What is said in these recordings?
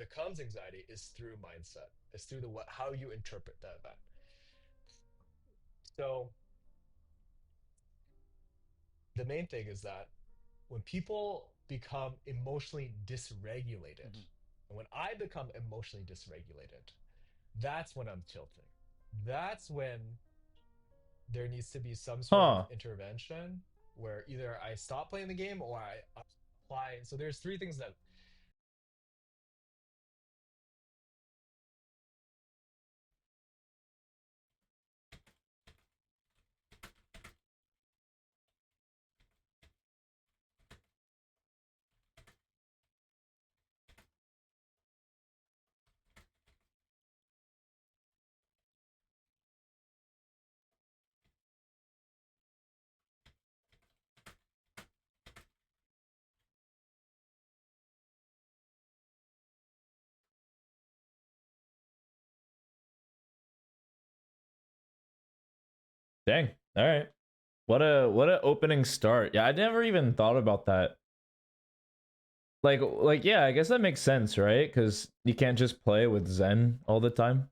becomes anxiety is through mindset. It's through the what how you interpret that event. So the main thing is that when people become emotionally dysregulated, Mhm. and when I become emotionally dysregulated, that's when I'm tilting. That's when there needs to be some sort of Huh. intervention where either I stop playing the game or I apply. So there's three things that. Dang. All right. What a opening start. Yeah, I never even thought about that. Like yeah, I guess that makes sense, right? Because you can't just play with Zen all the time.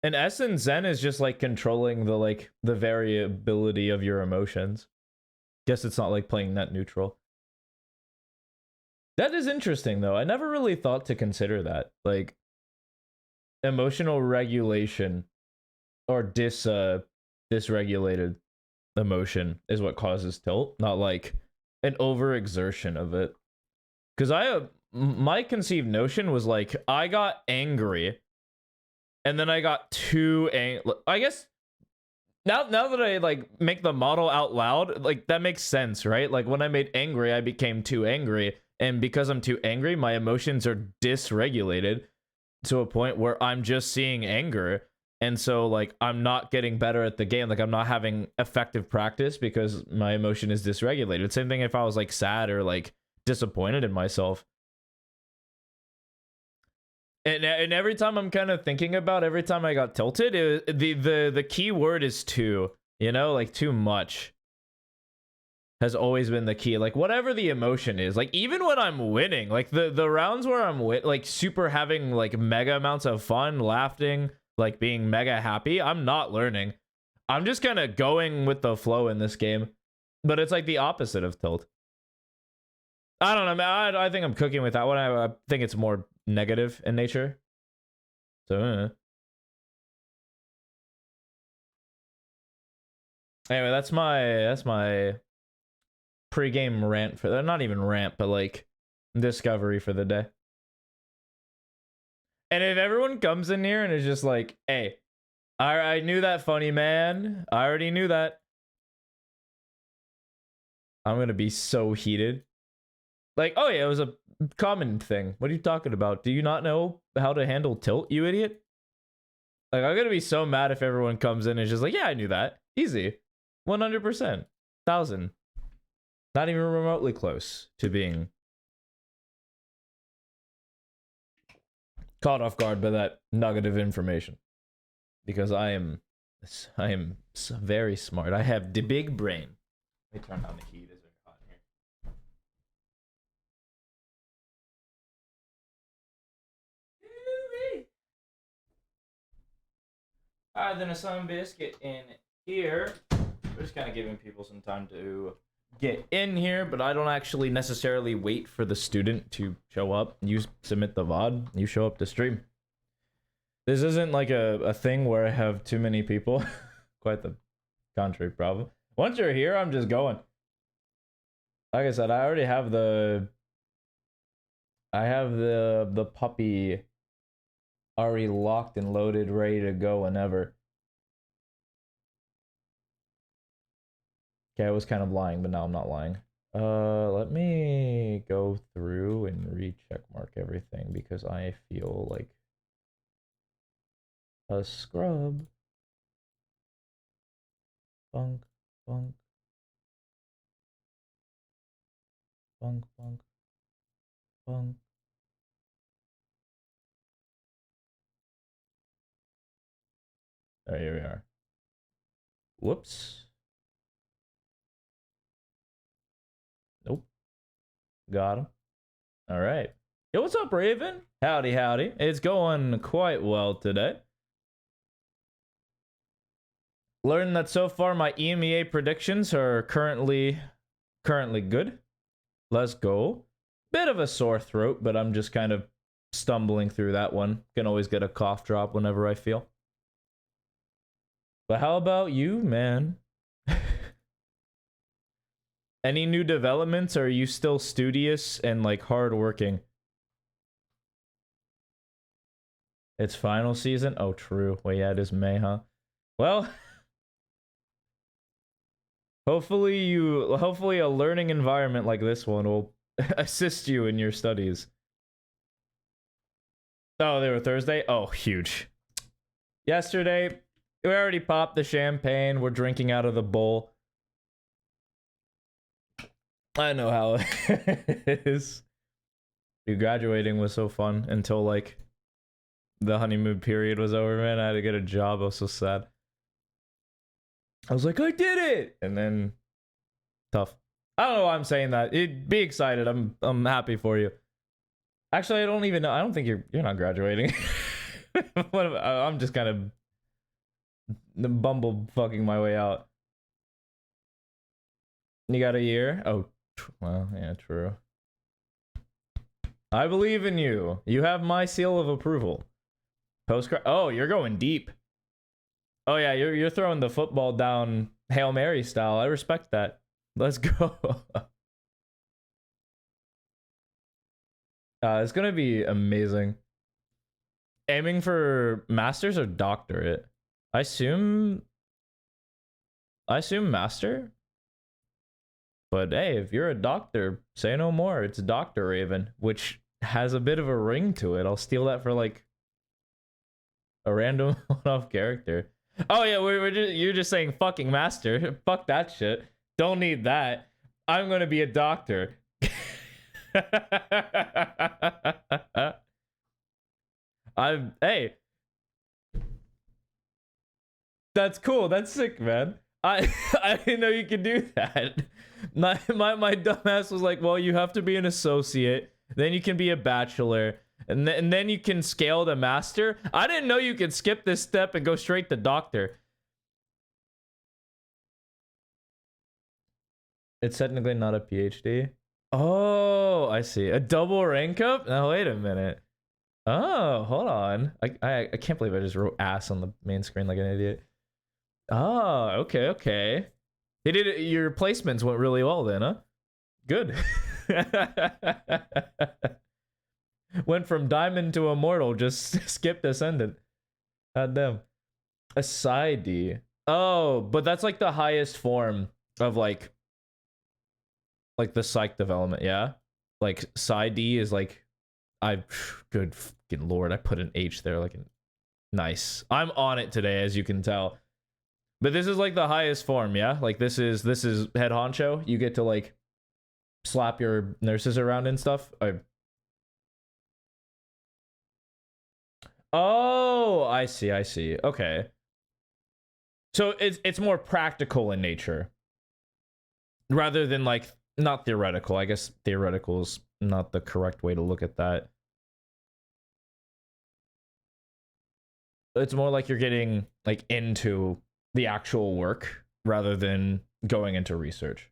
In essence, Zen is just like controlling the variability of your emotions. Guess it's not like playing net neutral. That is interesting though. I never really thought to consider that. Like emotional regulation or dysregulated emotion is what causes tilt, not like an overexertion of it. Because my conceived notion was like I got angry, and then I got too angry. I guess now that I like make the model out loud, like that makes sense, right? Like when I made angry, I became too angry, and because I'm too angry, my emotions are dysregulated to a point where I'm just seeing anger. And so like I'm not getting better at the game. Like I'm not having effective practice because my emotion is dysregulated. Same thing if I was like sad or like disappointed in myself. And every time I'm kind of thinking about every time I got tilted, the key word is too, like too much has always been the key. Like whatever the emotion is, like even when I'm winning, like the rounds where like super having like mega amounts of fun, laughing, like being mega happy, I'm not learning. I'm just kind of going with the flow in this game. But it's like the opposite of tilt. I don't know, man. I think I'm cooking with that one. I think it's more negative in nature. So anyway, that's my pre-game rant for not even rant, but like discovery for the day. And if everyone comes in here and is just like, hey, I knew that, funny man. I already knew that. I'm gonna be so heated. Like, oh yeah, it was a common thing. What are you talking about? Do you not know how to handle tilt, you idiot? Like, I'm gonna be so mad if everyone comes in and is just like, yeah, I knew that. Easy. 100%. 1,000. Not even remotely close to being caught off guard by that nugget of information. Because I am very smart. I have the big brain. Let me turn down the heat. Is it hot in here? All right, then a sun biscuit in here. We're just kind of giving people some time to get in here, but I don't actually necessarily wait for the student to show up. You submit the VOD, you show up to stream. This isn't like a thing where I have too many people. Quite the contrary problem. Once you're here, I'm just going. Like I said, I already have the puppy already locked and loaded, ready to go whenever. Okay, I was kind of lying, but now I'm not lying. Let me go through and recheck mark everything because I feel like a scrub. Funk, funk, funk, funk, funk. All right, here we are. Whoops. Nope. Got him. All right. Yo, what's up, Raven? Howdy, howdy. It's going quite well today. Learned that so far my EMEA predictions are currently good. Let's go. Bit of a sore throat, but I'm just kind of stumbling through that one. Can always get a cough drop whenever I feel. But how about you, man? Any new developments? Or are you still studious and like hardworking? It's final season? Oh, true. Well, yeah, it is May, huh? Well, hopefully a learning environment like this one will assist you in your studies. Oh, they were Thursday? Oh, huge. Yesterday, we already popped the champagne. We're drinking out of the bowl. I know how it is. Dude, graduating was so fun until like the honeymoon period was over, man. I had to get a job. I was so sad. I was like, I did it! And then tough. I don't know why I'm saying that. Be excited. I'm happy for you. Actually, I don't even know. I don't think you're not graduating. I'm just kind of bumble fucking my way out. You got a year? Oh, well, yeah, true. I believe in you. You have my seal of approval. Oh, you're going deep. Oh yeah, you're throwing the football down Hail Mary style. I respect that. Let's go. It's gonna be amazing. Aiming for masters or doctorate? I assume master. But hey, if you're a doctor, say no more. It's Dr. Raven, which has a bit of a ring to it. I'll steal that for like a random one-off character. Oh yeah, you're just saying fucking master. Fuck that shit. Don't need that. I'm gonna be a doctor. Hey. That's cool. That's sick, man. I didn't know you could do that. My dumbass was like, well, you have to be an associate, then you can be a bachelor, and then you can scale to master. I didn't know you could skip this step and go straight to doctor. It's technically not a PhD. Oh, I see. A double rank up? Now wait a minute. Oh, hold on. I can't believe I just wrote ass on the main screen like an idiot. Oh, okay. Your placements went really well then, huh? Good. Went from diamond to immortal, just skipped ascendant. God damn. A side D. Oh, but that's like the highest form of like the psych development, yeah? Like side D is like good fucking lord, I put an H there like nice. I'm on it today, as you can tell. But this is like the highest form, yeah? Like this is head honcho. You get to like slap your nurses around and stuff. Oh, I see. Okay. So it's more practical in nature. Rather than like not theoretical. I guess theoretical is not the correct way to look at that. It's more like you're getting like into the actual work rather than going into research.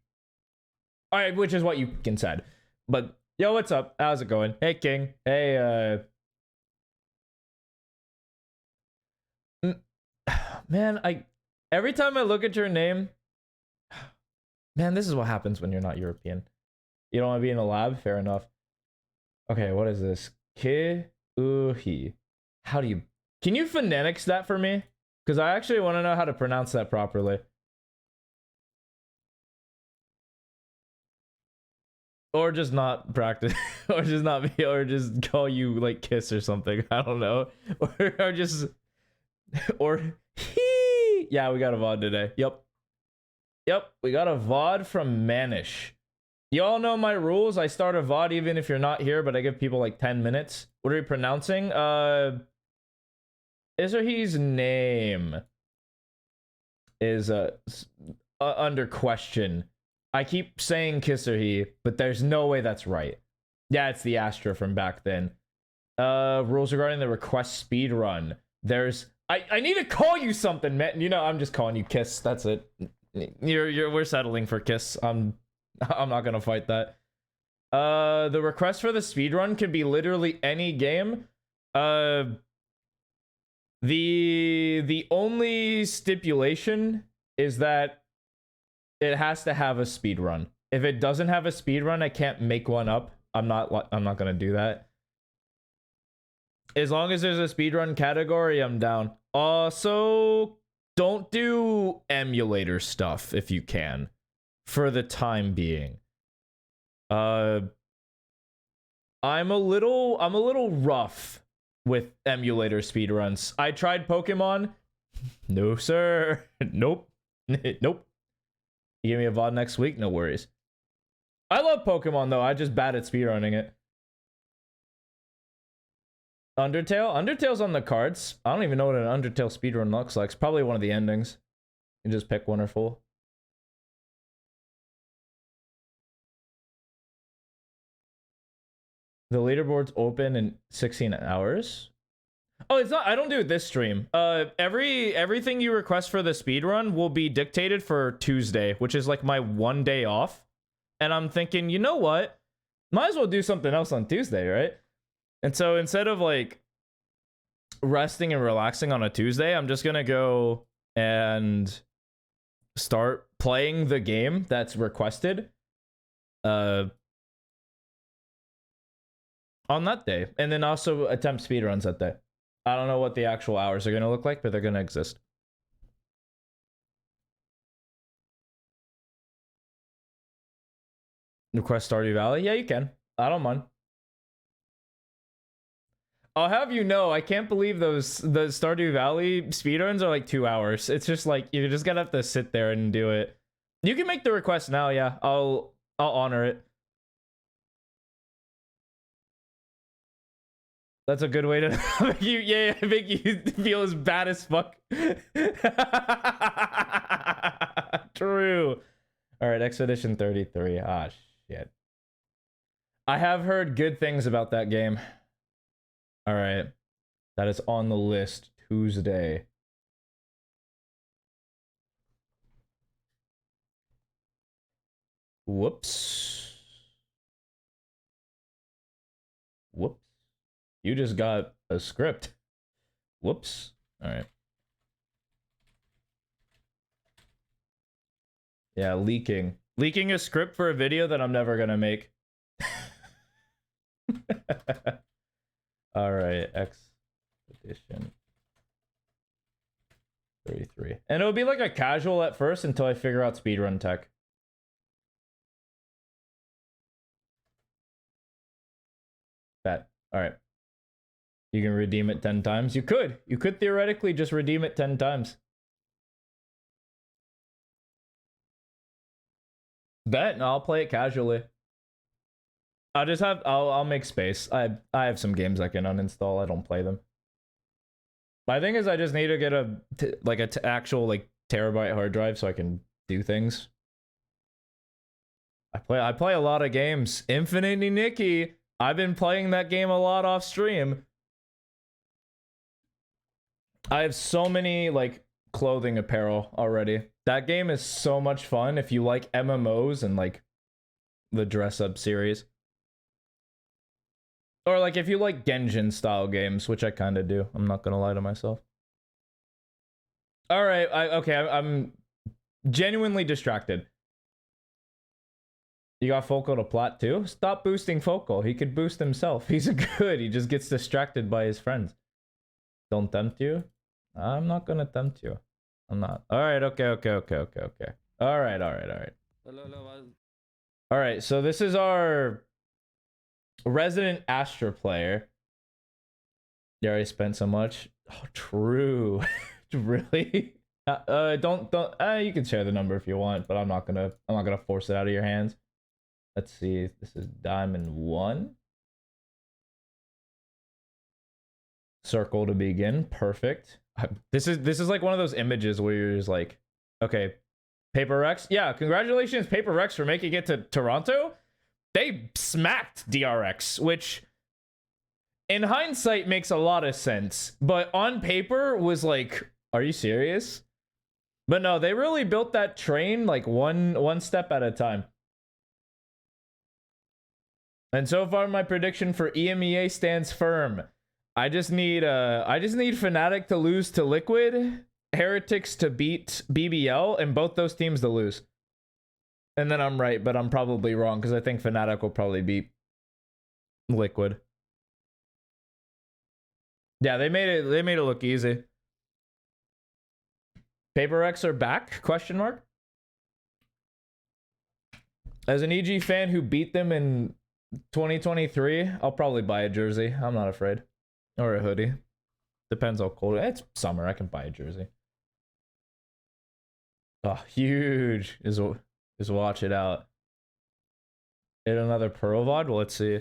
All right, which is what you can said. But yo, what's up? How's it going? Hey, King. Hey, man, every time I look at your name, man, this is what happens when you're not European. You don't want to be in a lab? Fair enough. Okay, what is this? Ki-uhi. How do you... Can you phonetics that for me? Because I actually want to know how to pronounce that properly. Or just not practice. Or just not be... Or just call you, like, Kiss or something. I don't know. Or just... Or... Yeah, we got a VOD today. Yep, we got a VOD from Manish. Y'all know my rules. I start a VOD even if you're not here, but I give people like 10 minutes. What are we pronouncing? Izrahi's name is under question. I keep saying Kisserhi, but there's no way that's right. Yeah, it's the Astra from back then. Rules regarding the request speed run. There's I need to call you something, man. You know, I'm just calling you Kiss. That's it. We're settling for Kiss. I'm not gonna fight that. The request for the speed run can be literally any game. The only stipulation is that it has to have a speed run. If it doesn't have a speed run, I can't make one up. I'm not gonna do that. As long as there's a speedrun category, I'm down. Also, don't do emulator stuff if you can, for the time being. I'm a little rough with emulator speedruns. I tried Pokemon. No, sir. Nope. Nope. You give me a VOD next week? No worries. I love Pokemon, though. I'm just bad at speedrunning it. Undertale's on the cards. I don't even know what an Undertale speedrun looks like. It's probably one of the endings. You just pick one or full. The leaderboard's open in 16 hours. Oh, it's not. I don't do it this stream. Everything you request for the speedrun will be dictated for Tuesday, which is like my 1 day off. And I'm thinking, you know what? Might as well do something else on Tuesday, right? And so instead of like resting and relaxing on a Tuesday, I'm just gonna go and start playing the game that's requested on that day, and then also attempt speedruns that day. I don't know what the actual hours are gonna look like, but they're gonna exist. Request Stardew Valley? Yeah, you can. I don't mind. I'll have you know, I can't believe the Stardew Valley speedruns are like 2 hours. It's just like you're just gonna have to sit there and do it. You can make the request now, yeah. I'll honor it. That's a good way to make you, make you feel as bad as fuck. True. All right, Expedition 33. Ah, shit. I have heard good things about that game. All right. That is on the list Tuesday. Whoops. Whoops. You just got a script. Whoops. All right. Yeah, leaking. Leaking a script for a video that I'm never gonna make. All right, Expedition 33. And it'll be like a casual at first until I figure out speedrun tech. Bet. All right. You can redeem it 10 times. You could. You could theoretically just redeem it 10 times. Bet. No, I'll play it casually. I'll make space. I have some games I can uninstall. I don't play them. My thing is I just need to get a actual like terabyte hard drive so I can do things. I play a lot of games. Infinity Nikki. I've been playing that game a lot off stream. I have so many like clothing apparel already. That game is so much fun if you like MMOs and like the dress up series. Or like if you like Genshin style games, which I kind of do. I'm not gonna lie to myself. All right, I'm genuinely distracted. You got Focal to plot too? Stop boosting Focal. He could boost himself. He's good. He just gets distracted by his friends. Don't tempt you? I'm not gonna tempt you. I'm not. All right, okay. All right. All right, so this is our resident Astra player. You already spent so much. Oh, true. Really? Don't. You can share the number if you want, but I'm not gonna force it out of your hands. Let's see. This is Diamond 1. Circle to begin. Perfect. This is like one of those images where you're just like, okay, Paper Rex. Yeah, congratulations, Paper Rex, for making it to Toronto. they smacked DRX, which in hindsight makes a lot of sense, but on paper was like, are you serious? But no, they really built that train like one step at a time. And so far, my prediction for EMEA stands firm. I just need Fnatic to lose to Liquid, Heretics to beat BBL, and both those teams to lose. And then I'm right, but I'm probably wrong because I think Fnatic will probably beat Liquid. Yeah, they made it look easy. Paper X are back? Question mark. As an EG fan who beat them in 2023, I'll probably buy a jersey. I'm not afraid. Or a hoodie. Depends how cold. It's summer. I can buy a jersey. Oh, huge is watch it out. Hit another Pearl VOD? Well, let's see.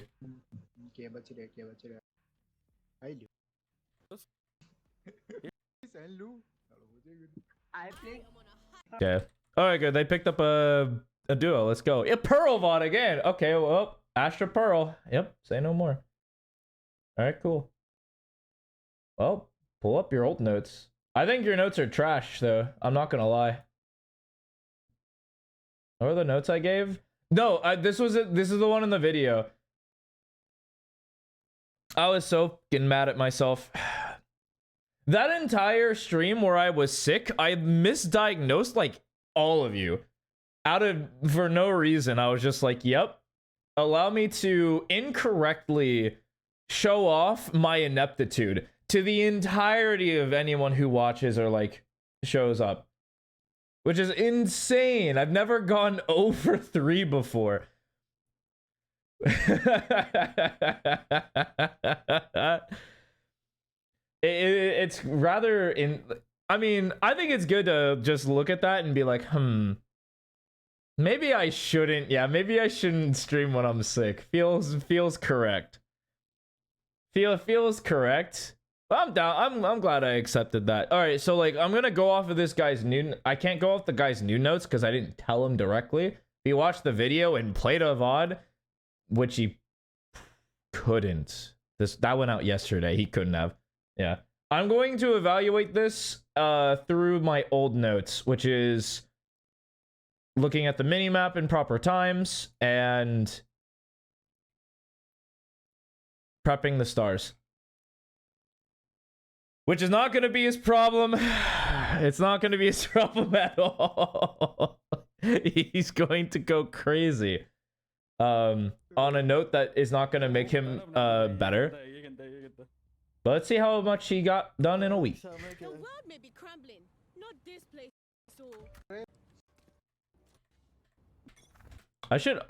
Okay. Alright, good. They picked up a duo. Let's go. Yeah, Pearl VOD again. Okay, well, Astra Pearl. Yep, say no more. Alright, cool. Well, pull up your old notes. I think your notes are trash, though. I'm not gonna lie. What were the notes I gave? No, this is the one in the video. I was so fucking mad at myself. That entire stream where I was sick, I misdiagnosed like all of you. For no reason. I was just like, yep. Allow me to incorrectly show off my ineptitude to the entirety of anyone who watches or like shows up. Which is insane. I've never gone 0 for 3 before. It's rather I mean, I think it's good to just look at that and be like, maybe I shouldn't. Yeah, maybe I shouldn't stream when I'm sick. Feels correct. Feels correct. I'm down. I'm glad I accepted that. All right, so like I'm gonna go off of this guy's new. I can't go off the guy's new notes because I didn't tell him directly. If he watched the video and played a VOD, which he couldn't. That went out yesterday. He couldn't have. Yeah. I'm going to evaluate this through my old notes, which is looking at the minimap in proper times and prepping the stars. Which is not going to be his problem. It's not going to be his problem at all. He's going to go crazy. On a note that is not going to make him better. But let's see how much he got done in a week. The world may be crumbling, not this place. So I should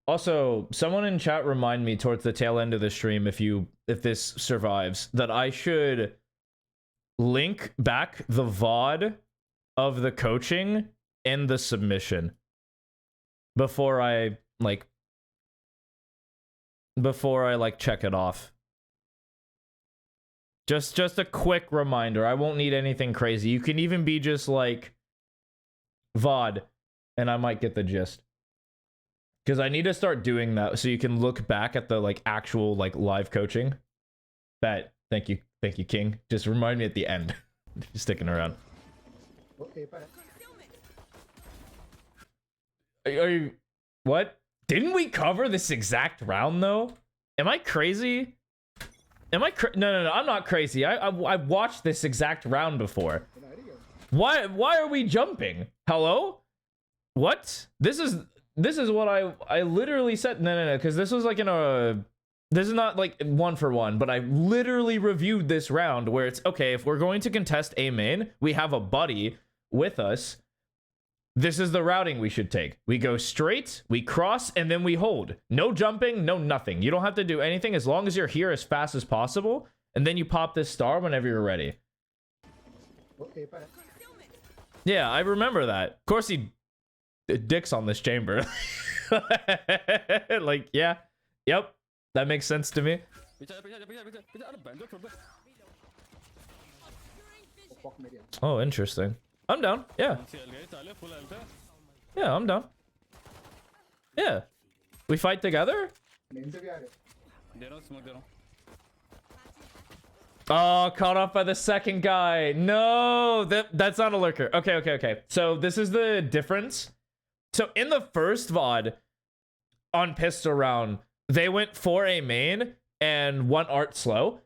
also, someone in chat remind me towards the tail end of the stream, if this survives, that I should link back the VOD of the coaching and the submission before I check it off. Just a quick reminder. I won't need anything crazy. You can even be just like VOD and I might get the gist. Because I need to start doing that so you can look back at the like actual like live coaching. Bet. Thank you, King. Just remind me at the end. If you're sticking around. Are you what? Didn't we cover this exact round though? Am I crazy? No, I'm not crazy. I watched this exact round before. Why are we jumping? Hello? What? This is what I literally said. No, because this was like this is not like 1 for 1, but I literally reviewed this round where it's okay, if we're going to contest A main, we have a buddy with us. This is the routing we should take. We go straight, we cross, and then we hold. No jumping, no nothing. You don't have to do anything as long as you're here as fast as possible, and then you pop this star whenever you're ready. Yeah, I remember that. Of course he dicks on this chamber. Like, yeah. Yep. That makes sense to me. Oh, interesting. I'm down. Yeah. Yeah, I'm down. Yeah. We fight together? लेन से भी आ रहे दे रहा हूँ smoke दे रहा हूँ Oh, caught off by the second guy. No, that's not a lurker. Okay. So this is the difference. So in the first VOD on pistol round, they went for a main and one art slow,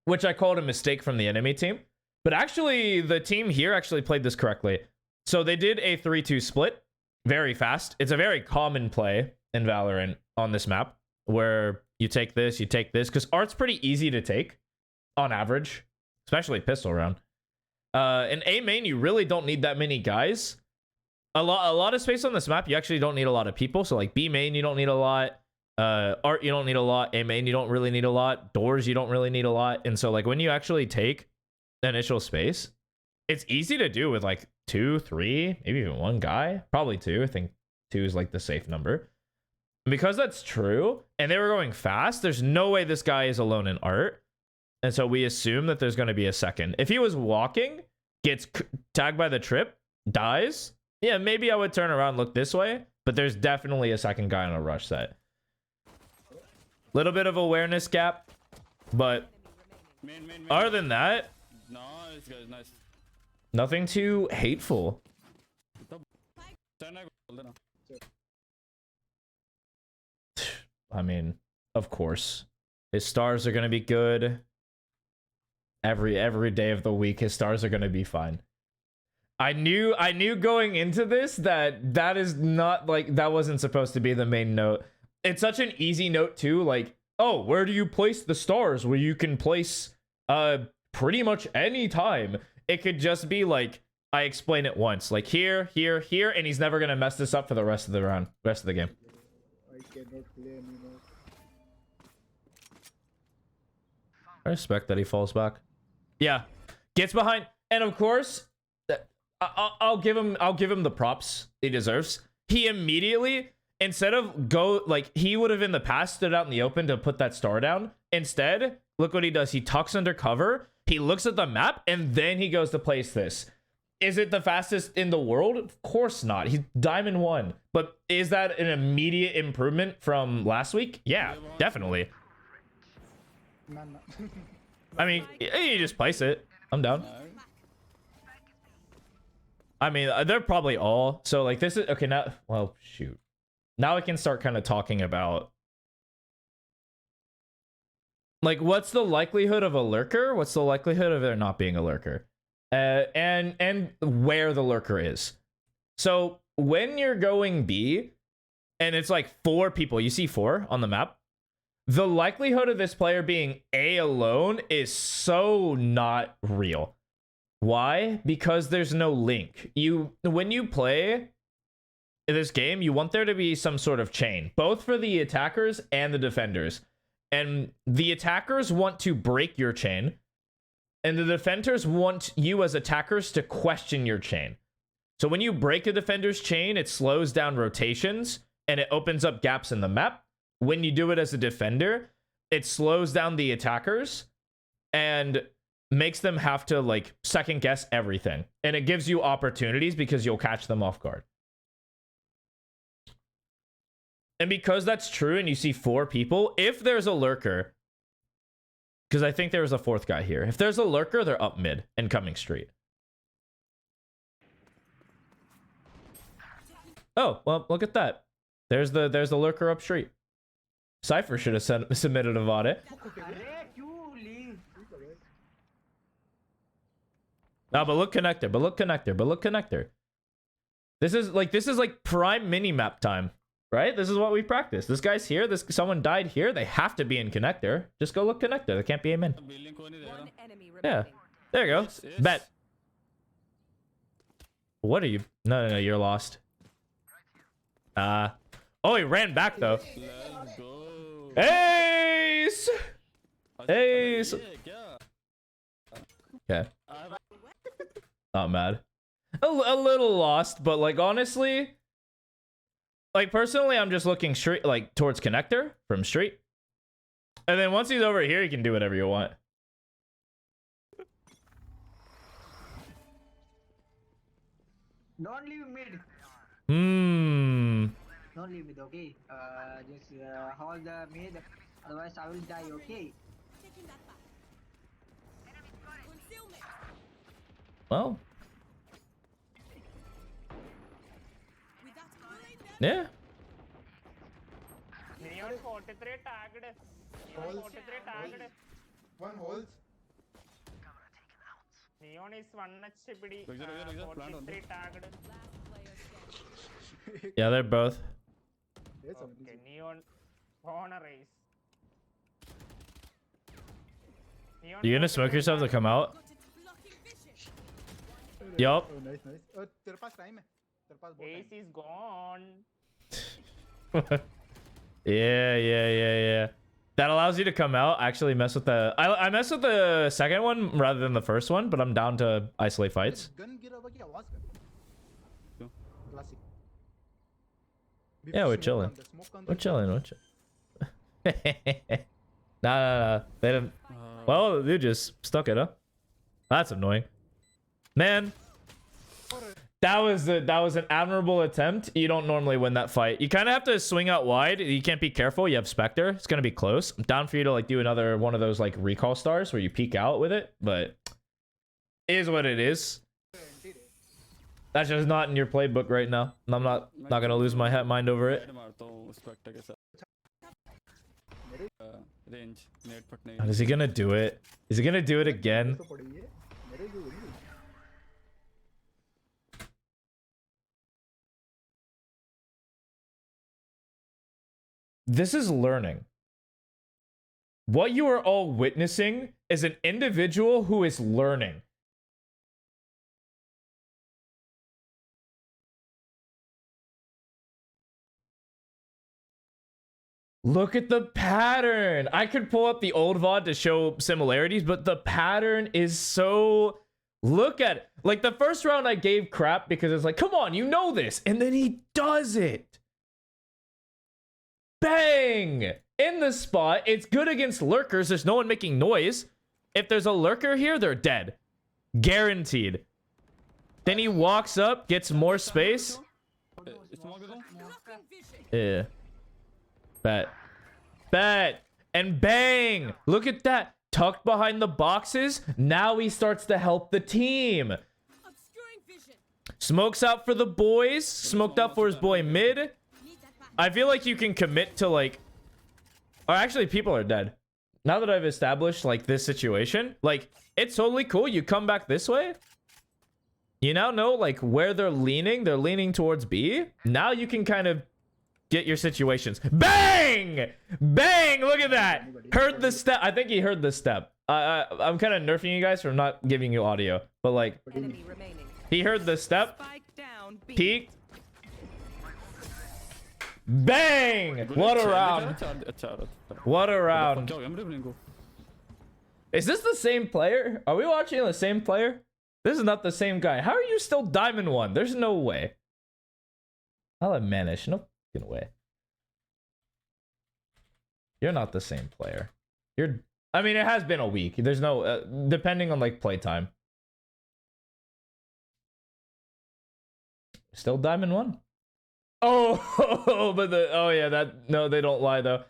which I called a mistake from the enemy team. But actually, the team here actually played this correctly. So they did a 3-2 split very fast. It's a very common play in Valorant on this map where you take this, because art's pretty easy to take on average, especially pistol round. In A main, you really don't need that many guys. A lot of space on this map, you actually don't need a lot of people. So like B main, you don't need a lot. Art, you don't need a lot. A main, you don't really need a lot. Doors, you don't really need a lot. And so like when you actually take initial space, it's easy to do with like 2, 3, maybe even one guy. Probably 2. I think 2 is like the safe number. And because that's true, and they were going fast, there's no way this guy is alone in art. And so we assume that there's going to be a second. If he was walking, gets tagged by the trip, dies, yeah, maybe I would turn around and look this way. But there's definitely a second guy on a rush set. Little bit of awareness gap. But main other than that, nice guys nice nothing too hateful. I mean, of course. His stars are going to be good. Every day of the week, his stars are going to be fine. I knew going into this that is not like, that wasn't supposed to be the main note. It's such an easy note too. Like, oh, where do you place the stars? Where you can place pretty much any time. It could just be like, I explain it once, like here, and he's never going to mess this up for the rest of the round, rest of the game. I cannot play anymore. I respect that he falls back. Yeah, gets behind, and of course, I'll give him the props he deserves. He immediately, instead of he would have in the past stood out in the open to put that star down. Instead, look what he does. He tucks under cover. He looks at the map, and then he goes to place this. Is it the fastest in the world? Of course not. He's Diamond 1. But is that an immediate improvement from last week? Yeah, definitely. Nah. I mean, you just place it. I'm down. I mean, they're probably all. So, like, this is... Okay, now... Well, shoot. Now I can start kind of talking about... Like, what's the likelihood of a lurker? What's the likelihood of there not being a lurker? And where the lurker is. So, when you're going B, and it's like 4 people... You see 4 on the map? The likelihood of this player being A alone is so not real. Why? Because there's no link. When you play this game, you want there to be some sort of chain, both for the attackers and the defenders. And the attackers want to break your chain, and the defenders want you as attackers to question your chain. So when you break a defender's chain, it slows down rotations, and it opens up gaps in the map. When you do it as a defender, it slows down the attackers and makes them have to like second guess everything. And it gives you opportunities because you'll catch them off guard. And because that's true and you see 4 people, if there's a lurker, because I think there was a 4th guy here. If there's a lurker, they're up mid and coming straight. Oh, well, look at that. There's the lurker up street. Cypher should have submitted a VOD. No, but look connector. This is like prime mini-map time, right? This is what we practice. This guy's here. Someone died here. They have to be in connector. Just go look connector. They can't be aim in. Yeah. There you go. Bet. What are you? No, you're lost. Oh, he ran back though. let's go Ace! Ace! Okay. Not mad. A little lost, but like honestly, like personally, I'm just looking straight like towards connector from street. And then once he's over here, you can do whatever you want. Don't leave mid. Don't leave it, okay? Just hold the mid, otherwise I will die, okay? Taking that back. Concealment. Well, Without calling them. yeah. Neon 43 tagged. Neon Holes. 43 tagged. One holes. Neon is 1 HP. Look there, look there, plant on 43 tagged. Last player standing. Yeah, they're both. Yes, Okay, Neon on a race. Neon You gonna 43 smoke yourself to tagged. come out? Got it blocking vision. Yup. Oh, nice, nice. तेरे पास time है. तेरे पास बहुत Ace time. is gone. Yeah. That allows you to come out. Actually, mess with the. I mess with the second one rather than the first one, but I'm down to isolate fights. Gun गिरा हुआ की आवाज कर. क्यों? Classic. Yeah, we're Smoke chilling. अंदर, smoke अंदर. We're chilling. Nah. They didn't. Well, they just stuck it, huh? That's annoying. Man, that was an admirable attempt. You don't normally win that fight. You kind of have to swing out wide. You can't be careful. You have Spectre. It's gonna be close. I'm down for you to like do another one of those like recall stars where you peek out with it, but it is what it is. That's just not in your playbook right now. And I'm not gonna lose my mind over it. Head मारता हूँ Spectre के साथ. Range. Net put नहीं. God, is he gonna do it? Is he gonna do it again? तो पड़ी है. मेरे जो नहीं. This is learning. What you are all witnessing is an individual who is learning. Look at the pattern. I could pull up the old VOD to show similarities, but the pattern is so... Look at it. Like, the first round I gave crap because it's like, come on, you know this. And then he does it. Bang! In the spot. It's good against lurkers. There's no one making noise. If there's a lurker here, they're dead. Guaranteed. Then he walks up, gets more space. Smoke दे दूँ? Blocking vision. Yeah. Bet. And bang! Look at that. Tucked behind the boxes. Now he starts to help the team. Obscuring vision. Smokes out for the boys. Smoked out for his boy mid. Need that back. I feel like you can commit to like... Or actually, people are dead. Now that I've established like this situation, like it's totally cool. You come back this way. You now know like where they're leaning. They're leaning towards B. Now you can kind of get your situations. Bang! Bang! Look at that. Heard the step. I think he heard the step. I'm kind of nerfing you guys for not giving you audio. But like, Enemy remaining. he heard the step. Spike down. B. Peeked. Bang! What a round. अच्छा What a round. क्या हो गया मेरे brain को? Is this the same player? Are we watching the same player? This is not the same guy. How are you still Diamond 1? There's no way. I'll have Manish. No fucking way. You're not the same player. I mean, it has been a week. There's no... depending on, like, playtime. Still Diamond 1? Oh, but oh yeah, that... No, they don't lie, though.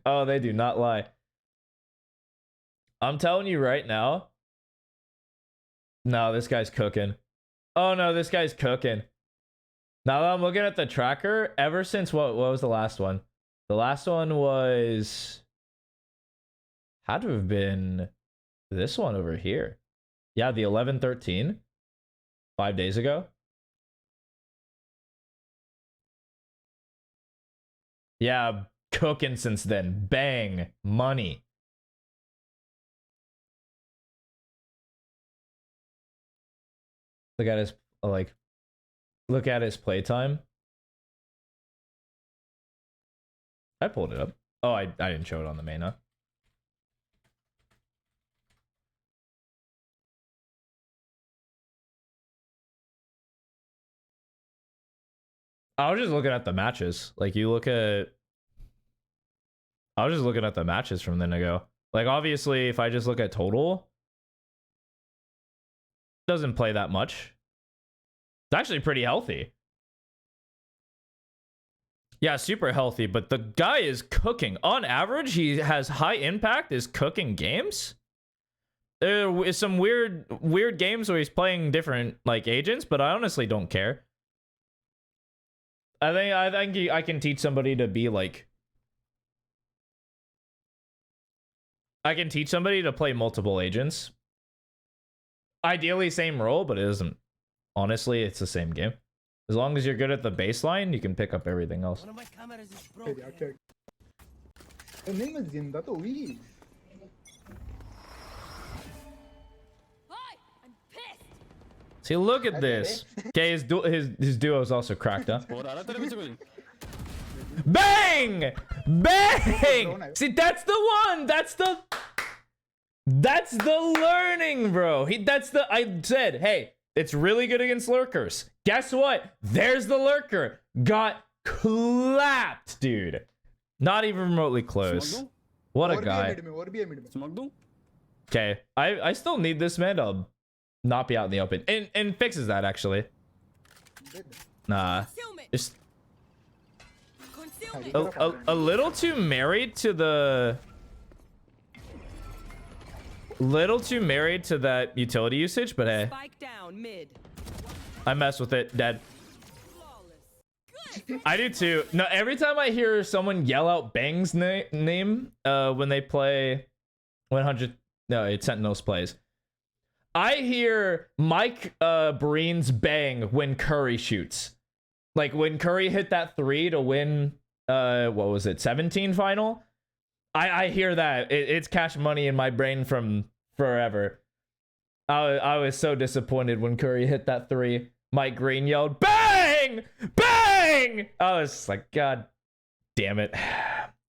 Oh, they do not lie. I'm telling you right now. No, this guy's cooking. Oh no, this guy's cooking. Now that I'm looking at the tracker, ever since what was the last one? The last one was... Had to have been this one over here. Yeah, the 11-13. 5 days ago. Yeah, cooking since then. Bang. Money. Look at his, like, look at his playtime. I pulled it up. Oh, I didn't show it on the main, huh? I was just looking at the matches. Like, you look at... I was just looking at the matches from then ago. Like, obviously, if I just look at total... Doesn't play that much. It's actually pretty healthy. Yeah, super healthy, but the guy is cooking. On average, he has high impact, is cooking games. There is some weird games where he's playing different like agents, but I honestly don't care. I think I can teach somebody to be like. I can teach somebody to play multiple agents. Ideally, same role, but it isn't. Honestly, it's the same game. As long as you're good at the baseline, you can pick up everything else. नहीं मैं जिंदा तो हुई Hi, I'm pissed. See, look at this. Okay, his duo is also cracked, huh? और आ रहा तेरे पीछे कोई Bang! Bang! See, that's the one. That's the learning, bro. I said, hey, it's really good against lurkers. Guess what? There's the lurker. Got clapped, dude. Not even remotely close. Smoke What a और भी है guy. mid में और भी है mid में smoke दूं Okay, I still need this man to not be out in the open. And fixes that, actually. Nah. Concealment. Just Concealment. a little too married to the... Little too married to that utility usage, but hey, Spike down mid. I mess with it. Dead. Flawless. I do too. No, every time I hear someone yell out Bang's name when they play 100... No, it's Sentinels plays. I hear Mike Breen's Bang when Curry shoots. Like when Curry hit that 3 to win, what was it, 17 final? I hear that. It's cash money in my brain from forever. I was so disappointed when Curry hit that 3. Mike Green yelled, "Bang! Bang!" I was just like, God damn it.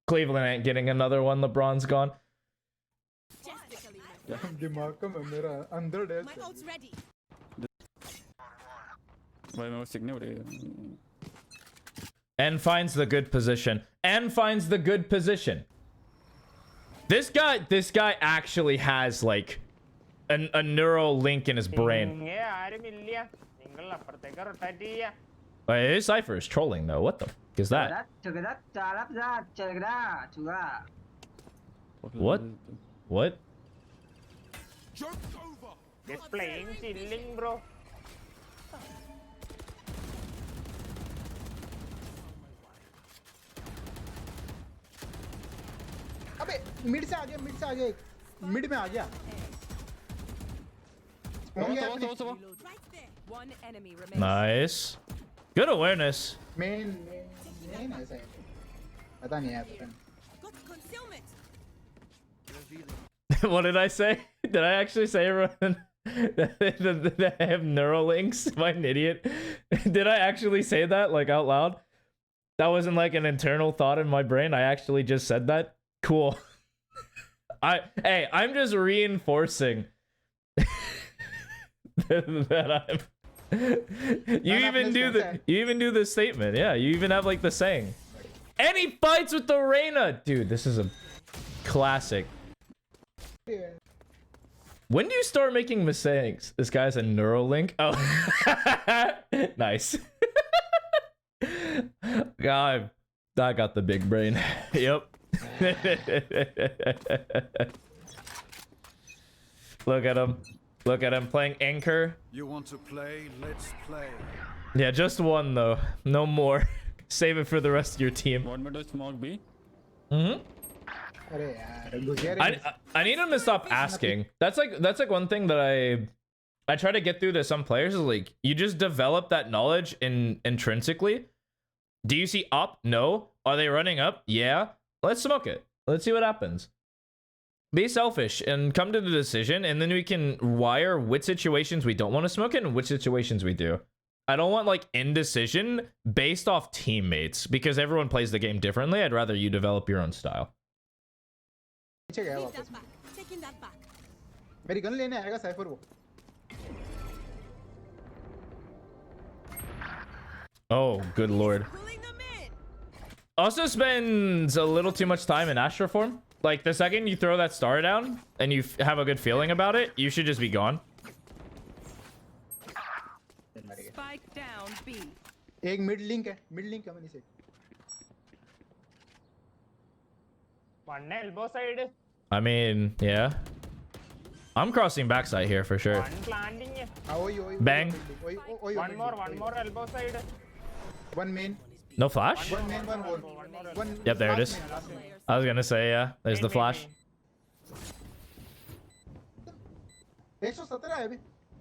Cleveland ain't getting another one. LeBron's gone. Majestically. दिमाग का मेरा अंदर dash My ult's ready. भाई मैं वो सीखने पड़ेगा And finds the good position. And finds the good position. This guy actually has like a neural link in his brain. ഇങ്ങേ ആരുമില്ല നിങ്ങൾ അപ്പുറത്തേക്ക് റൊട്ടേറ്റ് ചെയ്യാ His Cypher is trolling though. What the f is that? Chugada, charapda, chagda, chuga. What? What? just playing chilling bro अबे mid से आ गया mid में आ गया वो Right there. One enemy remains. Nice. Good awareness. Main ऐसा है पता नहीं है पता नहीं Got concealment. What did I say? Did I actually say everyone that I have neural links? Am I an idiot? Did I actually say that like out loud? That wasn't like an internal thought in my brain. I actually just said that. Cool. Hey, I'm just reinforcing that I'm. You even do the statement. Yeah, you even have like the saying. And he fights with the Reyna, dude. This is a classic. When do you start making mistakes? This guy's a Neuralink. Oh, nice. God, I got the big brain. Yep. Look at him. Look at him playing Anchor. You want to play? Let's play. Yeah, just one though. No more. Save it for the rest of your team. Want me to smoke B? अरे यार गुजर I need him to stop asking. That's like one thing that I try to get through to some players is like you just develop that knowledge intrinsically. Do you see up? No. Are they running up? Yeah. Let's smoke it. Let's see what happens. Be selfish and come to the decision, and then we can wire which situations we don't want to smoke it and which situations we do. I don't want like indecision based off teammates because everyone plays the game differently. I'd rather you develop your own style. पीछे गया Take वापस that back. Taking that back. मेरी gun लेने आएगा cipher वो Oh, good lord. Pulling them in. Also spends a little too much time in Astra form. Like the second you throw that star down and you have a good feeling about it, you should just be gone. Spike down B. एक mid link है money से One elbow side. I mean, yeah. I'm crossing backside here for sure. One planting. Bang. One more elbow side. One main. No flash? One main, one wall. One Yep, there it is. I was gonna say, yeah. There's the flash. 117 है अभी.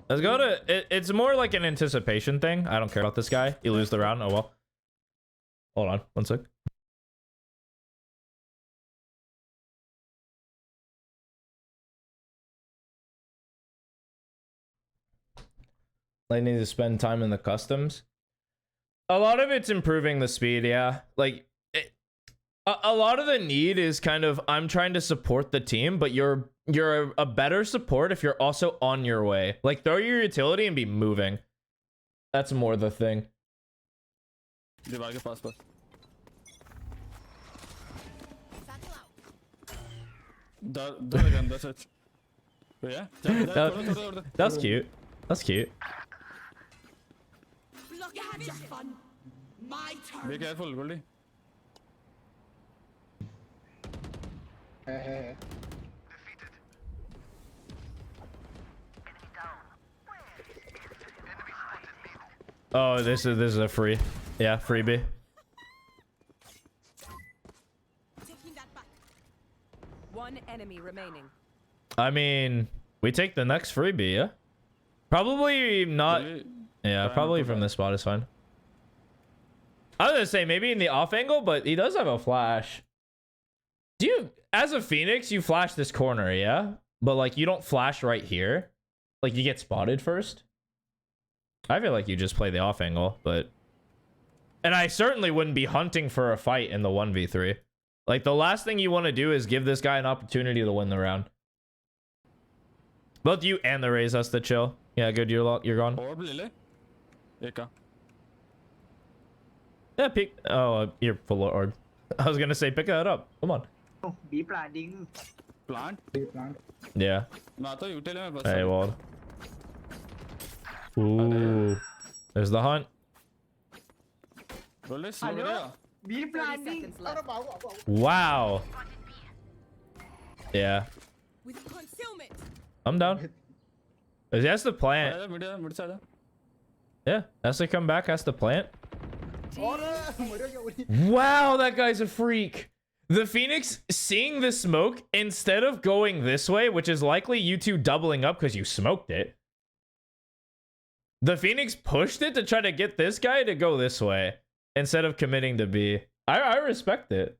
Let's go to... It's more like an anticipation thing. I don't care about this guy. You lose the round. Oh, well. Hold on. 1 sec. I need to spend time in the customs. A lot of it's improving the speed, yeah. Like, a lot of the need is kind of, I'm trying to support the team, but you're a better support if you're also on your way. Like, throw your utility and be moving. That's more the thing. दीवार के पास बस दो अंदर सच yeah That's cute. That's cute. be careful Goldie है. Oh, this is a free. Yeah, freebie. Taking that back. One enemy remaining. I mean, we take the next freebie, yeah? Probably not. Yeah, probably from this spot is fine. I was gonna say maybe in the off angle, but he does have a flash. Do you, as a Phoenix, you flash this corner, yeah? But like you don't flash right here. Like you get spotted first. I feel like you just play the off angle, but... And I certainly wouldn't be hunting for a fight in the 1v3. Like the last thing you want to do is give this guy an opportunity to win the round. Both you and the Raze has to chill. Yeah, good, you're gone. orb ले ले एक का Yeah, pick. Oh, you're full of orb. I was gonna say, pick that up. Come on. B planting. plant Plant. Yeah. मैं आता हूँ util में बस Hey, Wald. Ooh. There's the hunt. Goldie slow करेगा B 30 planting. seconds left. Wow. Yeah. With concealment. I'm down. He has to plant. आजा mid से आजा Yeah. Has to come back. Has to plant. और मर गया वो. Wow, that guy's a freak. The Phoenix seeing the smoke instead of going this way, which is likely you two doubling up because you smoked it. The Phoenix pushed it to try to get this guy to go this way instead of committing to B. I respect it.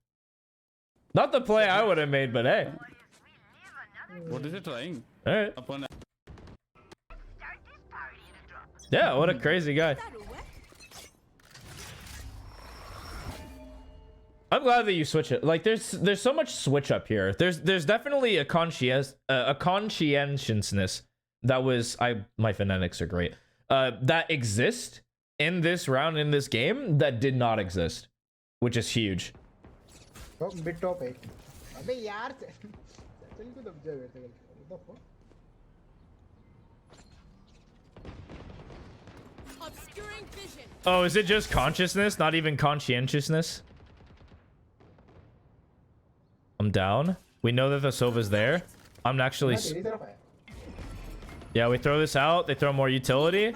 Not the play I would have made, but hey. what is he trying All right. Upon Yeah, what a crazy guy. That'll work. I'm glad that you switch it. Like, there's so much switch up here. There's definitely a conscientiousness that was my phonetics are great. That exists in this round in this game that did not exist, which is huge. तो mid top है. अबे यार चल को दब जा बैठ गया. Obscuring vision. Oh, is it just consciousness, not even conscientiousness? I'm down. We know that the Sova's there. I'm actually... तेरी तरफ है. Yeah, we throw this out. They throw more utility.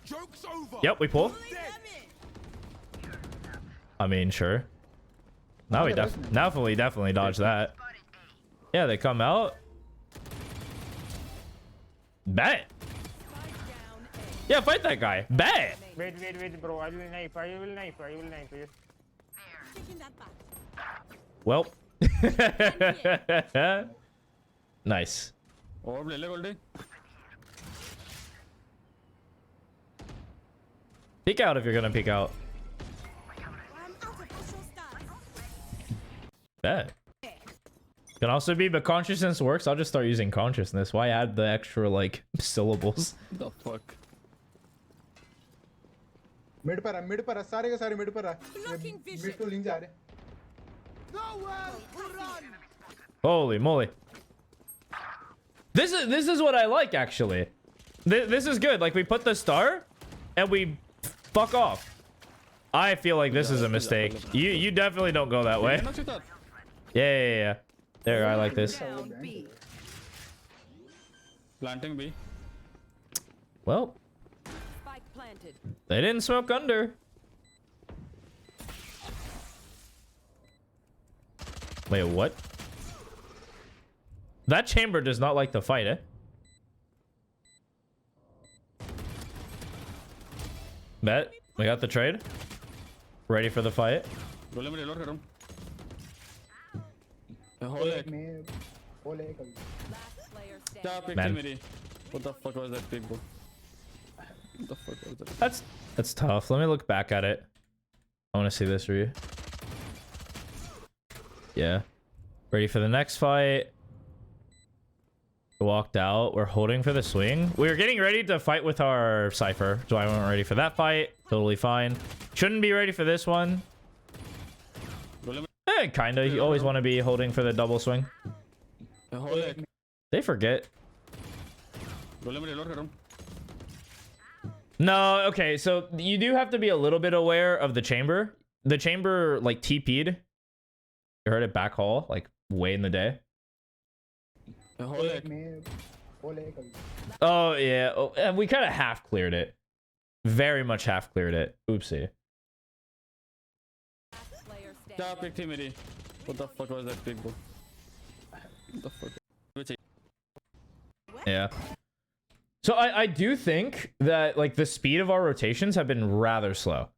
Joke's over. Yep, we pull. Pulling them in. I mean, sure. Now we definitely dodge that. Yeah, they come out. Bet. Spike down A. Yeah, fight that guy. Bet. Wait, bro. I will knife. Yes. Taking that back. Well. Nice. orb ले ले Goldie Peek out if you're gonna peek out. I'm out of visual stars. Bet. Can also be, but consciousness works. I'll just start using consciousness. Why add the extra, like, syllables? the fuck Mid पर है, mid पर है, सारे के सारे mid पर है. Blocking vision. Mid to link जा रहे. Holy moly. This is what I like, actually. This is good. Like, we put the star, and we fuck off. I feel like this is a mistake. You definitely don't go that way. ना चिता Yeah. There, I like this. Down B. Planting B. Well, Spike planted. they didn't smoke under. Wait, what? That chamber does not like to fight, eh? Bet. We got the trade. Ready for the fight. रोले में reload कर रहा हूँ. Whole एक egg. में whole एक अभी Last player क्या standing. pick Man. थी मेरी? What the fuck was that pick, bro? What the fuck was that? That's tough. Let me look back at it. I want to see this for you. Yeah. Ready for the next fight. Walked out. We're holding for the swing. We were getting ready to fight with our Cypher, so I wasn't ready for that fight. Totally fine. Shouldn't be ready for this one. रोले में Kinda. You always want to be holding for the double swing. whole egg. They forget. रोले में reload कर रहा हूँ. No, okay, so you do have to be a little bit aware of the chamber. The chamber, like, TP'd. You heard it back hall, like, way in the day. Whole एक egg. में whole एक अभी Oh, yeah. Oh, we kind of half cleared it. Very much half cleared it. Oopsie. Last player क्या standing. pick थी मेरी? What the fuck was that pick, bro? What the fuck? which Yeah. So I do think that like the speed of our rotations have been rather slow.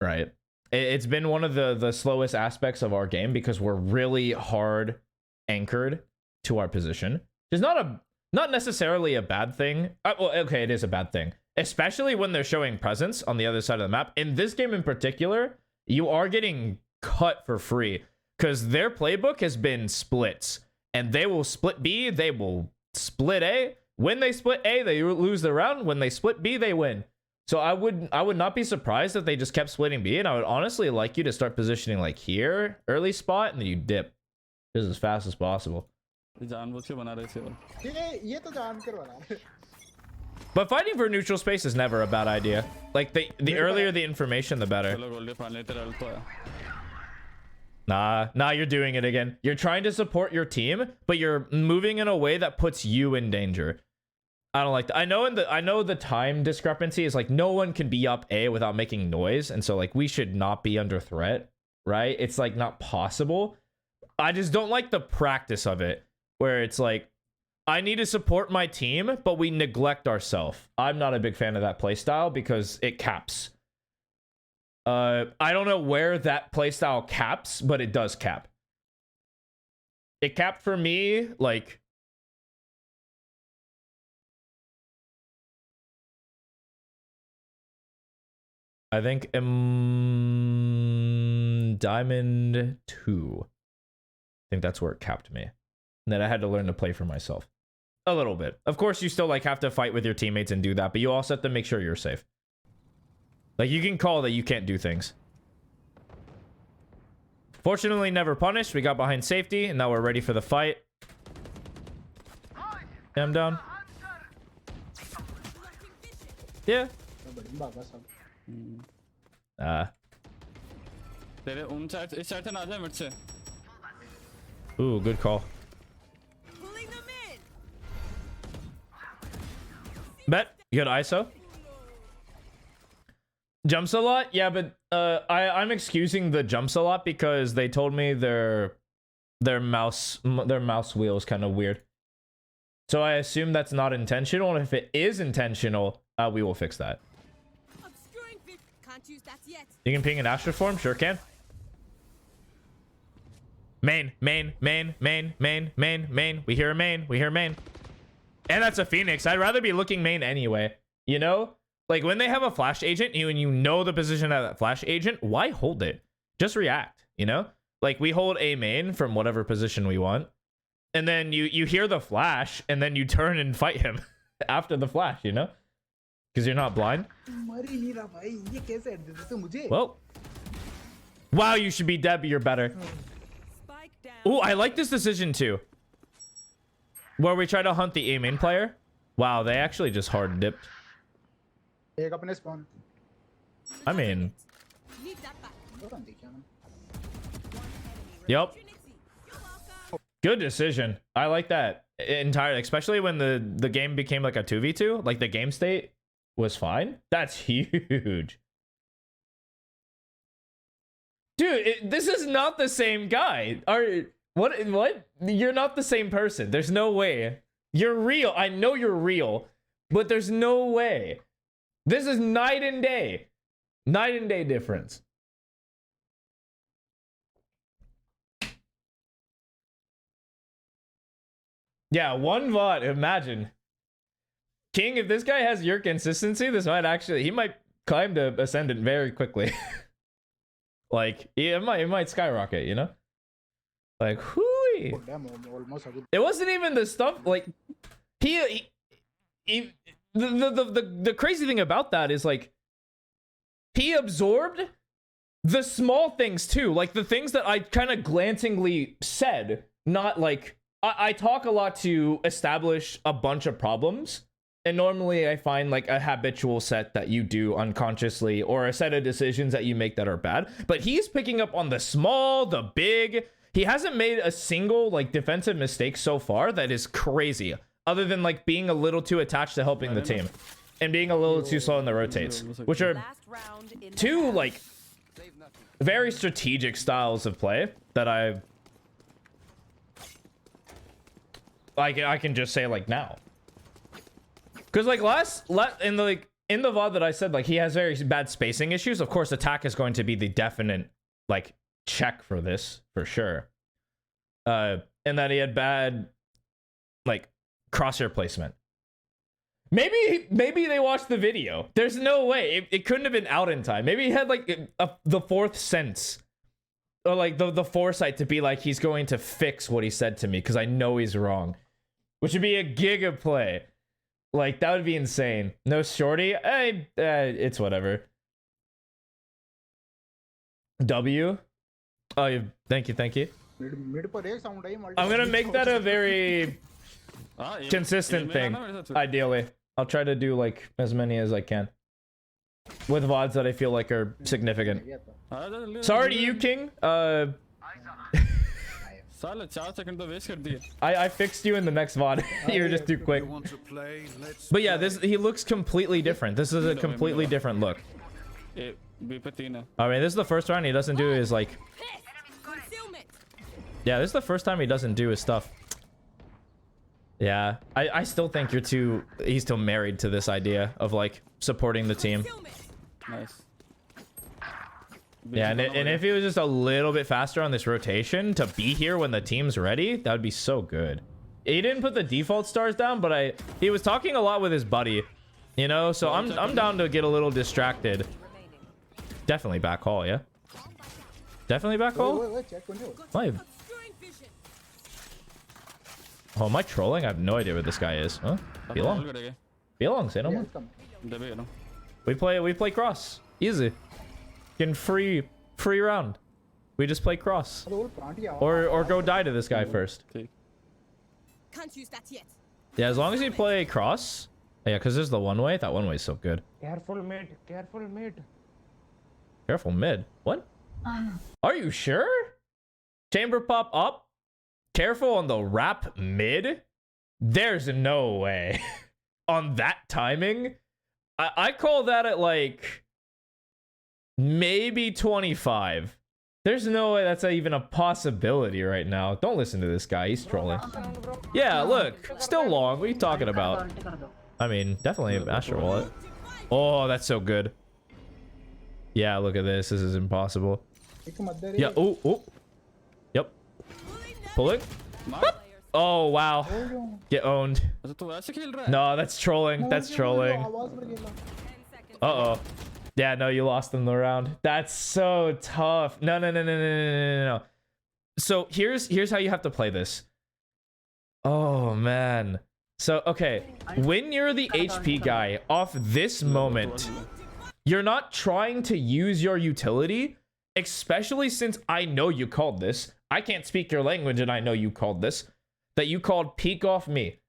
Right. It's been one of the slowest aspects of our game because we're really hard anchored to our position. It's not necessarily a bad thing. Well, okay, it is a bad thing, especially when they're showing presence on the other side of the map. In this game in particular, you are getting cut for free because their playbook has been splits, and they will split B, they will split A. When they split A, they lose the round. When they split B, they win. So I would not be surprised if they just kept splitting B, and I would honestly like you to start positioning like here, early spot, and then you dip just as fast as possible. जानबूझ के बना रहे थे वो. ये तो जान कर वाला है But fighting for neutral space is never a bad idea. Like the earlier the information, the better. चलो गोल्डी फाइनली तेरा ult तो आया. Nah, you're doing it again. You're trying to support your team, but you're moving in a way that puts you in danger. I don't like that. I know the time discrepancy is like no one can be up A without making noise, and so like we should not be under threat, right? It's like not possible. I just don't like the practice of it, where it's like I need to support my team, but we neglect ourselves. I'm not a big fan of that playstyle because it caps. I don't know where that playstyle caps, but it does cap. It capped for me, like... I think Diamond 2. I think that's where it capped me. And then I had to learn to play for myself. A little bit. Of course, you still like have to fight with your teammates and do that, but you also have to make sure you're safe. Like, you can call that you can't do things. Fortunately, never punished. We got behind safety, and now we're ready for the fight. Yeah, I'm down. Yeah. बाबा सब तेरे उन side इस side से ना आ जाए mid से. Ooh, good call. Pulling them in. Bet. You got ISO? Jumps a lot? Yeah, but I'm excusing the jumps a lot because they told me their mouse wheel is kind of weird. So I assume that's not intentional, and if it is intentional, we will fix that. Obscuring fit. Can't use that yet. You can ping an Astra form? Sure can. Main. We hear a main. And that's a Phoenix. I'd rather be looking main anyway. You know? Like, when they have a flash agent, and you know the position of that flash agent, why hold it? Just react, you know? Like, we hold A main from whatever position we want. And then you hear the flash, and then you turn and fight him after the flash, you know? Because you're not blind. मर ही नहीं रहा भाई ये कैसे add देते थे मुझे Well. Wow, you should be dead, but you're better. Spike down. Oh, I like this decision too. Where we try to hunt the A main player. Wow, they actually just hard dipped. एक अपने spawn I mean, Need that back. तो देखिए ना yep. Trinity. You're welcome. Good decision. I like that entirely, especially when the game became like a 2v2. Like the game state was fine. That's huge. Dude, this is not the same guy. What? You're not the same person. There's no way. You're real. I know you're real, but there's no way. This is night and day. Night and day difference. Yeah, one VOD. Imagine. King, if this guy has your consistency, he might climb to Ascendant very quickly. Like, it might skyrocket, you know? Like, whooey. Oh, damn, almost a good. It wasn't even the stuff, like, the crazy thing about that is, like, he absorbed the small things, too. Like, the things that I kind of glancingly said, not, like, I talk a lot to establish a bunch of problems. And normally I find like a habitual set that you do unconsciously or a set of decisions that you make that are bad. But he's picking up on the small, the big. He hasn't made a single like defensive mistake so far that is crazy. Other than like being a little too attached to helping the team. And being a little too slow in the rotates. Which are two like very strategic styles of play that I can just say like now. Because like in the VOD that I said like he has very bad spacing issues. Of course, attack is going to be the definite like check for this for sure. And that he had bad like crosshair placement. Maybe they watched the video. There's no way it couldn't have been out in time. Maybe he had like the fourth sense or like the foresight to be like he's going to fix what he said to me because I know he's wrong, which would be a giga play. Like, that would be insane. No shorty? It's whatever. W? Oh, thank you. Mid पर एक sound I, I'm gonna make that a very consistent thing, ideally. I'll try to do, like, as many as I can. With VODs that I feel like are significant. Sorry to you, King. I fixed you in the next VOD. You're just too quick. But yeah, he looks completely different. This is a completely different look. I mean, this is the first round he doesn't do his like. Yeah, this is the first time he doesn't do his stuff. Yeah, I still think he's still married to this idea of like supporting the team. Nice. Yeah, and if he was just a little bit faster on this rotation to be here when the team's ready, that would be so good. He didn't put the default stars down, but he was talking a lot with his buddy, you know. So I'm down to get a little distracted. Definitely back hall, yeah. Definitely back hall. Live. Oh, am I trolling? I have no idea where this guy is. Huh? Belong, say no more. We play cross. Easy. Getting free round. We just play cross. Or go die to this guy first. Can't use that yet. Yeah, as long as you play cross. Yeah, because there's the one way. That one way is so good. Careful mid. Careful mid. Careful mid. What? Are you sure? Chamber pop up. Careful on the wrap mid. There's no way. On that timing. I call that at like maybe 25. There's no way that's even a possibility right now. Don't listen to this guy. He's trolling. Yeah, look. Still long. What are you talking about? I mean, definitely Astro Wallet. Oh, that's so good. Yeah, look at this. This is impossible. Yeah. Oh. Yep. Pulling. Oh, wow. Get owned. No, that's trolling. That's trolling. Uh-oh. Yeah, no, you lost them the round. That's so tough. No. So here's how you have to play this. Oh, man. So, okay. When you're the HP guy off this moment, you're not trying to use your utility, especially since I know you called this. I can't speak your language and I know you called this. That you called peek off me.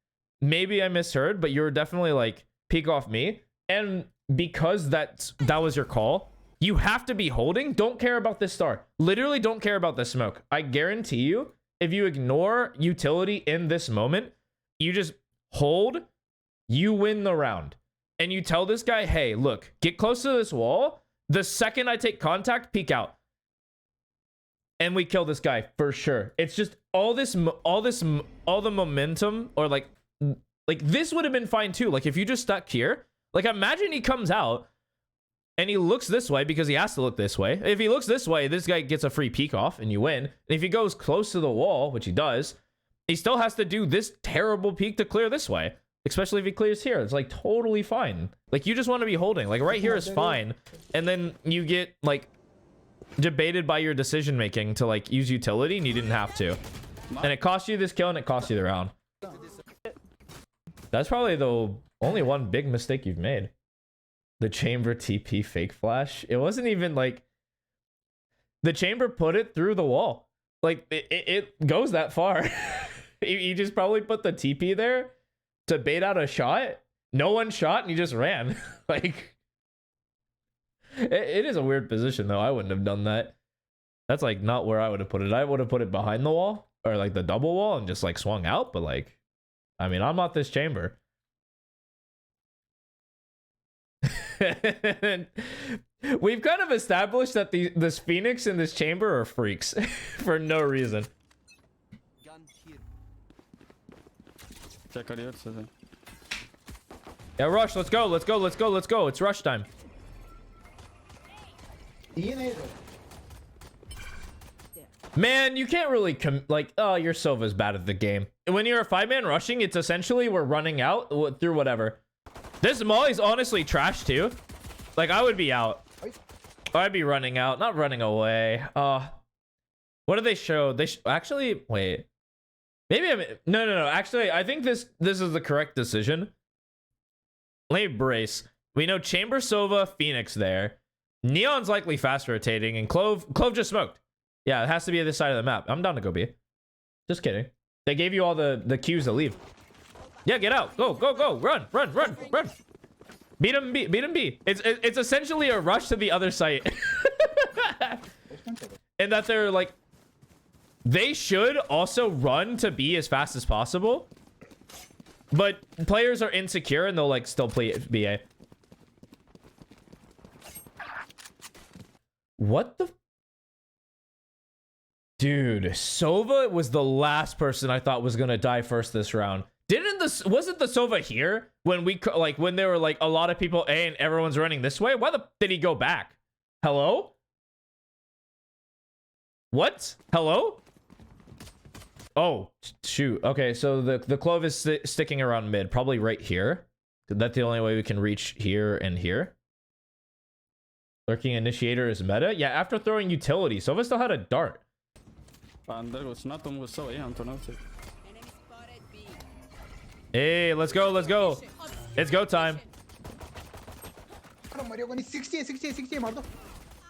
Maybe I misheard, but you were definitely like peek off me. And because that was your call, you have to be holding. Don't care about this star. Literally don't care about this smoke. I guarantee you, if you ignore utility in this moment, you just hold, you win the round. And you tell this guy, hey, look, get close to this wall. The second I take contact, peek out. And we kill this guy for sure. It's just all the momentum, or like this would have been fine too. Like if you just stuck here, like imagine he comes out and he looks this way because he has to look this way. If he looks this way, this guy gets a free peek off and you win. And if he goes close to the wall, which he does, he still has to do this terrible peek to clear this way. Especially if he clears here. It's like totally fine. Like you just want to be holding. Like right here is fine. And then you get like debated by your decision making to like use utility and you didn't have to. And it cost you this kill and it cost you the round. That's probably the only one big mistake you've made. The chamber TP fake flash. It wasn't even like the chamber put it through the wall. Like it goes that far. You just probably put the TP there to bait out a shot. No one shot and you just ran. Like it is a weird position though. I wouldn't have done that. That's like not where I would have put it. I would have put it behind the wall or like the double wall and just like swung out. But like, I mean, I'm not this chamber. We've kind of established that this Phoenix and this chamber are freaks for no reason. Check out so Yeah, rush. Let's go. Let's go. Let's go. Let's go. It's rush time. Man, you can't really like, oh, your Sova's bad at the game. When you're a 5-man rushing, it's essentially we're running out through whatever. This Molly's honestly trash too. Like I would be out. I'd be running out, not running away. What do they show? They actually wait. Maybe I'm no. Actually, I think this is the correct decision. Let me brace. We know Chamber, Sova, Phoenix there. Neon's likely fast rotating, and Clove just smoked. Yeah, it has to be at this side of the map. I'm down to go B. Just kidding. They gave you all the cues to leave. Yeah, get out. Go. Run. Beat him B. Beat him B. It's essentially a rush to the other site. And that they're like, they should also run to B as fast as possible. But players are insecure and they'll like still play BA. What the? Dude, Sova was the last person I thought was gonna die first this round. Wasn't the Sova here when when there were like a lot of people A and everyone's running this way? Why did he go back? Hello? What? Hello? Oh, shoot. Okay, so the Clove is sticking around mid, probably right here. That's the only way we can reach here and here. Lurking Initiator is meta. Yeah, after throwing utility, Sova still had a dart. Hey, let's go. It's go time.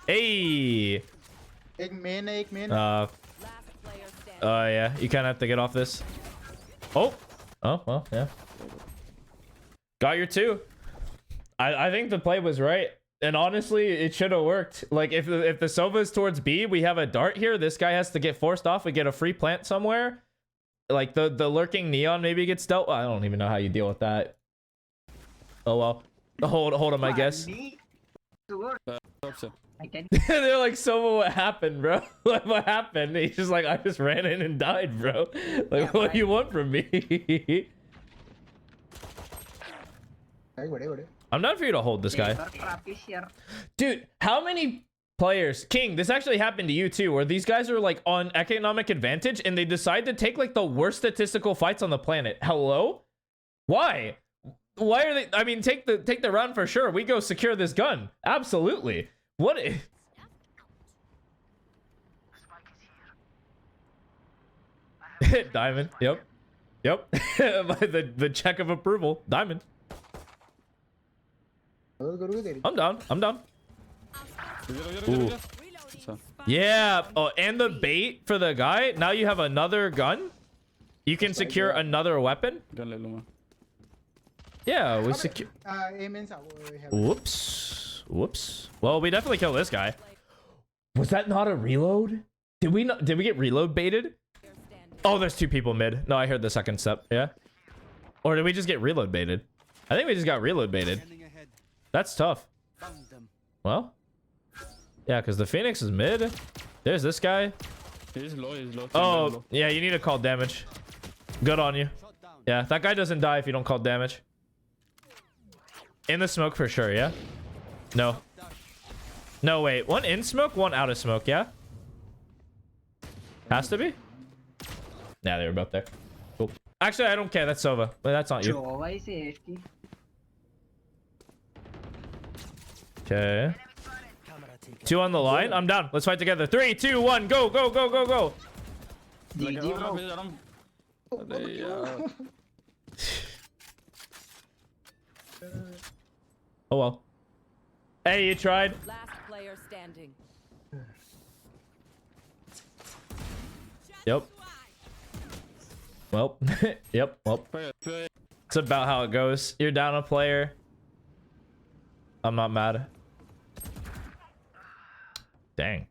Hey. Yeah, you kind of have to get off this. Oh, well, yeah. Got your 2. I think the play was right. And honestly, it should have worked. Like, if the Sova is towards B, we have a dart here. This guy has to get forced off. We get a free plant somewhere. Like, the lurking Neon maybe gets dealt. I don't even know how you deal with that. Oh, well. Hold him, I guess. They're like, Sova, what happened, bro? Like, what happened? He's just like, I just ran in and died, bro. Like, what do you want from me? I'm not for you to hold this guy. Dude, how many players, King, this actually happened to you too, where these guys are like on economic advantage and they decide to take like the worst statistical fights on the planet. Hello? Why? Why are they? I mean, take the run for sure. We go secure this gun. Absolutely. What? Diamond. Yep. The check of approval. Diamond. I'm down. Ooh. Yeah. Oh, and the bait for the guy. Now you have another gun. You can secure another weapon. Yeah, we secure. Whoops. Well, we definitely kill this guy. Was that not a reload? Did we get reload baited? Oh, there's 2 people mid. No, I heard the second step. Yeah. Or did we just get reload baited? I think we just got reload baited. That's tough. Well. Yeah, because the Phoenix is mid. There's this guy. He's low, he's low. Oh, yeah, you need to call damage. Good on you. Yeah, that guy doesn't die if you don't call damage. In the smoke for sure, yeah? No. No, wait. One in smoke, one out of smoke, yeah? Has to be? Nah, they were both there. Cool. Actually, I don't care. That's Sova. But that's not you. Jova is AFK. Okay. 2 on the line. I'm down. Let's fight together. 3, 2, 1. Go, go, go, go, go. GG bro. Oh, well. Hey, you tried. Last player standing. Yep. Well. Yep. Well. It's about how it goes. You're down a player. I'm not mad. Dang.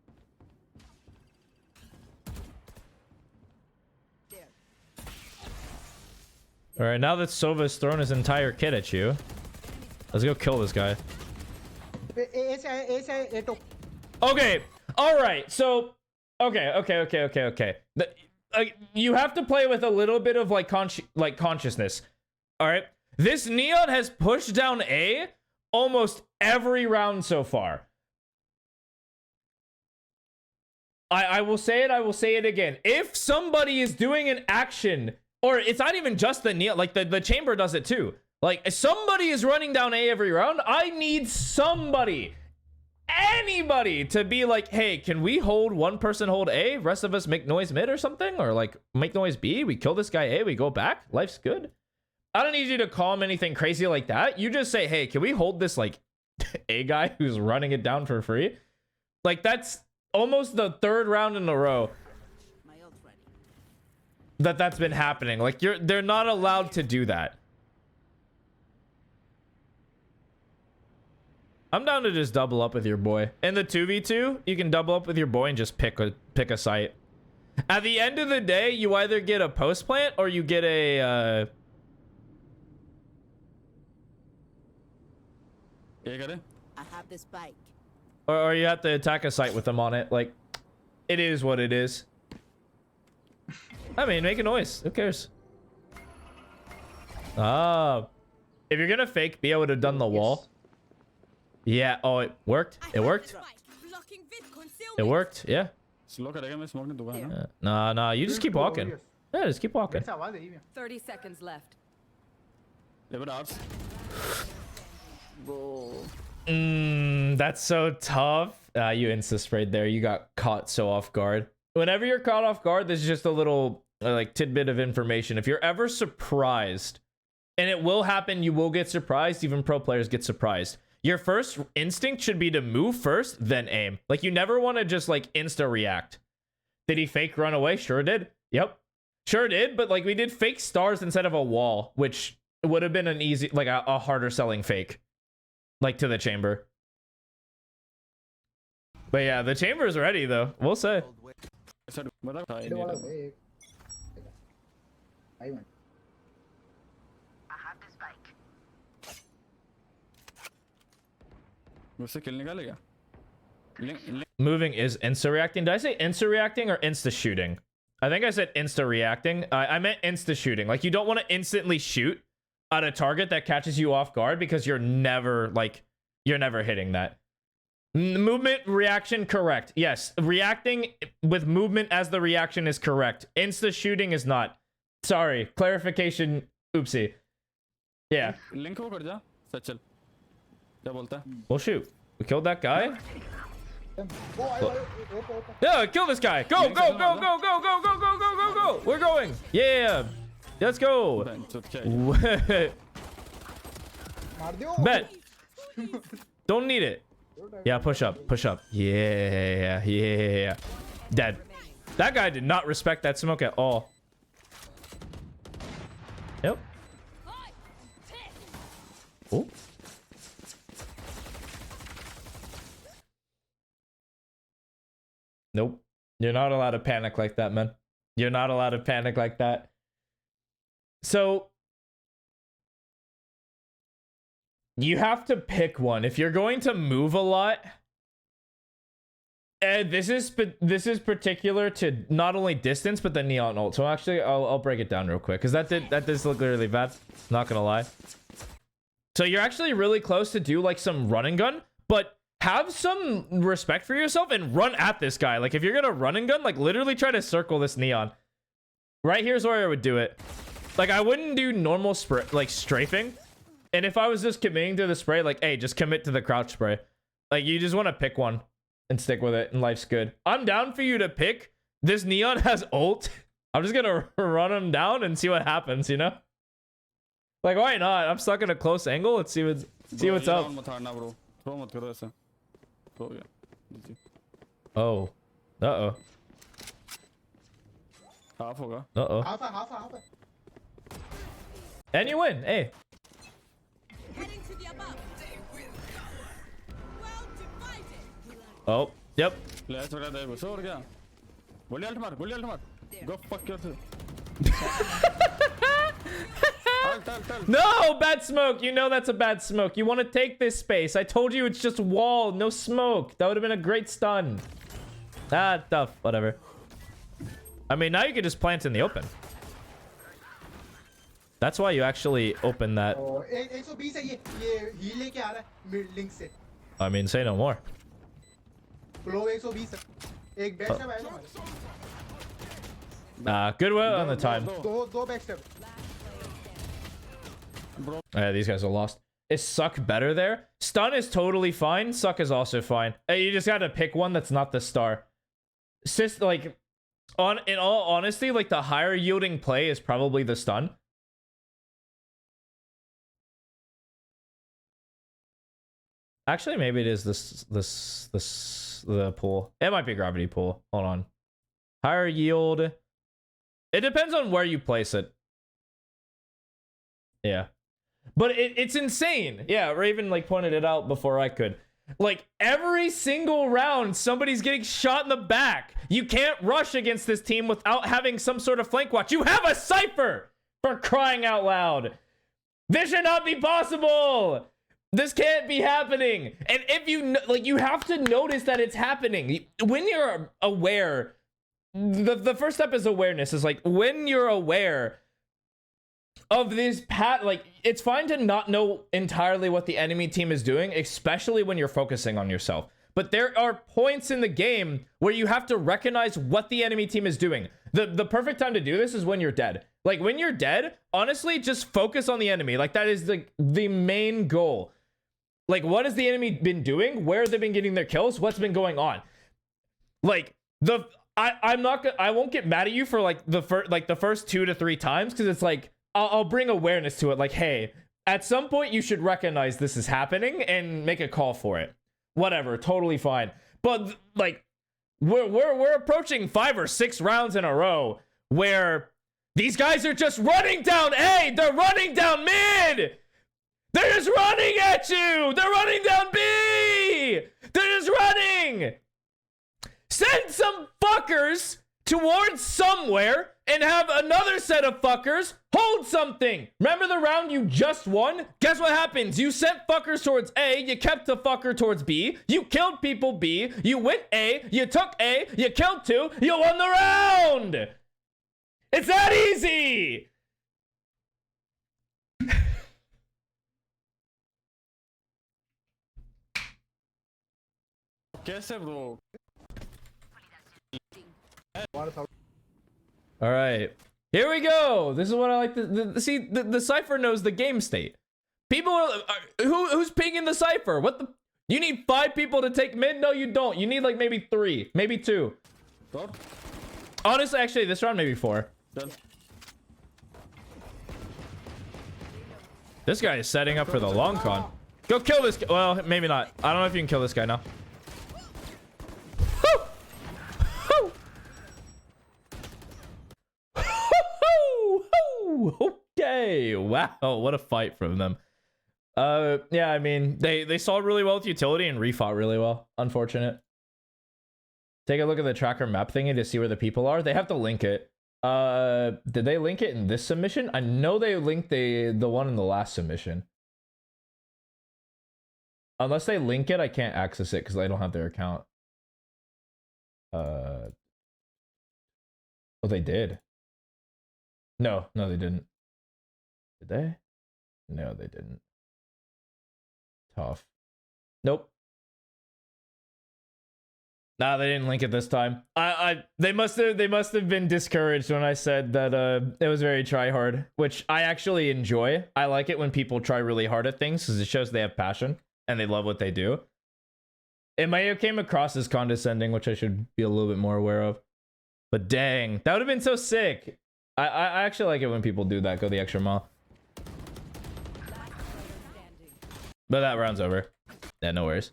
All right, now that Sova's thrown his entire kit at you, let's go kill this guy. Okay. All right. So, okay. You have to play with a little bit of like consciousness. All right. This Neon has pushed down A almost every round so far. I will say it. I will say it again. If somebody is doing an action, or it's not even just the Neon, like the chamber does it too. Like if somebody is running down A every round, I need somebody, anybody to be like, hey, can we hold one person hold A, rest of us make noise mid or something, or like make noise B, we kill this guy A, we go back, life's good. I don't need you to calm anything crazy like that. You just say, hey, can we hold this like A guy who's running it down for free? Like that's almost the 3rd round in a row that's been happening. Like they're not allowed to do that. I'm down to just double up with your boy. In the 2v2, you can double up with your boy and just pick a site. At the end of the day, you either get a post plant or you get a I have the spike. or you have to attack a site with them on it. Like, it is what it is. I mean, make a noise. Who cares? Ah. If you're gonna fake B, I would have done the wall. Yeah. Oh, it worked. It worked. It worked. Yeah. Nah. You just keep walking. Yeah, just keep walking. 30 seconds left. That's so tough. You insta-sprayed there. You got caught so off guard. Whenever you're caught off guard, there's just a little like tidbit of information. If you're ever surprised, and it will happen, you will get surprised. Even pro players get surprised. Your first instinct should be to move first, then aim. Like you never want to just like insta react. Did he fake run away? Sure did. Yep. Sure did. But like we did fake stars instead of a wall, which would have been an easy, like a harder selling fake. Like to the chamber. But yeah, the chamber is ready though. We'll say. Moving is insta reacting. Did I say insta reacting or insta shooting? I think I said insta reacting. I meant insta shooting. Like you don't want to instantly shoot at a target that catches you off guard because you're never hitting that. Movement reaction correct. Yes, reacting with movement as the reaction is correct. Insta shooting is not. Sorry, clarification. Oopsie. Yeah. We'll shoot. We killed that guy. Yeah, kill this guy. Go, go, go, go, go, go, go, go, go, go, go. We're going. Yeah. Let's go. Bet. Don't need it. Yeah, push up. Push up. Yeah. Dead. That guy did not respect that smoke at all. Yep. Oh. Nope. You're not allowed to panic like that, man. You're not allowed to panic like that. So you have to pick one. If you're going to move a lot, and this is particular to not only distance but the Neon ult. So actually, I'll break it down real quick because that did look really bad. Not gonna lie. So you're actually really close to do like some run and gun, but have some respect for yourself and run at this guy. Like if you're gonna run and gun, like literally try to circle this Neon. Right here's where I would do it. Like I wouldn't do normal spray, like strafing. And if I was just committing to the spray, like hey, just commit to the crouch spray. Like you just want to pick one and stick with it, and life's good. I'm down for you to pick. This Neon has ult. I'm just gonna run him down and see what happens, you know? Like, why not? I'm stuck in a close angle. Let's see what's up. Oh. Uh-oh. Uh-oh. Half. And you win. Hey. Heading to the above. Well divided. Oh. Yep. Go fuck yourself. No, bad smoke. You know that's a bad smoke. You want to take this space. I told you it's just wall, no smoke. That would have been a great stun. Ah, tough. Whatever. I mean, now you can just plant in the open. That's why you actually open that. Oh, 120 है ये heal लेके आ रहा है mid link से. I mean, say no more. Blow 120 है. एक backstab आया ना. Good way on the time. दो backstab. These guys are lost. Is Suck better there? Stun is totally fine. Suck is also fine. You just gotta pick one that's not the star. Like, in all honesty, like the higher yielding play is probably the stun. Actually, maybe it is the pool. It might be gravity pool. Hold on. Higher yield. It depends on where you place it. Yeah. But it's insane. Yeah, Raven like pointed it out before I could. Like every single round, somebody's getting shot in the back. You can't rush against this team without having some sort of flank watch. You have a Cypher, for crying out loud. This should not be possible. This can't be happening. And if you like, you have to notice that it's happening. When you're aware, the first step is awareness. Is like when you're aware of this like it's fine to not know entirely what the enemy team is doing, especially when you're focusing on yourself. But there are points in the game where you have to recognize what the enemy team is doing. The perfect time to do this is when you're dead. Like when you're dead, honestly, just focus on the enemy. Like that is the main goal. Like what has the enemy been doing? Where have they been getting their kills? What's been going on? Like I won't get mad at you for like the first 2 to 3 times, because it's like I'll bring awareness to it. Like, hey, at some point you should recognize this is happening and make a call for it. Whatever, totally fine. But like, we're approaching 5 or 6 rounds in a row where these guys are just running down A. They're running down mid. They're just running at you. They're running down B. They're just running. Send some fuckers towards somewhere and have another set of fuckers hold something. Remember the round you just won? Guess what happens? You sent fuckers towards A, you kept the fucker towards B, you killed people B, you went A, you took A, you killed 2, you won the round! It's that easy! कैसे bro? All right, here we go. This is what I like to see. The Cypher knows the game state. People are who's pinging the Cypher? What the? You need 5 people to take mid? No, you don't. You need like maybe 3, maybe 2. What? Honestly, actually, this round maybe 4. Done. This guy is setting up for the long con. Go kill this guy. Well, maybe not. I don't know if you can kill this guy now. Okay, wow, what a fight from them. Yeah, I mean, they saw really well with utility and refought really well. Unfortunate. Take a look at the tracker map thingy to see where the people are. They have to link it. Did they link it in this submission? I know they linked the one in the last submission. Unless they link it, I can't access it because I don't have their account. Oh, they did. No, they didn't. Did they? No, they didn't. Tough. Nope. Nah, they didn't link it this time. They must have been discouraged when I said that it was very try hard, which I actually enjoy. I like it when people try really hard at things because it shows they have passion and they love what they do. It may have came across as condescending, which I should be a little bit more aware of. But dang, that would have been so sick. I actually like it when people do that, go the extra mile. But that round's over. Yeah, no worries.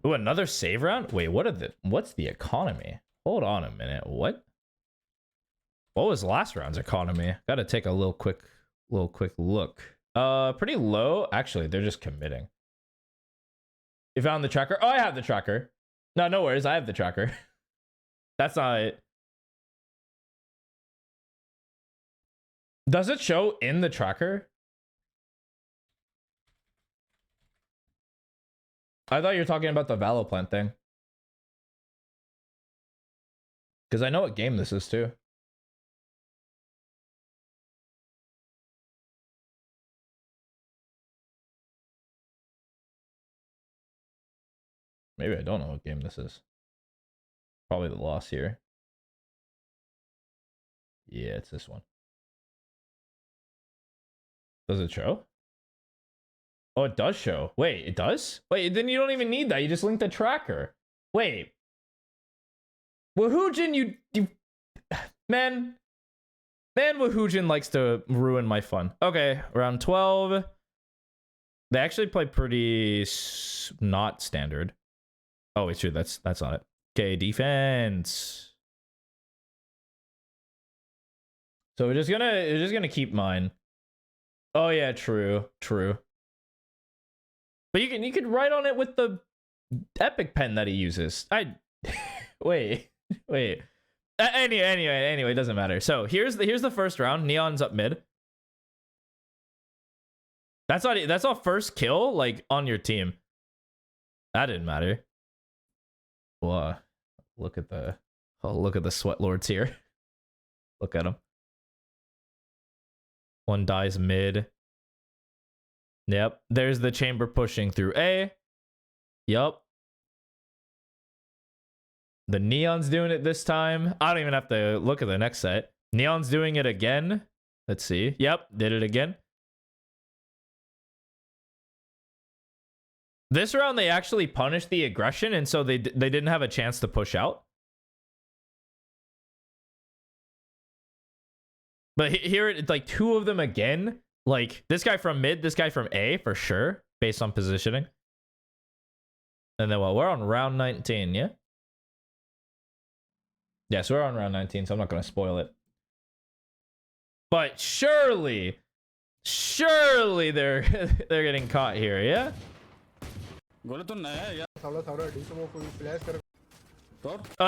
Ooh, another save round? Wait, what's the economy? Hold on a minute. What was last round's economy? Gotta take a little quick look. Pretty low. Actually, they're just committing. You found the tracker? Oh, I have the tracker. No worries. I have the tracker. That's not it. Does it show in the tracker? I thought you were talking about the Valoplant thing. Because I know what game this is too. Maybe I don't know what game this is. Probably the loss here. Yeah, it's this one. Does it show? Oh, it does show. Wait, it does? Wait, then you don't even need that. You just link the tracker. Wait. Woohoojin, you... Man, Woohoojin likes to ruin my fun. Okay, round 12. They actually play pretty not standard. Oh, wait, true. That's not it. Okay, defense. So we're just gonna keep mine. Oh yeah, true. But you could write on it with the epic pen that he uses. Wait. Anyway, it doesn't matter. So here's the first round. Neon's up mid. That's all first kill like on your team. That didn't matter. Whoa. Look at the sweat lords here. Look at them. One dies mid. Yep. There's the chamber pushing through A. Yup. The Neon's doing it this time. I don't even have to look at the next set. Neon's doing it again. Let's see. Yep. Did it again. This round, they actually punished the aggression, and so they didn't have a chance to push out. But here, it's like two of them again. Like, this guy from mid, this guy from A, for sure, based on positioning. And then, well, we're on round 19, yeah? Yeah, so we're on round 19, so I'm not going to spoil it. But surely they're getting caught here, yeah? Oh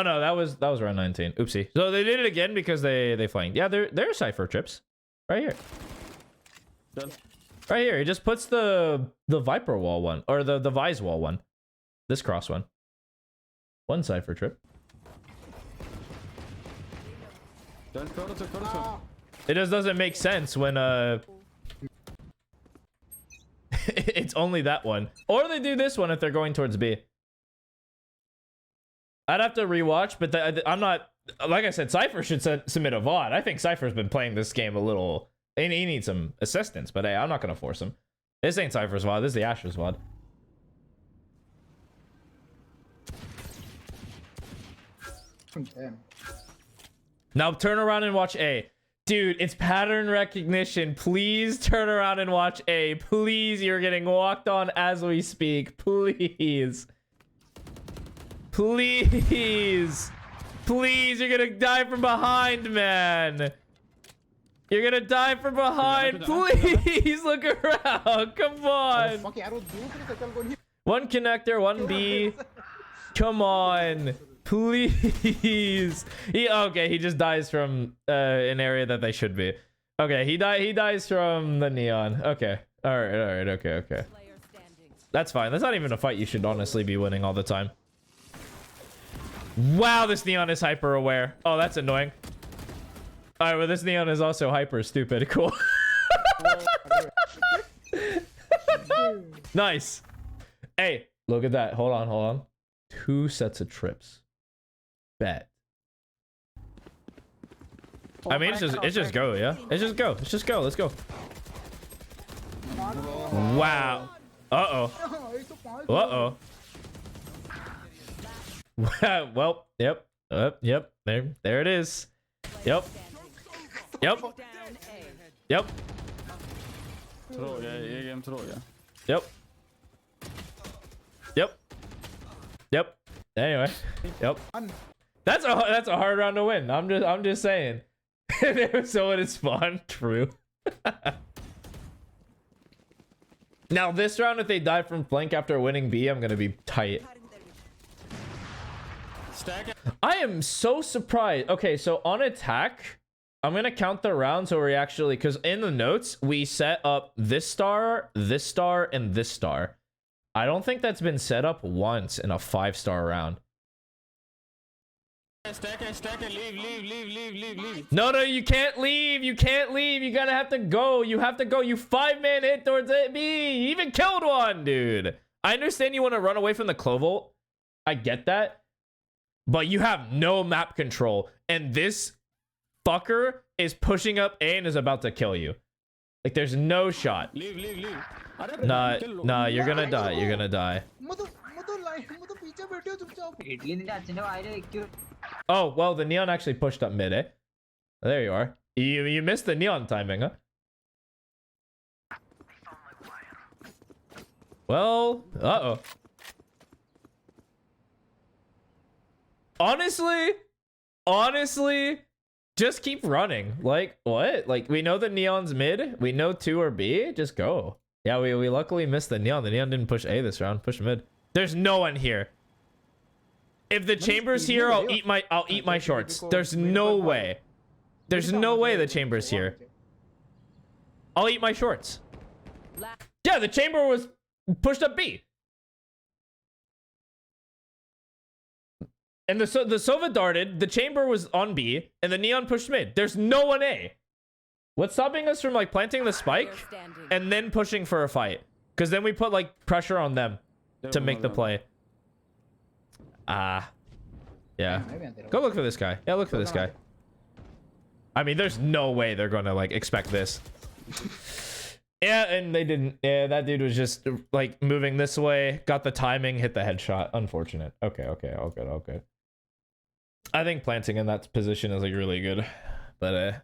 no, that was round 19. Oopsie. So they did it again because they flanked. Yeah, they're Cypher trips. Right here. Right here. He just puts the Viper wall one. Or the Vise wall one. This cross one. One Cypher trip. It just doesn't make sense when it's only that one. Or they do this one if they're going towards B. I'd have to rewatch, but I'm not... Like I said, Cypher should submit a VOD. I think Cypher's been playing this game a little... He needs some assistance, but hey, I'm not going to force him. This ain't Cypher's VOD. This is the Asher's VOD. Damn. Now turn around and watch A. Dude, it's pattern recognition. Please turn around and watch A. Please, you're getting walked on as we speak. Please. Please. Please, you're gonna die from behind, man. You're gonna die from behind. Please, look around. Come on. One connector, one B. Come on. Please. Okay, he just dies from an area that they should be. Okay, he dies from the neon. Okay. All right, okay. Player standing. That's fine. That's not even a fight you should honestly be winning all the time. Wow, this neon is hyper aware. Oh, that's annoying. All right, well, this neon is also hyper stupid. Cool. Nice. Hey, look at that. Hold on. 2 sets of trips. Bet. I mean, it's just go, yeah. Let's just go. Let's go. Wow. Uh-oh. Well, yep. There it is. Yep. Down A. Yep. Throw, yeah, game throw, yeah. Yep. Anyway. Yep. That's a hard round to win. I'm just saying. So it is spawn. True. Now this round, if they die from flank after winning B, I'm gonna be tight. Stack it. I am so surprised. Okay, so on attack, I'm gonna count the rounds where we actually, because in the notes we set up this star, and this star. I don't think that's been set up once in a 5-star round. Stack it, leave. No, you can't leave. You gotta have to go. You have to go. You 5-man hit towards it. B. You even killed one, dude. I understand you want to run away from the Clovolt. I get that. But you have no map control. And this fucker is pushing up A and is about to kill you. Like, there's no shot. Leave. Nah, you're gonna die. Oh, well, the neon actually pushed up mid, eh? There you are. You missed the neon timing, huh? Well, uh-oh. Honestly, just keep running. Like, what? Like, we know the neon's mid. We know 2 are B. Just go. Yeah, we luckily missed the neon. The neon didn't push A this round. Push mid. There's no one here. If the chamber's here, I'll eat my shorts. There's no way. There's no way the chamber's here. I'll eat my shorts. Yeah, the chamber was pushed up B. And the Sova darted, the chamber was on B, and the neon pushed mid. There's no one A. What's stopping us from like planting the spike and then pushing for a fight? Because then we put like pressure on them to make the play. Yeah. Go look for this guy. Yeah, look for this guy. I mean, there's no way they're gonna like expect this. Yeah, and they didn't. Yeah, that dude was just like moving this way, got the timing, hit the headshot. Unfortunate. Okay, all good. I think planting in that position is like really good. But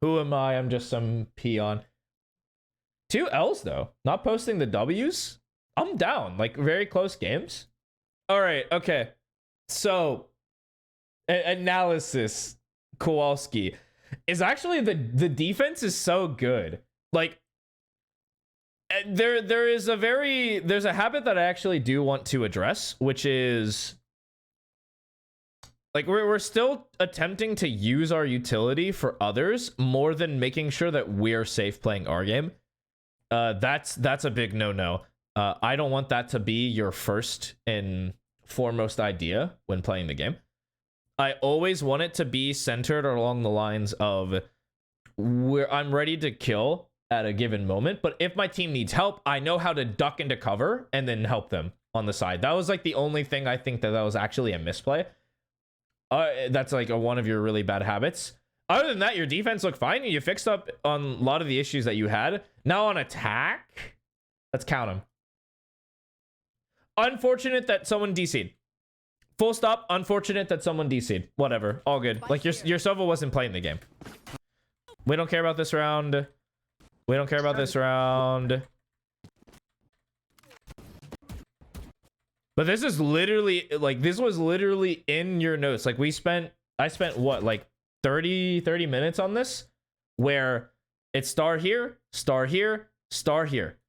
who am I? I'm just some peon. 2 L's though. Not posting the W's. I'm down. Like very close games. All right, okay. So analysis Kowalski is actually the defense is so good. Like there's a habit that I actually do want to address, which is like we're still attempting to use our utility for others more than making sure that we're safe playing our game. That's a big no-no. I don't want that to be your first and foremost idea when playing the game. I always want it to be centered along the lines of where I'm ready to kill at a given moment, but if my team needs help, I know how to duck into cover and then help them on the side. That was like the only thing I think that was actually a misplay. That's like one of your really bad habits. Other than that, your defense looked fine. You fixed up on a lot of the issues that you had. Now on attack, let's count them. Unfortunate that someone DC'd. Full stop. Unfortunate that someone DC'd. Whatever. All good. Like your Sova wasn't playing the game. We don't care about this round. We don't care about this round. But this is literally like this was literally in your notes. Like I spent what, like 30 minutes on this where it's star here, star here, star here.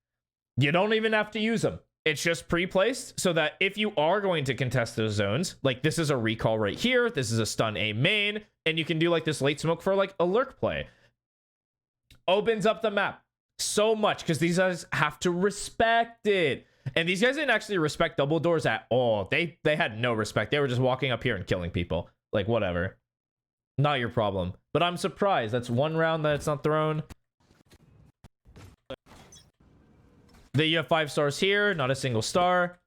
You don't even have to use them. It's just pre-placed so that if you are going to contest those zones, like this is a recall right here, this is a stun A main, and you can do like this late smoke for like a lurk play. Opens up the map so much because these guys have to respect it. And these guys didn't actually respect double doors at all. They had no respect. They were just walking up here and killing people. Like, whatever. Not your problem. But I'm surprised. That's one round that it's not thrown. Then you have 5 stars here. Not a single star.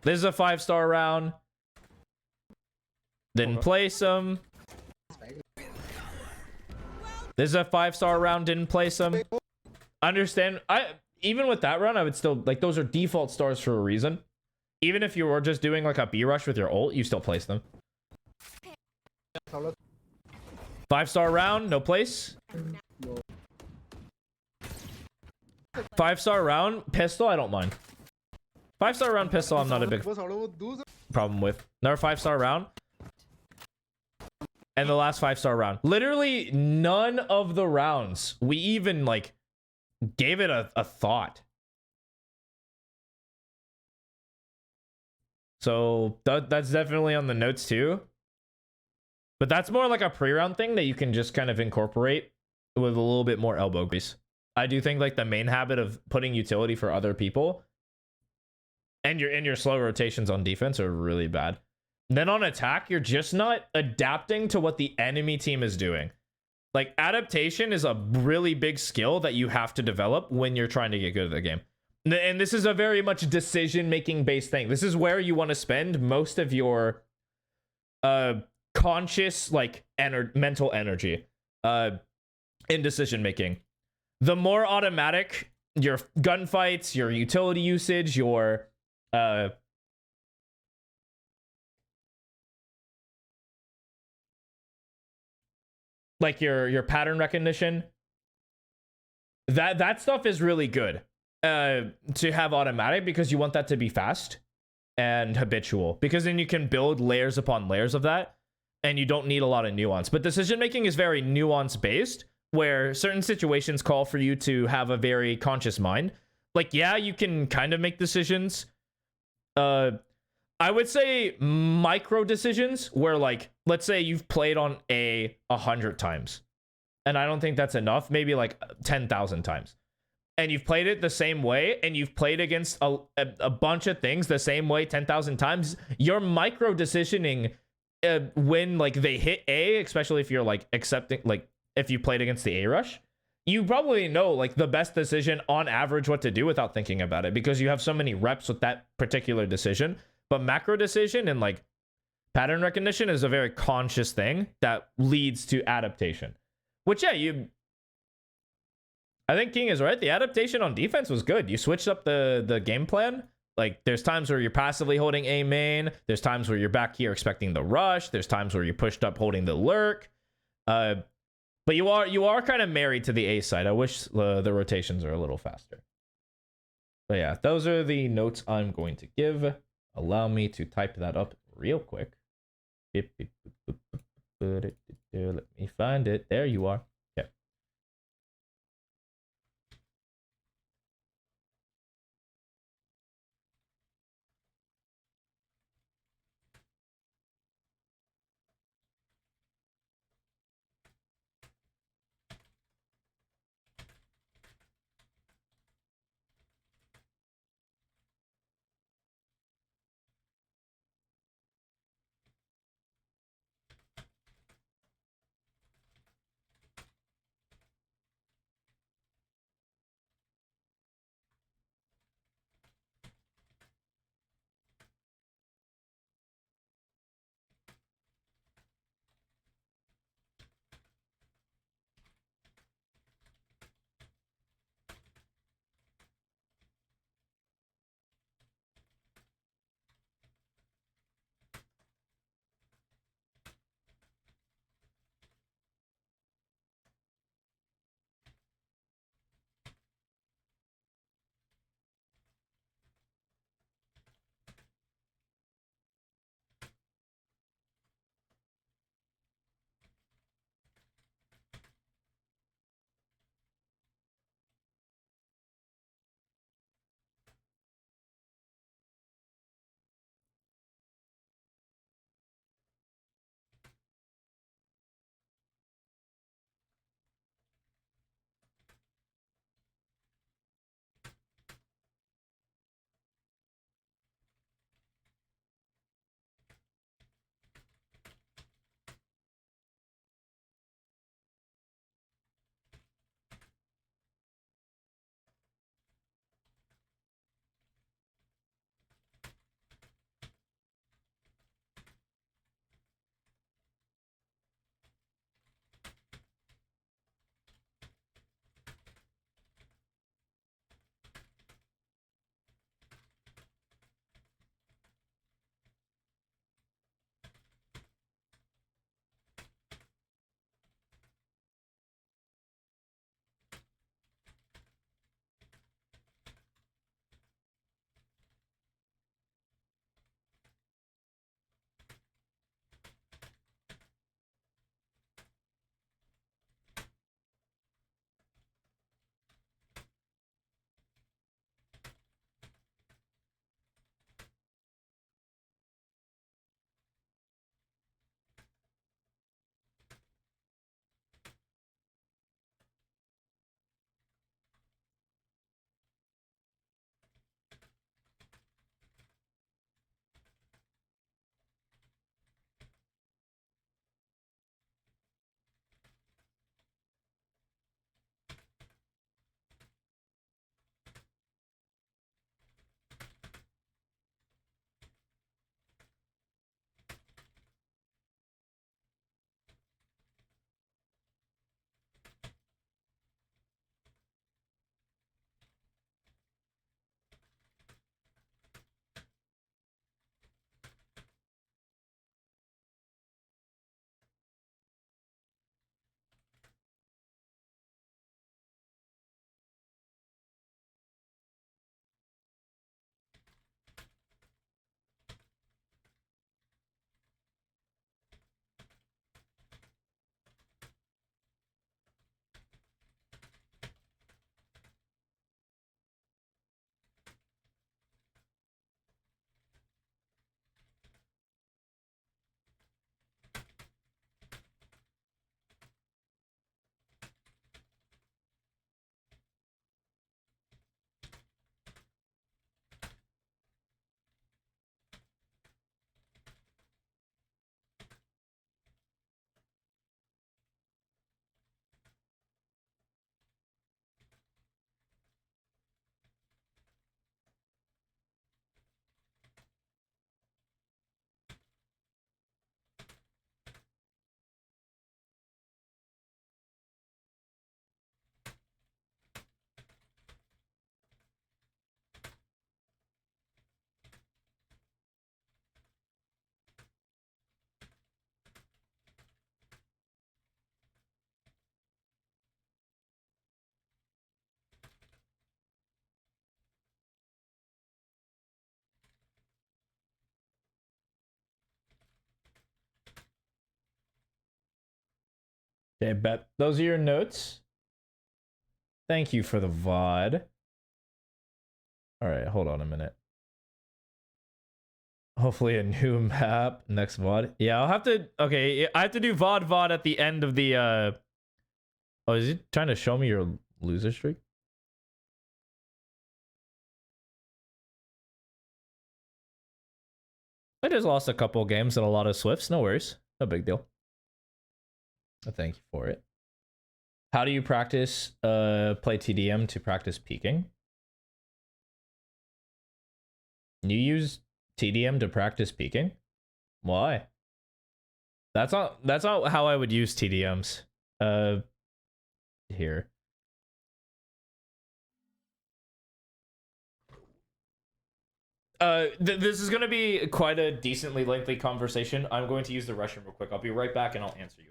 This is a 5-star round. Didn't place them. This is a 5-star round. Didn't place them. Understand. Even with that run, I would still like those are default stars for a reason. Even if you were just doing like a B rush with your ult, you still place them. 5-star round, no place. 5-star round, pistol, I don't mind. 5-star round pistol, I'm not a big problem with. Another 5-star round. And the last 5-star round. Literally none of the rounds we even like gave it a thought. So that's definitely on the notes too. But that's more like a pre-round thing that you can just kind of incorporate with a little bit more elbow grease. I do think like the main habit of putting utility for other people and your slow rotations on defense are really bad. Then on attack, you're just not adapting to what the enemy team is doing. Like, adaptation is a really big skill that you have to develop when you're trying to get good at the game. And this is a very much decision-making based thing. This is where you want to spend most of your conscious, like, mental energy in decision-making. The more automatic your gunfights, your utility usage, your... like your pattern recognition, that stuff is really good to have automatic because you want that to be fast and habitual, because then you can build layers upon layers of that and you don't need a lot of nuance. But decision making is very nuance based, where certain situations call for you to have a very conscious mind. Like, yeah, you can kind of make decisions, I would say micro decisions where, like, let's say you've played on A 100 times, and I don't think that's enough, maybe like 10,000 times, and you've played it the same way, and you've played against a bunch of things the same way 10,000 times. Your micro decisioning when like they hit A, especially if you're like accepting, like if you played against the A rush, you probably know like the best decision on average what to do without thinking about it, because you have so many reps with that particular decision. But macro decision and like pattern recognition is a very conscious thing that leads to adaptation. Which, yeah, I think King is right. The adaptation on defense was good. You switched up the game plan. Like, there's times where you're passively holding A main. There's times where you're back here expecting the rush. There's times where you pushed up holding the lurk. But you are kind of married to the A side. I wish the rotations are a little faster. But yeah, those are the notes I'm going to give. Allow me to type that up real quick. Let me find it. There you are. Okay. Okay, bet. Those are your notes. Thank you for the VOD. Alright, hold on a minute. Hopefully a new map next VOD. Yeah, I'll have to... Okay, I have to do VOD at the end of the... Oh, is he trying to show me your loser streak? I just lost a couple games and a lot of Swifts. No worries. No big deal. Thank you for it. How do you practice play TDM to practice peeking? You use TDM to practice peeking? Why? That's not how I would use TDMs. Here. This is going to be quite a decently lengthy conversation. I'm going to use the restroom real quick. I'll be right back and I'll answer you.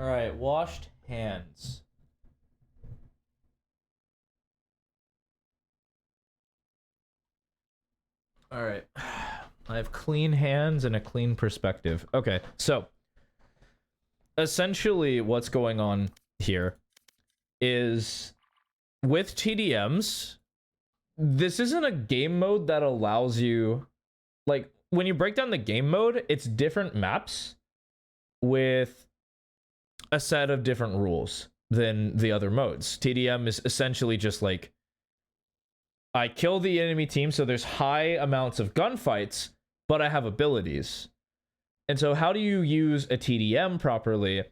All right, washed hands. All right. I have clean hands and a clean perspective. Okay, so essentially what's going on here is with TDMs, this isn't a game mode that allows you, like, when you break down the game mode, it's different maps with a set of different rules than the other modes. TDM is essentially just like, I kill the enemy team, so there's high amounts of gunfights, but I have abilities. And so how do you use a TDM properly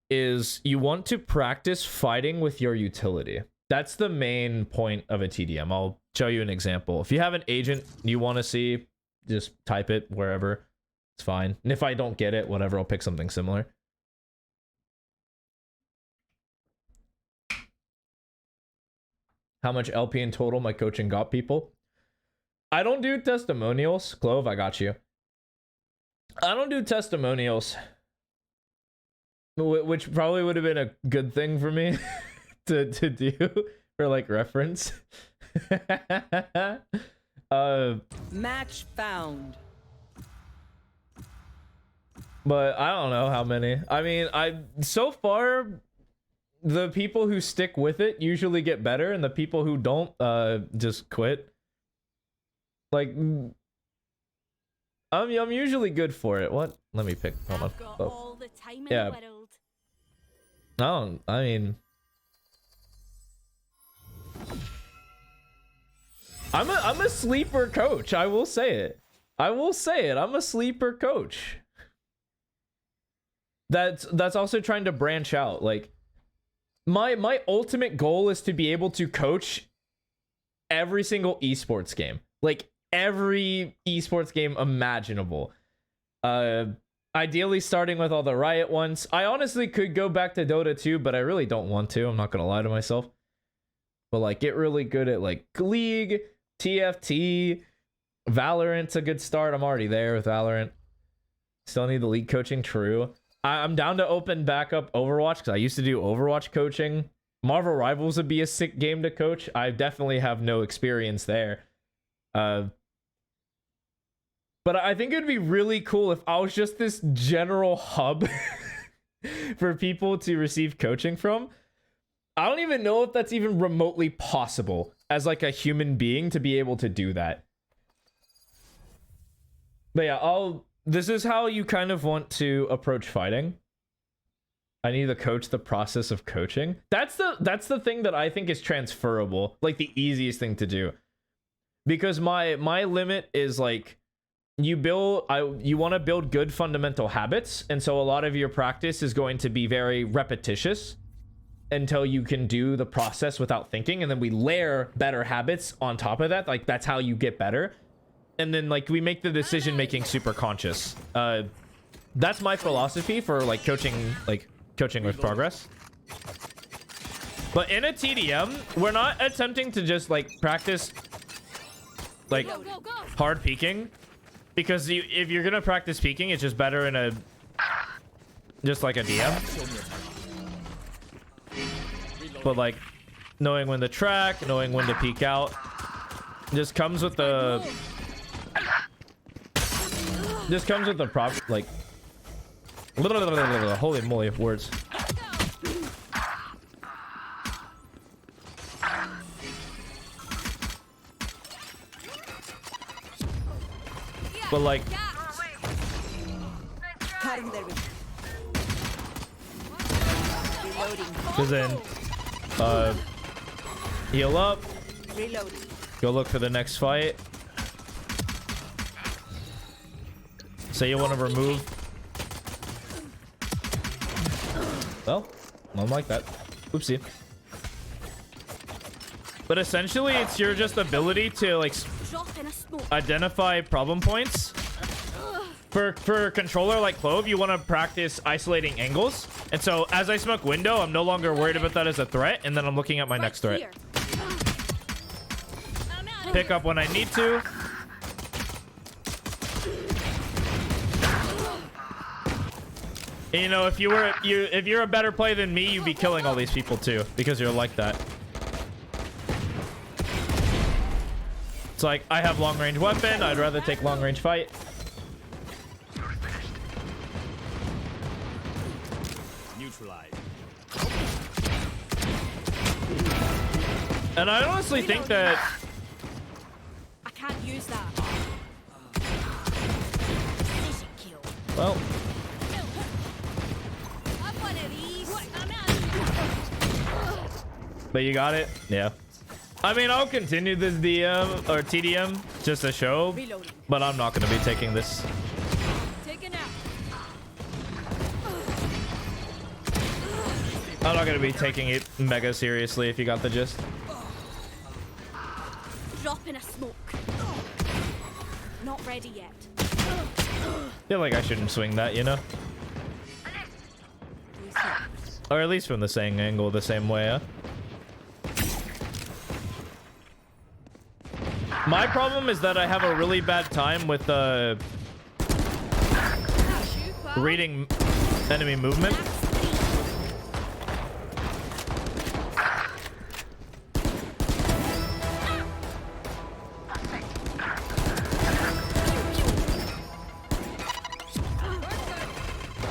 is you want to practice fighting with your utility. That's the main point of a TDM. I'll show you an example. If you have an agent you want to see, just type it wherever. It's fine. And if I don't get it, whatever, I'll pick something similar. How much LP in total my coaching got people? I don't do testimonials. Clove, I got you. I don't do testimonials. Which probably would have been a good thing for me to do for like reference. Match found. But I don't know how many. I mean, so far the people who stick with it usually get better, and the people who don't just quit. Like, I'm usually good for it. What? Let me pick. Hold on. Got Oh. all the time in Yeah. the world. I mean, I'm a sleeper coach. I will say it. I'm a sleeper coach. That's also trying to branch out. Like, my ultimate goal is to be able to coach every single esports game. Like, every esports game imaginable. Ideally starting with all the Riot ones. I honestly could go back to Dota 2, but I really don't want to. I'm not gonna lie to myself. But like, get really good at like League, TFT, Valorant's a good start. I'm already there with Valorant. Still need the league coaching, true. I'm down to open back up Overwatch because I used to do Overwatch coaching. Marvel Rivals would be a sick game to coach. I definitely have no experience there. But I think it'd be really cool if I was just this general hub for people to receive coaching from. I don't even know if that's even remotely possible as like a human being to be able to do that. But yeah, this is how you kind of want to approach fighting. I need to coach the process of coaching. That's the thing that I think is transferable, like the easiest thing to do. Because my limit is like, you want to build good fundamental habits, and so a lot of your practice is going to be very repetitious until you can do the process without thinking, and then we layer better habits on top of that. Like, that's how you get better. And then like we make the decision making super conscious. That's my philosophy for like coaching with progress. But in a TDM, we're not attempting to just like practice like hard peeking, because if you're gonna practice peeking, it's just better in a just like a DM. But like knowing when to track, knowing when to peek out, just comes with the prop, like holy moly, words. But like because then heal up, go look for the next fight. Say you want to remove. Well, not like that. Oopsie. But essentially, it's your just ability to like identify problem points. For a controller like Clove, you want to practice isolating angles. And so as I smoke window, I'm no longer worried about that as a threat, and then I'm looking at my next threat. Pick up when I need to. And, you know, if you're a better player than me, you'd be killing all these people too, because you're like that. It's like, I have long range weapon, I'd rather take long range fight. Neutralized. And I honestly think that I can't use that. well, but you got it? Yeah. I mean, I'll continue this DM or TDM just to show, but I'm not going to be taking this. I'm not going to be taking it mega seriously, if you got the gist. Drop in a smoke. Not ready yet. Feel like I shouldn't swing that, you know? Or at least from the same angle, the same way, huh? My problem is that I have a really bad time with reading enemy movement.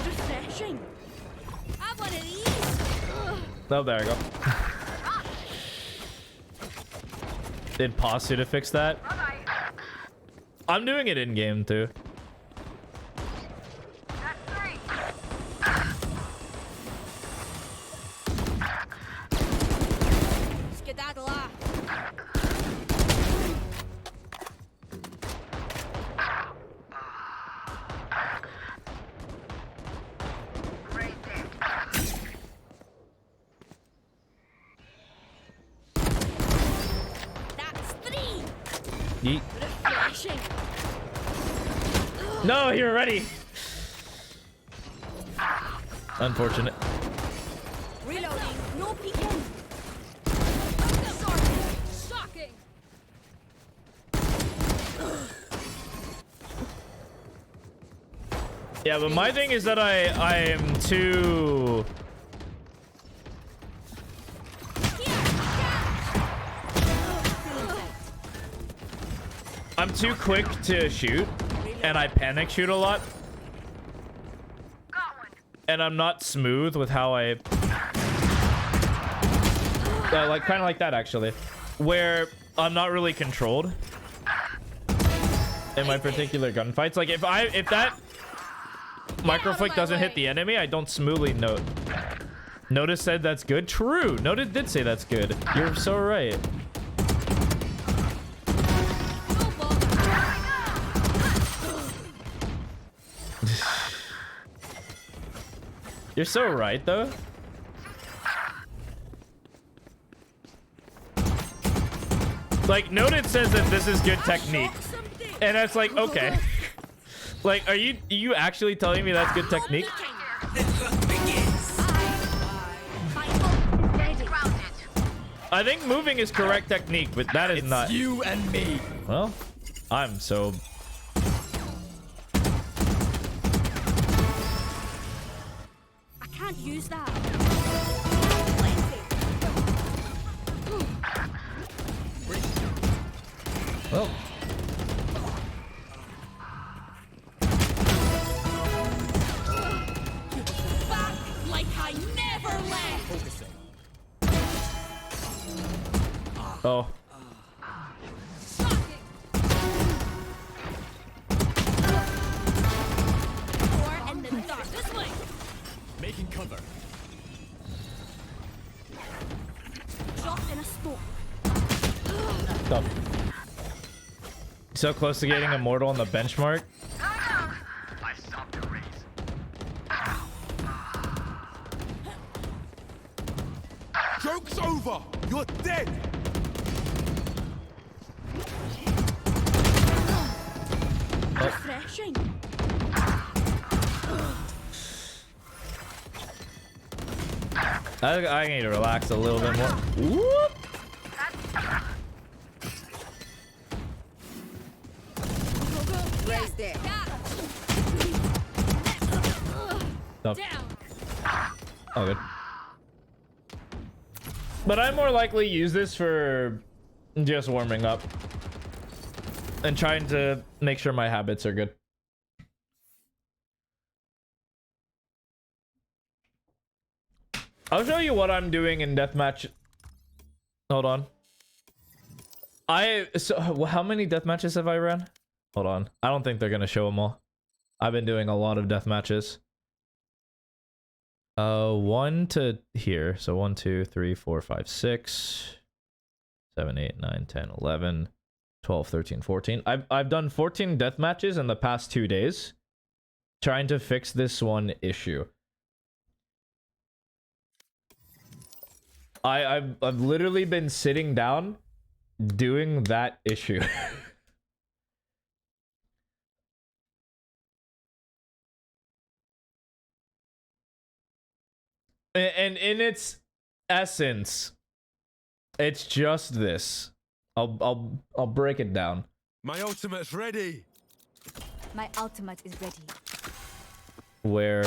Refreshing. Have one of these. Oh, there I go. Did Pasu to fix that? I'm doing it in game too. Skedaddle. Yeet. No, you're ready. Unfortunate. Reloading. No peeking. Shocking. Yeah, but my thing is that I am too... I'm too quick to shoot, and I panic shoot a lot. And I'm not smooth with how I... like, kind of like that, actually. Where I'm not really controlled. in my particular gunfights. Like if that micro flick doesn't hit the enemy, I don't smoothly note. Notice said that's good. True. Noted did say that's good. You're so right. You're so right though. Like Noted says that this is good technique. And that's like, okay. Like, are you actually telling me that's good technique? I think moving is correct technique, but that is not. You and me. Well, I'm so. I can't use that. Well. Back like I never left. Focusing. Oh. Or in the dark. This way. Making cover. Drop in a smoke. Stop. So close to getting immortal on the benchmark. I stopped the race. Joke's over. You're dead. Refreshing. I need to relax a little bit more. Whoop. Raise there. Stop. Down. Oh, good. But I more likely use this for just warming up and trying to make sure my habits are good. I'll show you what I'm doing in deathmatch. Hold on. So how many death matches have I ran? Hold on. I don't think they're gonna show them all. I've been doing a lot of death matches. 1 to here. So 1, 2, 3, 4, 5, 6, 7, 8, 9, 10, 11, 12, 13, 14. I've done 14 death matches in the past 2 days, trying to fix this one issue. I've literally been sitting down doing that issue. And in its essence, it's just this. I'll break it down. My ultimate's ready. My ultimate is ready. Where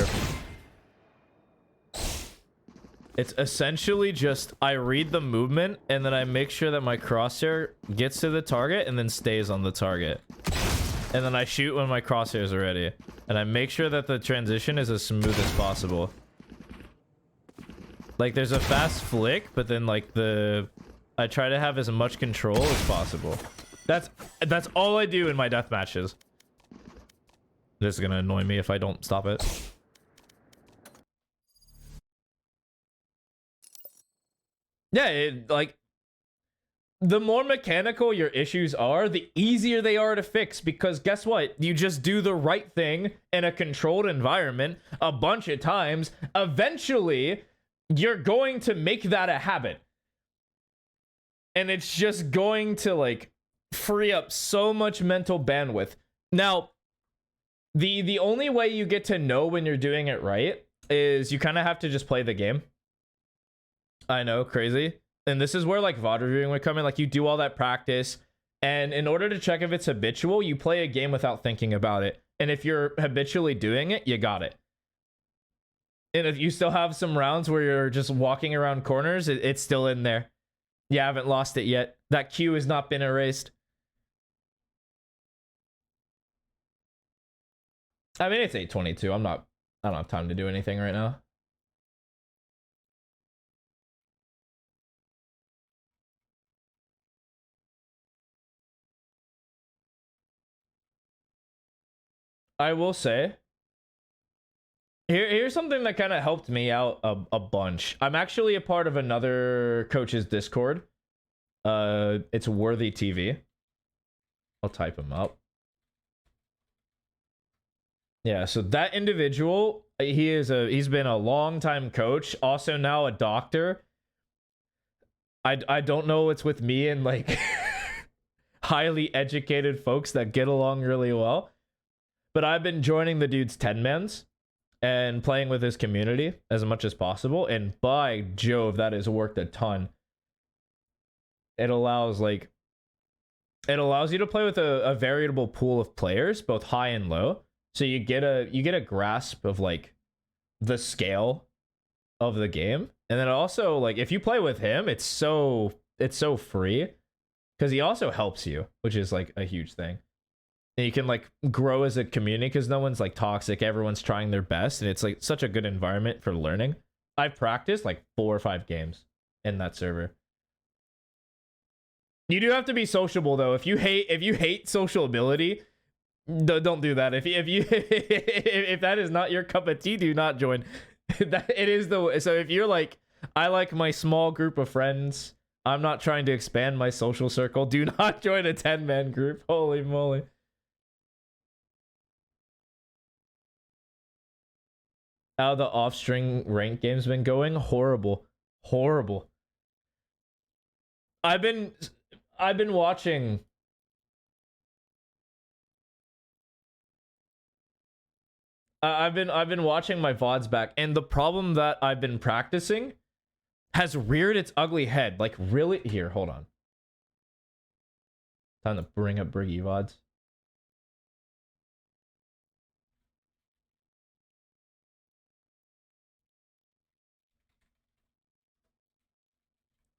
it's essentially just I read the movement and then I make sure that my crosshair gets to the target and then stays on the target. And then I shoot when my crosshairs are ready. And I make sure that the transition is as smooth as possible. Like there's a fast flick, but then like I try to have as much control as possible. That's all I do in my death matches. This is gonna annoy me if I don't stop it. Yeah, like the more mechanical your issues are, the easier they are to fix, because guess what? You just do the right thing in a controlled environment a bunch of times. Eventually, you're going to make that a habit. And it's just going to like free up so much mental bandwidth. Now, the only way you get to know when you're doing it right is you kind of have to just play the game. I know, crazy. And this is where like VOD reviewing would come in. Like you do all that practice, and in order to check if it's habitual, you play a game without thinking about it. And if you're habitually doing it, you got it. And if you still have some rounds where you're just walking around corners, it's still in there. You haven't lost it yet. That queue has not been erased. I mean, it's 8:22. I don't have time to do anything right now. I will say, here's something that kind of helped me out a bunch. I'm actually a part of another coach's Discord. It's Worthy TV. I'll type him up. Yeah, so that individual, he's been a long time coach, also now a doctor. I don't know what's with me and like highly educated folks that get along really well, but I've been joining the dude's 10-mans and playing with his community as much as possible, and by Jove, that has worked a ton. It allows you to play with a variable pool of players, both high and low, so you get a grasp of like the scale of the game. And then also, like, if you play with him, it's so free because he also helps you, which is like a huge thing. And you can like grow as a community because no one's like toxic, everyone's trying their best, and it's like such a good environment for learning. I've practiced like 4 or 5 games in that server. You do have to be sociable though. If you hate social ability, don't do that. If that is not your cup of tea, do not join. That it is the so if you're like, I like my small group of friends, I'm not trying to expand my social circle, do not join a 10-man group. Holy moly. How the off-string rank game's been going? Horrible. I've been watching I've been watching my VODs back, and the problem that I've been practicing has reared its ugly head. Like, really? Here, hold on. Time to bring up Briggy VODs.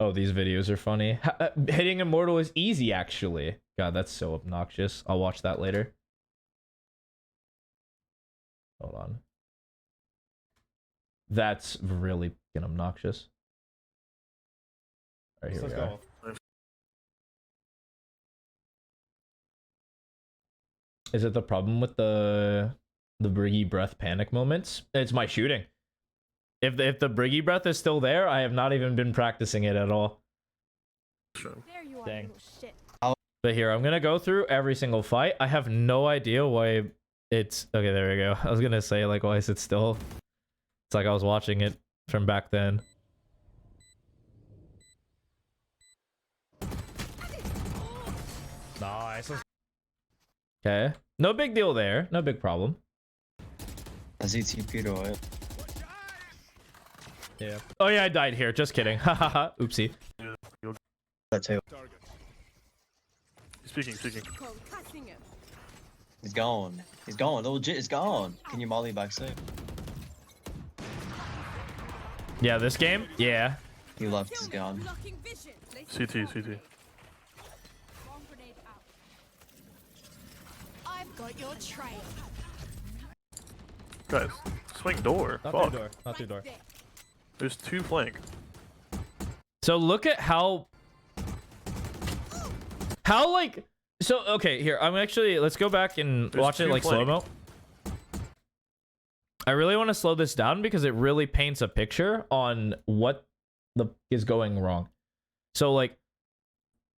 Oh, these videos are funny. Hitting Immortal is easy, actually. God, that's so obnoxious. I'll watch that later. Hold on. That's really fucking obnoxious. All right, here we are. Is it the problem with the Briggy breath panic moments? It's my shooting. If the Briggy breath is still there, I have not even been practicing it at all. There you are, Dang. little shit. But here, I'm gonna go through every single fight. I have no idea why it's... Okay, there we go. I was gonna say, like, why is it still... It's like I was watching it from back then. Nice. Okay. No big deal there. No big problem. Yeah. Oh yeah, I died here. Just kidding. Hahaha. Oopsie. Speaking. Concussing him. He's gone. He's gone. Legit, he's gone. Can you molly back soon? Yeah, this game? Yeah. He left. He's gone. Blocking vision. CT. Bomb grenade out. I've got your trail. Guys, swing door. Not Fuck. through door. Not through door. There's 2 flank. So look at how like... So, okay, here. I'm actually... Let's go back and There's watch it 2 like flank. slow-mo. I really want to slow this down because it really paints a picture on what is going wrong. So, like,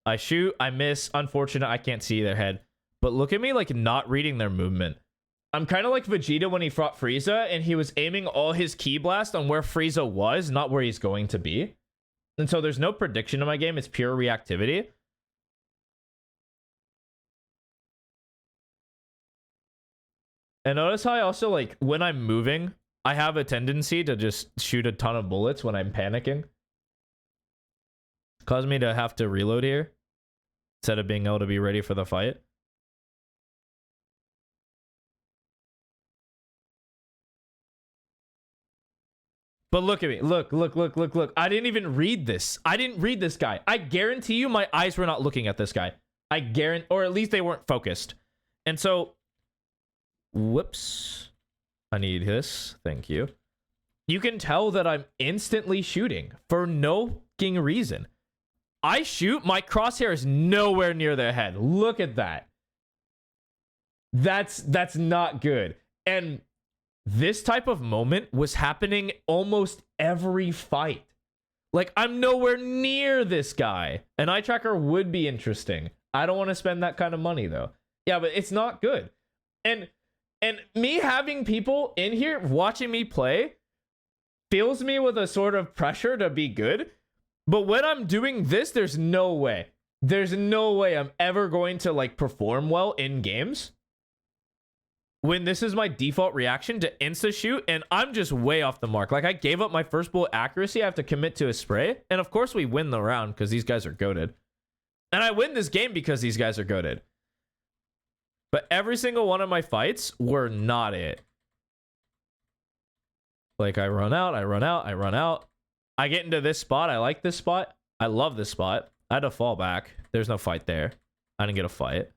I shoot, I miss. Unfortunate, I can't see their head. But look at me, like, not reading their movement. I'm kind of like Vegeta when he fought Frieza, and he was aiming all his ki blast on where Frieza was, not where he's going to be. And so there's no prediction in my game. It's pure reactivity. And notice how I also, like, when I'm moving, I have a tendency to just shoot a ton of bullets when I'm panicking. Caused me to have to reload here instead of being able to be ready for the fight. But look at me. Look. I didn't even read this. I didn't read this guy. I guarantee you my eyes were not looking at this guy. I guarantee, or at least they weren't focused. And so... Whoops. I need this. Thank you. You can tell that I'm instantly shooting for no fucking reason. I shoot, my crosshair is nowhere near their head. Look at that. That's not good. And this type of moment was happening almost every fight. Like, I'm nowhere near this guy. An eye tracker would be interesting. I don't want to spend that kind of money though. Yeah, but it's not good. And me having people in here watching me play fills me with a sort of pressure to be good. But when I'm doing this, there's no way. There's no way I'm ever going to like perform well in games when this is my default reaction to insta shoot and I'm just way off the mark. Like, I gave up my first bullet accuracy. I have to commit to a spray. And of course we win the round because these guys are goated. And I win this game because these guys are goated. But every single one of my fights were not it. Like, I run out, I run out, I run out. I get into this spot. I like this spot. I love this spot. I had to fall back. There's no fight there. I didn't get a fight.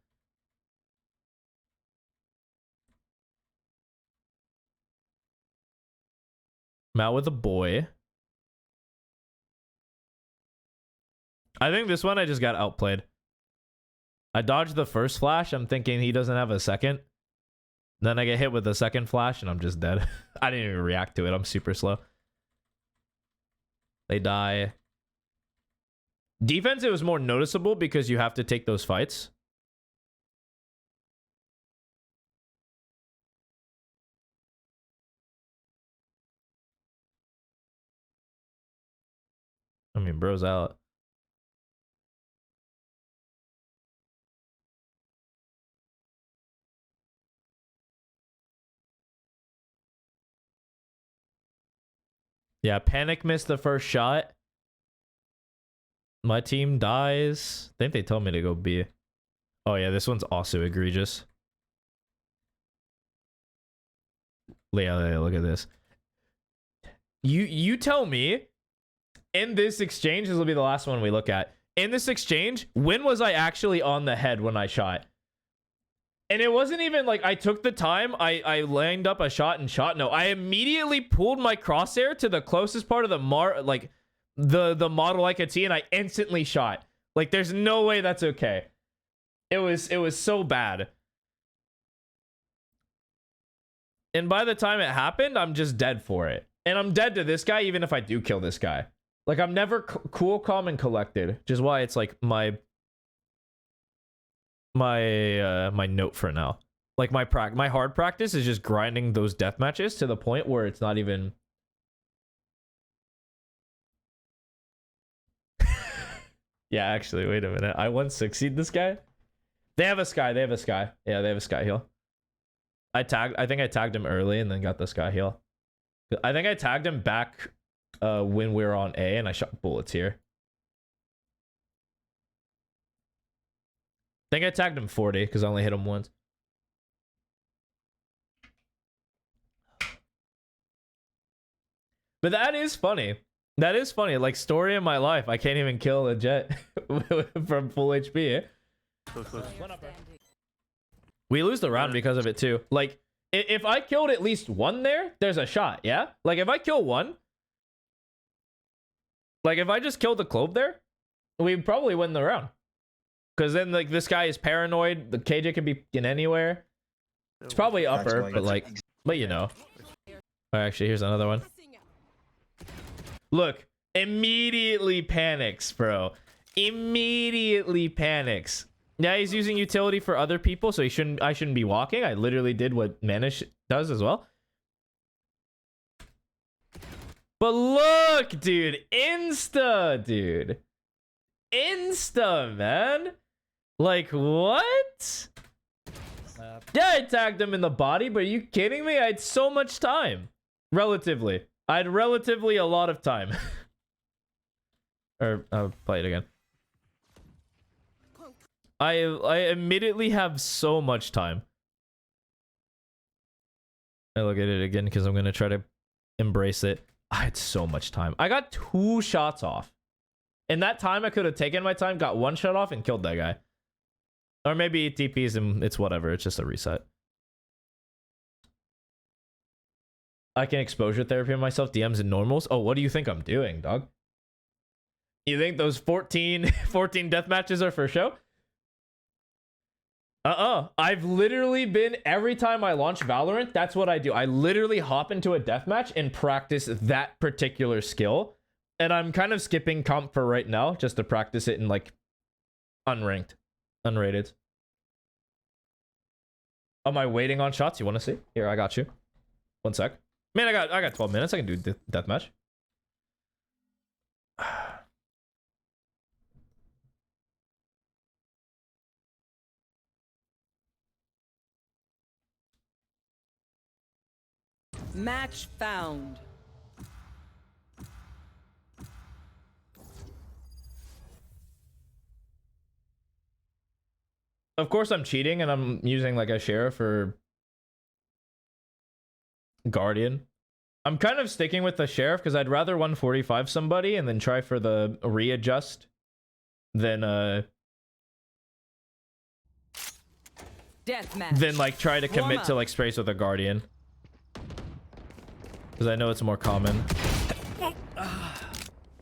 I'm out with a boy. I think this one I just got outplayed. I dodged the first flash. I'm thinking he doesn't have a second. Then I get hit with the second flash and I'm just dead. I didn't even react to it. I'm super slow. They die. Defense, it was more noticeable because you have to take those fights. I mean, bro's out. Yeah, Panic missed the first shot. My team dies. I think they told me to go B. Oh yeah, this one's also egregious. Yeah, look at this. You tell me, in this exchange, this will be the last one we look at. In this exchange, when was I actually on the head when I shot? And it wasn't even like I took the time, I lined up a shot and shot. No, I immediately pulled my crosshair to the closest part of the the model I could see, and I instantly shot. Like, there's no way that's okay. It was so bad. And by the time it happened, I'm just dead for it. And I'm dead to this guy even if I do kill this guy. Like, I'm never cool, calm, and collected, which is why it's like my note for now. Like, my hard practice is just grinding those death matches to the point where it's not even. Yeah, actually, wait a minute. I 160'd this guy. They have a sky. They have a sky. Yeah, they have a sky heal. I think I tagged him early and then got the sky heal. I think I tagged him back when we were on A and I shot bullets here. I think I tagged him 40 because I only hit him once. But that is funny. That is funny. Like, story of my life. I can't even kill a jet from full HP. We lose the round because of it too. Like, if I killed at least one there, there's a shot, yeah? Like, if I kill one, like, if I just killed the Clove there, we'd probably win the round. Because then, like, this guy is paranoid. The KJ can be in anywhere. It's probably upper, but, like, but you know. Oh, actually, here's another one. Look, immediately panics, bro. Immediately panics. Yeah, he's using utility for other people, so I shouldn't be walking. I literally did what Manish does as well. But look, dude. Insta, dude. Insta, man. Like, what? Yeah, I tagged him in the body, but are you kidding me? I had so much time. Relatively. I had relatively a lot of time. Or, I'll play it again. I immediately have so much time. I look at it again because I'm going to try to embrace it. I had so much time. I got 2 shots off. In that time, I could have taken my time, got 1 shot off, and killed that guy. Or maybe TPs and it's whatever. It's just a reset. I can exposure therapy myself, DMs and normals. Oh, what do you think I'm doing, dog? You think those 14 death matches are for show? I've literally been, every time I launch Valorant, that's what I do. I literally hop into a deathmatch and practice that particular skill. And I'm kind of skipping comp for right now, just to practice it in like unranked, unrated. Am I waiting on shots? You want to see? Here, I got you. 1 sec. Man, I got 12 minutes. I can do deathmatch. Match found. Of course I'm cheating and I'm using like a sheriff or guardian. I'm kind of sticking with the sheriff because I'd rather 145 somebody and then try for the readjust than Deathmatch. then like try to commit to like sprays with a guardian. Because I know it's more common.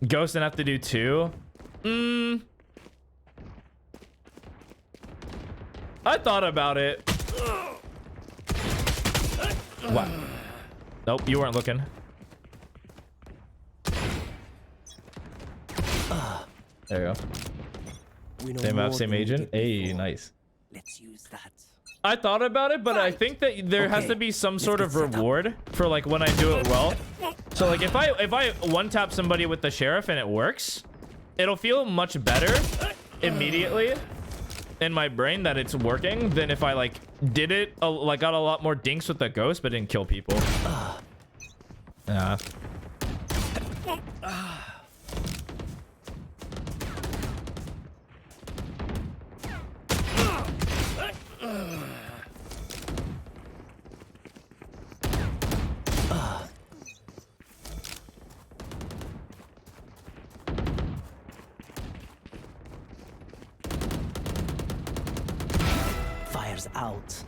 Ghost and have to do 2. I thought about it. What? Nope, you weren't looking. There you go. Same map, same agent. Hey, nice. Let's use that. I thought about it, but I think that there has to be some sort of reward for like when I do it well. So like if I one tap somebody with the sheriff and it works, it'll feel much better immediately in my brain that it's working than if I like did it like got a lot more dinks with the ghost but didn't kill people. Yeah. Fire's out.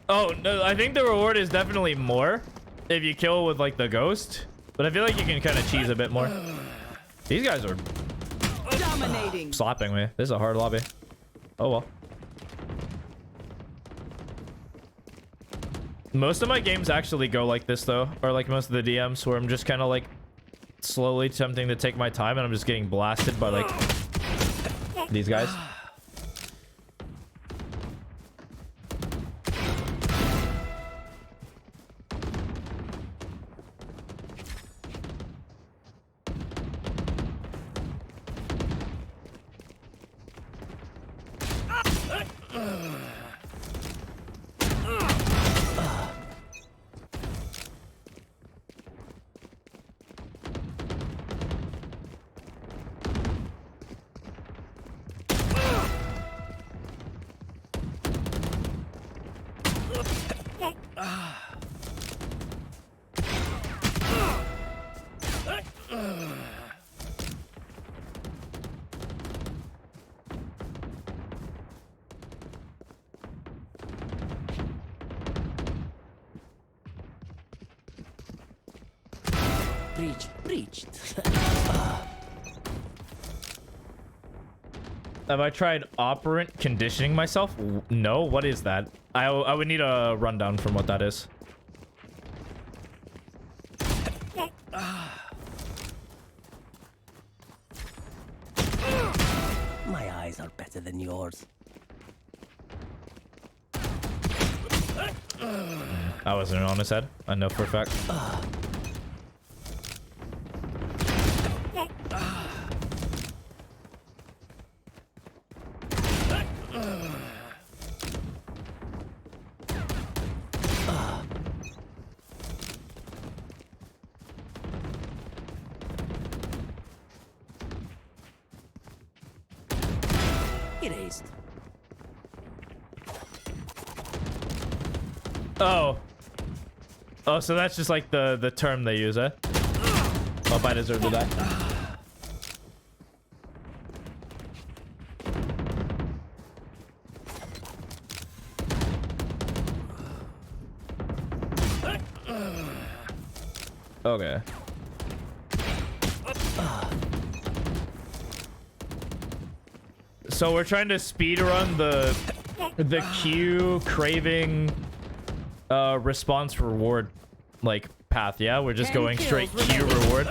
Oh, no, I think the reward is definitely more if you kill with like the ghost, but I feel like you can kind of cheese a bit more. These guys are Dominating. slapping me. This is a hard lobby. Oh well. Most of my games actually go like this though, or like most of the DMs where I'm just kind of like slowly attempting to take my time and I'm just getting blasted by like these guys. Reached. Have I tried operant conditioning myself? No. What is that? I would need a rundown from what that is. My eyes are better than yours. I wasn't on his head. I know for a fact. Erased. Oh, so that's just like the term they use, eh? Hope I deserve to die. Okay. So we're trying to speed run the Q craving response reward like path. Yeah, we're just going straight Q reward.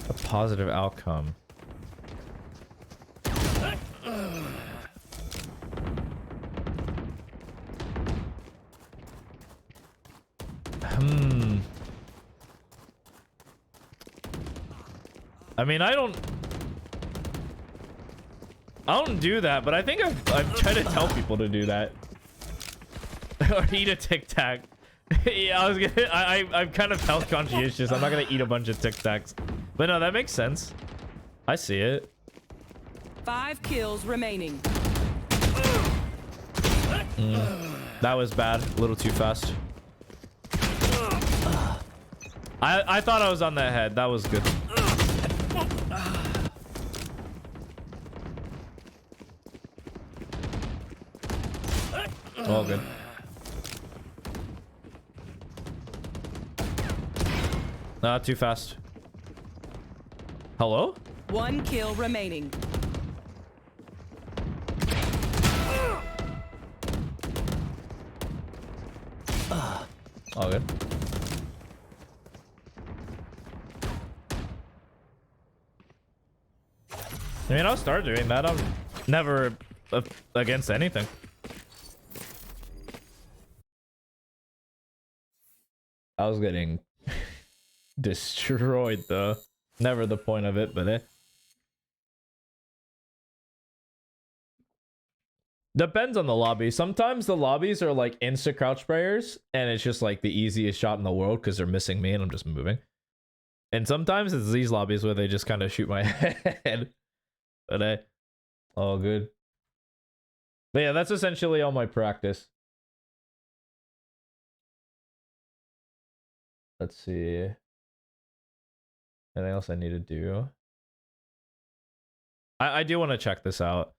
A positive outcome. I mean, I don't do that, but I think I've tried to tell people to do that. Or eat a Tic Tac. Yeah, I'm kind of health conscientious. I'm not gonna eat a bunch of Tic Tacs. But no, that makes sense. I see it. 5 kills remaining. That was bad. A little too fast. I thought I was on that head. That was good. All good. Not too fast. Hello? 1 kill remaining. All good. I mean, I'll start doing that. I'm never against anything. I was getting destroyed though. Never the point of it, but depends on the lobby. Sometimes the lobbies are like insta crouch sprayers and it's just like the easiest shot in the world because they're missing me and I'm just moving. And sometimes it's these lobbies where they just kind of shoot my head. But all good. But yeah, that's essentially all my practice. Let's see. Anything else I need to do? I do want to check this out.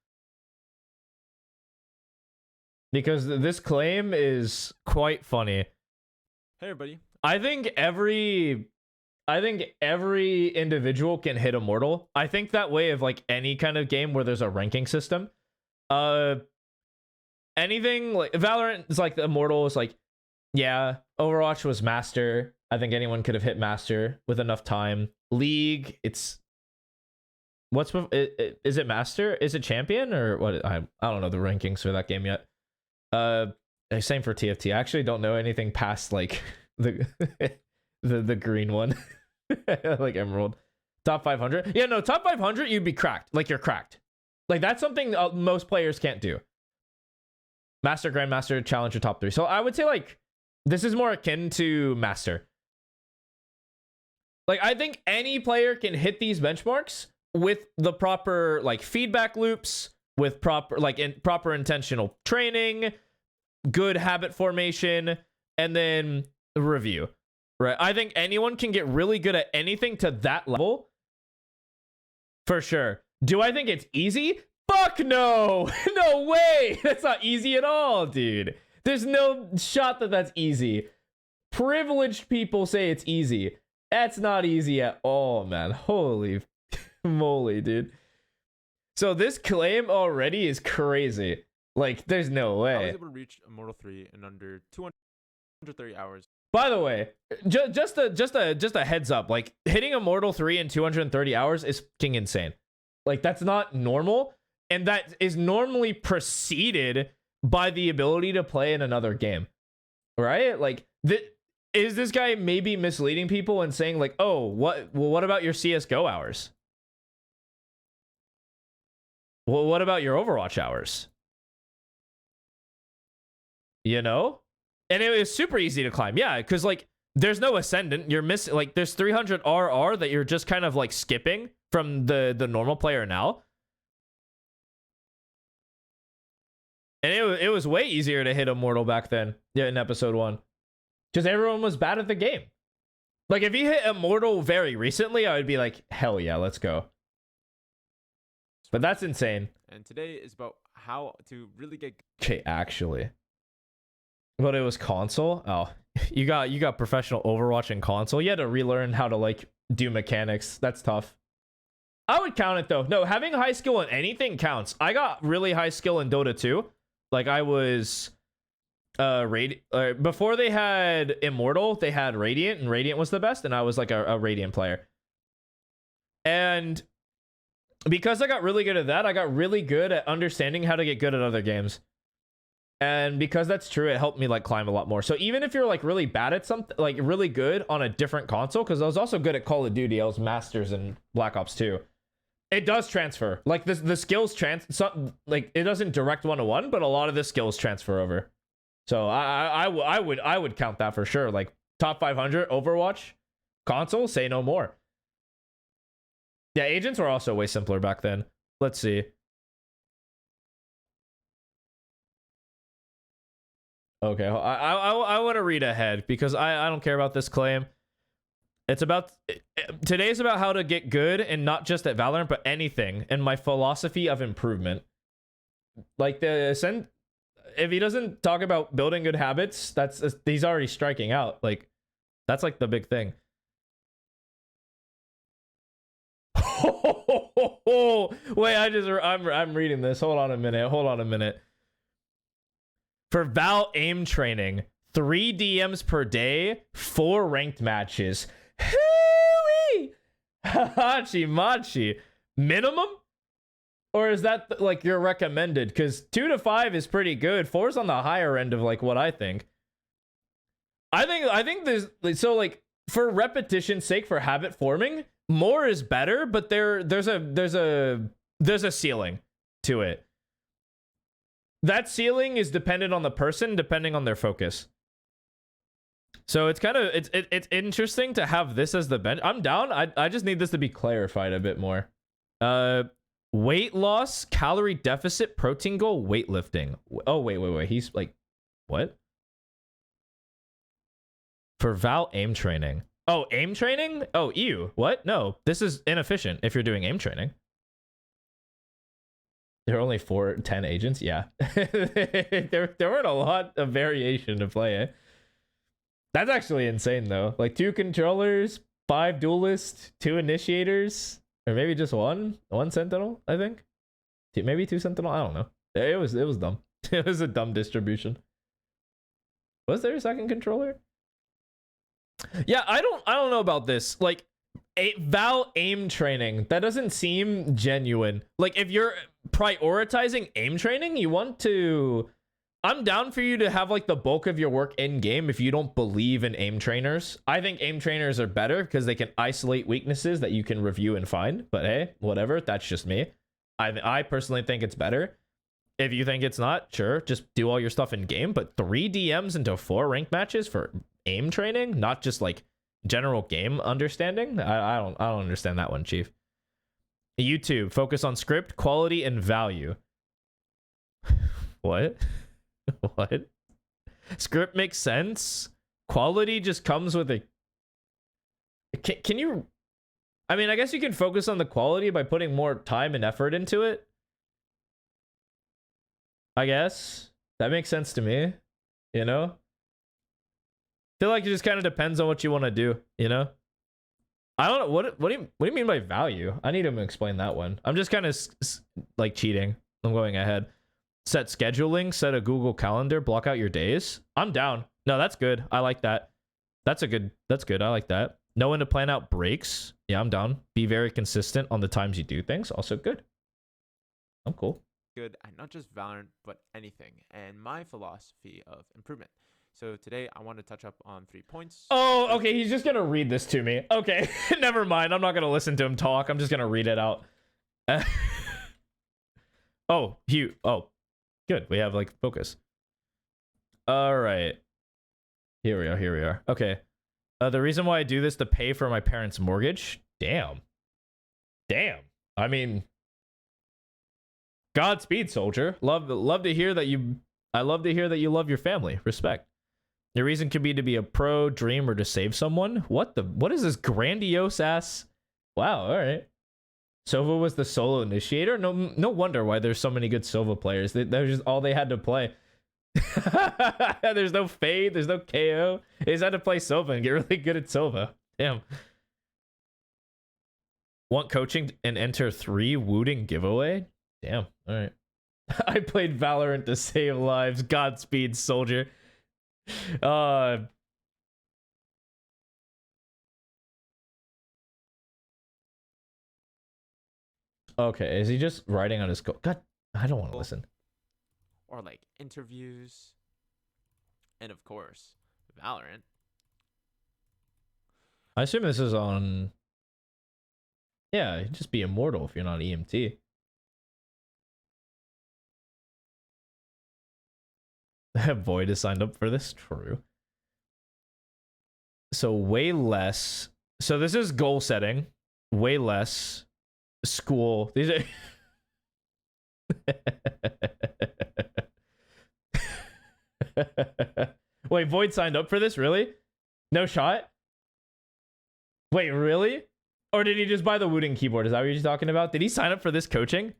Because this claim is quite funny. Hey everybody. I think every individual can hit Immortal. I think that way of like any kind of game where there's a ranking system. Anything like Valorant is like the Immortal is like, yeah, Overwatch was Master. I think anyone could have hit Master with enough time. League, it's is it Master? Is it Champion or what? I don't know the rankings for that game yet. Same for TFT. I actually don't know anything past like the the green one. Like Emerald. Top 500. Yeah, no, top 500 you'd be cracked. Like you're cracked. Like that's something most players can't do. Master, Grandmaster, Challenger, top 3. So I would say like this is more akin to Master. Like I think any player can hit these benchmarks with the proper like feedback loops, with proper intentional training, good habit formation, and then review. Right? I think anyone can get really good at anything to that level. For sure. Do I think it's easy? Fuck no! No way! That's not easy at all, dude. There's no shot that that's easy. Privileged people say it's easy. That's not easy at all, man. Holy moly, dude. So this claim already is crazy. Like, there's no way. I was able to reach Immortal 3 in under 230 hours. By the way, just a heads up. Like, hitting Immortal 3 in 230 hours is fucking insane. Like, that's not normal. And that is normally preceded by the ability to play in another game. Right? Like, is this guy maybe misleading people and saying, like, oh, what about your CSGO hours? Well, what about your Overwatch hours? You know? And it was super easy to climb. Yeah, because, like, there's no ascendant. You're missing, like, there's 300 RR that you're just kind of, like, skipping from the normal player now. And it was way easier to hit Immortal back then, yeah, in episode 1. Because everyone was bad at the game. Like if he hit Immortal very recently, I would be like, hell yeah, let's go. But that's insane. And today is about how to really get Okay, actually. But it was console? Oh. You got professional Overwatch and console. You had to relearn how to like do mechanics. That's tough. I would count it though. No, having high skill in anything counts. I got really high skill in Dota 2. Like I was before they had Immortal, they had Radiant, and Radiant was the best, and I was like a Radiant player. And because I got really good at that, I got really good at understanding how to get good at other games. And because that's true, it helped me like climb a lot more. So even if you're like really bad at something, like really good on a different console, because I was also good at Call of Duty, I was Masters in Black Ops 2. It does transfer. Like the skills like it doesn't direct 1-to-1, but a lot of the skills transfer over. So I would count that for sure. Like top 500 Overwatch console, say no more. Yeah, agents were also way simpler back then. Let's see. Okay, I want to read ahead because I don't care about this claim. It's about today's about how to get good, and not just at Valorant, but anything, and my philosophy of improvement. Like if he doesn't talk about building good habits, he's already striking out. Like that's like the big thing. Wait, I'm reading this. Hold on a minute. For Val aim training, 3 DMs per day, 4 ranked matches. Hooey! Hachi machi. Minimum? Or is that like your recommended? Because 2 to 5 is pretty good. 4 is on the higher end of like what I think. I think there's so like for repetition's sake, for habit forming, more is better, but there's a ceiling to it. That ceiling is dependent on the person, depending on their focus. So it's kind of it's interesting to have this as the bench. I'm down. I just need this to be clarified a bit more. Weight loss, calorie deficit, protein goal, weightlifting. Oh wait. He's like, what? For Val aim training. Oh, aim training? Oh, ew. What? No, this is inefficient if you're doing aim training. There are only 10 agents? Yeah. there weren't a lot of variation to play, eh? That's actually insane, though. Like 2 controllers, 5 duelists, 2 initiators, or maybe just one sentinel, I think. Maybe 2 sentinel, I don't know. It was dumb. It was a dumb distribution. Was there a second controller? Yeah, I don't know about this. Like Val aim training, that doesn't seem genuine. Like if you're prioritizing aim training, I'm down for you to have like the bulk of your work in game if you don't believe in aim trainers. I think aim trainers are better because they can isolate weaknesses that you can review and find. But hey, whatever, that's just me. I personally think it's better. If you think it's not, sure, just do all your stuff in game. But 3 DMs into 4 ranked matches for aim training, not just like general game understanding. I don't understand that one, Chief. YouTube, focus on script, quality, and value. What? What? Script makes sense. Quality just comes with a... Can you... I mean, I guess you can focus on the quality by putting more time and effort into it. I guess. That makes sense to me. You know? I feel like it just kind of depends on what you want to do, you know? I don't know. What do you mean by value? I need him to explain that one. I'm just kind of like cheating. I'm going ahead. Set scheduling, set a Google Calendar, block out your days. I'm down. No, that's good. I like that. That's good. I like that. Know when to plan out breaks. Yeah, I'm down. Be very consistent on the times you do things. Also good. I'm cool. good at not just Valorant, but anything, and my philosophy of improvement. So today I want to touch up on 3 points. Oh, okay. He's just going to read this to me. Okay. Never mind. I'm not going to listen to him talk. I'm just going to read it out. Oh, good. We have like focus. All right. Here we are. Okay. The reason why I do this to pay for my parents' mortgage. Damn. I mean, Godspeed, soldier. Love to hear that you. I love to hear that you love your family. Respect. The reason could be to be a pro, dream, or to save someone. What is this grandiose ass? Wow, all right. Sova was the solo initiator. No wonder why there's so many good Sova players. That was just all they had to play. There's no fade, there's no KO. They just had to play Sova and get really good at Sova. Damn. Want coaching and enter 3 Wooting giveaway? Damn. All right. I played Valorant to save lives. Godspeed, soldier. Okay, is he just writing on his God, I don't want to listen. Or like interviews. And of course, Valorant. I assume this is on... Yeah, just be immortal if you're not EMT. Void is signed up for this? True. So way less... So this is goal setting. Way less... School. These are... Wait, Void signed up for this? Really? No shot? Wait, really? Or did he just buy the Wooting keyboard? Is that what you're talking about? Did he sign up for this coaching?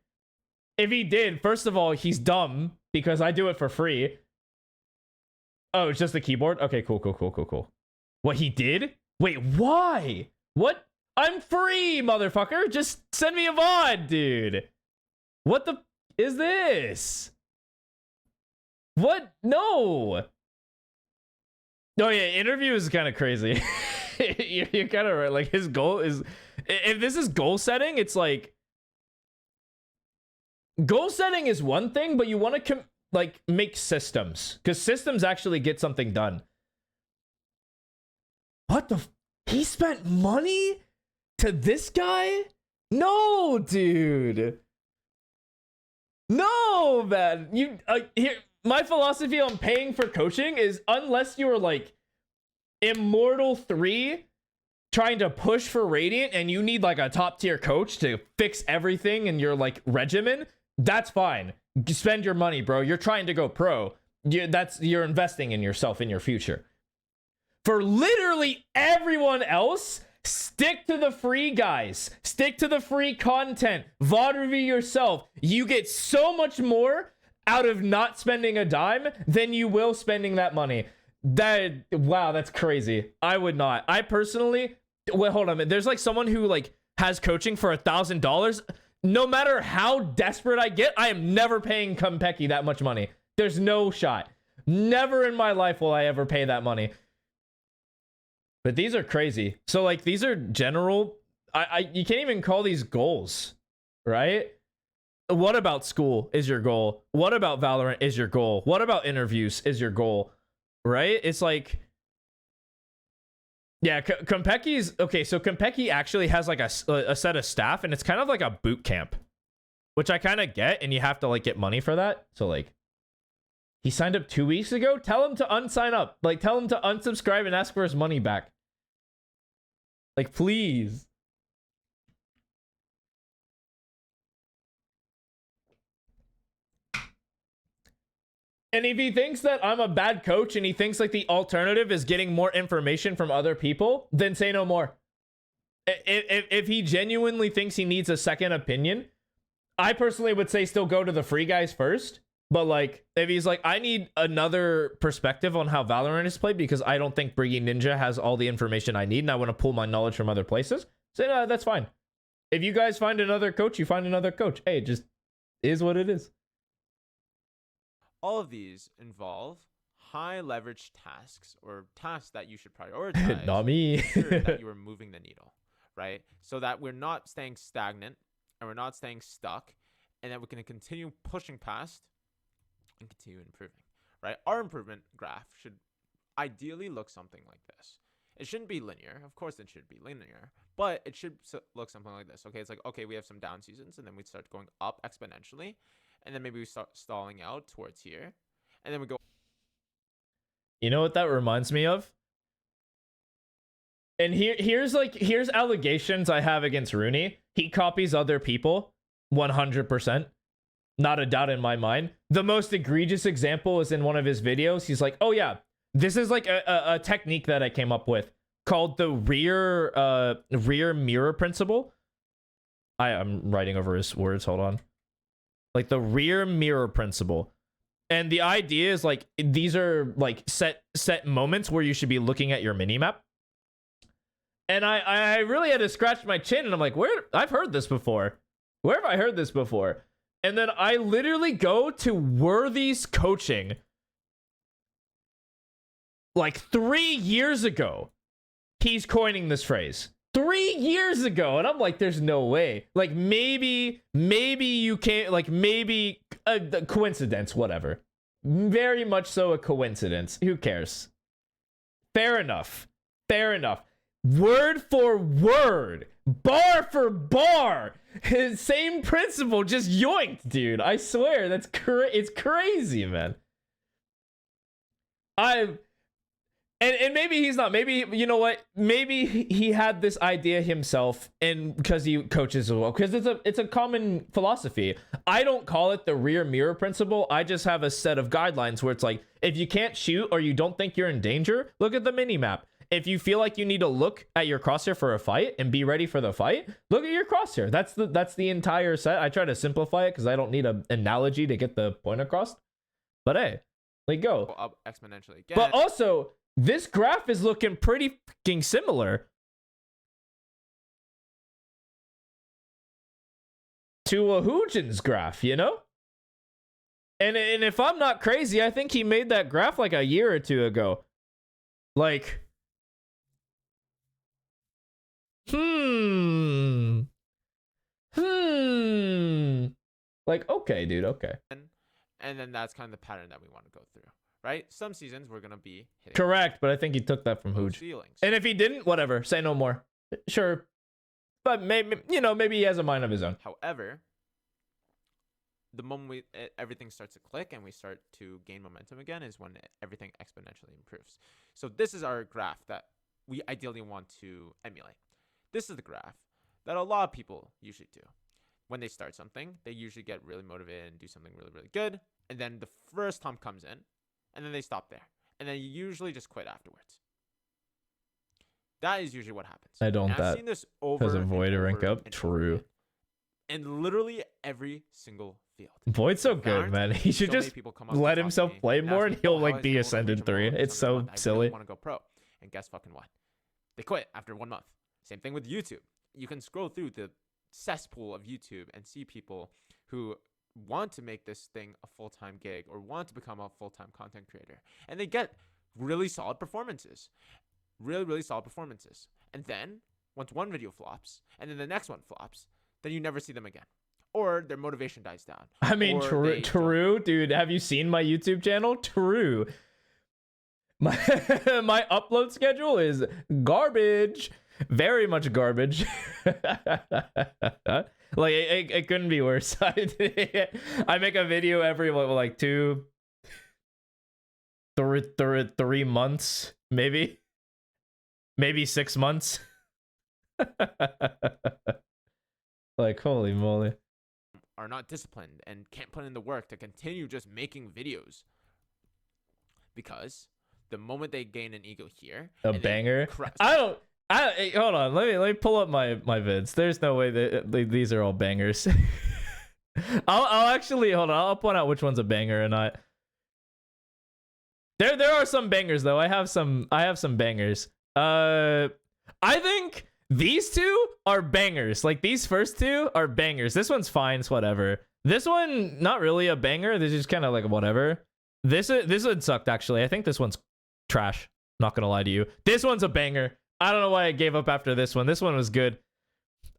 If he did, first of all, he's dumb because I do it for free. Oh, it's just the keyboard? Okay, cool. What, he did? Wait, why? What? I'm free, motherfucker. Just send me a VOD, dude. What the is this? What? No. Oh yeah, interview is kind of crazy. You're kind of right. Like his goal is, if this is goal setting, it's like goal setting is one thing, but you want to like make systems because systems actually get something done. What the? He spent money to this guy? No, dude. No, man. You here. My philosophy on paying for coaching is unless you're like Immortal 3 trying to push for Radiant and you need like a top tier coach to fix everything in your like regimen, that's fine. You spend your money, bro. You're trying to go pro. You're investing in yourself, in your future. For literally everyone else, stick to the free, guys. Stick to the free content. VOD review yourself. You get so much more out of not spending a dime than you will spending that money. Wow, that's crazy. I would not. I personally, wait, hold on. There's like someone who like has coaching for $1,000. No matter how desperate I get, I am never paying Konpeki that much money. There's no shot. Never in my life will I ever pay that money. But these are crazy. So like these are general. You can't even call these goals, right? What about school is your goal? What about Valorant is your goal? What about interviews is your goal? Right? It's like, yeah, Konpeki's okay. So Konpeki actually has like a set of staff, and it's kind of like a boot camp, which I kind of get, and you have to like get money for that. So like, he signed up 2 weeks ago. Tell him to unsign up. Like, tell him to unsubscribe and ask for his money back. Like, please. And if he thinks that I'm a bad coach and he thinks like the alternative is getting more information from other people, then say no more. If he genuinely thinks he needs a second opinion, I personally would say still go to the free guys first. But like, if he's like, I need another perspective on how Valorant is played because I don't think Briggy Ninja has all the information I need and I want to pull my knowledge from other places, say no, that's fine. If you guys find another coach, you find another coach. Hey, it just is what it is. All of these involve high leverage tasks or tasks that you should prioritize. Not me. To ensure that you are moving the needle, right? So that we're not staying stagnant and we're not staying stuck, and that we can continue pushing past and continue improving, right? Our improvement graph should ideally look something like this. It shouldn't be linear. Of course it should be linear, but it should look something like this. Okay, it's like, okay, we have some down seasons, and then we start going up exponentially. And then maybe we start stalling out towards here. And then we go. You know what that reminds me of? And here's allegations I have against Rooney. He copies other people 100%. Not a doubt in my mind. The most egregious example is in one of his videos. He's like, oh yeah, This is like a technique that I came up with called the rear mirror principle. I'm writing over his words. Hold on. Like the rear mirror principle. And the idea is like these are like set moments where you should be looking at your minimap. And I really had to scratch my chin and I'm like, I've heard this before. Where have I heard this before? And then I literally go to Worthy's coaching like 3 years ago. He's coining this phrase 3 years ago. And I'm like, there's no way. Like maybe you can't, like maybe a coincidence, whatever. Very much so a coincidence. Who cares? Fair enough. Fair enough. Word for word, bar for bar, same principle, just yoinked, dude. I swear, that's it's crazy, man. And maybe he's not. Maybe, you know what? Maybe he had this idea himself, and because he coaches as well. Because it's a common philosophy. I don't call it the rear mirror principle. I just have a set of guidelines where it's like, if you can't shoot or you don't think you're in danger, look at the mini map. If you feel like you need to look at your crosshair for a fight and be ready for the fight, look at your crosshair. That's the entire set. I try to simplify it because I don't need an analogy to get the point across. But hey, like go. Up exponentially again. But also, this graph is looking pretty freaking similar to a Hujin's graph, you know? And if I'm not crazy, I think he made that graph like a year or two ago. Like, like, okay, dude, okay. And then that's kind of the pattern that we want to go through, right? Some seasons we're gonna be hitting Correct, but I think he took that from Huj. ceilings. And if he didn't, whatever, say no more. Sure, but maybe, you know, maybe he has a mind of his own. However, the moment everything starts to click and we start to gain momentum again is when everything exponentially improves. So this is our graph that we ideally want to emulate. This is the graph that a lot of people usually do. When they start something, they usually get really motivated and do something really, really good. And then the first hump comes in, and then they stop there. And then you usually just quit afterwards. That is usually what happens. I don't and I've seen this over because of Void to and rank over up. and True. over again. And literally every single field. Void's so good, Aren't man. He should so many just people come up to let talk to himself me play and more ask and me, he'll "Oh, how like I be feel about Ascended Major 3. World It's Summit so 1? I silly. really want to go pro. And guess fucking what? They quit after 1 month. Same thing with YouTube. You can scroll through the cesspool of YouTube and see people who want to make this thing a full-time gig or want to become a full-time content creator. And they get really solid performances. Really, really solid performances. And then, once one video flops, and then the next one flops, then you never see them again. Or their motivation dies down. I mean, true, dude. Have you seen my YouTube channel? True. My upload schedule is garbage. Very much garbage. Like it couldn't be worse. I make a video every like 3 months, maybe 6 months. Like holy moly. Are not disciplined and can't put in the work to continue just making videos. Because the moment they gain an ego here, A banger. Hold on. Let me pull up my vids. There's no way that these are all bangers. I'll actually hold on. I'll point out which one's a banger or not. There are some bangers though. I have some bangers. I think these two are bangers. Like these first two are bangers. This one's fine. It's whatever. This one not really a banger. This is kind of like whatever. This one sucked actually. I think this one's trash. Not gonna lie to you. This one's a banger. I don't know why I gave up after this one. This one was good.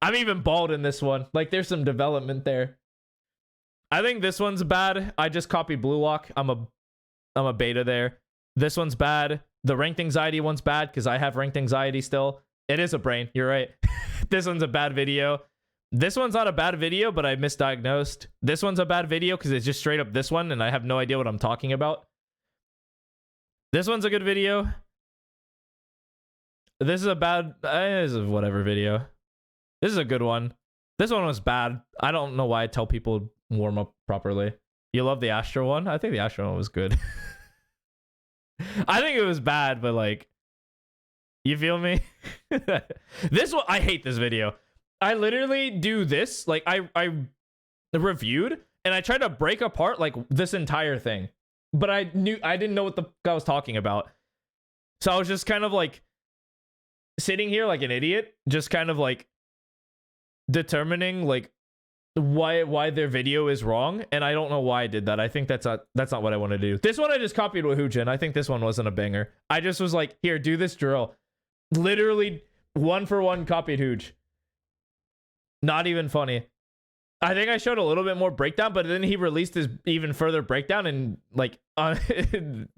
I'm even bald in this one. Like, there's some development there. I think this one's bad. I just copied Blue Lock. I'm a beta there. This one's bad. The ranked anxiety one's bad because I have ranked anxiety still. It is a brain. You're right. This one's a bad video. This one's not a bad video, but I misdiagnosed. This one's a bad video because it's just straight up this one, and I have no idea what I'm talking about. This one's a good video. This is a bad, this is whatever video. This is a good one. This one was bad. I don't know why I tell people warm up properly. You love the Astro one? I think the Astro one was good. I think it was bad, but like, you feel me? This one, I hate this video. I literally do this. Like, I reviewed and I tried to break apart like this entire thing, but I didn't know what the guy was talking about. So I was just kind of like sitting here like an idiot, just kind of like determining like why their video is wrong, and I don't know why I did that. I think that's not what I want to do. This one I just copied with Hoojin. I think this one wasn't a banger. I just was like, here, do this drill. Literally 1-for-1 copied Hooge. Not even funny. I think I showed a little bit more breakdown, but then he released his even further breakdown and like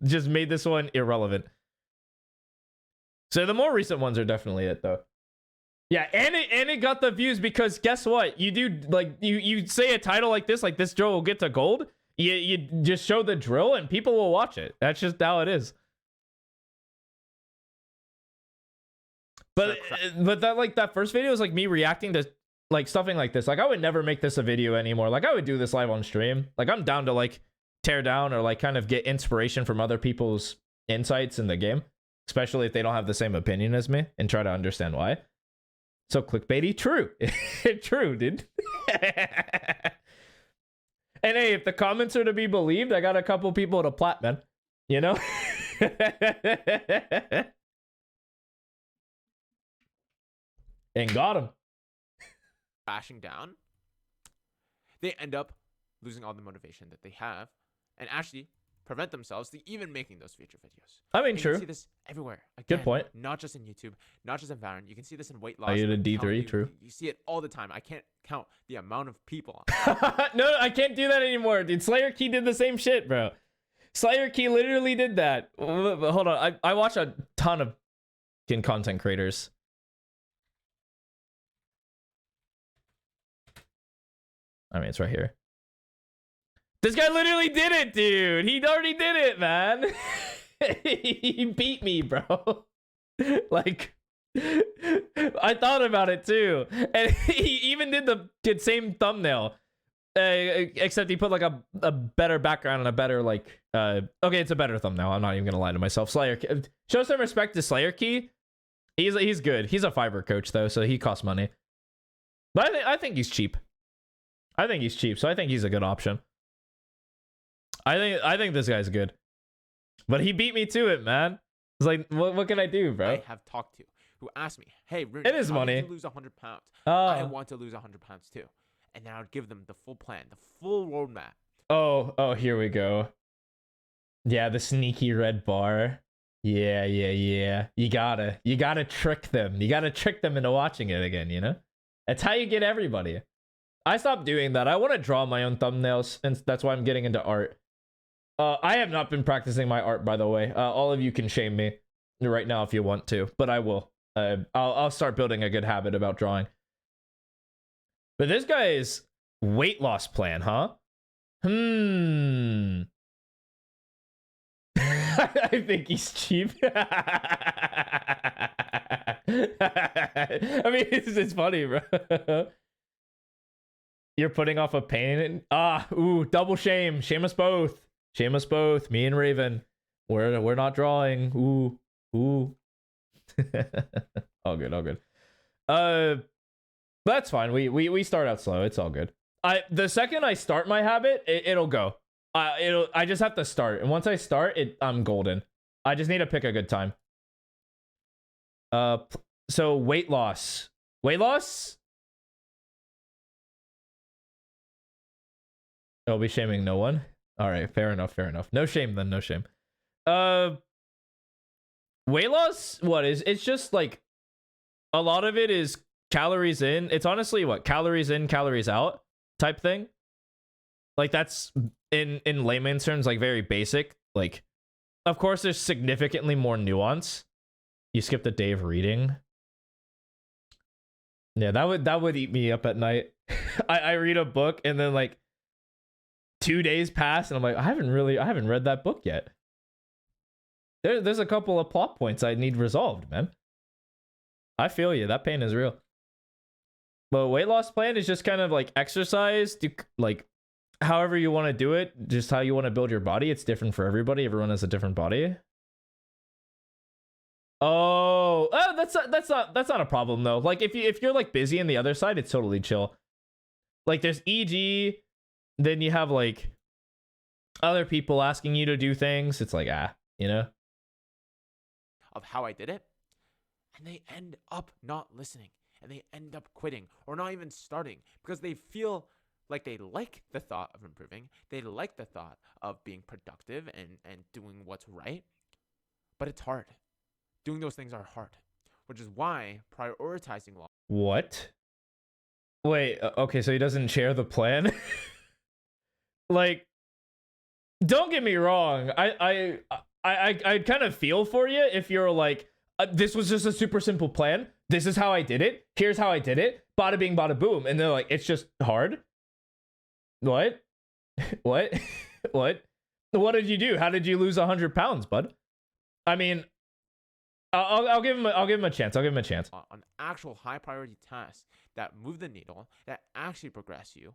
just made this one irrelevant. So the more recent ones are definitely it though. Yeah, and it got the views because guess what? You do like you say a title like this drill will get to gold. You just show the drill and people will watch it. That's just how it is. But that like that first video was like me reacting to like stuffing like this. Like I would never make this a video anymore. Like I would do this live on stream. Like I'm down to like tear down or like kind of get inspiration from other people's insights in the game, especially if they don't have the same opinion as me and try to understand why. So clickbaity, true. True, dude. And hey, if the comments are to be believed, I got a couple people to plat, man. You know? And got him. Crashing down, they end up losing all the motivation that they have and actually prevent themselves to even making those future videos. I mean, and true. You can see this everywhere. Again, good point. Not just in YouTube, not just in Valorant. You can see this in weight loss. Are you the D3? True. You see it all the time. I can't count the amount of people. No, I can't do that anymore, dude. Slayer Key did the same shit, bro. Slayer Key literally did that. Hold on. I watch a ton of content creators. I mean, it's right here. This guy literally did it, dude. He already did it, man. He beat me, bro. Like, I thought about it too. And he even did the same thumbnail. Except he put like a better background and a better like okay, it's a better thumbnail. I'm not even gonna lie to myself. Slayer Key. Show some respect to Slayer Key. He's good. He's a Fiverr coach though, so he costs money. But I think he's cheap. I think he's cheap, so I think he's a good option. I think this guy's good. But he beat me to it, man. It's like, what can I do, bro? I have talked to who asked me, hey, Rooney, it is how money. did you lose 100 pounds? I want to lose 100 pounds too. And then I would give them the full plan, the full roadmap. Oh, here we go. Yeah, the sneaky red bar. Yeah. You gotta trick them. You gotta trick them into watching it again, you know? That's how you get everybody. I stopped doing that. I want to draw my own thumbnails, and that's why I'm getting into art. I have not been practicing my art, by the way. All of you can shame me right now if you want to, but I will. I'll start building a good habit about drawing. But this guy's weight loss plan, huh? I think he's cheap. I mean, it's funny, bro. You're putting off a pain. Double shame. Shame us both. Shame us both. Me and Raven. We're not drawing. Ooh. All good. That's fine. We start out slow. It's all good. The second I start my habit, it'll go. I just have to start, and once I start, I'm golden. I just need to pick a good time. So weight loss. I'll be shaming no one. All right, fair enough. No shame then, no shame. Weight loss, it's just like a lot of it is calories in. It's honestly calories in, calories out type thing. Like that's in layman's terms, like very basic. Like, of course, there's significantly more nuance. You skipped a day of reading. Yeah, that would eat me up at night. I read a book and then like 2 days pass and I'm like, I haven't read that book yet. There's a couple of plot points I need resolved, man. I feel you. That pain is real. But weight loss plan is just kind of like exercise, like however you want to do it, just how you want to build your body. It's different for everybody. Everyone has a different body. Oh, that's not a problem though. Like if you're like busy in the other side, it's totally chill. Like there's EG, then you have like other people asking you to do things. It's like you know. Of how I did it, and they end up not listening, and they end up quitting or not even starting because they feel like they like the thought of improving, they like the thought of being productive and doing what's right, but it's hard. Doing those things are hard, which is why prioritizing law. What? Wait, okay, so he doesn't share the plan? Like, don't get me wrong. I kind of feel for you if you're like, this was just a super simple plan. This is how I did it. Here's how I did it. Bada bing, bada boom. And they're like, it's just hard. What? What? What? What did you do? How did you lose 100 pounds, bud? I mean, I'll give him a chance. I'll give him a chance. On actual high priority tasks that move the needle, that actually progress you,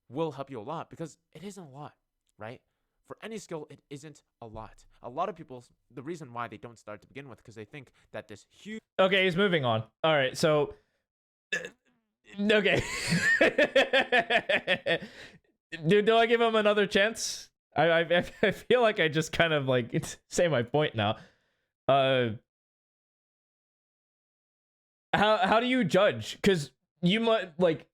will help you a lot because it isn't a lot, right? For any skill, it isn't a lot. A lot of people, the reason why they don't start to begin with, because they think that this huge... Okay, he's moving on. All right, so... Okay. Do I give him another chance? I feel like I just kind of like say my point now. How do you judge? Because you might like,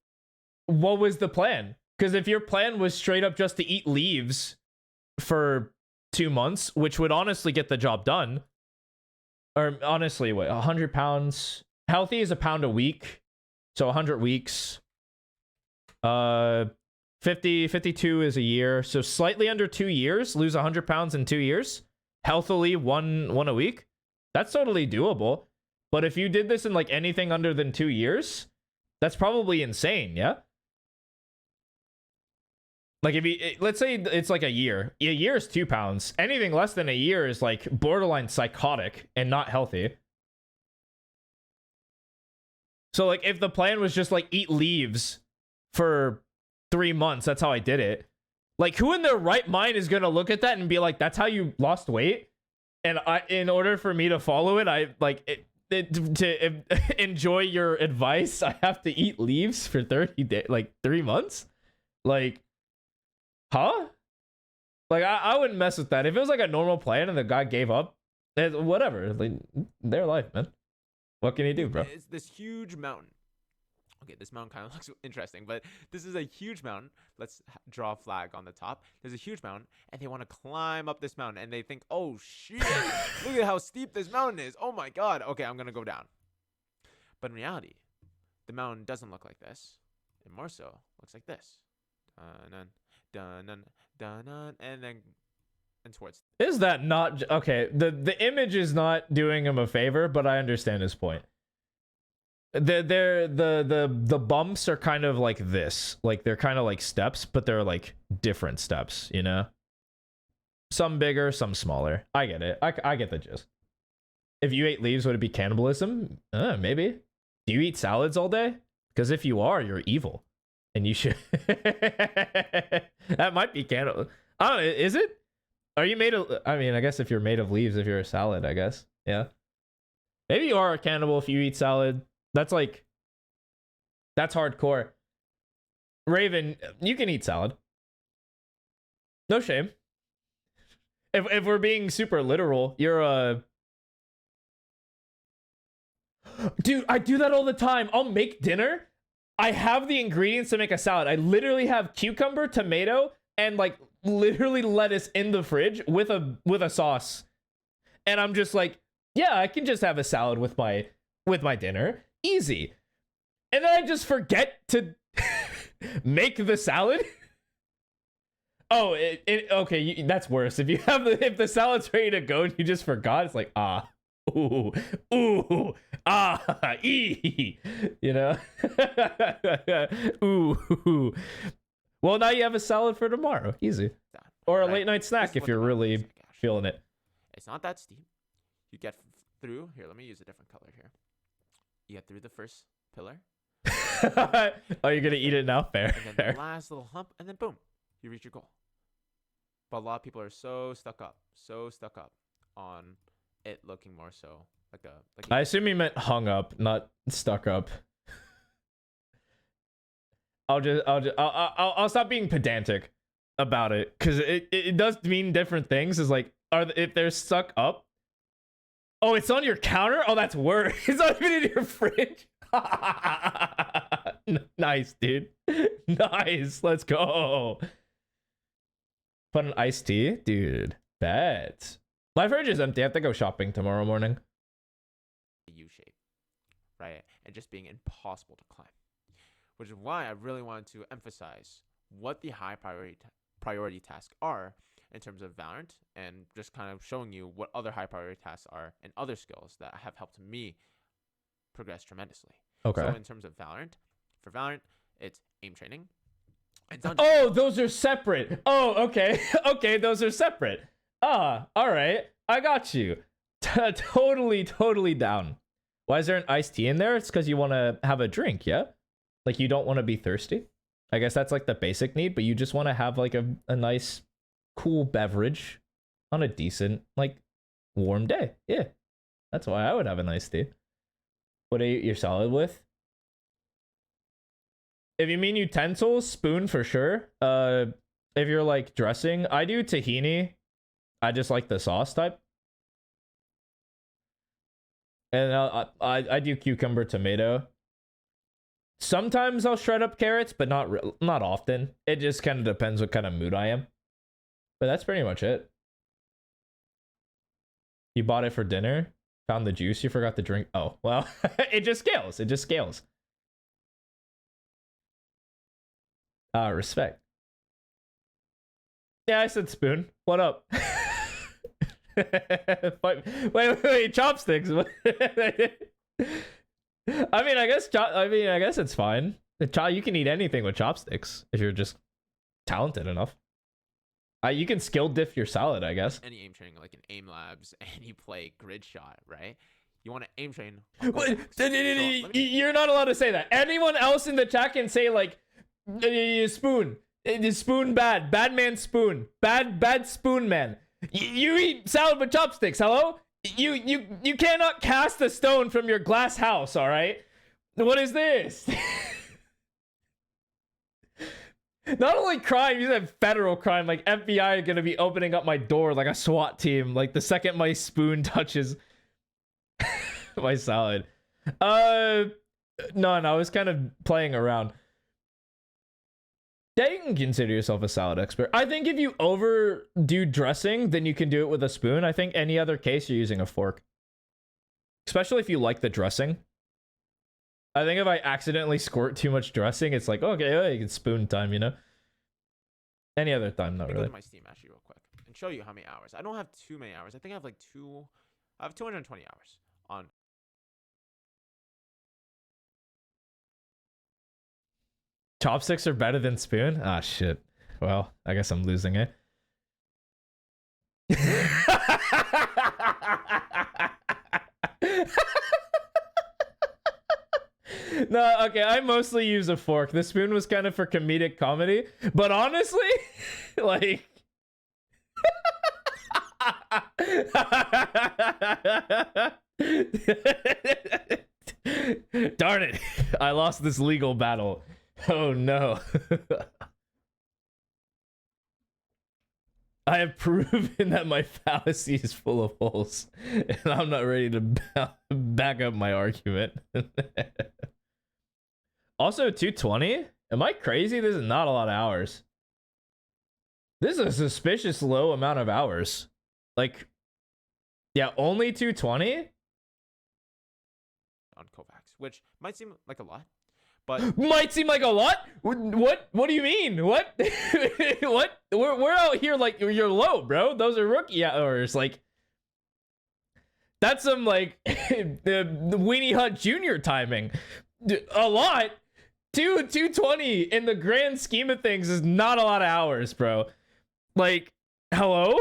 what was the plan? Because if your plan was straight up just to eat leaves for 2 months, which would honestly get the job done, or honestly, what, 100 pounds? Healthy is a pound a week, so 100 weeks. 52 is a year, so slightly under 2 years, lose 100 pounds in 2 years. Healthily, one a week. That's totally doable. But if you did this in like anything under than 2 years, that's probably insane, yeah? Like if you, let's say it's like a year is 2 pounds. Anything less than a year is like borderline psychotic and not healthy. So like if the plan was just like eat leaves for 3 months, that's how I did it. Like who in their right mind is going to look at that and be like, that's how you lost weight? And in order for me to follow it, I like to enjoy your advice, I have to eat leaves for 30 days, like 3 months? Like, huh? Like, I wouldn't mess with that. If it was like a normal plan and the guy gave up, whatever. Like, their life, man. What can you do, bro? It's this huge mountain. Okay, this mountain kind of looks interesting, but this is a huge mountain. Let's draw a flag on the top. There's a huge mountain, and they want to climb up this mountain, and they think, oh, shit, look at how steep this mountain is. Oh, my God. Okay, I'm going to go down. But in reality, the mountain doesn't look like this. It more so looks like this. Dun-dun, dun-dun, and then towards. Is that not... Okay, the image is not doing him a favor, but I understand his point. The bumps are kind of like this. Like, they're kind of like steps, but they're like different steps, you know? Some bigger, some smaller. I get it. I get the gist. If you ate leaves, would it be cannibalism? Maybe. Do you eat salads all day? Because if you are, you're evil. And you should... That might be cannibal. I don't know, is it? Are you made of... I mean, I guess if you're made of leaves, if you're a salad, I guess. Yeah. Maybe you are a cannibal if you eat salad. That's like... That's hardcore. Raven, you can eat salad. No shame. If we're being super literal, you're a... Dude, I do that all the time. I'll make dinner. I have the ingredients to make a salad. I literally have cucumber, tomato, and like literally lettuce in the fridge with a sauce. And I'm just like, yeah, I can just have a salad with my dinner. Easy. And then I just forget to make the salad. Oh, okay, that's worse. If the salad's ready to go and you just forgot, it's like, ooh, you know? Ooh. Well, now you have a salad for tomorrow. Easy. Or a late night snack if you're really feeling it. It's not that steep. You get through. Here, let me use a different color here. You get through the first pillar. Oh, you're going to eat it now? Fair. And then the last little hump, and then boom, you reach your goal. But a lot of people are so stuck up on it looking more so I assume he meant hung up, not stuck up. I'll stop being pedantic about it, because it does mean different things. Is like, if they're stuck up. Oh, it's on your counter? Oh, that's worse. It's not even in your fridge. Nice, dude. Nice. Let's go. Put an iced tea? Dude, bet. My fridge is empty. I have to go shopping tomorrow morning. U shape, right? And just being impossible to climb. Which is why I really wanted to emphasize what the high priority tasks are in terms of Valorant, and just kind of showing you what other high priority tasks are and other skills that have helped me progress tremendously. Okay. So in terms of Valorant, for Valorant, it's aim training. Oh, those are separate. Oh, okay. Okay, those are separate. All right. I got you. Totally down. Why is there an iced tea in there? It's because you want to have a drink, yeah? Like, you don't want to be thirsty? I guess that's like the basic need, but you just want to have like a nice, cool beverage on a decent, like, warm day. Yeah. That's why I would have an iced tea. What do you eat your salad with? If you mean utensils, spoon for sure. If you're like dressing, I do tahini. I just like the sauce type. And I do cucumber, tomato. Sometimes I'll shred up carrots, but not often. It just kind of depends what kind of mood I am. But that's pretty much it. You bought it for dinner? Found the juice, you forgot to drink. Oh, well, it just scales. It just scales. Respect. Yeah, I said spoon. What up? wait, chopsticks. I guess it's fine. You can eat anything with chopsticks if you're just talented enough. You can skill diff your salad, I guess. Any aim training, like in Aim Labs, and you play Grid Shot, right? You want to aim train. You're not allowed to say that. Anyone else in the chat can say, like, spoon. Spoon bad. Bad man spoon. Bad spoon man. You eat salad with chopsticks, hello? You cannot cast a stone from your glass house, alright? What is this? Not only crime, you said federal crime, like FBI are gonna be opening up my door like a SWAT team, like the second my spoon touches my salad. No, I was kind of playing around. Yeah, you can consider yourself a salad expert. I think if you overdo dressing, then you can do it with a spoon. I think any other case, you're using a fork. Especially if you like the dressing. I think if I accidentally squirt too much dressing, it's like, okay, it's spoon time, you know? Any other time, not really. Go to my Steam actually real quick and show you how many hours. I don't have too many hours. I think I have like I have 220 hours on. Chopsticks are better than spoon? Ah, shit. Well, I guess I'm losing it. No, okay, I mostly use a fork. The spoon was kind of for comedic comedy, but honestly, like... Darn it, I lost this legal battle. Oh no. I have proven that my fallacy is full of holes, and I'm not ready to back up my argument. Also, 220? Am I crazy? This is not a lot of hours. This is a suspicious low amount of hours. Like, yeah, only 220? On Kovacs, which might seem like a lot, but... Might seem like a lot? What do you mean? What? What? We're out here like, you're low, bro. Those are rookie hours. Like, that's some, like, the Weenie Hut Jr. timing. A lot? 220 in the grand scheme of things is not a lot of hours, bro. Like, hello?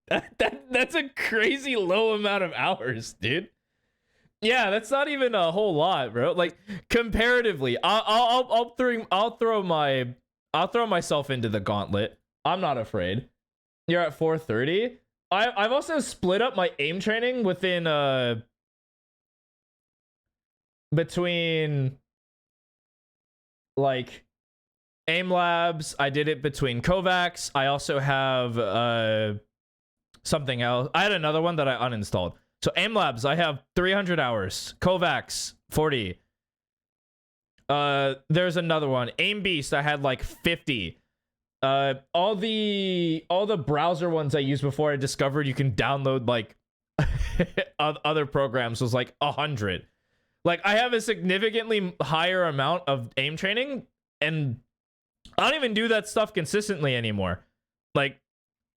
That's a crazy low amount of hours, dude. Yeah, that's not even a whole lot, bro. Like, comparatively, I'll throw myself into the gauntlet. I'm not afraid. You're at 430. I've also split up my aim training within between like aim labs. I did it between Kovacs. I also have something else. I had another one that I uninstalled. So aim labs, I have 300 hours. Kovacs 40. There's another one. Aim Beast, I had like 50. All the browser ones I used before I discovered you can download like other programs was like 100. Like I have a significantly higher amount of aim training, and I don't even do that stuff consistently anymore. Like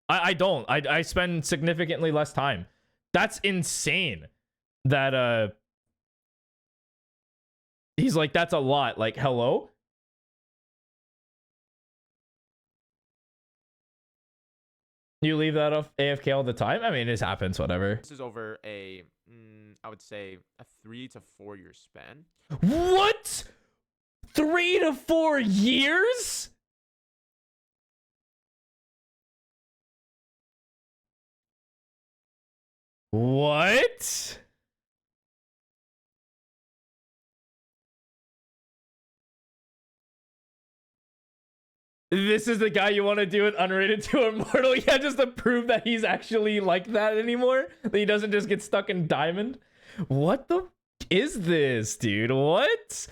I don't. I spend significantly less time. That's insane. That he's like, that's a lot. Like, hello? You leave that off AFK all the time? I mean, it happens, whatever. This is over a, I would say, a 3 to 4 year span. What? 3 to 4 years? What? This is the guy you want to do an unrated to immortal? Yeah, just to prove that he's actually like that anymore? That he doesn't just get stuck in diamond? What the is this, dude? What?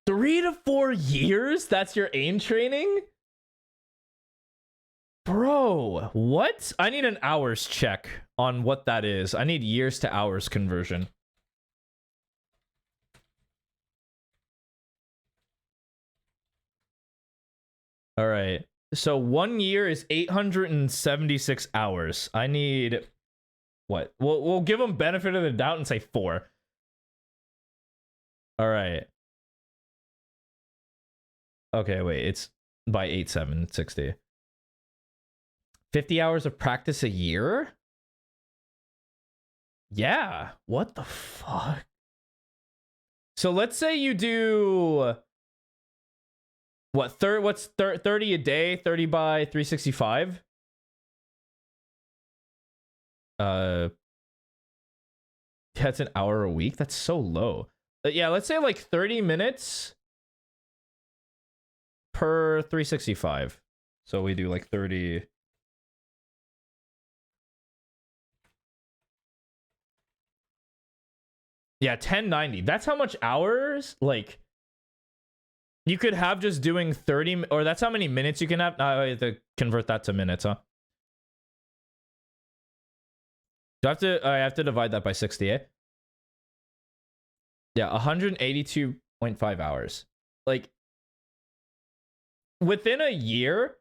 3 to 4 years? That's your aim training? Bro, what? I need an hours check on what that is. I need years to hours conversion. All right. So 1 year is 876 hours. I need what? We'll give him benefit of the doubt and say 4. All right. Okay, wait. It's by 8/7/60. 50 hours of practice a year? Yeah. What the fuck? So let's say you do what? What's 30 a day? 30 by 365? That's an hour a week. That's so low. Yeah, let's say like 30 minutes per 365. So we do like 30. Yeah, 1090. That's how much hours like you could have just doing 30, or that's how many minutes you can have. I have to convert that to minutes, huh? Do I have to divide that by 60, eh? Yeah, 182.5 hours. Like within a year,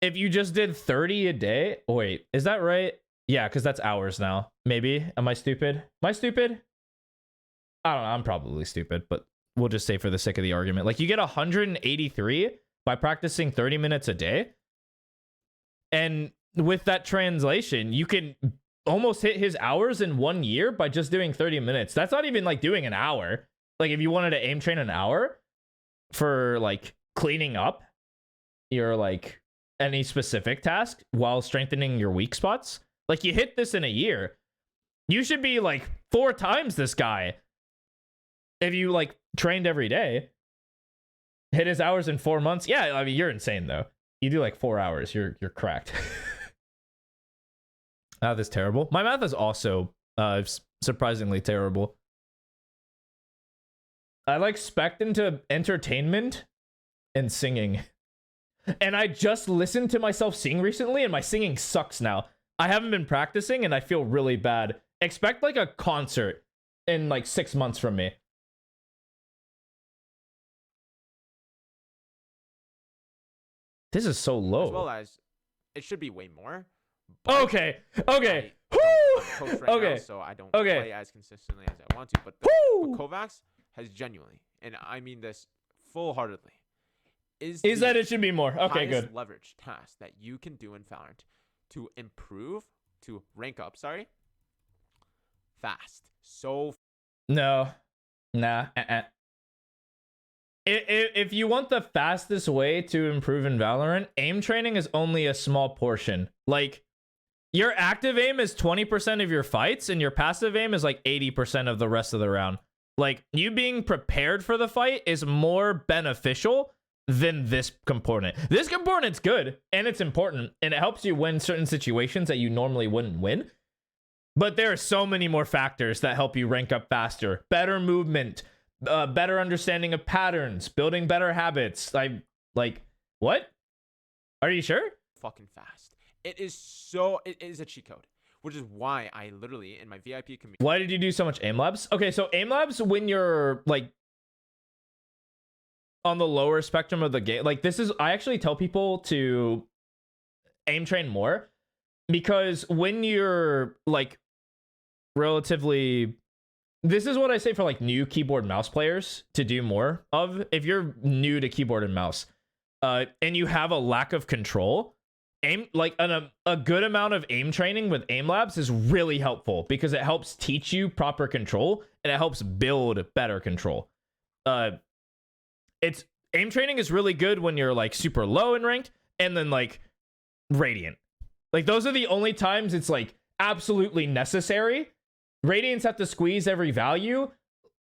if you just did 30 a day, wait, is that right? Yeah, because that's hours now. Maybe. Am I stupid? Am I stupid? I don't know. I'm probably stupid, but we'll just say for the sake of the argument. Like, you get 183 by practicing 30 minutes a day. And with that translation, you can almost hit his hours in 1 year by just doing 30 minutes. That's not even, like, doing an hour. Like, if you wanted to aim train an hour for, like, cleaning up your, like, any specific task while strengthening your weak spots, like, you hit this in a year. You should be, like, 4 times this guy. If you, like, trained every day. Hit his hours in 4 months. Yeah, I mean, you're insane, though. You do, like, 4 hours. You're cracked. Math is terrible. My math is also surprisingly terrible. I, like, spec'd into entertainment and singing. And I just listened to myself sing recently, and my singing sucks now. I haven't been practicing, and I feel really bad. Expect, like, a concert in, like, 6 months from me. This is so low. As well as, it should be way more. but Okay. I'm coach right Okay. now, so I don't Okay. play as consistently as I want to. But Kovacs has genuinely, and I mean this full-heartedly, is that the it should be more. Okay, highest good. leverage task that you can do in Valorant to improve, to rank up, fast. So No. Nah. if you want the fastest way to improve in Valorant, aim training is only a small portion. Like, your active aim is 20% of your fights, and your passive aim is like 80% of the rest of the round. Like, you being prepared for the fight is more beneficial than this component. This component's good, and it's important, and it helps you win certain situations that you normally wouldn't win. But there are so many more factors that help you rank up faster. Better movement, better understanding of patterns, building better habits. Like, what? Are you sure? Fucking fast. It is a cheat code, which is why I literally, in my VIP community. Why did you do so much aim labs? Okay, so aim labs, when you're like on the lower spectrum of the game, like I actually tell people to aim train more, because when you're like relatively, this is what I say for like new keyboard mouse players to do more of. If you're new to keyboard and mouse, and you have a lack of control, a good amount of aim training with aim labs is really helpful, because it helps teach you proper control and it helps build better control. It's aim training is really good when you're like super low in ranked, and then like Radiant. Like, those are the only times it's like absolutely necessary. Radiants have to squeeze every value.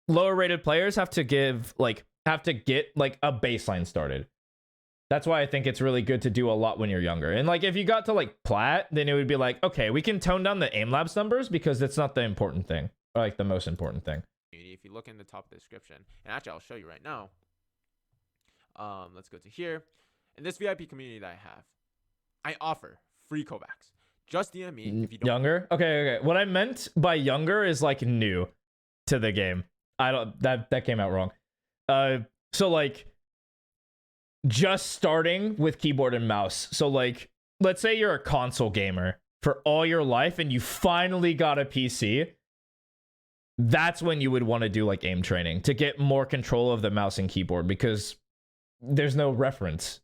Lower rated players have to get like a baseline started. That's why I think it's really good to do a lot when you're younger. And like, if you got to like plat, then it would be like, okay, we can tone down the aim labs numbers, because it's not the important thing, or like the most important thing. If you look in the top of the description, and actually I'll show you right now. Let's go to here. In this VIP community that I have, I offer free Kovacs. Just DM me if you don't. Younger? Okay. What I meant by younger is like new to the game. That came out wrong. So like, just starting with keyboard and mouse. So like, let's say you're a console gamer for all your life and you finally got a PC. That's when you would want to do like aim training to get more control of the mouse and keyboard, because there's no reference.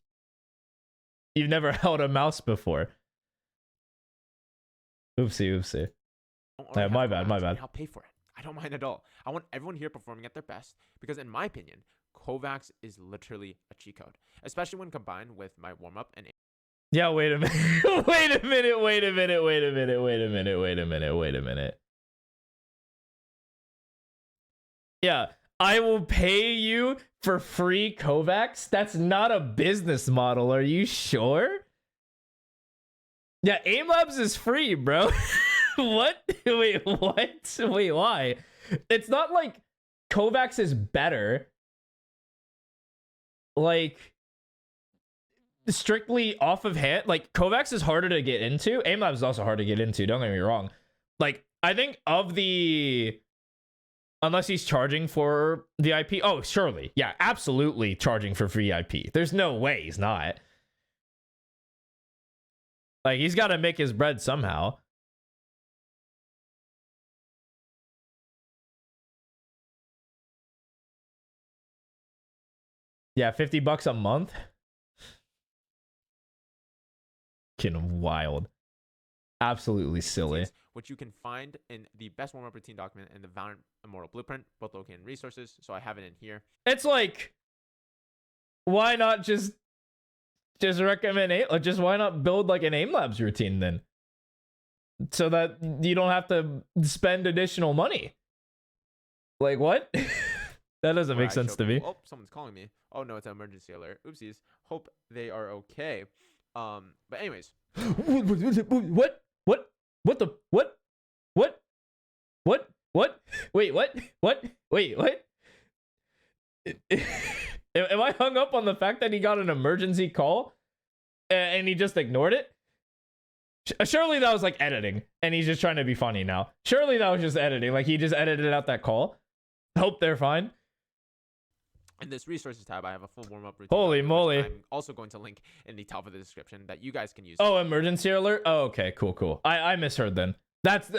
You've never held a mouse before. Oopsie. My bad. I'll pay for it. I don't mind at all. I want everyone here performing at their best, because in my opinion, Kovacs is literally a cheat code, especially when combined with my warm-up and... Yeah, wait a minute. Wait a minute. Yeah, I will pay you for free Kovacs? That's not a business model. Are you sure? Yeah, aim labs is free, bro. What? Wait, what? Wait, why? It's not like Kovacs is better. Like, strictly off of hand, like Kovacs is harder to get into. Aim labs is also hard to get into, don't get me wrong. Like, I think of the, unless he's charging for VIP. Oh, surely. Yeah, absolutely charging for VIP. There's no way he's not. Like, he's got to make his bread somehow. Yeah, $50 a month. Fucking wild. Absolutely silly. Which you can find in the best warm-up routine document in the Valorant Immortal Blueprint, both located in resources. So I have it in here. It's like, why not just recommend or just why not build like an aim labs routine then, so that you don't have to spend additional money? Like, what? That doesn't make sense to me. Oh, someone's calling me. Oh no, it's an emergency alert. Oopsies. Hope they are okay. But anyways. What? Wait, what? Wait, what? Am I hung up on the fact that he got an emergency call and he just ignored it? Surely that was like editing and he's just trying to be funny now. Surely that was just editing. Like, he just edited out that call. Hope they're fine. In this resources tab, I have a full warm-up routine. Holy moly. I'm also going to link in the top of the description that you guys can use. Oh, emergency alert? Oh, okay, cool. I misheard then. That's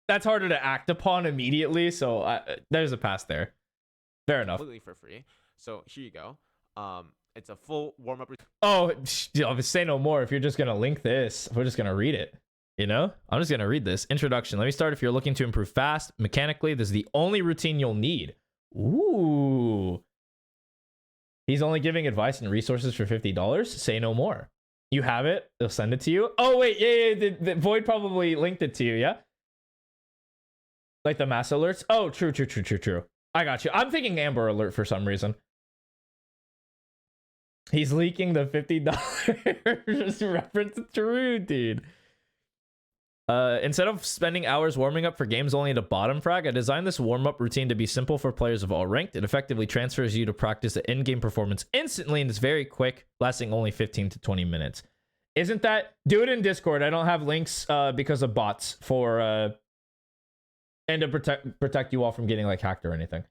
harder to act upon immediately, so there's a pass there. Fair enough. Completely for free. So here you go. It's a full warm-up routine. Oh, say no more. If you're just going to link this, we're just going to read it. You know? I'm just going to read this. Introduction. Let me start. If you're looking to improve fast, mechanically, this is the only routine you'll need. Ooh. He's only giving advice and resources for $50. Say no more. You have it. They'll send it to you. Oh, wait. Yeah. The Void probably linked it to you. Yeah. Like the mass alerts. Oh, true. I got you. I'm thinking Amber Alert for some reason. He's leaking the $50 reference. True, dude. Instead of spending hours warming up for games only to bottom frag, I designed this warm-up routine to be simple for players of all ranked. It effectively transfers you to practice the in-game performance instantly, and it's very quick, lasting only 15 to 20 minutes. Isn't that... Do it in Discord. I don't have links because of bots for... and to protect you all from getting like hacked or anything.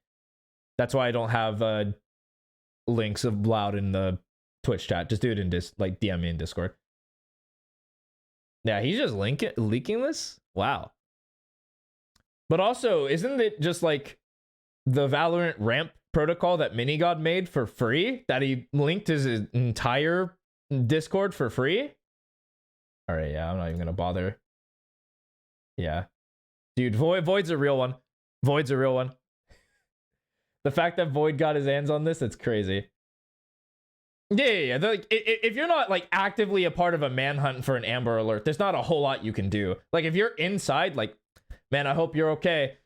That's why I don't have links of Loud in the Twitch chat. Just do it in like DM me in Discord. Yeah, he's just leaking this? Wow. But also, isn't it just like the Valorant ramp protocol that Minigod made for free? That he linked his entire Discord for free? Alright, yeah, I'm not even gonna bother. Yeah. Dude, Void's a real one. Void's a real one. The fact that Void got his hands on this, it's crazy. Yeah. Like, if you're not like actively a part of a manhunt for an Amber Alert, there's not a whole lot you can do. Like if you're inside, like, man, I hope you're okay.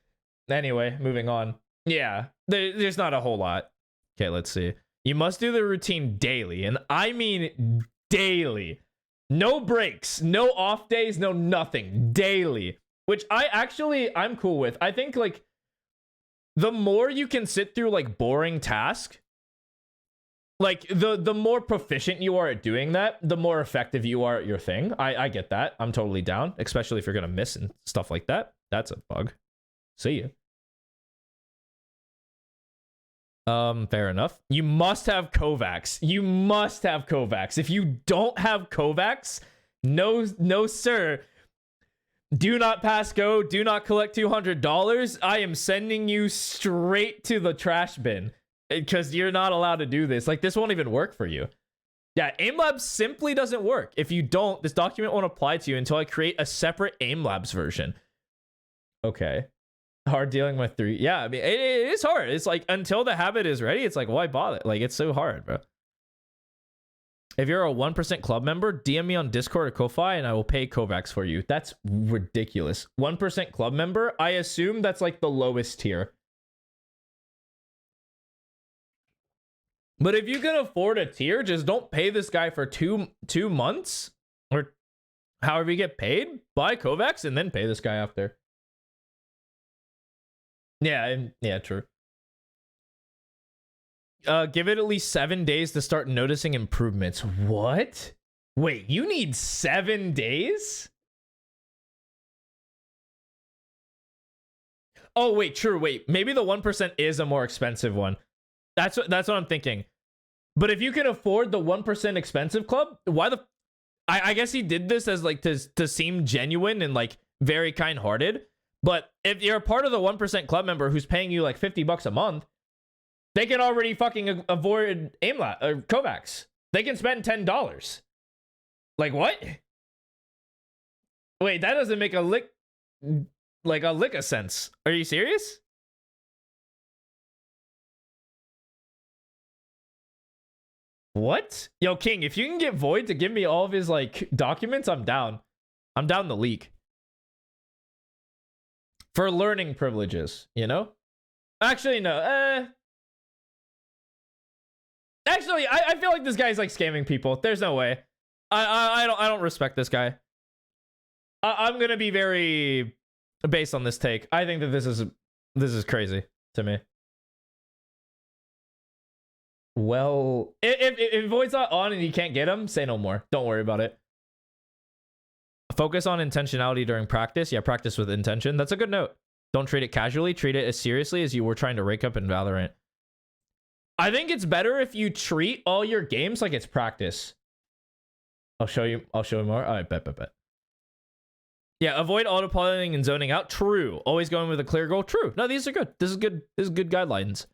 Anyway, moving on. Yeah, there's not a whole lot. Okay, let's see. You must do the routine daily, and I mean daily. No breaks, no off days, no nothing. Daily, which I'm cool with. I think like the more you can sit through like boring tasks, like the more proficient you are at doing that, the more effective you are at your thing. I get that. I'm totally down, especially if you're gonna miss and stuff like that. That's a bug. See you. Fair enough. You must have Kovacs. You must have Kovacs. If you don't have Kovacs, no sir. Do not pass go. Do not collect $200. I am sending you straight to the trash bin. Because you're not allowed to do this. Like, this won't even work for you. Yeah, AimLabs simply doesn't work. If you don't, this document won't apply to you until I create a separate AimLabs version. Okay. Hard dealing with 3. Yeah, I mean, it is hard. It's like, until the habit is ready, it's like, why bother? Like, it's so hard, bro. If you're a 1% club member, DM me on Discord or Ko-Fi, and I will pay Kovacs for you. That's ridiculous. 1% club member? I assume that's like the lowest tier. But if you can afford a tier, just don't pay this guy for two months or however you get paid. Buy Kovacs and then pay this guy after. Yeah, true. Give it at least 7 days to start noticing improvements. What? Wait, you need 7 days? Oh, wait, true. Wait, maybe the 1% is a more expensive one. That's what I'm thinking. But if you can afford the 1% expensive club, why the... I guess he did this as like to seem genuine and like very kind-hearted. But if you're a part of the 1% club member who's paying you like $50 a month, they can already fucking avoid AimLab or Kovacs. They can spend $10. Like what? Wait, that doesn't make a lick of sense. Are you serious? What? Yo, King, if you can get Void to give me all of his, like, documents, I'm down. I'm down the leak. For learning privileges, you know? Actually, no. Actually, I feel like this guy's, like, scamming people. There's no way. I don't respect this guy. I'm gonna be very based on this take. I think that this is crazy to me. Well, if Void's not on and you can't get him, say no more. Don't worry about it. Focus on intentionality during practice. Yeah, practice with intention. That's a good note. Don't treat it casually. Treat it as seriously as you were trying to rank up in Valorant. I think it's better if you treat all your games like it's practice. I'll show you more. All right, bet. Yeah, avoid autopiloting and zoning out. True. Always going with a clear goal. True. No, these are good. This is good guidelines.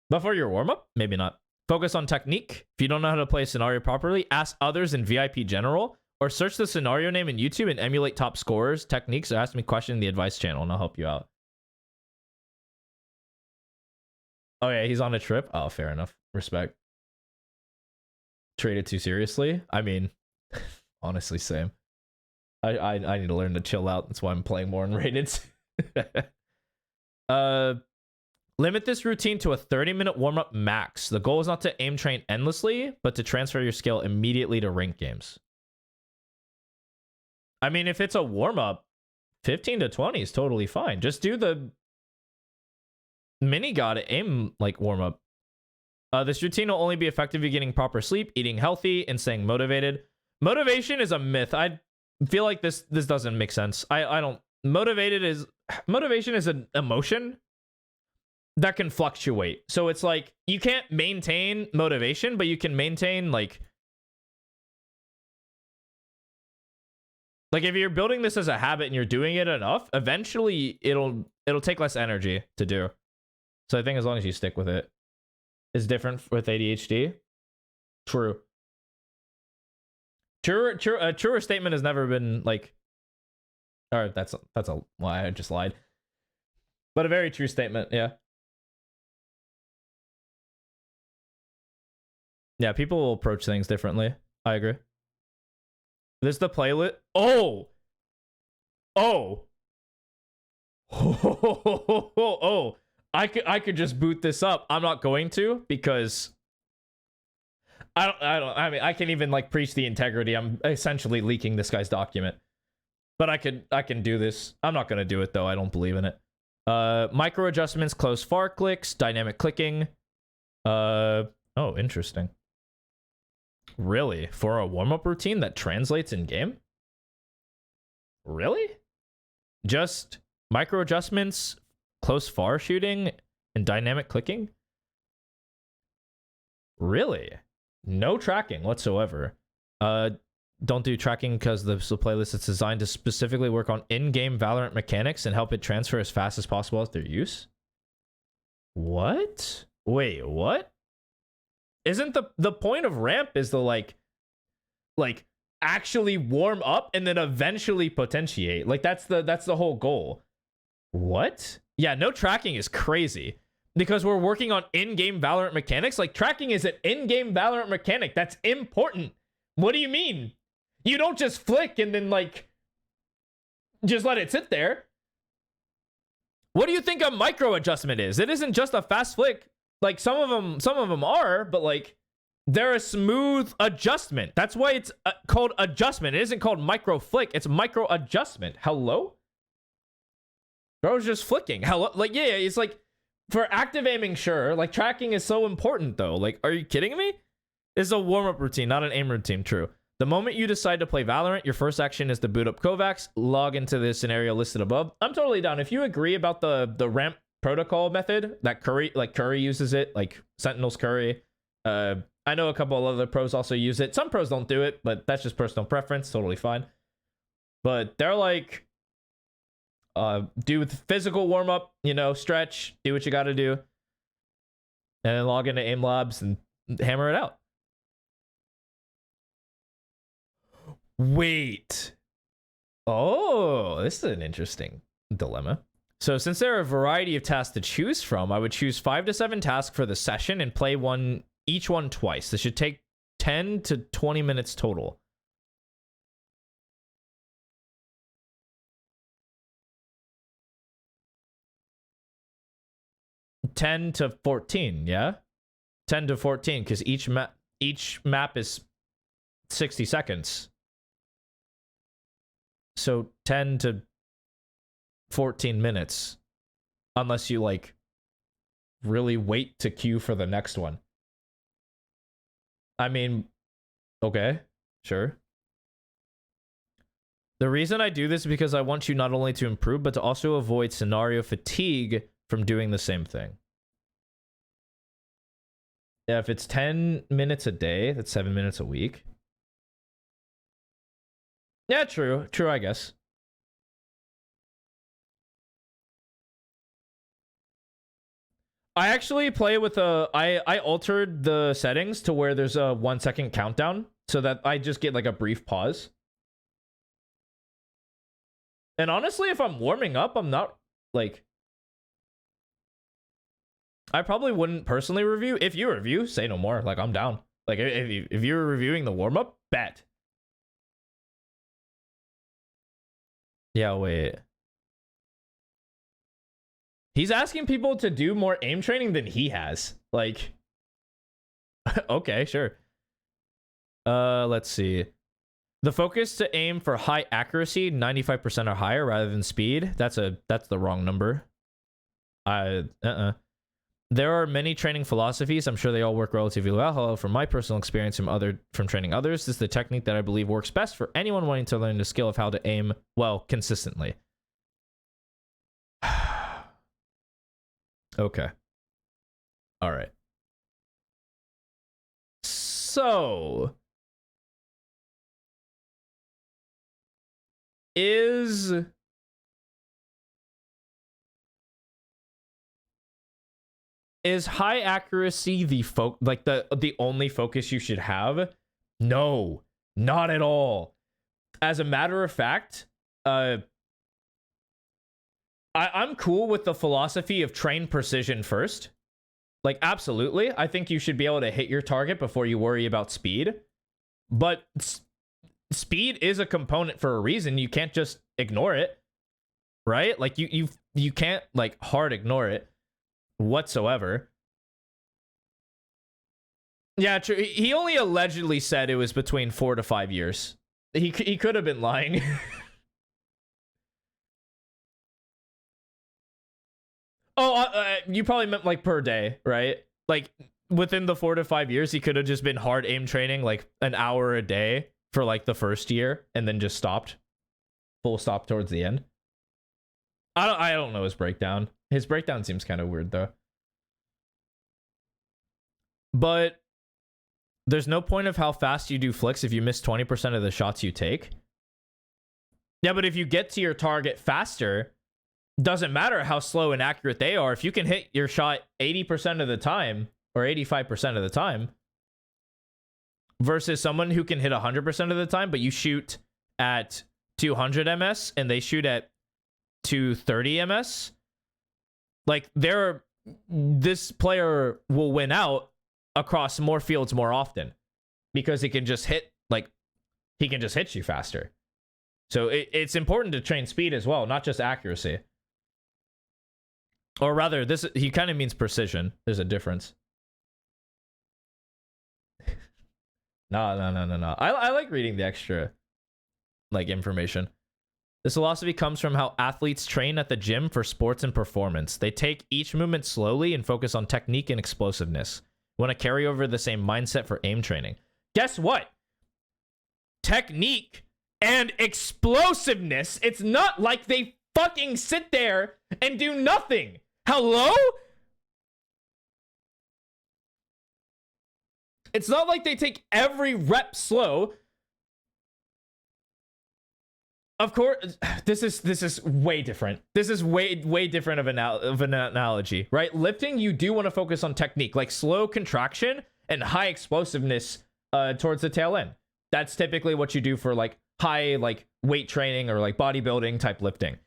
But for your warm-up, maybe not. Focus on technique. If you don't know how to play a scenario properly, ask others in VIP general, or search the scenario name in YouTube and emulate top scorers' techniques, or ask me question in the advice channel, and I'll help you out. Oh yeah, he's on a trip. Oh, fair enough. Respect. Traded too seriously? I mean, honestly, same. I need to learn to chill out. That's why I'm playing more unrated. Limit this routine to a 30-minute warm-up max. The goal is not to aim train endlessly, but to transfer your skill immediately to ranked games. I mean, if it's a warm-up, 15 to 20 is totally fine. Just do the mini god aim like warm-up. This routine will only be effective if you're getting proper sleep, eating healthy, and staying motivated. Motivation is a myth. I feel like this doesn't make sense. I don't. Motivation is an emotion that can fluctuate. So it's like you can't maintain motivation, but you can maintain like if you're building this as a habit and you're doing it enough, eventually it'll take less energy to do. So I think as long as you stick with it. Is different with ADHD. True. A truer statement has never been like, or that's a lie. I just lied. But a very true statement. Yeah. Yeah. People will approach things differently. I agree. This is the playlist. Oh. I could just boot this up. I'm not going to because I mean, I can even like preach the integrity. I'm essentially leaking this guy's document. But I can do this. I'm not going to do it though. I don't believe in it. Micro adjustments, close far clicks, dynamic clicking. Oh, interesting. Really? For a warm-up routine that translates in game? Really? Just micro adjustments, close far shooting, and dynamic clicking? Really? No tracking whatsoever. Don't do tracking because the playlist is designed to specifically work on in-game Valorant mechanics and help it transfer as fast as possible after use. What? Wait, what? Isn't the point of ramp is to like actually warm up and then eventually potentiate? Like that's the whole goal. What? Yeah, no tracking is crazy because we're working on in-game Valorant mechanics. Like tracking is an in-game Valorant mechanic. That's important. What do you mean? You don't just flick and then like just let it sit there. What do you think a micro adjustment is? It isn't just a fast flick. Like some of them are, but like they're a smooth adjustment. That's why it's called adjustment. It isn't called micro flick. It's micro adjustment. Hello? Bro's just flicking. Hello? Like, yeah, it's like for active aiming, sure. Like tracking is so important though. Like, are you kidding me? It's a warm-up routine, not an aim routine. True. The moment you decide to play Valorant, your first action is to boot up Kovacs, log into the scenario listed above. I'm totally down. If you agree about the ramp protocol method that Curry uses it, like Sentinel's Curry. I know a couple of other pros also use it. Some pros don't do it, but that's just personal preference. Totally fine. But they're like, do the physical warm up, you know, stretch, do what you got to do, and then log into aim labs and hammer it out. Wait. Oh, this is an interesting dilemma. So since there are a variety of tasks to choose from, I would choose 5 to 7 tasks for the session and play each one twice. This should take 10 to 20 minutes total. $10 to $14, yeah? 10 to 14, because each map is 60 seconds. So 10 to 14 minutes. Unless you, like, really wait to queue for the next one. I mean, okay, sure. The reason I do this is because I want you not only to improve, but to also avoid scenario fatigue from doing the same thing. Yeah, if it's 10 minutes a day, that's 7 minutes a week. Yeah, true. True, I guess. I actually play with I altered the settings to where there's a 1 second countdown so that I just get like a brief pause. And honestly, if I'm warming up, I'm not like, I probably wouldn't personally review. If you review, say no more. Like, I'm down. Like, if you're reviewing the warm-up, bet. Yeah, wait. He's asking people to do more aim training than he has. Like, okay, sure. Let's see. The focus to aim for high accuracy, 95% or higher rather than speed. That's the wrong number. There are many training philosophies. I'm sure they all work relatively well. However, from my personal experience from training others, this is the technique that I believe works best for anyone wanting to learn the skill of how to aim well consistently. Okay. All right. So, is high accuracy the only focus you should have? No, not at all. As a matter of fact, I'm cool with the philosophy of train precision first. Like, absolutely. I think you should be able to hit your target before you worry about speed. But speed is a component for a reason. You can't just ignore it, right? Like, you can't, like, hard ignore it whatsoever. Yeah, true. He only allegedly said it was between 4 to 5 years. He could have been lying. Oh, you probably meant like per day, right? Like within the 4 to 5 years, he could have just been hard aim training like an hour a day for like the first year and then just stopped. Full stop towards the end. I don't know his breakdown. His breakdown seems kind of weird though. But there's no point of how fast you do flicks if you miss 20% of the shots you take. Yeah, but if you get to your target faster, doesn't matter how slow and accurate they are. If you can hit your shot 80% of the time or 85% of the time versus someone who can hit 100% of the time, but you shoot at 200 ms and they shoot at 230 ms, like this player will win out across more fields more often because he can just hit you faster. So it's important to train speed as well, not just accuracy. Or rather, he kind of means precision. There's a difference. No. I like reading the extra, like, information. This philosophy comes from how athletes train at the gym for sports and performance. They take each movement slowly and focus on technique and explosiveness. Want to carry over the same mindset for aim training. Guess what? Technique and explosiveness. It's not like they fucking sit there and do nothing. Hello? It's not like they take every rep slow. Of course, this is way different. This is way different of an analogy, right? Lifting, you do want to focus on technique, like slow contraction and high explosiveness towards the tail end. That's typically what you do for like high like weight training or like bodybuilding type lifting.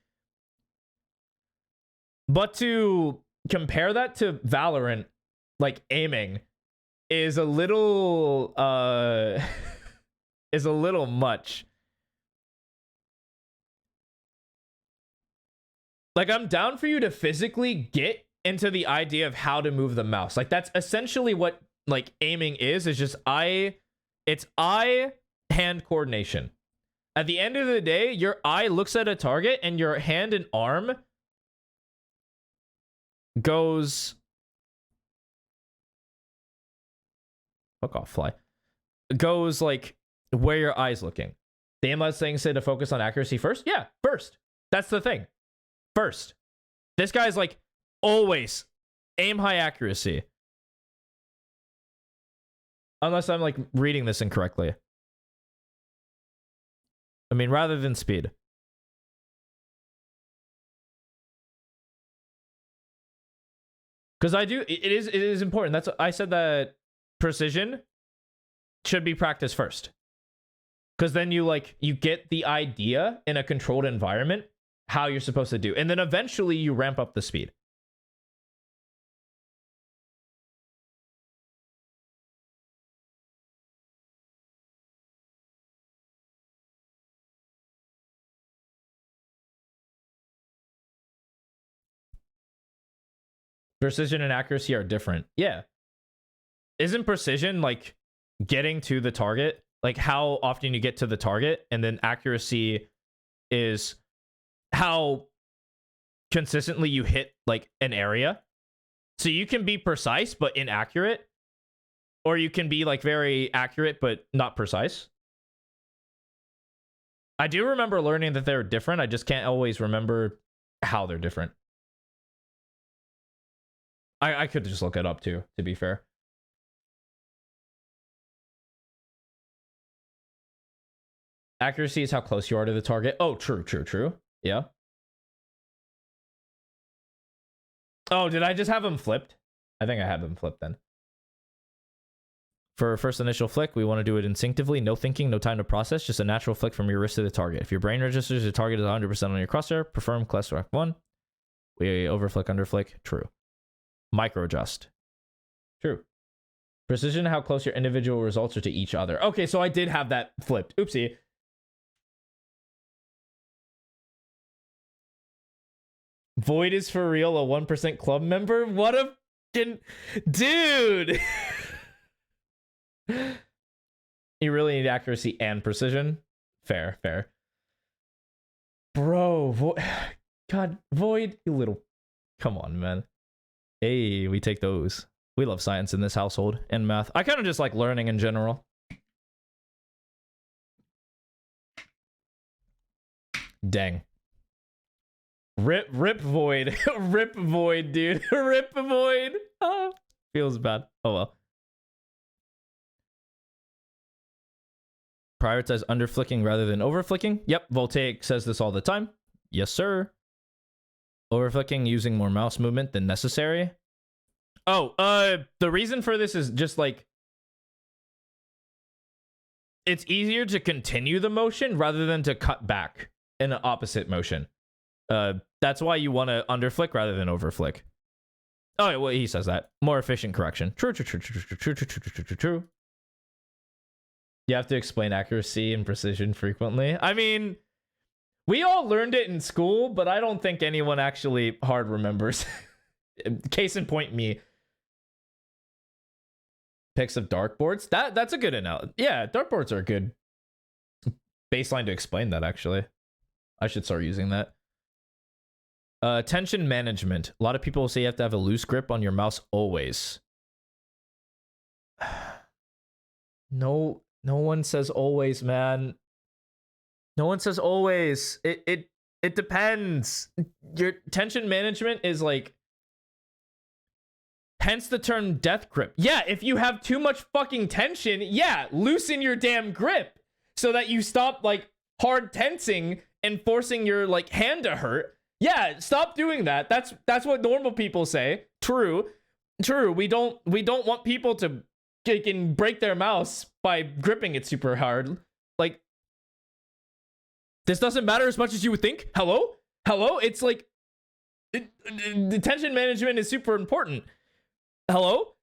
But to compare that to Valorant, like aiming, is a little much. Like, I'm down for you to physically get into the idea of how to move the mouse. Like, that's essentially what like aiming is just it's eye-hand coordination. At the end of the day, your eye looks at a target and your hand and arm goes... Fuck off, fly. Goes, like, where your eye's looking. The aim thing said to focus on accuracy first? Yeah, first. That's the thing. First. This guy's, like, always aim high accuracy. Unless I'm, like, reading this incorrectly. I mean, rather than speed. Because it is important. That's I said that precision should be practiced first. Because then you get the idea in a controlled environment how you're supposed to do. And then eventually you ramp up the speed. Precision and accuracy are different. Yeah. Isn't precision like getting to the target? Like how often you get to the target, and then accuracy is how consistently you hit like an area. So you can be precise but inaccurate, or you can be like very accurate but not precise. I do remember learning that they're different. I just can't always remember how they're different. I could just look it up too, to be fair. Accuracy is how close you are to the target. Oh, true. Yeah. Oh, did I just have them flipped? I think I had them flipped then. For first initial flick, we want to do it instinctively. No thinking, no time to process. Just a natural flick from your wrist to the target. If your brain registers the target is 100% on your crosshair, perform class rack 1. We overflick, underflick. True. Micro adjust. True. Precision, how close your individual results are to each other. Okay, so I did have that flipped. Oopsie. Void is for real a 1% club member? What a fucking dude. You really need accuracy and precision. Fair. Bro, God, Void, you little... Come on, man. Hey, we take those. We love science in this household, and math. I kind of just like learning in general. Dang. Rip Void. Rip Void, dude. Rip Void. Oh, feels bad. Oh well. Prioritize underflicking rather than overflicking. Yep, Voltaic says this all the time. Yes, sir. Overflicking using more mouse movement than necessary. Oh, the reason for this is just like it's easier to continue the motion rather than to cut back in an opposite motion. That's why you want to underflick rather than overflick. Oh, well, he says that. More efficient correction. True. You have to explain accuracy and precision frequently. I mean, we all learned it in school, but I don't think anyone actually hard remembers. Case in point, me. Pics of dartboards. That's a good analogy. Yeah, dartboards are a good baseline to explain that, actually. I should start using that. Tension management. A lot of people say you have to have a loose grip on your mouse always. No one says always, man. No one says always. It depends. Your tension management is like, hence the term death grip. Yeah, if you have too much fucking tension, yeah, loosen your damn grip so that you stop like hard tensing and forcing your like hand to hurt. Yeah, stop doing that. That's what normal people say. True. We don't want people to can break their mouse by gripping it super hard. Like, this doesn't matter as much as you would think. Hello? It's like the tension management is super important. Hello?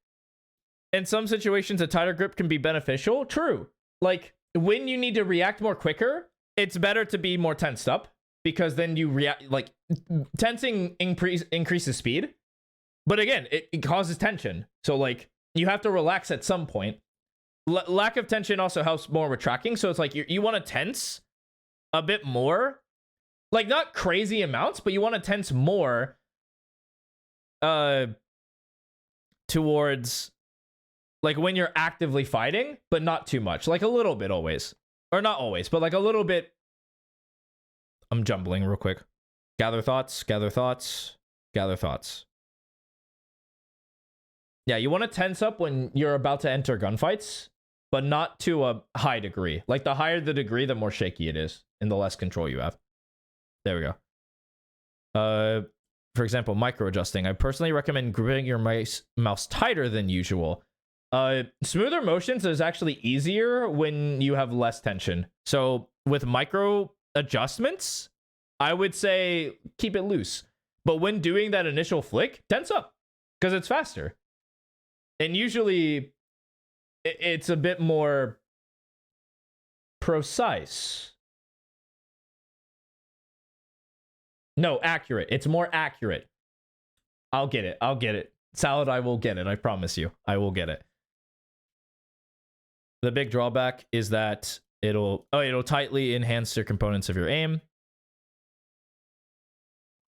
In some situations, a tighter grip can be beneficial. True. Like, when you need to react more quicker, it's better to be more tensed up, because then you react, like, tensing increases speed. But again, it causes tension. So, like, you have to relax at some point. Lack of tension also helps more with tracking. So it's like you want to tense a bit more. Like, not crazy amounts, but you want to tense more towards, like, when you're actively fighting, but not too much. Like, a little bit always. Or not always, but like a little bit. I'm jumbling real quick. Gather thoughts. Yeah, you want to tense up when you're about to enter gunfights, but not to a high degree. Like, the higher the degree, the more shaky it is, and the less control you have. There we go. For example, micro adjusting. I personally recommend gripping your mouse tighter than usual. Smoother motions is actually easier when you have less tension. So with micro adjustments, I would say keep it loose. But when doing that initial flick, tense up, because it's faster. And usually it's a bit more precise. No, accurate. It's more accurate. I'll get it. Salad, I will get it. I promise you. I will get it. The big drawback is that it'll tightly enhance the components of your aim.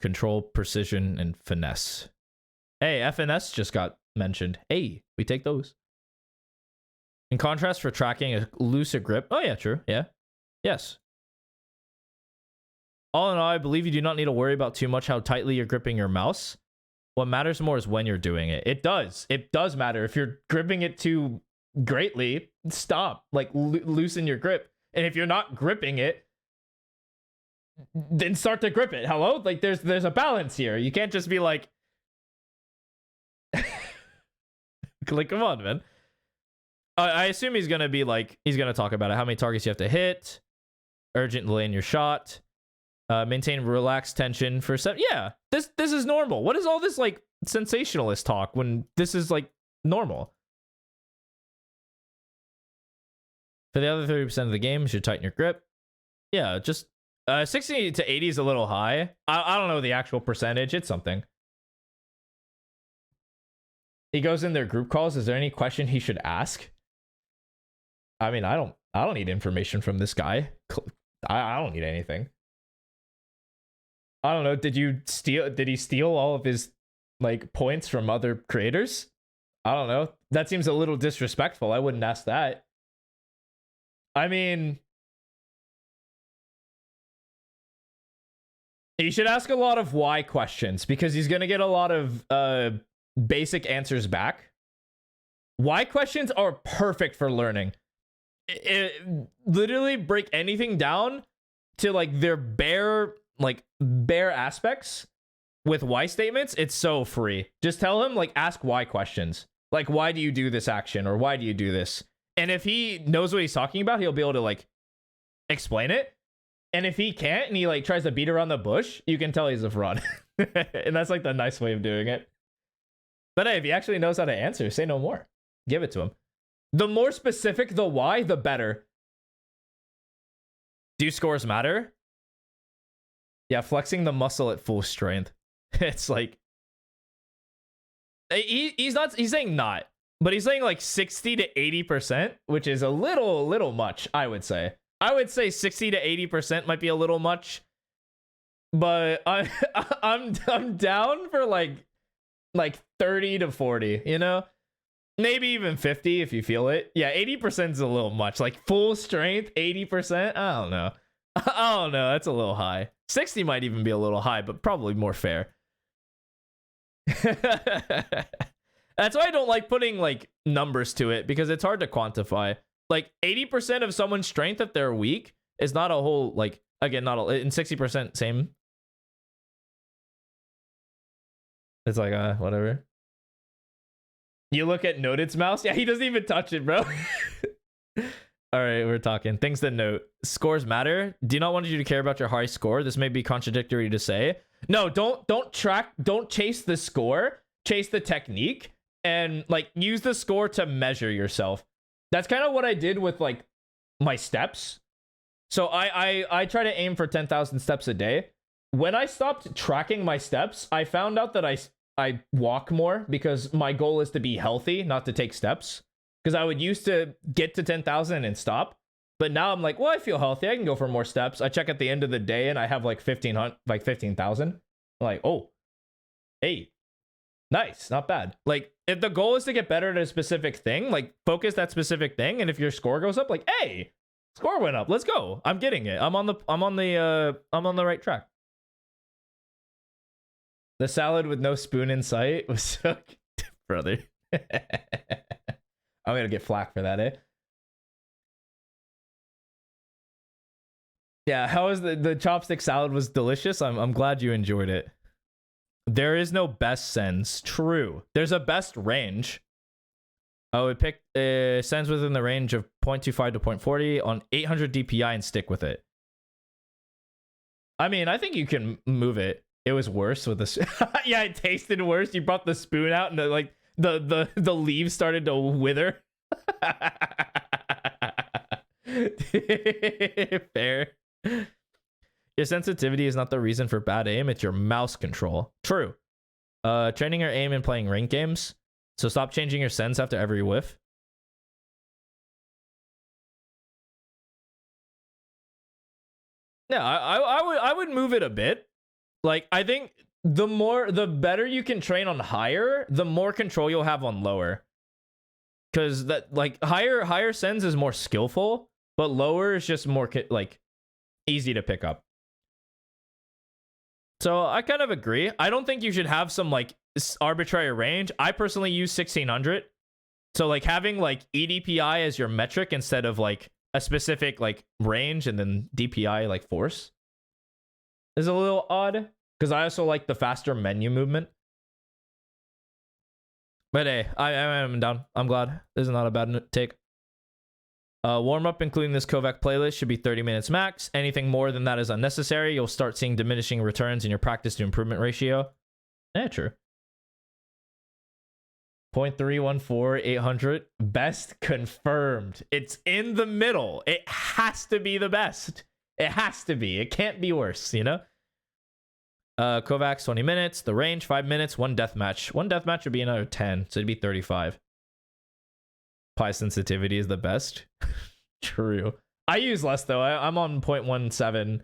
Control, precision, and finesse. Hey, FNS just got mentioned. Hey, we take those. In contrast, for tracking, a looser grip. Oh yeah, true. Yeah. Yes. All in all, I believe you do not need to worry about too much how tightly you're gripping your mouse. What matters more is when you're doing it. It does. It does matter. If you're gripping it too greatly, stop. Like, loosen your grip. And if you're not gripping it, then start to grip it. Hello? Like, there's a balance here. You can't just be like... like, come on, man. I assume he's gonna be like... He's gonna talk about it. How many targets you have to hit. Urgent delay in your shot. Maintain relaxed tension for yeah, this is normal. What is all this like sensationalist talk when this is like normal? For the other 30% of the game, you should tighten your grip. Yeah, just 60 to 80 is a little high. I don't know the actual percentage. It's something. He goes in their group calls. Is there any question he should ask? I mean, I don't need information from this guy. I don't need anything. I don't know. Did he steal all of his like points from other creators? I don't know. That seems a little disrespectful. I wouldn't ask that. I mean, he should ask a lot of why questions because he's going to get a lot of basic answers back. Why questions are perfect for learning. It literally break anything down to like their bare aspects with why statements. It's so free. Just tell him, like, ask why questions. Like, why do you do this action? Or why do you do this? And if he knows what he's talking about, he'll be able to, like, explain it. And if he can't and he, like, tries to beat around the bush, you can tell he's a fraud. And that's, like, the nice way of doing it. But hey, if he actually knows how to answer, say no more. Give it to him. The more specific the why, the better. Do scores matter? Yeah, flexing the muscle at full strength. It's like... He's saying not. But he's saying like 60 to 80%, which is a little much, I would say. I would say 60 to 80% might be a little much. But I'm down for like 30 to 40, you know? Maybe even 50 if you feel it. Yeah, 80% is a little much. Like full strength, 80%? I don't know. I don't know. That's a little high. 60 might even be a little high, but probably more fair. That's why I don't like putting like numbers to it because it's hard to quantify. Like 80% of someone's strength if they're weak is not a whole, like, again, not a, in 60% same. It's like, whatever. You look at Noted's mouse. Yeah, he doesn't even touch it, bro. All right, we're talking. Things to note. Scores matter. Do not want you to care about your high score. This may be contradictory to say. No, don't chase the score. Chase the technique and like use the score to measure yourself. That's kind of what I did with like my steps. So I try to aim for 10,000 steps a day. When I stopped tracking my steps, I found out that I walk more because my goal is to be healthy, not to take steps. Because I would used to get to 10,000 and stop. But now I'm like, well, I feel healthy. I can go for more steps. I check at the end of the day and I have like 15,000. I'm like, oh, hey, nice. Not bad. Like if the goal is to get better at a specific thing, like focus that specific thing. And if your score goes up, like, hey, score went up. Let's go. I'm getting it. I'm on the right track. The salad with no spoon in sight was so brother. I'm gonna get flack for that, eh? Yeah, how is the chopstick salad was delicious. I'm glad you enjoyed it. There is no best sends. True. There's a best range. Oh, it picked sends within the range of 0.25 to 0.40 on 800 DPI and stick with it. I mean, I think you can move it. It was worse with this. Yeah, it tasted worse. You brought the spoon out and the leaves started to wither. Fair. Your sensitivity is not the reason for bad aim. It's your mouse control. True. Training your aim and playing rank games. So stop changing your sense after every whiff. Yeah, I would move it a bit. Like, I think the better you can train on higher, the more control you'll have on lower. Because that, like, higher sends is more skillful, but lower is just more like easy to pick up. So I kind of agree. I don't think you should have some like arbitrary range. I personally use 1600. So like having like EDPI as your metric instead of like a specific like range and then DPI like force is a little odd, because I also like the faster menu movement. But hey, I am down. I'm glad. This is not a bad take. Warm up, including this Kovac playlist, should be 30 minutes max. Anything more than that is unnecessary. You'll start seeing diminishing returns in your practice to improvement ratio. Yeah, true. 0.314, 800. Best confirmed. It's in the middle. It has to be the best. It has to be. It can't be worse, you know? Kovacs, 20 minutes. The range, 5 minutes. One deathmatch. One deathmatch would be another 10, so it'd be 35. Pi sensitivity is the best. True. I use less though. I'm on 0.17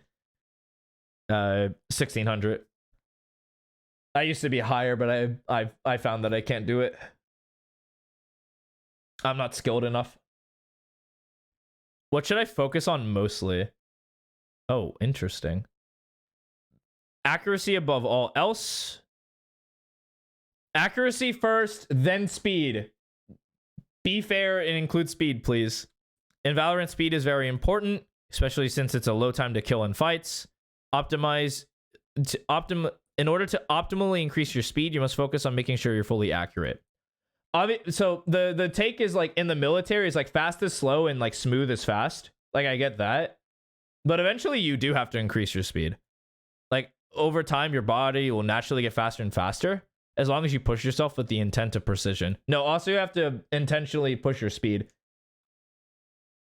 1600. I used to be higher, but I found that I can't do it. I'm not skilled enough. What should I focus on mostly? Oh, interesting. Accuracy above all else. Accuracy first, then speed. Be fair and include speed, please. In Valorant, speed is very important, especially since it's a low time to kill in fights. In order to optimally increase your speed, you must focus on making sure you're fully accurate. So the take is like in the military is like fast is slow and like smooth is fast. Like I get that. But eventually you do have to increase your speed. Like over time, your body will naturally get faster and faster, as long as you push yourself with the intent of precision. No, also you have to intentionally push your speed.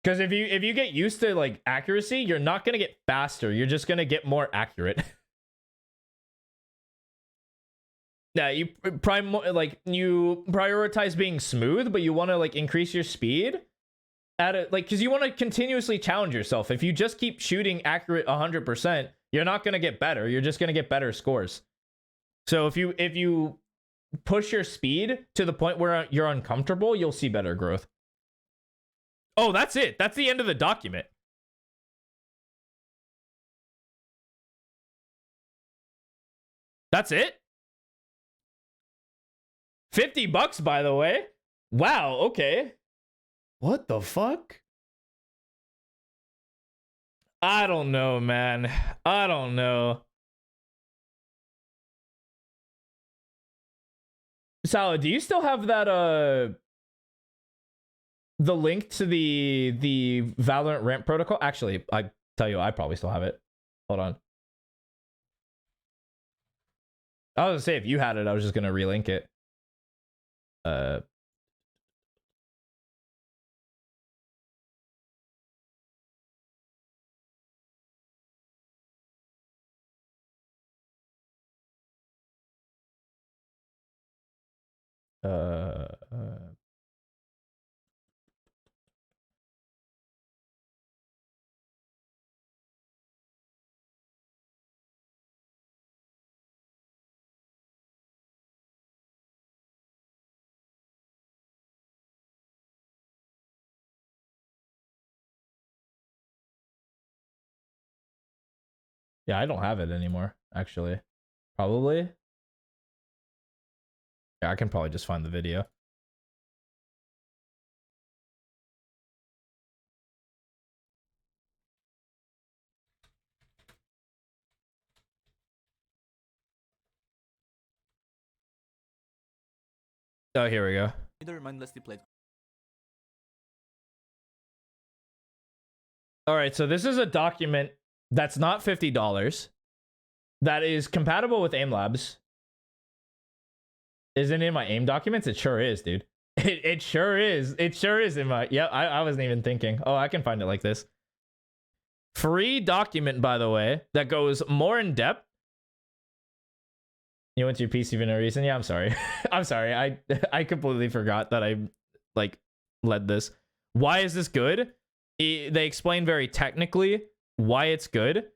Because if you get used to like accuracy, you're not gonna get faster. You're just gonna get more accurate. Yeah, you prioritize being smooth, but you want to like increase your speed at it, like, because you want to continuously challenge yourself. If you just keep shooting accurate 100%, you're not gonna get better. You're just gonna get better scores. So if you push your speed to the point where you're uncomfortable, you'll see better growth. Oh, that's it. That's the end of the document. That's it? $50, by the way. Wow, okay. What the fuck? I don't know, man. I don't know. Salah, do you still have that the link to the Valorant ramp protocol? Actually, I tell you, I probably still have it. Hold on. I was gonna say if you had it, I was just gonna relink it. Yeah, I don't have it anymore, actually. Probably. Yeah, I can probably just find the video. Oh, here we go. Mindlessly played. All right, so this is a document that's not $50. That is compatible with AIM Labs. Isn't it in my AIM documents? It sure is, dude. It sure is. It sure is in my... Yeah, I wasn't even thinking. Oh, I can find it like this. Free document, by the way, that goes more in depth You went to your PC for no reason. Yeah, I'm sorry. I'm sorry. I completely forgot that I like led this. Why is this good? They explain very technically why it's good,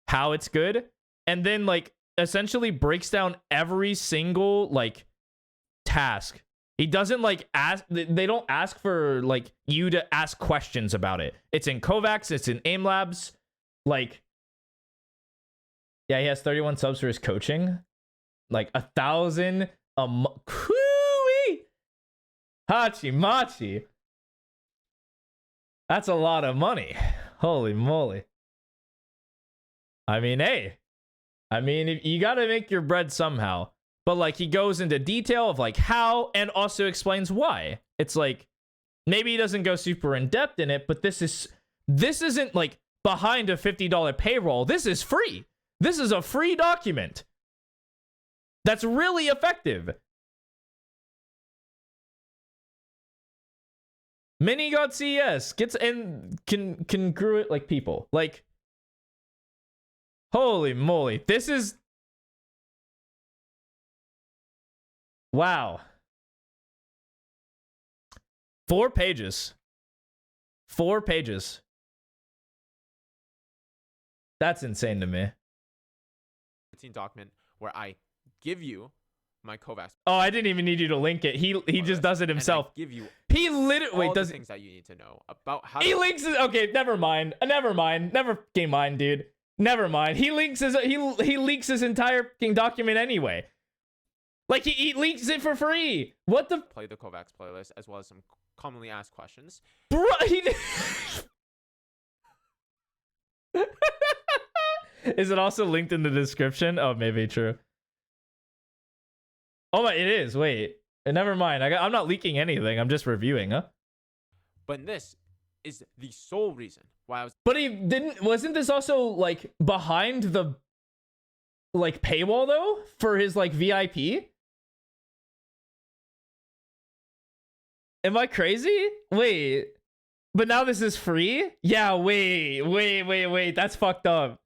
how it's good, and then like essentially breaks down every single like task. He doesn't like ask, they don't ask for like you to ask questions about it. It's in Kovacs, it's in Aim Labs. Like, yeah, he has 31 subs for his coaching. Like 1,000 a month. Hachi Machi. That's a lot of money. Holy moly. I mean, hey. I mean, you gotta make your bread somehow. But like he goes into detail of like how and also explains why. It's like maybe he doesn't go super in depth in it, but this isn't like behind a $50 payroll. This is free. This is a free document. That's really effective. Mini God CES gets and can grew it like people. Like holy moly. This is wow. 4 pages. 4 pages. That's insane to me. Document where I give you my Kovacs. Oh, I didn't even need you to link it. He just does it himself. Give you he literally all does the things that you need to know about how he to links it. Okay, never mind. Never fucking mind, dude. Never mind. He leaks he leaks his entire fucking document anyway. Like he leaks it for free. What the play the Kovacs playlist as well as some commonly asked questions. Bro, Is it also linked in the description? Oh, maybe true. Oh my, it is. Wait, never mind. I'm not leaking anything. I'm just reviewing, huh? But this is the sole reason why I was. But he didn't. Wasn't this also like behind the like paywall though for his like VIP? Am I crazy? Wait, but now this is free? Yeah. Wait. That's fucked up.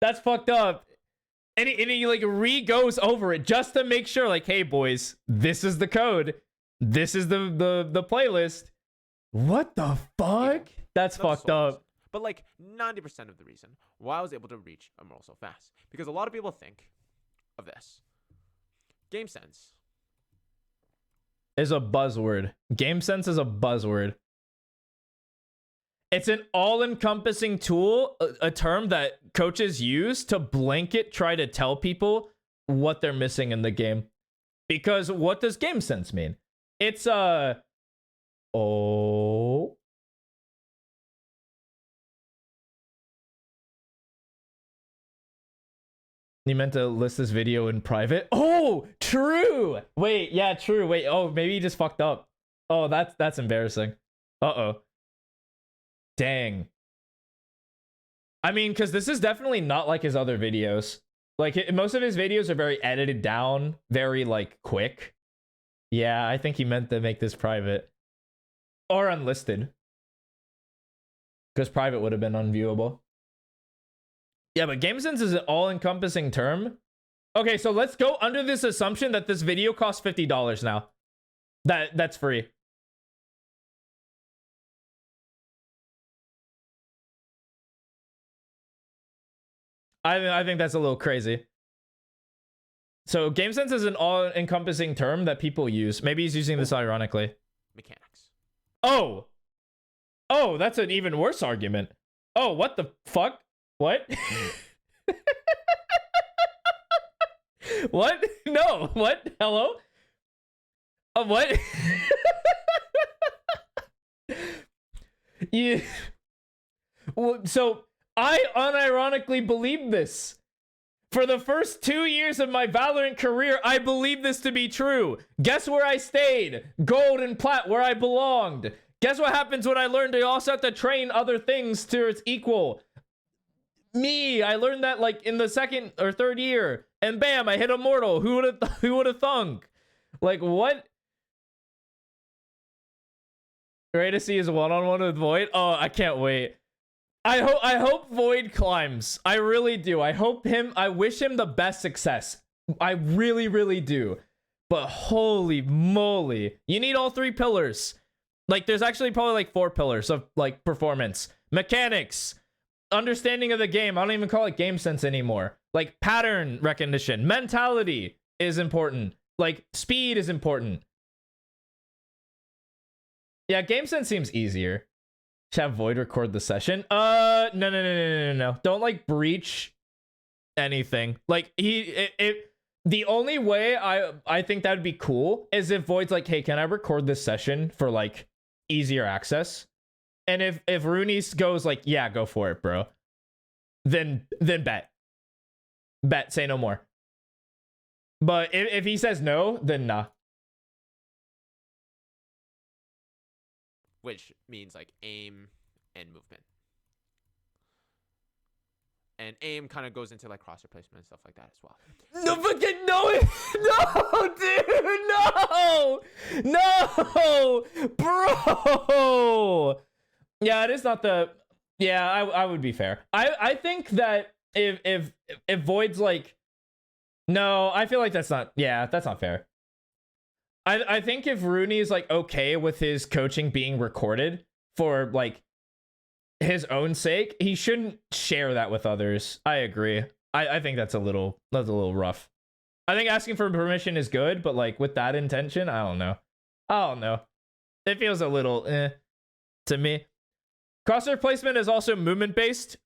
That's fucked up. And he like re-goes over it just to make sure, like, hey boys, this is the code. This is the playlist. What the fuck? That's fucked up. Reason, but like 90% of the reason why I was able to reach Emerald so fast. Because a lot of people think of this. GameSense is a buzzword. GameSense is a buzzword. It's an all-encompassing tool, a term that coaches use to blanket try to tell people what they're missing in the game. Because what does game sense mean? It's oh. You meant to list this video in private? Oh, true. Wait, yeah, true. Wait, oh, maybe he just fucked up. Oh, that's embarrassing. Uh-oh. Dang. I mean, because this is definitely not like his other videos. Like, most of his videos are very edited down, very, like, quick. Yeah, I think he meant to make this private. Or unlisted. Because private would have been unviewable. Yeah, but GameSense is an all-encompassing term. Okay, so let's go under this assumption that this video costs $50 now. That's free. I think that's a little crazy. So GameSense is an all-encompassing term that people use. Maybe he's using this ironically. Mechanics. Oh, that's an even worse argument. Oh, what the fuck? What? What? No. What? Hello? What? Yeah. So I unironically believe this. For the first 2 years of my Valorant career, I believed this to be true. Guess where I stayed? Gold and plat, where I belonged. Guess what happens when I learned I also have to train other things to its equal? Me, I learned that like in the second or third year, and bam, I hit Immortal. Who would have thunk? Like what? Ready to see his one-on-one with Void? Oh, I can't wait. I hope Void climbs. I really do. I wish him the best success. I really, really do. But holy moly, you need all 3 pillars. Like, there's actually probably like 4 pillars of like performance, mechanics, understanding of the game. I don't even call it game sense anymore. Like, pattern recognition, mentality is important. Like, speed is important. Yeah, game sense seems easier. Should have Void record the session. No. Don't like breach anything. Like, the only way I think that would be cool is if Void's like, hey, can I record this session for like easier access? And if Rooney's goes like, yeah, go for it, bro, then bet, say no more. But if he says no, then nah. Which means like aim and movement. And aim kind of goes into like crosshair placement and stuff like that as well. No, but no, bro. Yeah, it is not the. Yeah, I would be fair. I think that if Void's like, no, I feel like that's not. Yeah, that's not fair. I think if Rooney is like okay with his coaching being recorded for like his own sake, he shouldn't share that with others. I agree. I think that's a little rough. I think asking for permission is good, but like with that intention, I don't know. It feels a little to me. Crosshair placement is also movement based.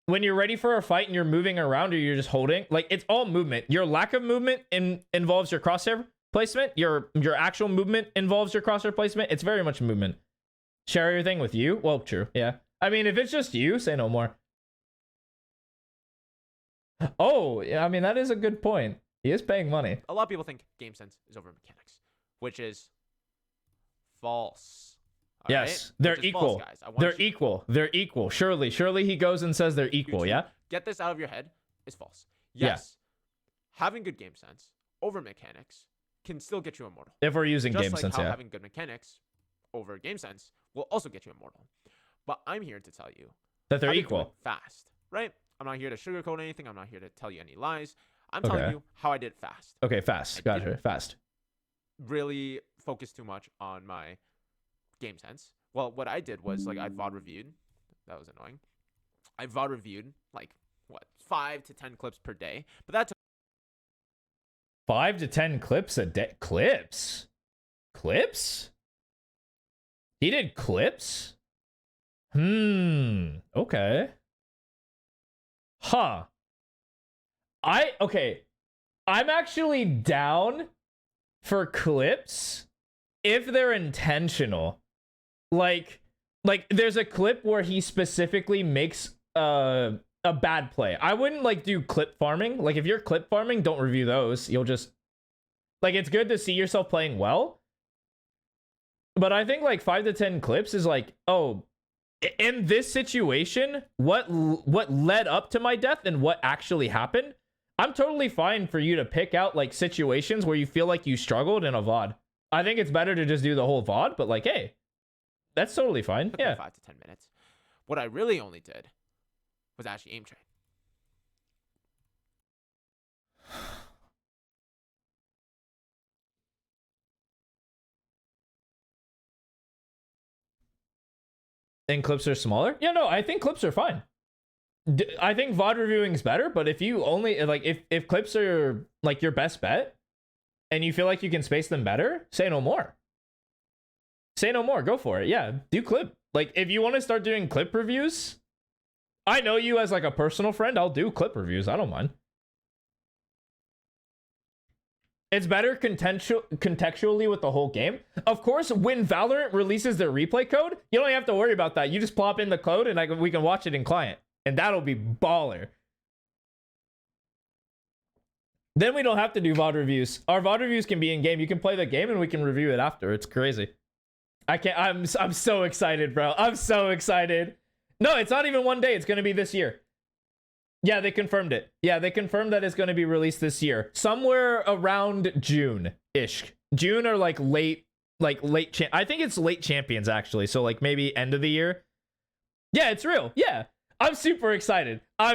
When you're ready for a fight and you're moving around or you're just holding, like, it's all movement. Your lack of movement involves your crosshair placement. Your actual movement involves your crosshair placement. It's very much movement. Share everything with you? Well, true. Yeah. I mean, if it's just you, say no more. Oh, yeah, I mean, that is a good point. He is paying money. A lot of people think game sense is over mechanics, which is false. All yes, right? they're equal. False, guys. They're equal. They're equal. Surely he goes and says they're equal, yeah? Get this out of your head. It's false. Yes. Yeah. Having good game sense over mechanics can still get you immortal. If we're using just game like sense, how yeah. having good mechanics over game sense will also get you immortal. But I'm here to tell you that they're how to do equal. it fast, right? I'm not here to sugarcoat anything. I'm not here to tell you any lies. I'm telling you how I did it fast. Okay, fast. Gotcha. Fast. Really focus too much on my game sense. Well, what I did was like I VOD reviewed. That was annoying. I VOD reviewed like what 5 to 10 clips per day, but that's 5 to 10 clips a day. Clips. He did clips. Okay. Huh. Okay. I'm actually down for clips if they're intentional. Like there's a clip where he specifically makes a bad play. I wouldn't like do clip farming. Like, if you're clip farming, don't review those. You'll just like, it's good to see yourself playing well. But I think like 5 to 10 clips is like, oh, in this situation, what led up to my death and what actually happened. I'm totally fine for you to pick out like situations where you feel like you struggled in a VOD. I think it's better to just do the whole VOD, but like, hey, that's totally fine. took Yeah. 5 to 10 minutes. What I really only did was actually aim train. And clips are smaller? Yeah, no, I think clips are fine. I think VOD reviewing is better, but if you only like if clips are like your best bet and you feel like you can space them better, say no more. Say no more. Go for it. Yeah, do clip. Like, if you want to start doing clip reviews, I know you as like a personal friend. I'll do clip reviews. I don't mind. It's better contextually with the whole game. Of course, when Valorant releases their replay code, you don't have to worry about that. You just plop in the code and we can watch it in client. And that'll be baller. Then we don't have to do VOD reviews. Our VOD reviews can be in game. You can play the game and we can review it after. It's crazy. I'm so excited, bro. I'm so excited. No, it's not even one day. It's going to be this year. Yeah, they confirmed it. Yeah, they confirmed that it's going to be released this year. Somewhere around June-ish. June or like late. I think it's late Champions, actually. So like maybe end of the year. Yeah, it's real. Yeah. I'm super excited. I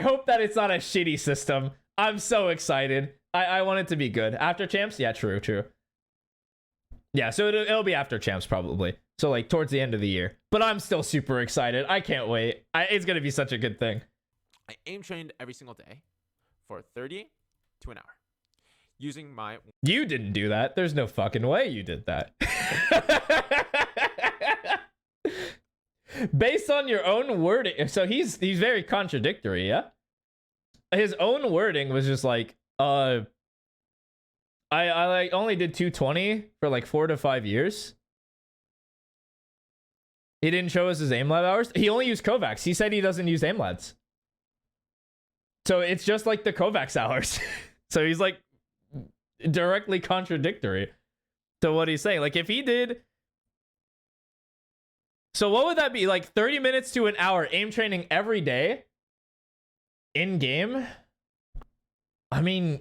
hope that it's not a shitty system. I'm so excited. I want it to be good. After champs? Yeah, true. Yeah, so it'll be after champs probably. So like towards the end of the year. But I'm still super excited. I can't wait. It's going to be such a good thing. I aim trained every single day for 30 to an hour using my... You didn't do that. There's no fucking way you did that. Based on your own wording. So he's very contradictory, yeah? His own wording was just like, I like only did 220 for like 4 to 5 years. He didn't show us his aim lab hours. He only used Kovacs. He said he doesn't use aim labs. So it's just like the Kovacs hours. So he's like directly contradictory to what he's saying. Like if he did... So what would that be? Like 30 minutes to an hour aim training every day in game? I mean,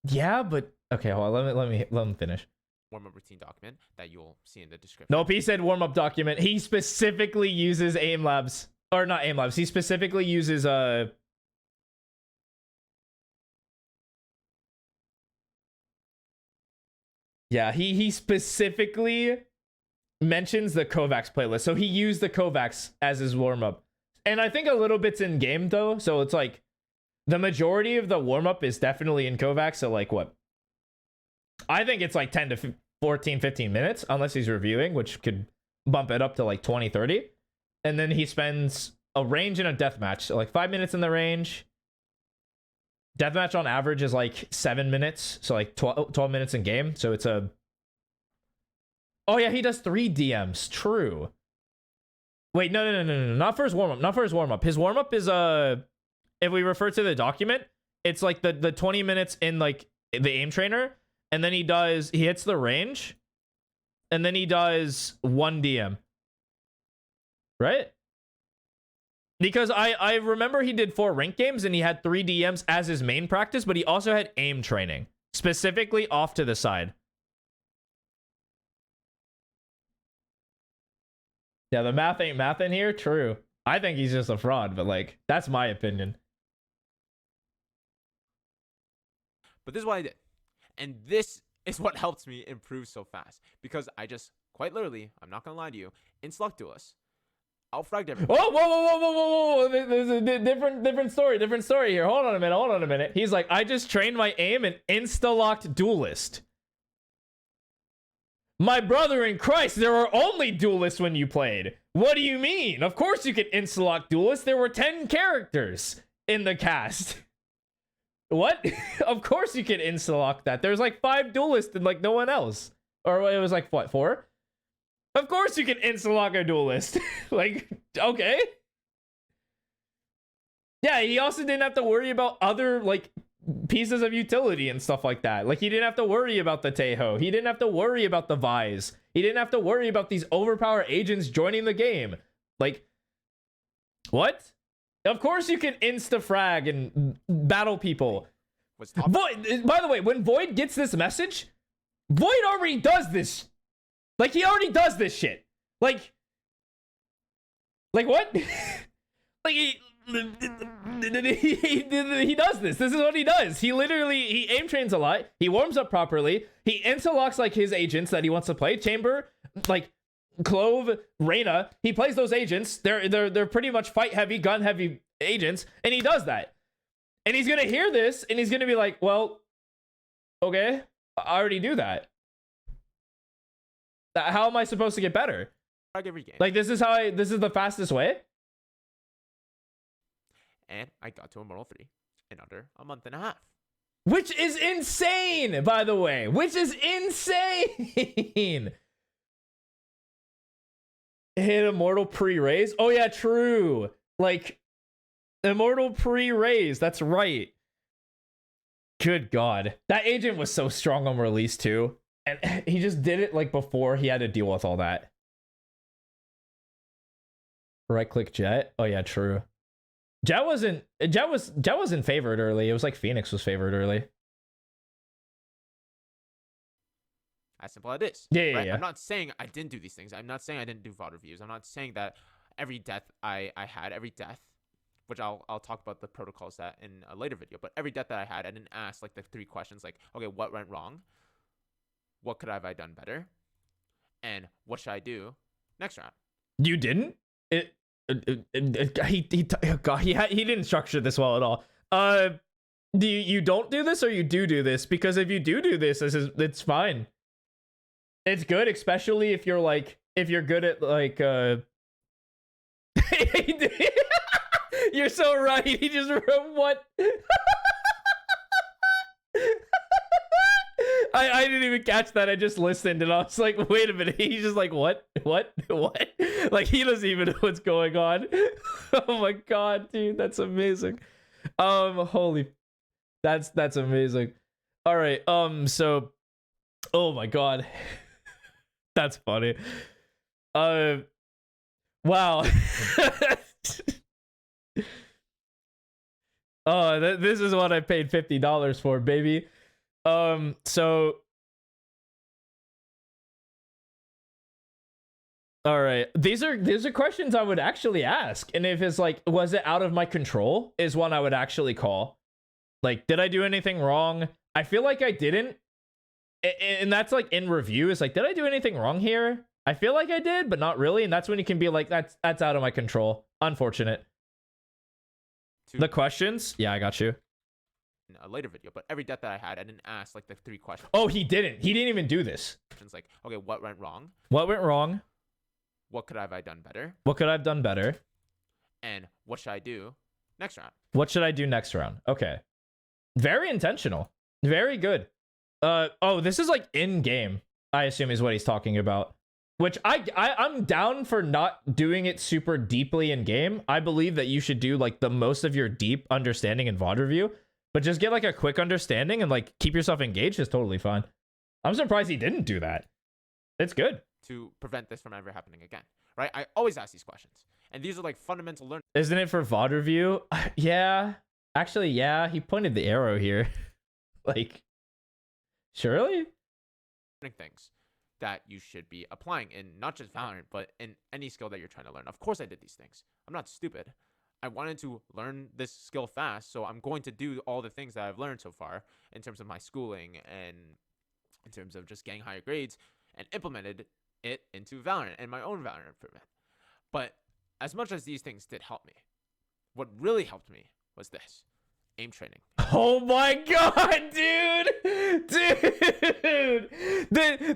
yeah, but okay, hold on, let me finish. Warm-up routine document that you'll see in the description. Nope, he said warm-up document. He specifically uses aim labs. Or not aim labs. He specifically uses yeah, he specifically mentions the Kovacs playlist. So he used the Kovacs as his warm-up. And I think a little bit's in game though. So it's like the majority of the warm-up is definitely in Kovacs. So like what? I think it's like 10 to 14, 15 minutes, unless he's reviewing, which could bump it up to like 20, 30. And then he spends a range and a deathmatch. So like 5 minutes in the range. Deathmatch on average is like 7 minutes. So like 12 minutes in game. So it's a... Oh yeah, he does 3 DMs. True. Wait, no. Not for his warm-up. His warm-up is, if we refer to the document, it's like the 20 minutes in like the aim trainer. And then he hits the range. And then he does 1 DM. Right? Because I remember he did 4 rank games and he had 3 DMs as his main practice, but he also had aim training. Specifically off to the side. Yeah, the math ain't math in here. True. I think he's just a fraud, but like, that's my opinion. But this is what I did. And this is what helped me improve so fast. Because I just, quite literally, I'm not going to lie to you, in Slug Duelist, outfragged everyone. Whoa. There's a different story here. Hold on a minute. He's like, I just trained my aim and insta-locked Duelist. My brother in Christ, there were only Duelists when you played. What do you mean? Of course you could insta-lock Duelist. There were 10 characters in the cast. What? Of course you could insta-lock that. There's like 5 Duelists and like no one else. Or it was like, what, 4? Of course you can insta-lock a Duelist. Like, okay. Yeah, he also didn't have to worry about other, like, pieces of utility and stuff like that. Like, he didn't have to worry about the Teho. He didn't have to worry about the Vise. He didn't have to worry about these overpowered agents joining the game. Like, what? Of course you can insta-frag and battle people. Void, by the way, when Void gets this message, Void already does this. Like, he already does this shit. Like what? Like, he does this. This is what he does. He aim trains a lot. He warms up properly. He interlocks, like, his agents that he wants to play. Chamber, like, Clove, Reyna. He plays those agents. They're pretty much fight heavy, gun heavy agents. And he does that. And he's going to hear this, and he's going to be like, well, okay, I already do that. How am I supposed to get better? Every game. Like, this is the fastest way? And I got to Immortal 3 in under a month and a half. Which is insane, by the way. Which is insane. Hit Immortal pre-raise? Oh, yeah, true. Like, Immortal pre-raise. That's right. Good God. That agent was so strong on release, too. And he just did it, like, before he had to deal with all that. Right-click Jet? Oh, yeah, true. Jet wasn't favored early. It was like Phoenix was favored early. As simple as it is. Yeah. I'm not saying I didn't do these things. I'm not saying I didn't do VOD reviews. I'm not saying that every death I had, every death which I'll talk about the protocols that in a later video. But every death that I had, I didn't ask like the 3 questions like, okay, what went wrong? What could have I done better? And what should I do next round? You didn't? He didn't structure this well at all. You don't do this or you do this? Because if you do this, it's fine. It's good, especially if you're like, if you're good at like you're so right. He just wrote what? I didn't even catch that. I just listened and I was like, wait a minute. He's just like, what? Like he doesn't even know what's going on. Oh my god, dude, that's amazing. Holy, that's amazing. All right. So, oh my god, that's funny. Wow. Oh, this is what I paid $50 for, baby. So all right, these are questions I would actually ask, and if it's like, was it out of my control, is one I would actually call. Like, did I do anything wrong? I feel like I didn't, and that's like in review. It's like, did I do anything wrong here? I feel like I did, but not really, and that's when you can be like, that's out of my control. Unfortunate. The questions, yeah, I got you. In a later video, but every death that I had, I didn't ask like the 3 questions. Oh, he didn't even do this. Like, okay, what went wrong? What went wrong? What could have I done better? What could I have done better? And what should I do next round? What should I do next round? Okay. Very intentional. Very good. Oh, this is like in game, I assume is what he's talking about. Which I'm down for not doing it super deeply in game. I believe that you should do like the most of your deep understanding in VOD review, but just get like a quick understanding and like keep yourself engaged is totally fine. I'm surprised he didn't do that. It's good. To prevent this from ever happening again, right? I always ask these questions, and these are like fundamental learning. Isn't it for VOD review? Yeah. Actually, yeah. He pointed the arrow here. Like, surely? Things that you should be applying in not just Valorant, but in any skill that you're trying to learn. Of course I did these things. I'm not stupid. I wanted to learn this skill fast, so I'm going to do all the things that I've learned so far in terms of my schooling and in terms of just getting higher grades, and implemented it into Valorant and my own Valorant improvement. But as much as these things did help me, what really helped me was this: aim training. Oh my god, dude!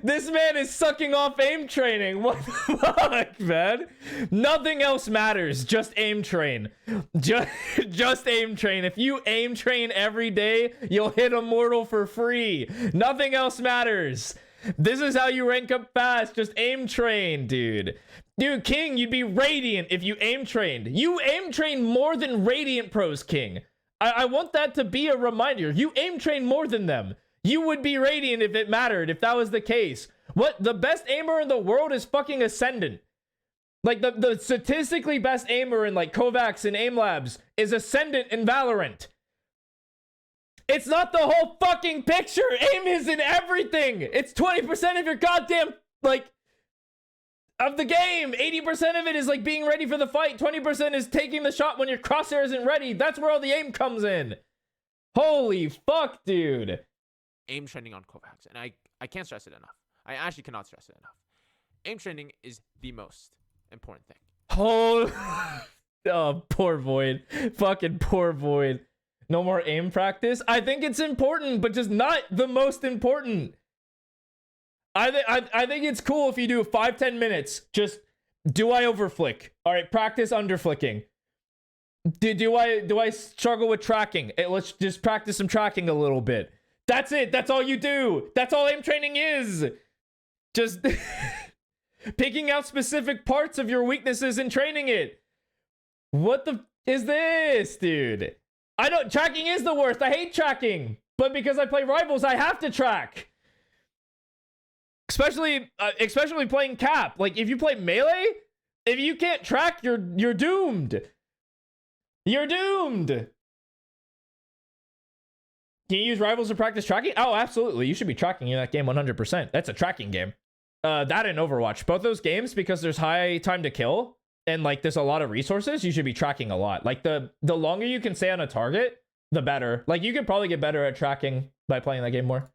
This man is sucking off aim training. What the fuck, man? Nothing else matters. Just aim train. Just aim train. If you aim train every day, you'll hit Immortal for free. Nothing else matters. This is how you rank up fast. Just aim train, dude. Dude, King, you'd be Radiant if you aim trained. You aim train more than Radiant pros, King. I want that to be a reminder. You aim train more than them. You would be Radiant if it mattered, if that was the case. What? The best aimer in the world is fucking Ascendant. Like, the statistically best aimer in, like, Kovacs and Aim Labs is Ascendant in Valorant. It's not the whole fucking picture. Aim is in everything. It's 20% of your goddamn, like, of the game. 80% of it is like being ready for the fight. 20% is taking the shot when your crosshair isn't ready. That's where all the aim comes in. Holy fuck, dude. Aim training on Kovacs, and I can't stress it enough. I actually cannot stress it enough. Aim training is the most important thing. Oh, poor Void. Fucking poor Void. No more aim practice? I think it's important, but just not the most important. I think it's cool if you do 5-10 minutes. Just, do I overflick? All right, practice underflicking. Do I struggle with tracking? Let's just practice some tracking a little bit. That's it. That's all you do. That's all aim training is. Just picking out specific parts of your weaknesses and training it. What the is this, dude? I don't. Tracking is the worst. I hate tracking, but because I play Rivals, I have to track. Especially playing Cap. Like, if you play Melee, if you can't track, you're doomed. You're doomed. Can you use Rivals to practice tracking? Oh, absolutely. You should be tracking in that game 100%. That's a tracking game. That and Overwatch. Both those games, because there's high time to kill and like there's a lot of resources, you should be tracking a lot. Like the longer you can stay on a target, the better. Like you could probably get better at tracking by playing that game more.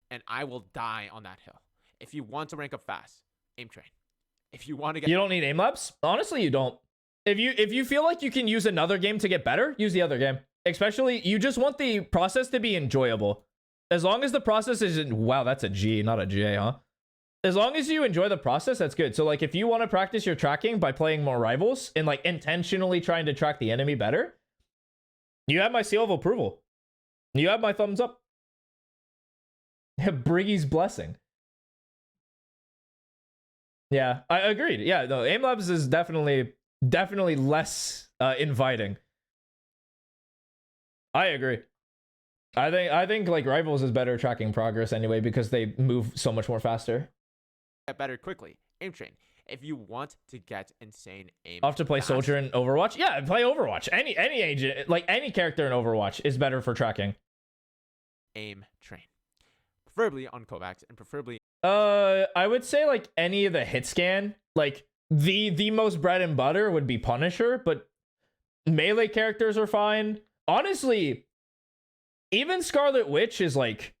And I will die on that hill. If you want to rank up fast, aim train. If you want to get, You don't need aim labs. Honestly, you don't. If you feel like you can use another game to get better, use the other game. Especially, you just want the process to be enjoyable. As long as the process isn't, wow, that's a G, not a J, huh? As long as you enjoy the process, that's good. So like if you want to practice your tracking by playing more rivals and like intentionally trying to track the enemy better, you have my seal of approval. You have my thumbs up. Briggy's blessing. Yeah, I agreed. Yeah, no, aim labs is definitely less inviting. I agree. I think like rivals is better tracking progress anyway because they move so much more faster. get better quickly, aim train. If you want to get insane aim, I'll have to play fast, soldier in Overwatch. Yeah, play Overwatch. Any agent, like any character in Overwatch is better for tracking. aim train, preferably on Kovacs and preferably. I would say like any of the hit scan, like the most bread and butter would be Punisher, but melee characters are fine. Honestly, even Scarlet Witch is like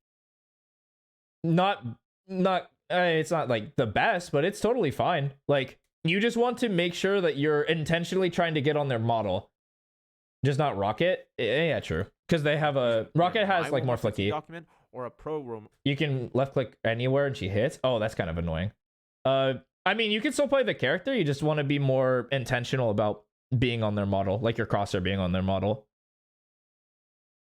not it's not like the best, but it's totally fine. Like you just want to make sure that you're intentionally trying to get on their model, just not Rocket. Yeah, true, because they have a Rocket has like more flicky Document or a pro room. You can left click anywhere and she hits. Oh, that's kind of annoying. I mean, you can still play the character. You just want to be more intentional about being on their model, like your crosshair being on their model.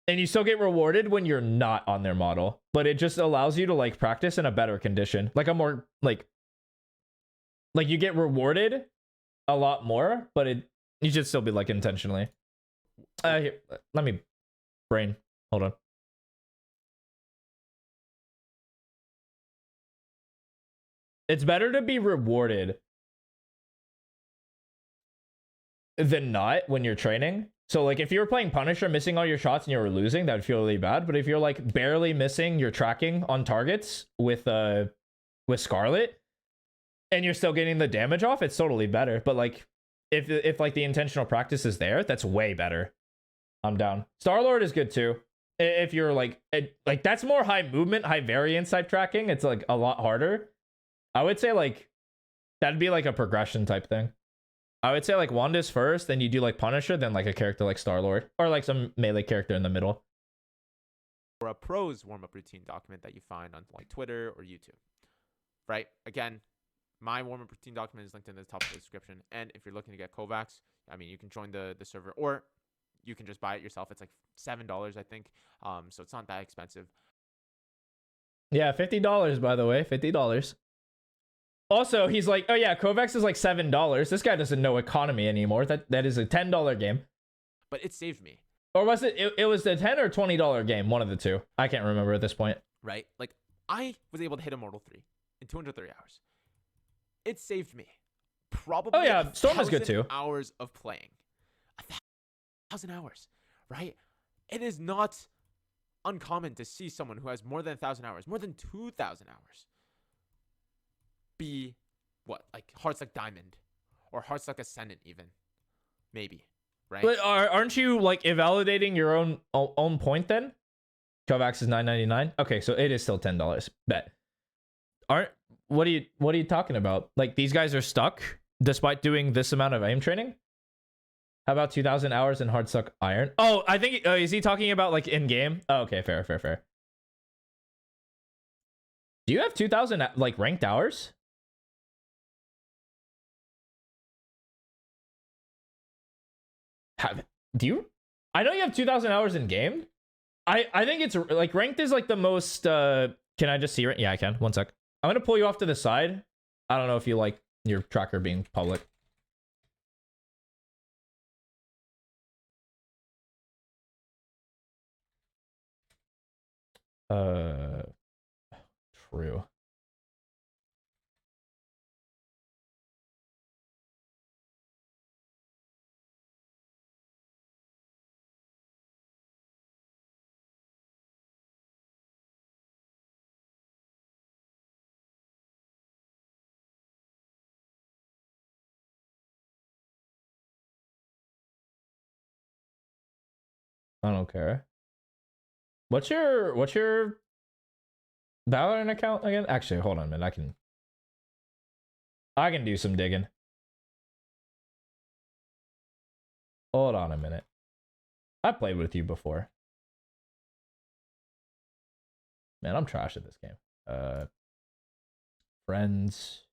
And you still get rewarded when you're not on their model, but it just allows you to like practice in a better condition, like a more like you get rewarded a lot more, but you should still be like intentionally. Here, let me brain. Hold on. It's better to be rewarded than not when you're training. So like if you were playing Punisher, missing all your shots and you were losing, that would feel really bad. But if you're like barely missing your tracking on targets with Scarlet and you're still getting the damage off, it's totally better. But like if like the intentional practice is there, that's way better. I'm down. Star-Lord is good too. If you're like that's more high movement, high variance type tracking, it's like a lot harder. I would say like that'd be like a progression type thing. I would say like Wanda's first, then you do like Punisher, then like a character like Star-Lord or like some melee character in the middle. Or a pros warm-up routine document that you find on like Twitter or YouTube, right? Again, my warm-up routine document is linked in the top of the description. And if you're looking to get Kovacs, I mean, you can join the server or you can just buy it yourself. It's like $7, I think. So it's not that expensive. Yeah, $50 by the way, $50. Also, he's like, oh yeah, Kovacs is like $7. This guy doesn't know economy anymore. That is a $10 game. But it saved me. Or was it? It was the $10 or $20 game, one of the two. I can't remember at this point. Right? Like I was able to hit Immortal 3 in 230 hours. It saved me probably. Oh yeah, Storm is good too. Hours of playing, 1,000 hours, right? It is not uncommon to see someone who has more than 1,000 hours, more than 2,000 hours. Be what, like Hearts like Diamond or Hearts like Ascendant even, maybe, right? But aren't you like invalidating your own point then? Kovacs is $9.99. Okay, so it is still $10. Bet. What are you talking about? Like these guys are stuck despite doing this amount of aim training? How about 2,000 hours in Hardsuck Iron? Oh, I think is he talking about like in game? Oh, okay, fair. Do you have 2,000 like ranked hours? Do you? I know you have 2,000 hours in game. I think it's like ranked is like the most. Can I just see it? Yeah, I can. One sec. I'm gonna pull you off to the side. I don't know if you like your tracker being public. True. I don't care. What's your Valorant account again? Actually, hold on a minute. I can do some digging. Hold on a minute. I played with you before. Man, I'm trash at this game. Friends.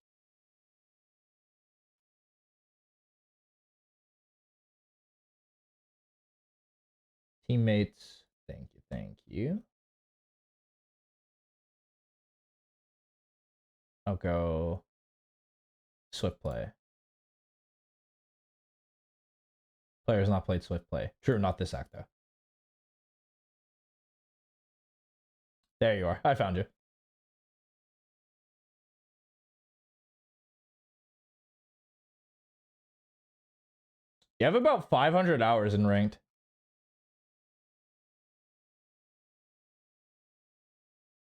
Teammates. Thank you. Thank you. I'll go Swift Play. Players not played Swift Play. True, not this act though. There you are. I found you. You have about 500 hours in ranked.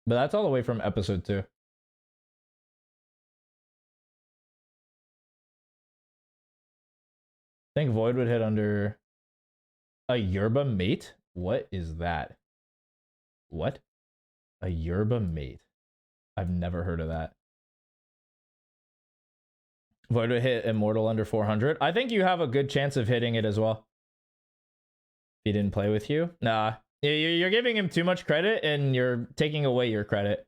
But that's all the way from episode 2. I think Void would hit under a Yerba mate. What is that? What? A Yerba mate. I've never heard of that. Void would hit Immortal under 400. I think you have a good chance of hitting it as well. If he didn't play with you. Nah. You're giving him too much credit and you're taking away your credit.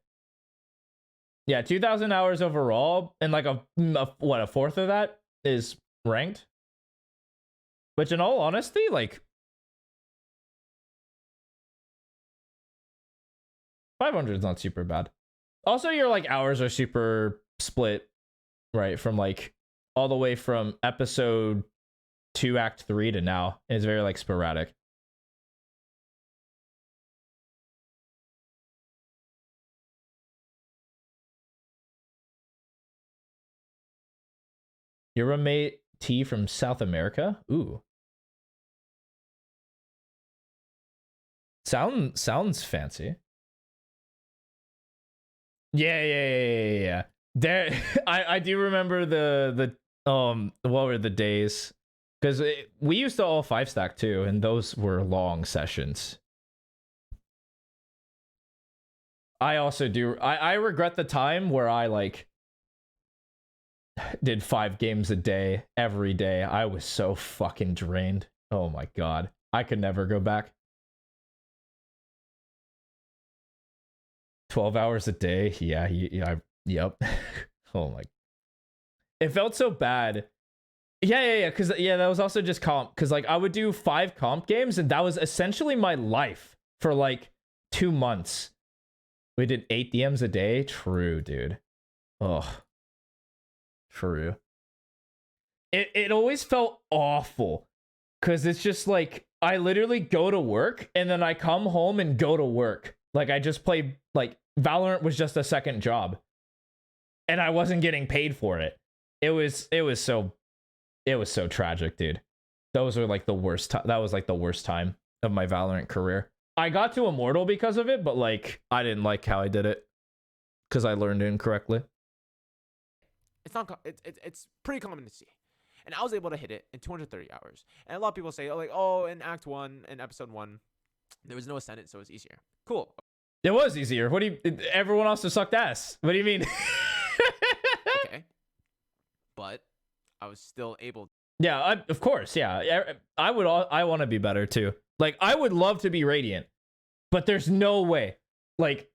Yeah, 2,000 hours overall, and like a fourth of that is ranked. Which in all honesty, like 500 is not super bad. Also, your like hours are super split, right? From like all the way from episode 2, act 3 to now. It's very like sporadic. Your roommate T from South America? Ooh. Sounds fancy. Yeah. There I do remember the what were the days? Because we used to all 5-stack too, and those were long sessions. I also do I regret the time where I like did 5 games a day every day. I was so fucking drained. Oh my god. I could never go back. 12 hours a day. Yeah, yep. Oh my. It felt so bad. Yeah, cuz that was also just comp cuz like I would do 5 comp games and that was essentially my life for like 2 months. We did 8 DMs a day. True, dude. Ugh. True. It always felt awful because it's just like I literally go to work and then I come home and go to work. Like I just play like Valorant was just a second job and I wasn't getting paid for it. It was so tragic, dude. Those were like the worst that was like the worst time of my Valorant career. I got to Immortal because of it, but like I didn't like how I did it because I learned it incorrectly. It's pretty common to see. And I was able to hit it in 230 hours. And a lot of people say, oh, in Act 1, in Episode 1, there was no Ascendant, so it was easier. Cool. It was easier. What do you... Everyone else has sucked ass. What do you mean? Okay. But I was still able... Yeah, of course, yeah. I want to be better, too. Like, I would love to be Radiant. But there's no way. Like...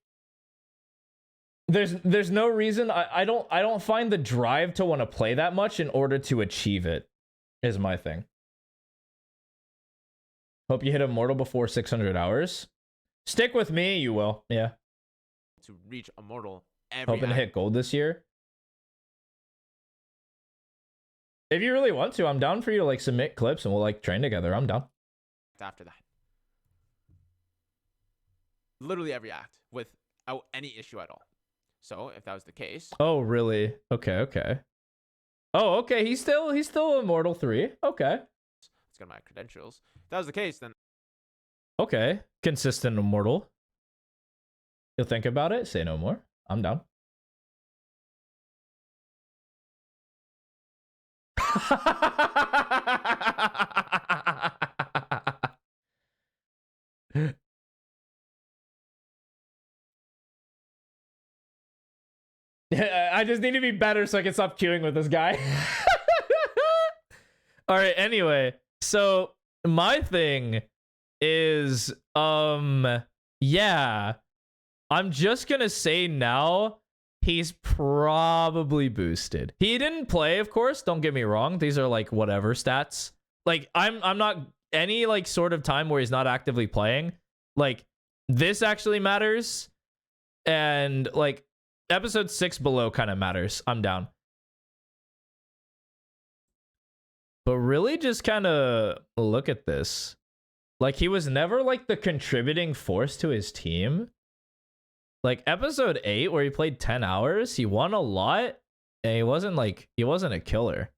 There's no reason. I don't find the drive to want to play that much in order to achieve it, is my thing. Hope you hit Immortal before 600 hours. Stick with me, you will. Yeah. To reach Immortal every Hoping to hit gold this year. If you really want to, I'm down for you to like submit clips and we'll like train together. I'm down. After that. Literally every act without any issue at all. So if that was the case. Oh, really? Okay. Oh, okay. He's still Immortal 3. Okay. Let's get my credentials. If that was the case, then. Okay. Consistent Immortal. You'll think about it. Say no more. I'm down. I just need to be better so I can stop queuing with this guy. All right, anyway. So my thing is yeah. I'm just going to say now he's probably boosted. He didn't play, of course, don't get me wrong. These are like whatever stats. Like I'm not any like sort of time where he's not actively playing. Like this actually matters. And like episode 6 below kind of matters. I'm down. But really just kind of look at this. Like he was never like the contributing force to his team. Like episode 8 where he played 10 hours, he won a lot and he wasn't a killer.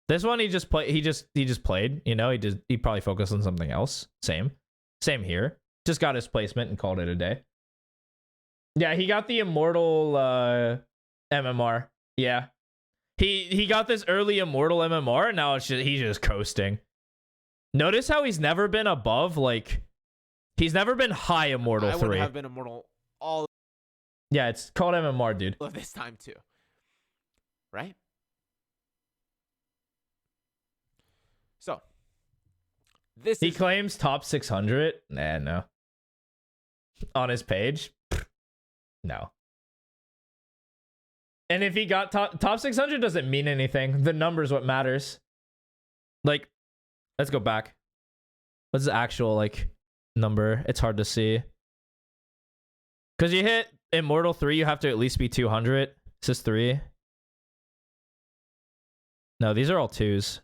This one he just played, you know, he probably focused on something else. Same here. Just got his placement and called it a day. Yeah, he got the immortal MMR. Yeah. He got this early immortal MMR and now he's just coasting. Notice how he's never been above, like he's never been high immortal 3. I would have been immortal all Yeah, it's called MMR, dude. of this time too. Right? So this He is claims top 600. Nah, no. On his page? No. And if he got top 600 doesn't mean anything. The number's what matters. Like, let's go back. What's the actual, like, number? It's hard to see. Because you hit Immortal 3, you have to at least be 200. This is 3. No, these are all 2s.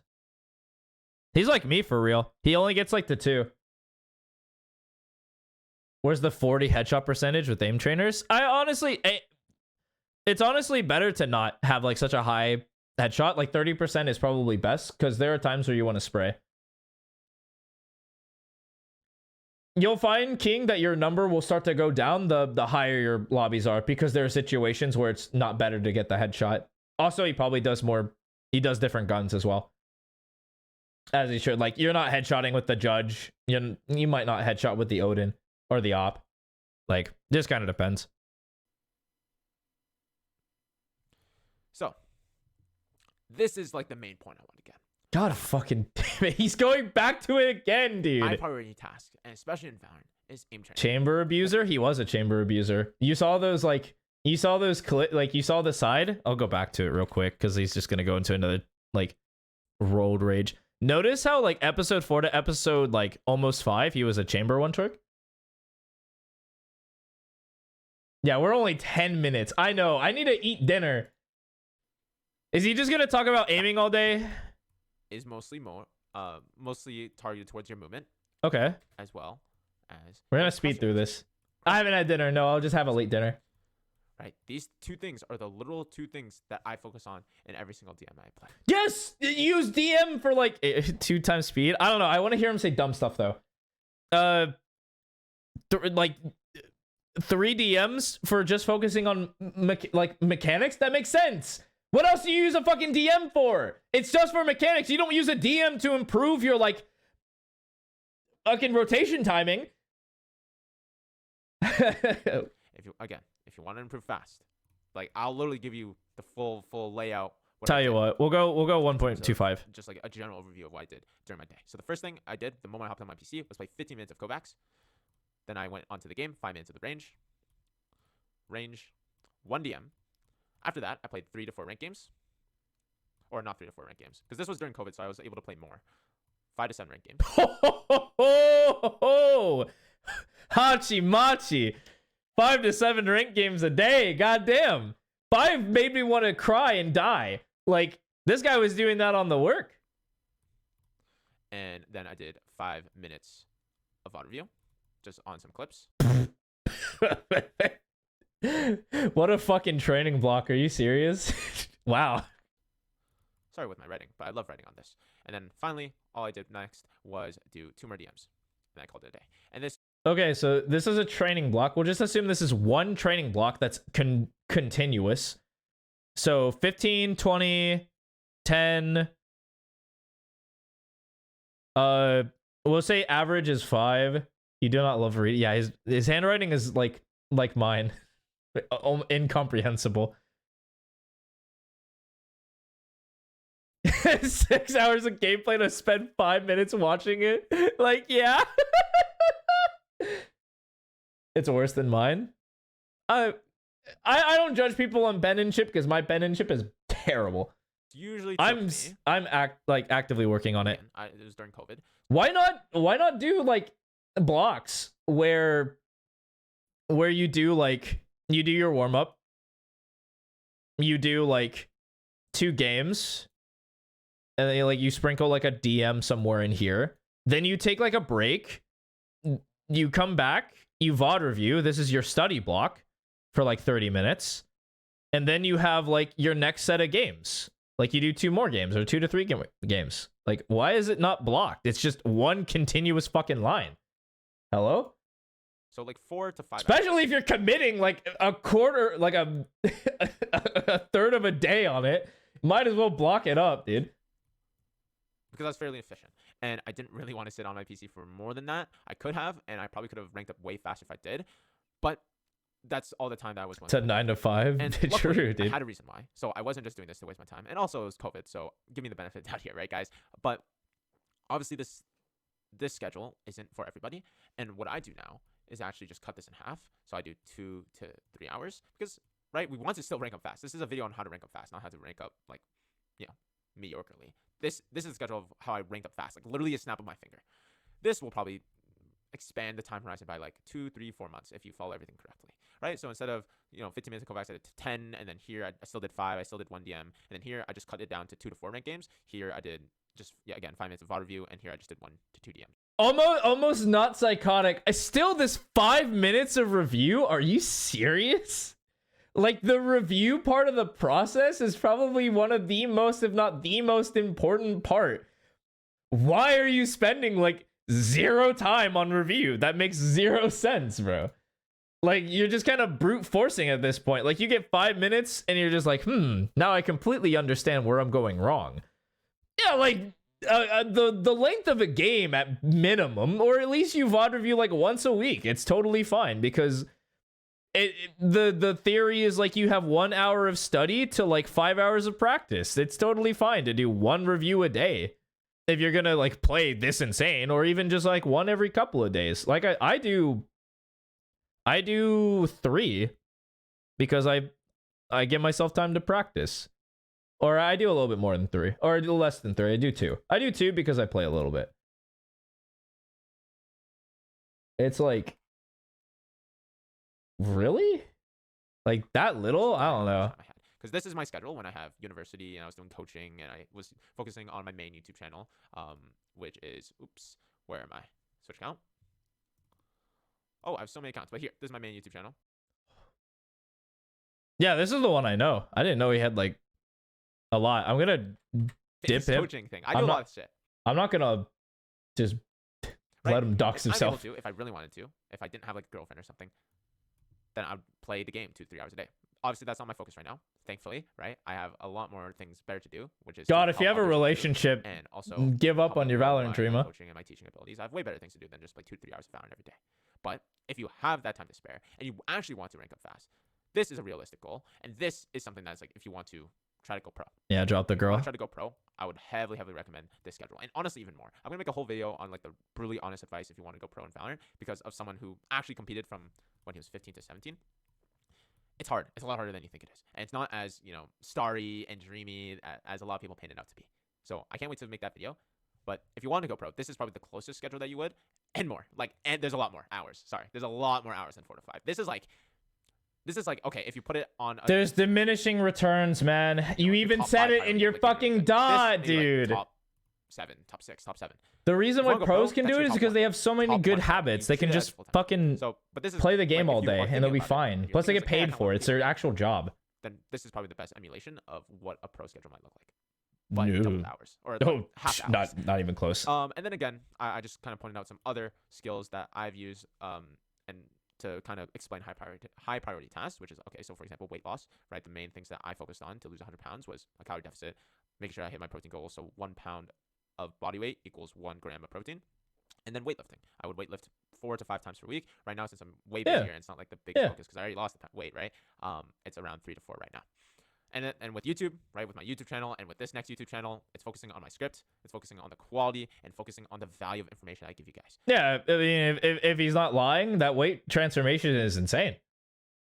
He's like me for real. He only gets like the 2. Where's the 40 headshot percentage with aim trainers? It's honestly better to not have like such a high headshot. Like 30% is probably best because there are times where you want to spray. You'll find, King, that your number will start to go down the higher your lobbies are because there are situations where it's not better to get the headshot. Also, he probably does more. He does different guns as well. As he should. Like, you're not headshotting with the Judge. You might not headshot with the Odin or the Op. Like, just kind of depends. so this is like the main point I want to get. God fucking damn it. He's going back to it again, dude. My priority task, and especially in Valorant, is aim training. Chamber abuser? He was a chamber abuser. You saw those, like, you saw those you saw the side? I'll go back to it real quick because he's just going to go into another, like, road rage. Notice how, like, episode 4 to episode, like, almost 5, he was a chamber one trick? Yeah, we're only 10 minutes. I know. I need to eat dinner. Is he just going to talk about aiming all day? Is mostly targeted towards your movement Okay. as well as We're going to speed through this. I haven't had dinner. No, I'll just have a late dinner. Right. These 2 things are the literal 2 things that I focus on in every single DM I play. Yes! Use DM for, like, 2 times speed. I don't know. I want to hear him say dumb stuff, though. Like, 3 DMs for just focusing on, mechanics? That makes sense. What else do you use a fucking DM for? It's just for mechanics. You don't use a DM to improve your, like, fucking rotation timing. If you want to improve fast, like, I'll literally give you the full layout. Tell you what, we'll go 1.25. Just like a general overview of what I did during my day. So the first thing I did the moment I hopped on my PC was play 15 minutes of Kovacs. Then I went onto the game, 5 minutes of the range, 1 DM. After that, I played 3 to 4 ranked games. Or not 3 to 4 ranked games. Because this was during COVID, so I was able to play more. 5 to 7 ranked games. Hachi Machi. 5 to 7 ranked games a day. Goddamn. 5 made me want to cry and die. Like, this guy was doing that on the work. And then I did 5 minutes of auto review. Just on some clips. What a fucking training block. Are you serious? Wow. Sorry with my writing, but I love writing on this. And then finally, all I did next was do 2 more DMs. And I called it a day. And this... Okay, so this is a training block. We'll just assume this is one training block that's continuous. So 15, 20, 10. We'll say average is 5. You do not love reading. Yeah, his handwriting is like mine. Incomprehensible. 6 hours of gameplay to spend 5 minutes watching it. Like, yeah. It's worse than mine. I don't judge people on penmanship because my penmanship is terrible. It's usually I'm actively working on it. It was during COVID. Why not do like blocks where you do like you do your warm up, you do like 2 games, and then like you sprinkle like a DM somewhere in here. Then you take like a break, you come back, you VOD review. This is your study block for like 30 minutes, and then you have like your next set of games. Like you do 2 more games or 2 to 3 games. Like, why is it not blocked? It's just one continuous fucking line. Hello? So like 4 to 5 Especially hours. if you're committing like a quarter, like a third of a day on it. Might as well block it up, dude. Because I was fairly efficient. And I didn't really want to sit on my PC for more than that. I could have, and I probably could have ranked up way faster if I did. But that's all the time that I was going It's a 9 to 5. And True, luckily, dude. I had a reason why. So I wasn't just doing this to waste my time. And also it was COVID, so give me the benefit out here, right, guys? But obviously this schedule isn't for everybody. And what I do now is actually just cut this in half. So I do 2 to 3 hours because, right, we want to still rank up fast. This is a video on how to rank up fast, not how to rank up, like, you know, mediocrely. This is a schedule of how I rank up fast, like literally a snap of my finger. This will probably expand the time horizon by like 2, 3, 4 months if you follow everything correctly, right? So instead of 15 minutes of Kovacs, I did 10, and then here I still did 5, I still did 1 DM, and then here I just cut it down to 2 to 4 ranked games. Here I did just again 5 minutes of VOD review, and here I just did 1 to 2 DMs. Almost not psychotic. Still, this 5 minutes of review? Are you serious? Like, the review part of the process is probably one of the most, if not the most important part. Why are you spending like 0 time on review? That makes 0 sense, bro. Like, you're just kind of brute forcing at this point. Like, you get 5 minutes and you're just like, now I completely understand where I'm going wrong. Yeah, like, the length of a game at minimum, or at least you VOD review like once a week. It's totally fine because the theory is like you have 1 hour of study to like 5 hours of practice. It's totally fine to do 1 review a day if you're gonna like play this insane, or even just like 1 every couple of days. Like I do 3 because I give myself time to practice. Or I do a little bit more than 3. Or I do less than 3. I do 2. I do 2 because I play a little bit. It's like, really? Like that little? I don't know. Because this is my schedule when I have university and I was doing coaching and I was focusing on my main YouTube channel, which is, where am I? Switch account. Oh, I have so many accounts, but here, this is my main YouTube channel. Yeah, this is the one I know. I didn't know he had like a lot. I'm gonna dip him. Coaching thing. I do a lot of shit. I'm not gonna just let him dox himself. I'm able to, if I really wanted to, if I didn't have like a girlfriend or something, then I'd play the game 2 to 3 hours a day. Obviously, that's not my focus right now. Thankfully, right? I have a lot more things better to do, which is God. If you have a relationship, and also give up on your Valorant dream. Coaching and my teaching abilities. I have way better things to do than just play 2 to 3 hours of Valorant every day. But if you have that time to spare and you actually want to rank up fast, this is a realistic goal, and this is something that's like if you want to try to go pro. Yeah, drop the girl. Try to go pro. I would heavily recommend this schedule, and honestly, even more. I'm gonna make a whole video on like the brutally honest advice if you want to go pro in Valorant because of someone who actually competed from when he was 15 to 17. It's hard. It's a lot harder than you think it is, and it's not as starry and dreamy as a lot of people paint it out to be. So I can't wait to make that video. But if you want to go pro, this is probably the closest schedule that you would, and more. And there's a lot more hours. Sorry, there's a lot more hours than 4 to 5. This is like okay, if you put it on. There's diminishing returns, man. You even said it in your fucking dot, dude. Like top 7, top 6, top 7. The reason why pros can do it is because they have so many good habits. They can just fucking play the game all day and they'll be fine. Plus, they get paid for it. It's their actual job. Then this is probably the best emulation of what a pro schedule might look like. But double hours or half hours. Not even close. And then again, I just kind of pointed out some other skills that I've used and to kind of explain high priority tasks, which is okay. So for example, weight loss, right? The main things that I focused on to lose 100 pounds was a calorie deficit, making sure I hit my protein goal. So 1 pound of body weight equals 1 gram of protein. And then weightlifting. I would weightlift 4 to 5 times per week. Right now, since I'm way busier, and it's not like the big focus because I already lost the weight, right? It's around 3 to 4 right now. And with YouTube, right, with my YouTube channel and with this next YouTube channel, it's focusing on my script, it's focusing on the quality, and focusing on the value of information I give you guys. Yeah, I mean, if he's not lying, that weight transformation is insane.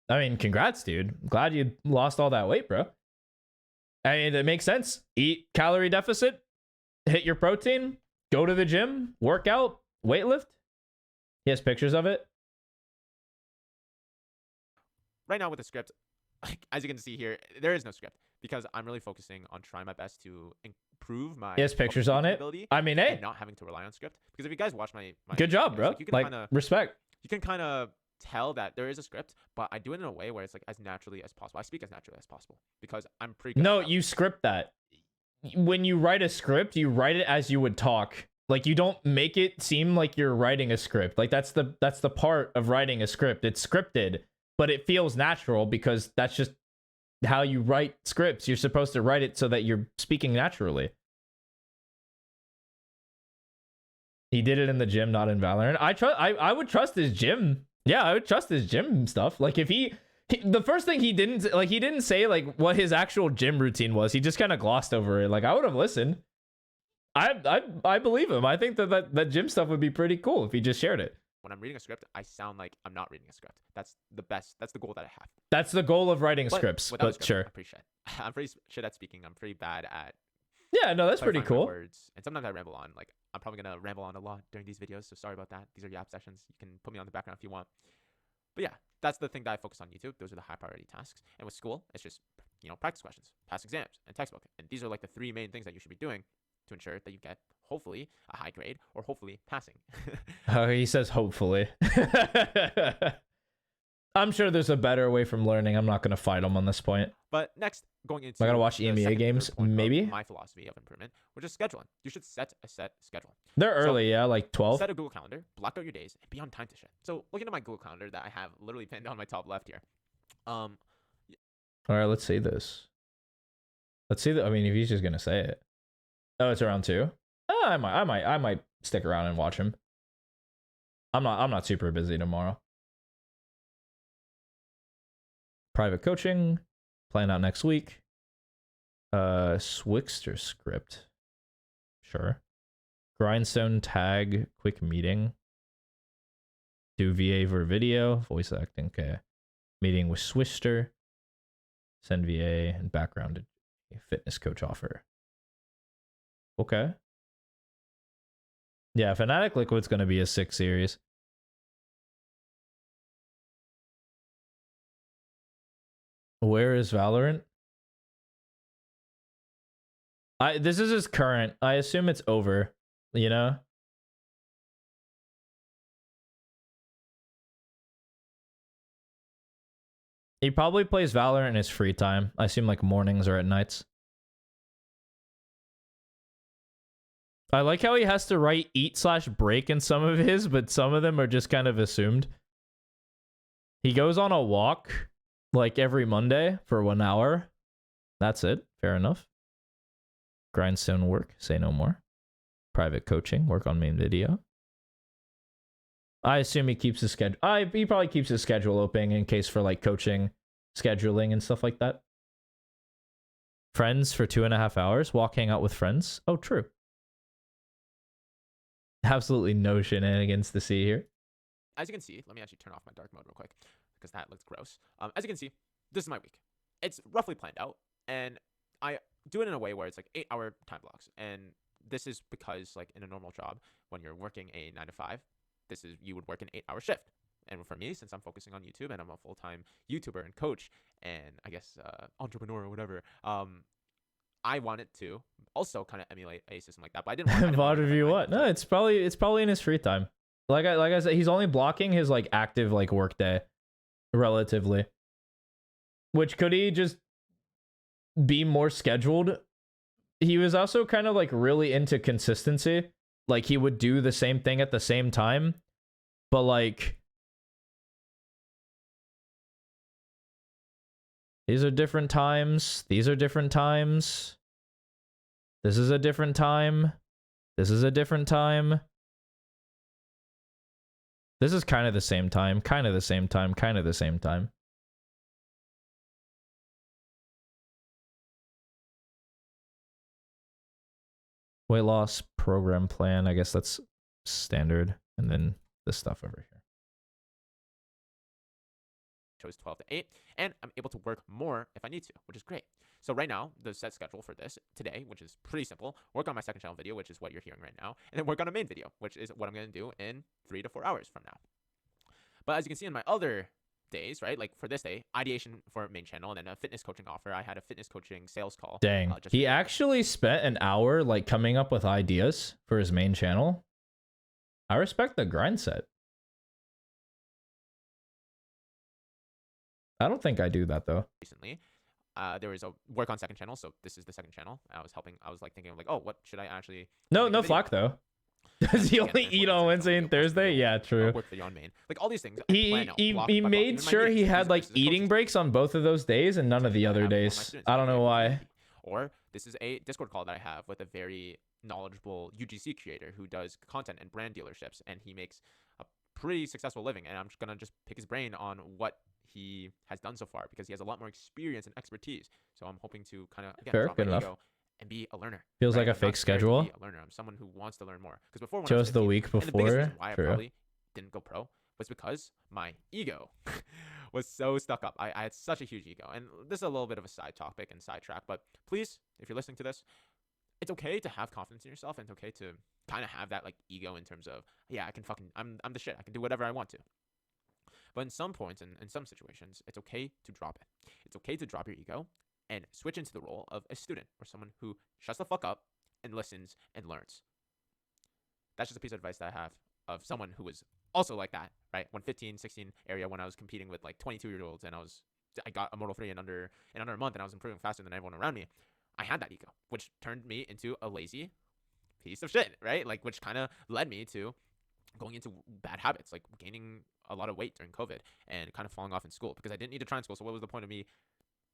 I mean, congrats, dude. Glad you lost all that weight, bro. I mean, it makes sense. Eat calorie deficit, hit your protein, go to the gym, work out, weightlift. He has pictures of it. Right now with the script, like, as you can see here, there is no script because I'm really focusing on trying my best to improve my. He has pictures on it. I mean, hey, and not having to rely on script, because if you guys watch my good job, videos, bro. like, you can Like, kinda, respect. you can kind of tell that there is a script, but I do it in a way where it's like as naturally as possible. I speak as naturally as possible because I'm pretty good. No, at that. you script that. When you write a script, you write it as you would talk. Like, you don't make it seem like you're writing a script. Like, that's the part of writing a script. It's scripted, but it feels natural because that's just how you write scripts. You're supposed to write it so that you're speaking naturally. He did it in the gym, not in Valorant. I would trust his gym. Yeah, I would trust his gym stuff. Like, if he the first thing he didn't say like what his actual gym routine was. He just kind of glossed over it. Like, I would have listened. I believe him. I think that gym stuff would be pretty cool if he just shared it. When I'm reading a script, I sound like I'm not reading a script. That's the best. That's the goal that I have. That's the goal of writing scripts. Without But script, sure. I'm pretty shit. I'm pretty shit at speaking. I'm pretty bad at. Yeah, no, that's pretty clarifying my cool. Words. And sometimes I ramble on. Like, I'm probably gonna ramble on a lot during these videos, so sorry about that. These are yap sessions. You can put me on the background if you want. But yeah, that's the thing that I focus on YouTube. Those are the high priority tasks. And with school, it's just, practice questions, past exams, and textbook. And these are like the three main things that you should be doing to ensure that you get, hopefully, a high grade or hopefully passing. Oh, he says hopefully. I'm sure there's a better way from learning. I'm not going to fight him on this point. But next, going into Am I going to watch the EMEA second, games? third point of Maybe? my philosophy of improvement, which is scheduling. You should set a set schedule. They're So, early, yeah, like 12. Set a Google Calendar, block out your days, and be on time to shit. So looking at my Google Calendar that I have literally pinned on my top left here. All right, let's see this. Let's see I mean, if he's just going to say it. Oh, it's around 2? Oh, I might stick around and watch him. I'm not super busy tomorrow. Private coaching, playing out next week. Swixter script. Sure. Grindstone tag, quick meeting. Do VA for video, voice acting, okay. Meeting with Swixter. Send VA and background fitness coach offer. Okay. Yeah, Fnatic Liquid's gonna be a 6 series. Where is Valorant? This is his current. I assume it's over, you know? He probably plays Valorant in his free time. I assume like mornings or at nights. I like how he has to write eat/break in some of his, but some of them are just kind of assumed. He goes on a walk like every Monday for 1 hour. That's it. Fair enough. Grindstone work. Say no more. Private coaching. Work on main video. I assume he keeps his schedule. He probably keeps his schedule open in case for like coaching, scheduling, and stuff like that. Friends for 2.5 hours. Walk, hang out with friends. Oh, true. Absolutely no shenanigans to see here. As you can see, let me actually turn off my dark mode real quick because that looks gross. As you can see, this is my week. It's roughly planned out, and I do it in a way where it's like 8-hour time blocks. And this is because, like, in a normal job, when you're working a 9 to 5, you would work an 8-hour shift. And for me, since I'm focusing on YouTube and I'm a full-time YouTuber and coach and I guess entrepreneur or whatever, I wanted to also kind of emulate a system like that, but I didn't want VOD review what? No, it's probably in his free time. Like I said, he's only blocking his like active like work day relatively. Which could he just be more scheduled? He was also kind of like really into consistency. Like he would do the same thing at the same time, but like these are different times. These are different times. This is a different time. This is a different time. This is kind of the same time. Kind of the same time. Kind of the same time. Weight loss program plan. I guess that's standard. And then this stuff over here. chose 12 to 8, and I'm able to work more if I need to, which is great. So right now, the set schedule for this today, which is pretty simple, work on my second channel video, which is what you're hearing right now, and then work on a main video, which is what I'm going to do in 3 to 4 hours from now. But as you can see in my other days, right, like for this day, ideation for main channel, and then a fitness coaching offer. I had a fitness coaching sales call. Dang, he actually spent an hour like coming up with ideas for his main channel. I respect the grind set. I don't think I do that though. Recently, there was a work on second channel, so this is the second channel. I was like thinking of like, oh, what should I actually? No flack though. Does he only eat on Wednesday and Thursday? Yeah, true. Work video on main, like all these things. He made sure he had like eating breaks on both of those days and none of the other days. I don't know why. Or this is a Discord call that I have with a very knowledgeable UGC creator who does content and brand dealerships, and he makes a pretty successful living. And I'm just gonna pick his brain on what he has done so far because he has a lot more experience and expertise. So I'm hoping to kind of drop my ego and be a learner. Feels like a fake schedule. Be a learner. I'm someone who wants to learn more. Because before, when chose I was 15, the week before. and the biggest reason why I probably didn't go pro was because my ego was so stuck up. I had such a huge ego, and this is a little bit of a side topic and sidetrack. But please, if you're listening to this, it's okay to have confidence in yourself, and it's okay to kind of have that like ego in terms of, yeah, I can I'm the shit. I can do whatever I want to. But in some points and in some situations, it's okay to drop it. It's okay to drop your ego and switch into the role of a student or someone who shuts the fuck up and listens and learns. That's just a piece of advice that I have of someone who was also like that, right? When 15, 16 area, when I was competing with like 22-year-olds and I got Immortal 3 in under a month and I was improving faster than everyone around me, I had that ego, which turned me into a lazy piece of shit, right? Like, which kind of led me to going into bad habits, like gaining a lot of weight during COVID and kind of falling off in school because I didn't need to try in school. So what was the point of me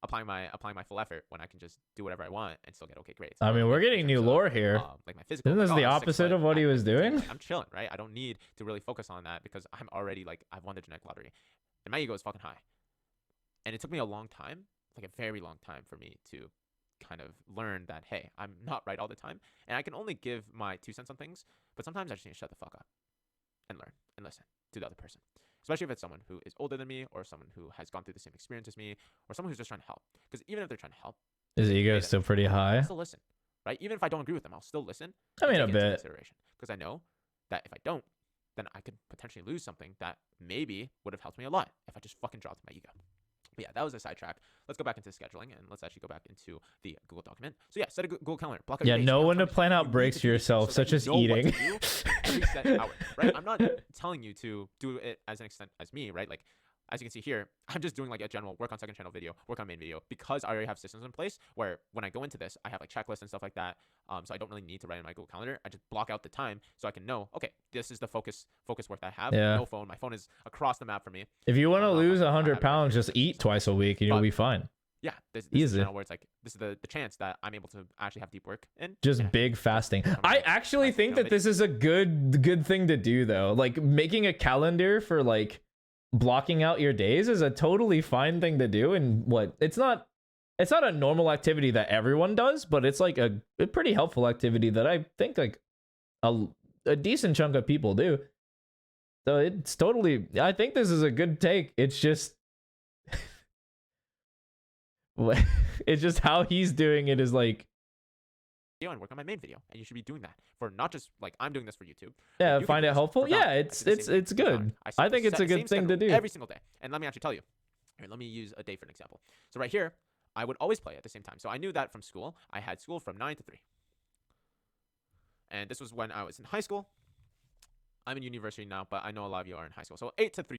applying my full effort when I can just do whatever I want and still get okay grades? I mean, we're getting new lore here. Like my physical. Isn't this the opposite of what he was doing? I'm chilling, right? I don't need to really focus on that because I'm already like, I've won the genetic lottery and my ego is fucking high. And it took me a long time, like a very long time for me to kind of learn that, hey, I'm not right all the time. And I can only give my 2 cents on things, but sometimes I just need to shut the fuck up and learn and listen to the other person. Especially if it's someone who is older than me or someone who has gone through the same experience as me or someone who's just trying to help. Because even if they're trying to help, his ego is still pretty high. I'll still listen, right? Even if I don't agree with them, I'll still listen. I mean, a bit. Because I know that if I don't, then I could potentially lose something that maybe would have helped me a lot if I just fucking dropped my ego. But yeah, that was a sidetrack. Let's go back into scheduling and let's actually go back into the Google document. So yeah, set a Google Calendar. Block out your days. No one to plan out breaks for yourself, such as eating. Every set hour, right? I'm not telling you to do it as an extent as me, right? Like, as you can see here, I'm just doing like a general work on second channel video, work on main video, because I already have systems in place where when I go into this, I have like checklists and stuff like that. So I don't really need to write in my Google Calendar. I just block out the time so I can know, okay, this is the focus work that I have. Yeah. No phone. My phone is across the map for me. If you want to lose 100 pounds, just eat twice a week and you'll be fine. Yeah, this is the channel where it's like, this is the chance that I'm able to actually have deep work and just big fasting. I actually think that this is a good thing to do though. Like making a calendar for like blocking out your days is a totally fine thing to do. And it's not a normal activity that everyone does, but it's like a pretty helpful activity that I think like a decent chunk of people do. So it's totally, I think this is a good take. It's just it's just how he's doing it is like, and work on my main video, and you should be doing that for not just like I'm doing this for YouTube. Yeah, find it helpful. Yeah, it's good. I think it's a good thing to do every single day. And let me actually tell you. Here, let me use a day for an example. So right here, I would always play at the same time. So I knew that from school. I had school from 9 to 3, and this was when I was in high school. I'm in university now, but I know a lot of you are in high school. So 8 to 3.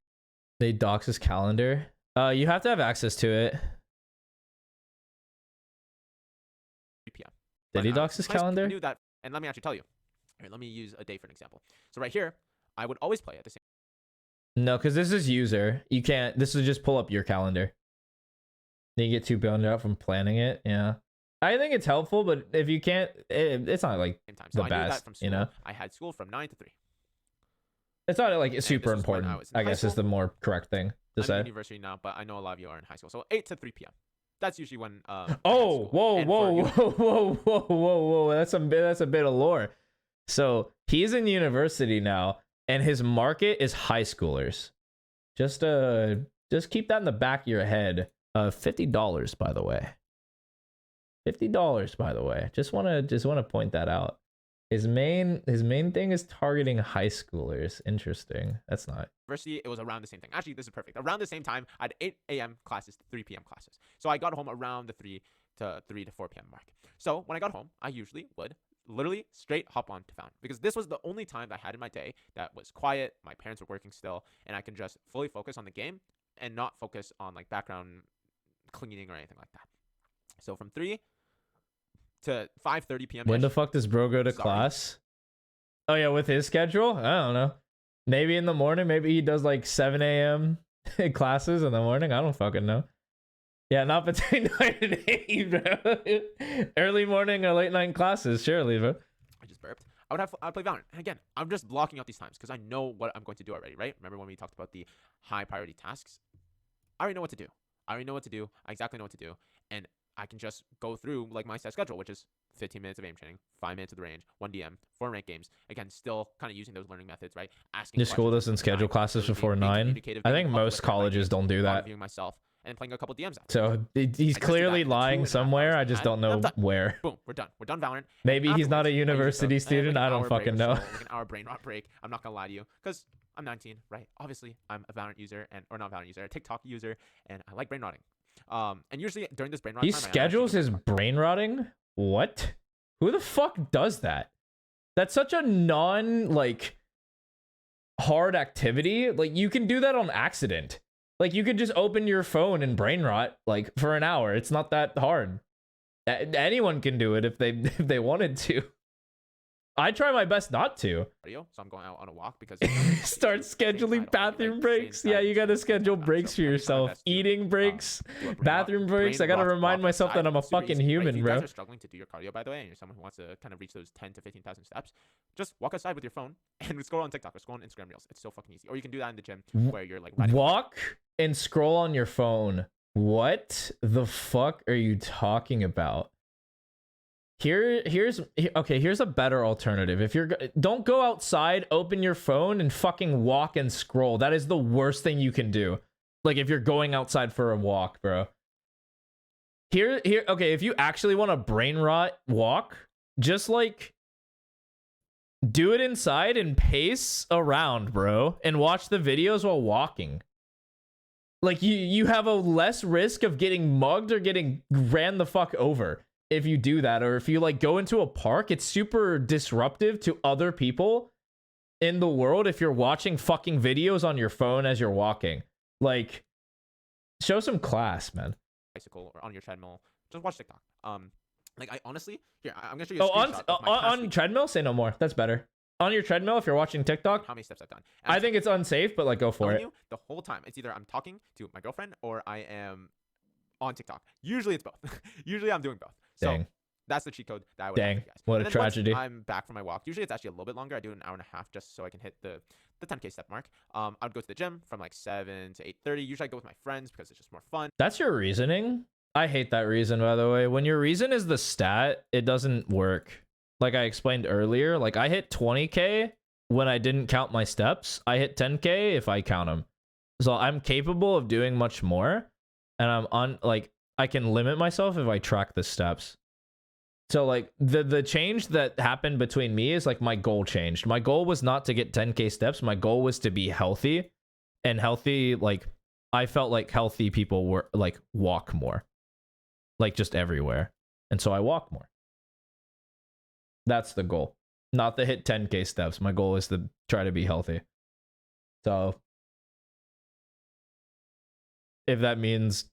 They dox his calendar. You have to have access to it. p.m. Did he dox his calendar? I knew that, and let me actually tell you. Here, let me use a day for an example. So right here, I would always play at the same. No, because this is user. You can't. This is just pull up your calendar. Then you get too burned out from planning it. Yeah, I think it's helpful, but if you can't, it's not like so the best. From school, you know, I had school from 9 to 3. It's not like it's super important. I guess is the more correct thing to say. I'm in university now, but I know a lot of you are in high school. So 8 to 3 p.m. That's usually when. Oh, I'm at whoa, school. And for whoa, you- whoa. That's a bit of lore. So he's in university now, and his market is high schoolers. Just keep that in the back of your head. $50, by the way. $50, by the way. Just wanna point that out. His main thing is targeting high schoolers. Interesting. That's not. University, it was around the same thing. Actually, this is perfect. Around the same time, I had 8 a.m. classes to 3 p.m. classes. So I got home around the 3 to 4 p.m. mark. So when I got home, I usually would literally straight hop on to Found, because this was the only time that I had in my day that was quiet. My parents were working still, and I can just fully focus on the game and not focus on like background cleaning or anything like that. So from 3 to 5:30 p.m. When the fuck does bro go to class? Oh yeah, with his schedule? I don't know. Maybe in the morning. Maybe he does like 7 a.m. classes in the morning. I don't fucking know. Yeah, not between 9 and 8, bro. Early morning or late night classes, surely, bro. I just burped. I'd play Valorant. And again, I'm just blocking out these times because I know what I'm going to do already, right? Remember when we talked about the high priority tasks? I already know what to do. I exactly know what to do. And I can just go through like my set schedule, which is 15 minutes of aim training, 5 minutes of the range, 1 DM, 4 ranked games. Again, still kind of using those learning methods, right? Asking Your school questions, doesn't schedule classes before 9. I think most colleges don't do that. Reviewing myself and playing a couple DMs after. So he's clearly lying somewhere. I just don't know where. Boom, we're done. We're done Valorant. Maybe he's not a Afterwards, I use university like student. an I don't hour break fucking or so, know. like an hour brain rot break. I'm not gonna lie to you, because I'm 19, right? Obviously, I'm a Valorant user or not Valorant user, a TikTok user, and I like brain rotting. And usually during this brain rot He time, I schedules actually his do brain rotting? What? Who the fuck does that? That's such a hard activity. Like, you can do that on accident. Like, you could just open your phone and brain rot like for an hour. It's not that hard. Anyone can do it if they wanted to. I try my best not to. cardio, so I'm going out on a walk because Start scheduling bathroom breaks. Yeah, you gotta schedule breaks for yourself. Eating breaks, bathroom breaks. I gotta remind myself that I'm a fucking human, if you bro. guys are struggling to do your cardio, by the way, and you're someone who wants to kind of reach those 10 to 15,000 steps, just walk outside with your phone and scroll on TikTok or scroll on Instagram Reels. It's so fucking easy. Or you can do that in the gym where you're like walk and scroll on your phone. What the fuck are you talking about? Here's a better alternative. If don't go outside, open your phone and fucking walk and scroll. That is the worst thing you can do. Like, if you're going outside for a walk, bro. Okay, if you actually want a brain rot walk, just like do it inside and pace around, bro, and watch the videos while walking. Like, you have a less risk of getting mugged or getting ran the fuck over if you do that. Or if you like go into a park, it's super disruptive to other people in the world if you're watching fucking videos on your phone as you're walking. Like, show some class, man. Bicycle or on your treadmill, just watch TikTok. Like, I honestly, here, I'm gonna show you a on screenshot of my past week. treadmill, say no more. That's better. On your treadmill, if you're watching TikTok, How many steps I've done. And I think it's unsafe, but like, go for telling it. you, the whole time it's either I'm talking to my girlfriend or I am on TikTok. Usually it's both. Usually I'm doing both. So Dang. that's the cheat code that I would have Dang, for you guys. what And a then once tragedy. I'm back from my walk. Usually it's actually a little bit longer. I do an hour and a half just so I can hit the 10K step mark. I'd go to the gym from like 7 to 8:30. Usually I go with my friends because it's just more fun. That's your reasoning? I hate that reason, by the way. When your reason is the stat, it doesn't work. Like I explained earlier, like I hit 20K when I didn't count my steps. I hit 10K if I count them. So I'm capable of doing much more, and I can limit myself if I track the steps. So like the change that happened between me is like my goal changed. My goal was not to get 10K steps. My goal was to be healthy, and healthy, like I felt like healthy people were like walk more, like just everywhere. And so I walk more. That's the goal. Not to hit 10K steps. My goal is to try to be healthy. So if that means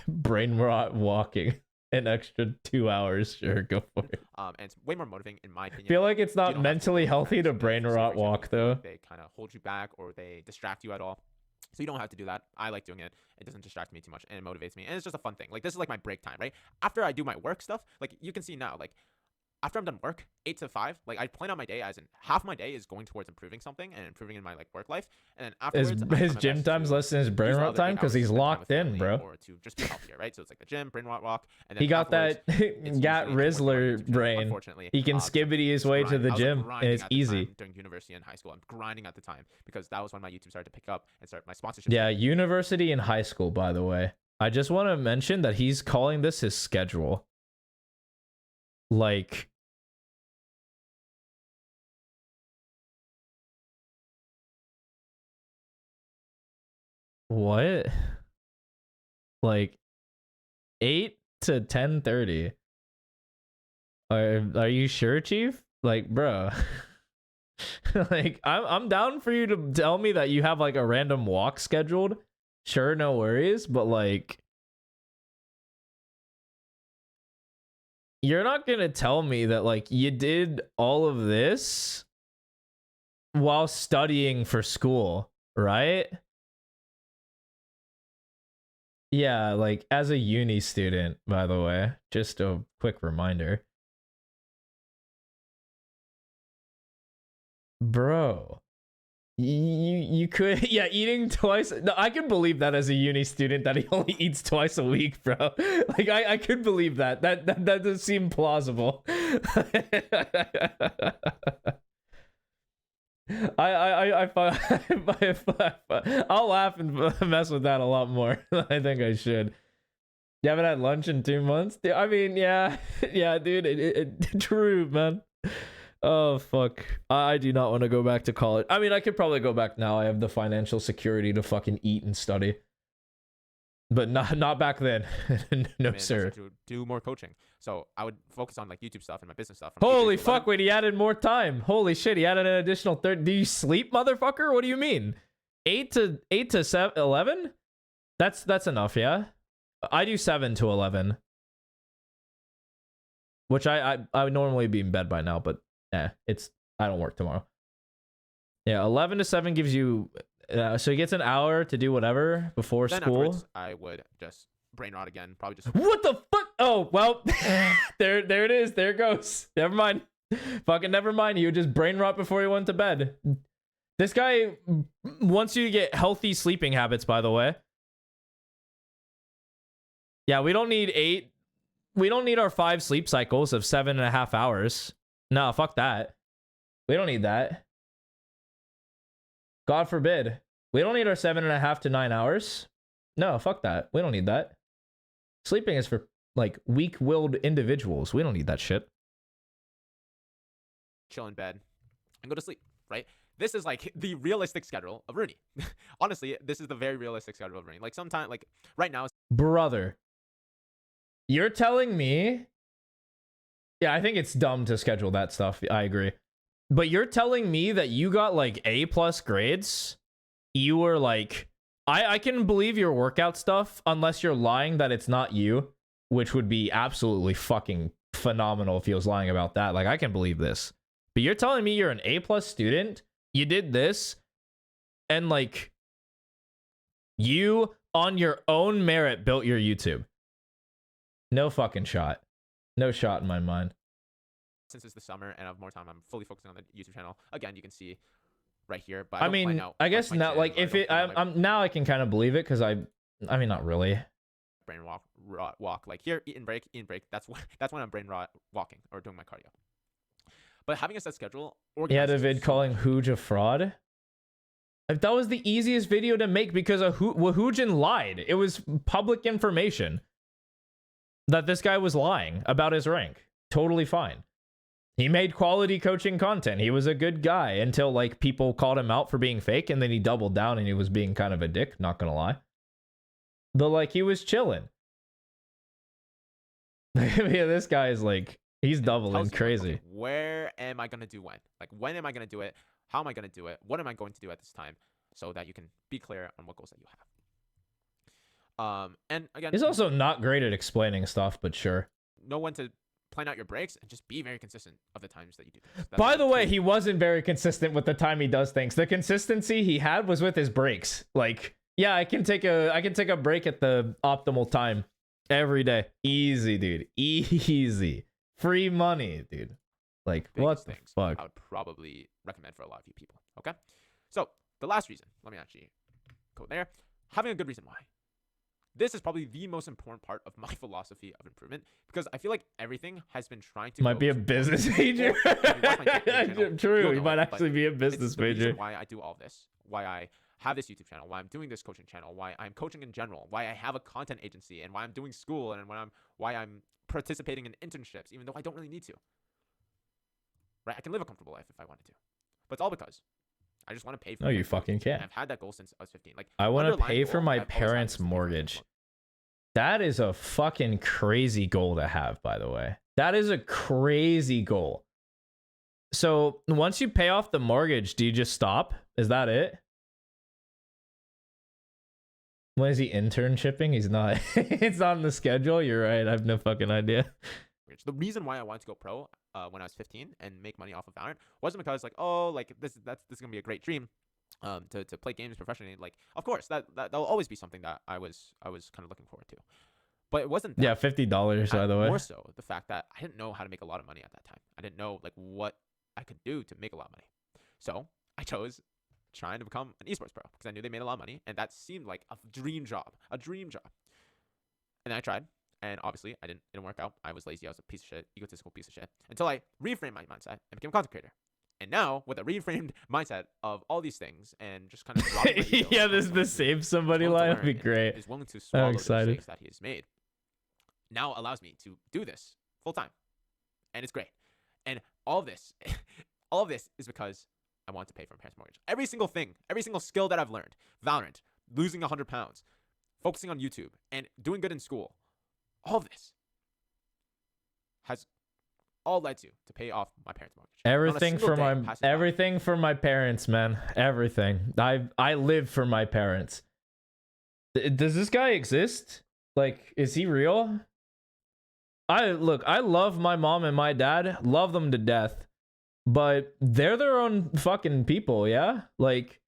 brain rot walking an extra 2 hours, sure, go for it. And it's way more motivating in my opinion. I feel like it's You not don't have to mentally go healthy fast to because, brain say, for rot example, walk, though. they kind of hold you back or they distract you at all. So you don't have to do that. I like doing it. It doesn't distract me too much and it motivates me. And it's just a fun thing. Like, this is like my break time, right? After I do my work stuff, like you can see now, like after I'm done work, 8 to 5, like I plan out my day as in half my day is going towards improving something and improving in my like work life, and then His, afterwards I try his my gym best time's to less than his brain use the rot other time 8 because hours to he's spend time locked with in, family bro. or to just be healthier, right? So it's like the gym, brain rot walk, and then He got that afterwards, got it's usually towards Rizzler the YouTube channel, brain. unfortunately. He can Just skibbity his way to grind. the I was, like, gym, and grinding it's at the easy. time during university and high school. I'm grinding at the time because that was when my YouTube started to pick up and start my sponsorship. Yeah, university and high school, by the way. I just want to mention that he's calling this his schedule. Like, what? Like 8 to 10:30. Are you sure, Chief? Like, bro. Like, I'm down for you to tell me that you have like a random walk scheduled. Sure, no worries, but like, you're not gonna tell me that like you did all of this while studying for school, right? Yeah, like as a uni student, by the way, just a quick reminder. Bro, you could, yeah, eating twice. No, I can believe that as a uni student that he only eats twice a week, bro. Like I could believe that. That does seem plausible. I'll laugh and mess with that a lot more. I think I should. You haven't had lunch in 2 months? I mean, yeah, yeah, dude. True, man. Oh fuck! I do not want to go back to college. I mean, I could probably go back now. I have the financial security to fucking eat and study. But not back then. No, Man, sir. to do more coaching. So I would focus on like YouTube stuff and my business stuff. Holy fuck, wait, he added more time. Holy shit, he added an additional 30. Do you sleep, motherfucker? What do you mean? 8 to 7, 11? That's enough, yeah? I do 7 to 11. Which I would normally be in bed by now, but I don't work tomorrow. Yeah, 11 to 7 gives you so he gets an hour to do whatever before then school. afterwards, I would just brain rot again. Probably just What the fuck? Oh, well, there it is. There it goes. Never mind. Fucking never mind. He would just brain rot before he went to bed. This guy wants you to get healthy sleeping habits, by the way. Yeah, we don't need 8. We don't need our 5 sleep cycles of 7.5 hours. No, fuck that. We don't need that. God forbid. We don't need our 7.5 to 9 hours. No, fuck that. We don't need that. Sleeping is for like weak-willed individuals. We don't need that shit. chill in bed and go to sleep, right? This is like the realistic schedule of Rooney. Honestly, this is the very realistic schedule of Rooney. Like sometimes, like right now. Brother, you're telling me. Yeah, I think it's dumb to schedule that stuff. I agree. But you're telling me that you got like A+ grades? You were like, I can believe your workout stuff unless you're lying that it's not you, which would be absolutely fucking phenomenal if he was lying about that. Like, I can believe this. But you're telling me you're an A+ student? You did this? And like, you on your own merit built your YouTube? No fucking shot. No shot in my mind. Since it's the summer and I have more time, I'm fully focusing on the YouTube channel. Again, you can see right here. But I mean, I guess now, like, if it, I'm now I can kind of believe it because I mean, not really. Brain walk like here, eat and break. That's when I'm brain walking or doing my cardio. But having a set schedule. He had a vid calling Hooj a fraud. That was the easiest video to make because Wahoojin lied. It was public information that this guy was lying about his rank. Totally fine. He made quality coaching content. He was a good guy until like people called him out for being fake, and then he doubled down and he was being kind of a dick, not gonna lie. But like, he was chilling. Yeah, this guy is like, he's doubling crazy. Like, okay, where am I gonna do when? Like, when am I gonna do it? How am I gonna do it? What am I going to do at this time? So that you can be clear on what goals that you have. And again, he's also not great at explaining stuff, but sure. Know when to plan out your breaks and just be very consistent of the times that you do things. By the way, he wasn't very consistent with the time he does things. The consistency he had was with his breaks. Like, yeah, I can take a break at the optimal time every day. Easy, dude. Easy. free money, dude. Like, what biggest the things fuck? I would probably recommend for a lot of you people. Okay, so the last reason, let me actually go there. Having a good reason why. This is probably the most important part of my philosophy of improvement because I feel like everything has been trying to Might be a business major. True, he might actually be a business the major. reason why I do all this, why I have this YouTube channel, why I'm doing this coaching channel, why I'm coaching in general, why I have a content agency, and why I'm doing school, and why I'm participating in internships, even though I don't really need to. Right? I can live a comfortable life if I wanted to, but it's all because I just want to pay for. No, you fucking and can't. I've had that goal since I was 15. Like I want to underlying pay for goal, my I've always had parents' was to pay for my mortgage. mortgage. That is a fucking crazy goal to have, by the way. That is a crazy goal. So once you pay off the mortgage, do you just stop? Is that it? When is he internshipping? He's not. It's on the schedule. You're right. I have no fucking idea. The reason why I wanted to go pro when I was 15 and make money off of Valorant wasn't because like, oh, like this is gonna be a great dream, to play games professionally. Like, of course that'll always be something that I was kind of looking forward to, but it wasn't. Yeah, $50 by the way. More so the fact that I didn't know how to make a lot of money at that time. I didn't know like what I could do to make a lot of money, so I chose trying to become an esports pro because I knew they made a lot of money and that seemed like a dream job. And then I tried. And obviously, it didn't work out. I was lazy. I was a piece of shit, egotistical piece of shit. Until I reframed my mindset and became a content creator. And now, with a reframed mindset of all these things and just kind of dropping my ego, Yeah, this the save somebody line would be great. Is willing to swallow the excited. mistakes that he has made. Now allows me to do this full time, and it's great. And all of this is because I want to pay for my parents' mortgage. Every single thing, every single skill that I've learned, Valorant, losing 100 pounds, focusing on YouTube, and doing good in school. All of this has all led to pay off my parents' mortgage. Everything for my parents, man. Everything. I live for my parents. Does this guy exist? Like, is he real? I love my mom and my dad, love them to death, but they're their own fucking people, yeah? Like,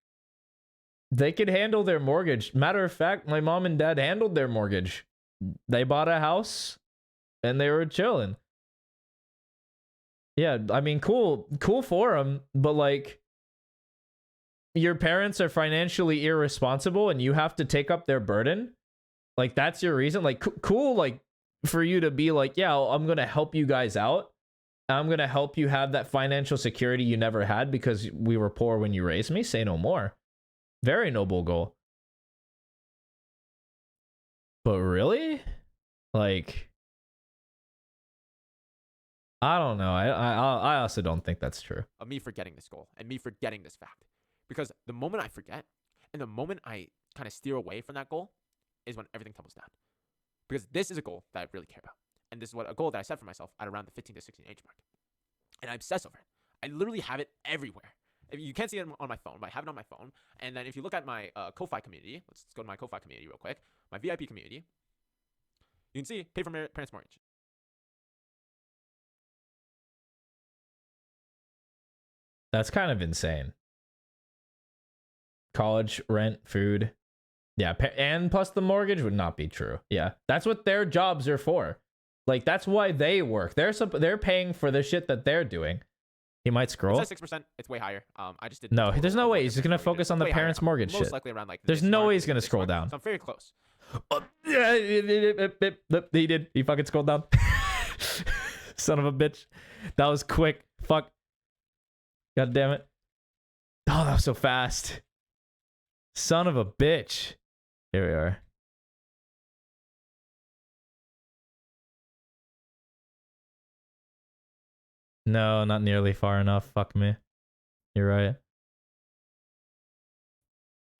they could handle their mortgage. Matter of fact, my mom and dad handled their mortgage. They bought a house and they were chilling. Yeah, I mean, cool for them, but like, your parents are financially irresponsible and you have to take up their burden. Like, that's your reason. Like, cool, like, for you to be like, yeah, I'm gonna help you guys out. I'm gonna help you have that financial security you never had because we were poor when you raised me. Say no more. Very noble goal. But really? Like, I don't know. I also don't think that's true. Of me forgetting this goal and me forgetting this fact. Because the moment I forget and the moment I kind of steer away from that goal is when everything tumbles down. Because this is a goal that I really care about. And this is a goal that I set for myself at around the 15 to 16 age mark. And I obsess over it. I literally have it everywhere. If you can't see it on my phone, but I have it on my phone. And then if you look at my Ko-Fi community, let's go to my Ko-Fi community real quick. My VIP community. You can see pay for parents' mortgage. That's kind of insane. College, rent, food. Yeah, and plus the mortgage would not be true. Yeah, that's what their jobs are for. Like, that's why they work. They're paying for the shit that they're doing. He might scroll. It's at 6%. It's way higher. I just did. No, there's no way. He's just gonna focus on the parents' mortgage shit. Most likely around like. There's no way he's gonna scroll down. So I'm very close. Yeah, he did. He fucking scrolled down. Son of a bitch. That was quick. Fuck. God damn it. Oh, that was so fast. Son of a bitch. Here we are. No, not nearly far enough. Fuck me. You're right.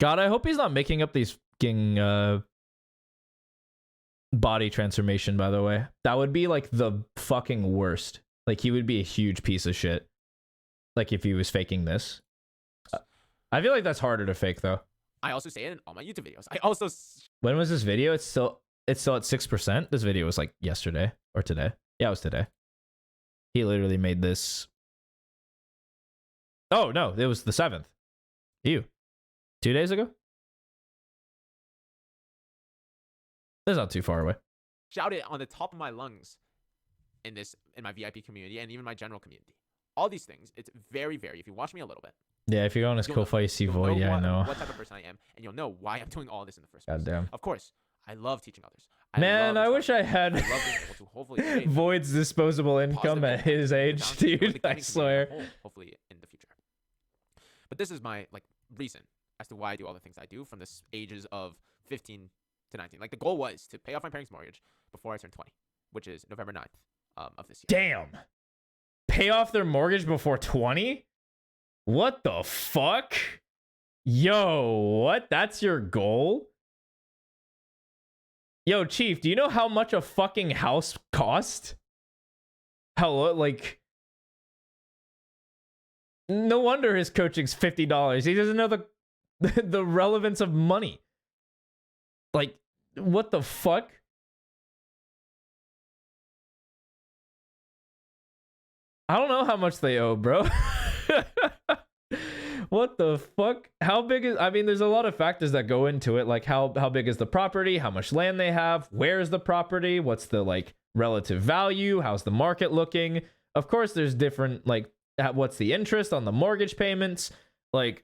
God, I hope he's not making up these fucking body transformation, by the way. That would be like the fucking worst. Like, he would be a huge piece of shit. Like, if he was faking this. I feel like that's harder to fake, though. I also say it in all my YouTube videos. I also. When was this video? It's still at 6%. This video was like yesterday or today. Yeah, it was today. He literally made this. Oh, no, it was the 7th. 2 days ago? That's not too far away. Shout it on the top of my lungs in my VIP community and even my general community. All these things, it's very, very, if you watch me a little bit, Yeah, if you go on his you'll know- Ko-Fi, you see you'll Void. Yeah, I know. what type of person I am, and you'll know why I'm doing all this in the first place. Goddamn. Of course, I love teaching others. Man, I wish I had I love being able to hopefully create Void's disposable income positive at his age, impact on the dude. I gaming community as a swear. whole, hopefully in the future. But this is my reason as to why I do all the things I do from the ages of 15 to 19. Like the goal was to pay off my parents' mortgage before I turned 20, which is November 9th of this year. Damn. Pay off their mortgage before 20? What the fuck? Yo, what? That's your goal? Yo, Chief, do you know how much a fucking house cost? How, like... No wonder his coaching's $50. He doesn't know the relevance of money. Like, what the fuck? I don't know how much they owe, bro. What the fuck? How big is... I mean, there's a lot of factors that go into it. Like, how big is the property? How much land they have? Where's the property? What's the, like, relative value? How's the market looking? Of course, there's different, like... What's the interest on the mortgage payments? Like,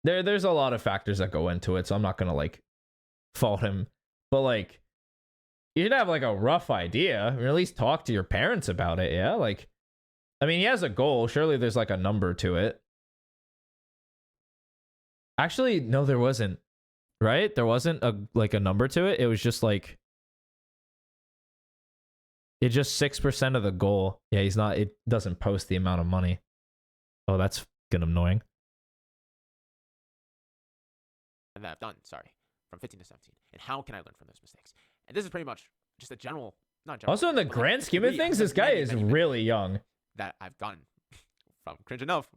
there's a lot of factors that go into it, so I'm not gonna, like, fault him. But, like, you should have, like, a rough idea, or at least talk to your parents about it, yeah? Like, I mean, he has a goal. Surely there's, like, a number to it. Actually, no, there wasn't. Right? There wasn't, a number to it. It was just, like... It's just 6% of the goal. Yeah, he's not... It doesn't post the amount of money. Oh, that's fucking annoying. And that I've done, from 15 to 17. And how can I learn from those mistakes? And this is pretty much just a general... Not general. Also, in the but, grand scheme of three things, out this of guy many, is many, many really young. that I've gotten from Cringe Enough.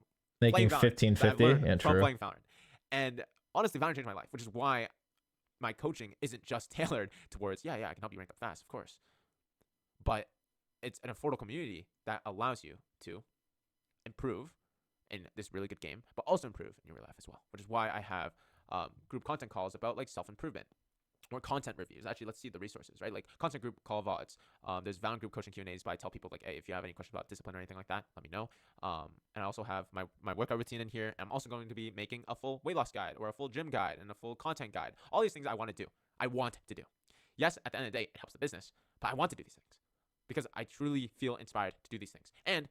Making playing Valorant, that I've 1550. learned Yeah, from true. playing Valorant. And honestly, Valorant changed my life, which is why my coaching isn't just tailored towards, yeah, I can help you rank up fast, of course. But it's an affordable community that allows you to improve in this really good game, but also improve in your real life as well, which is why I have group content calls about like self-improvement or content reviews. Actually, let's see the resources, right? Like content group call VODs. There's Valorant group coaching Q&As, but I tell people like, hey, if you have any questions about discipline or anything like that, let me know. And I also have my workout routine in here. I'm also going to be making a full weight loss guide or a full gym guide and a full content guide. All these things I want to do. Yes, at the end of the day, it helps the business, but I want to do these things because I truly feel inspired to do these things. And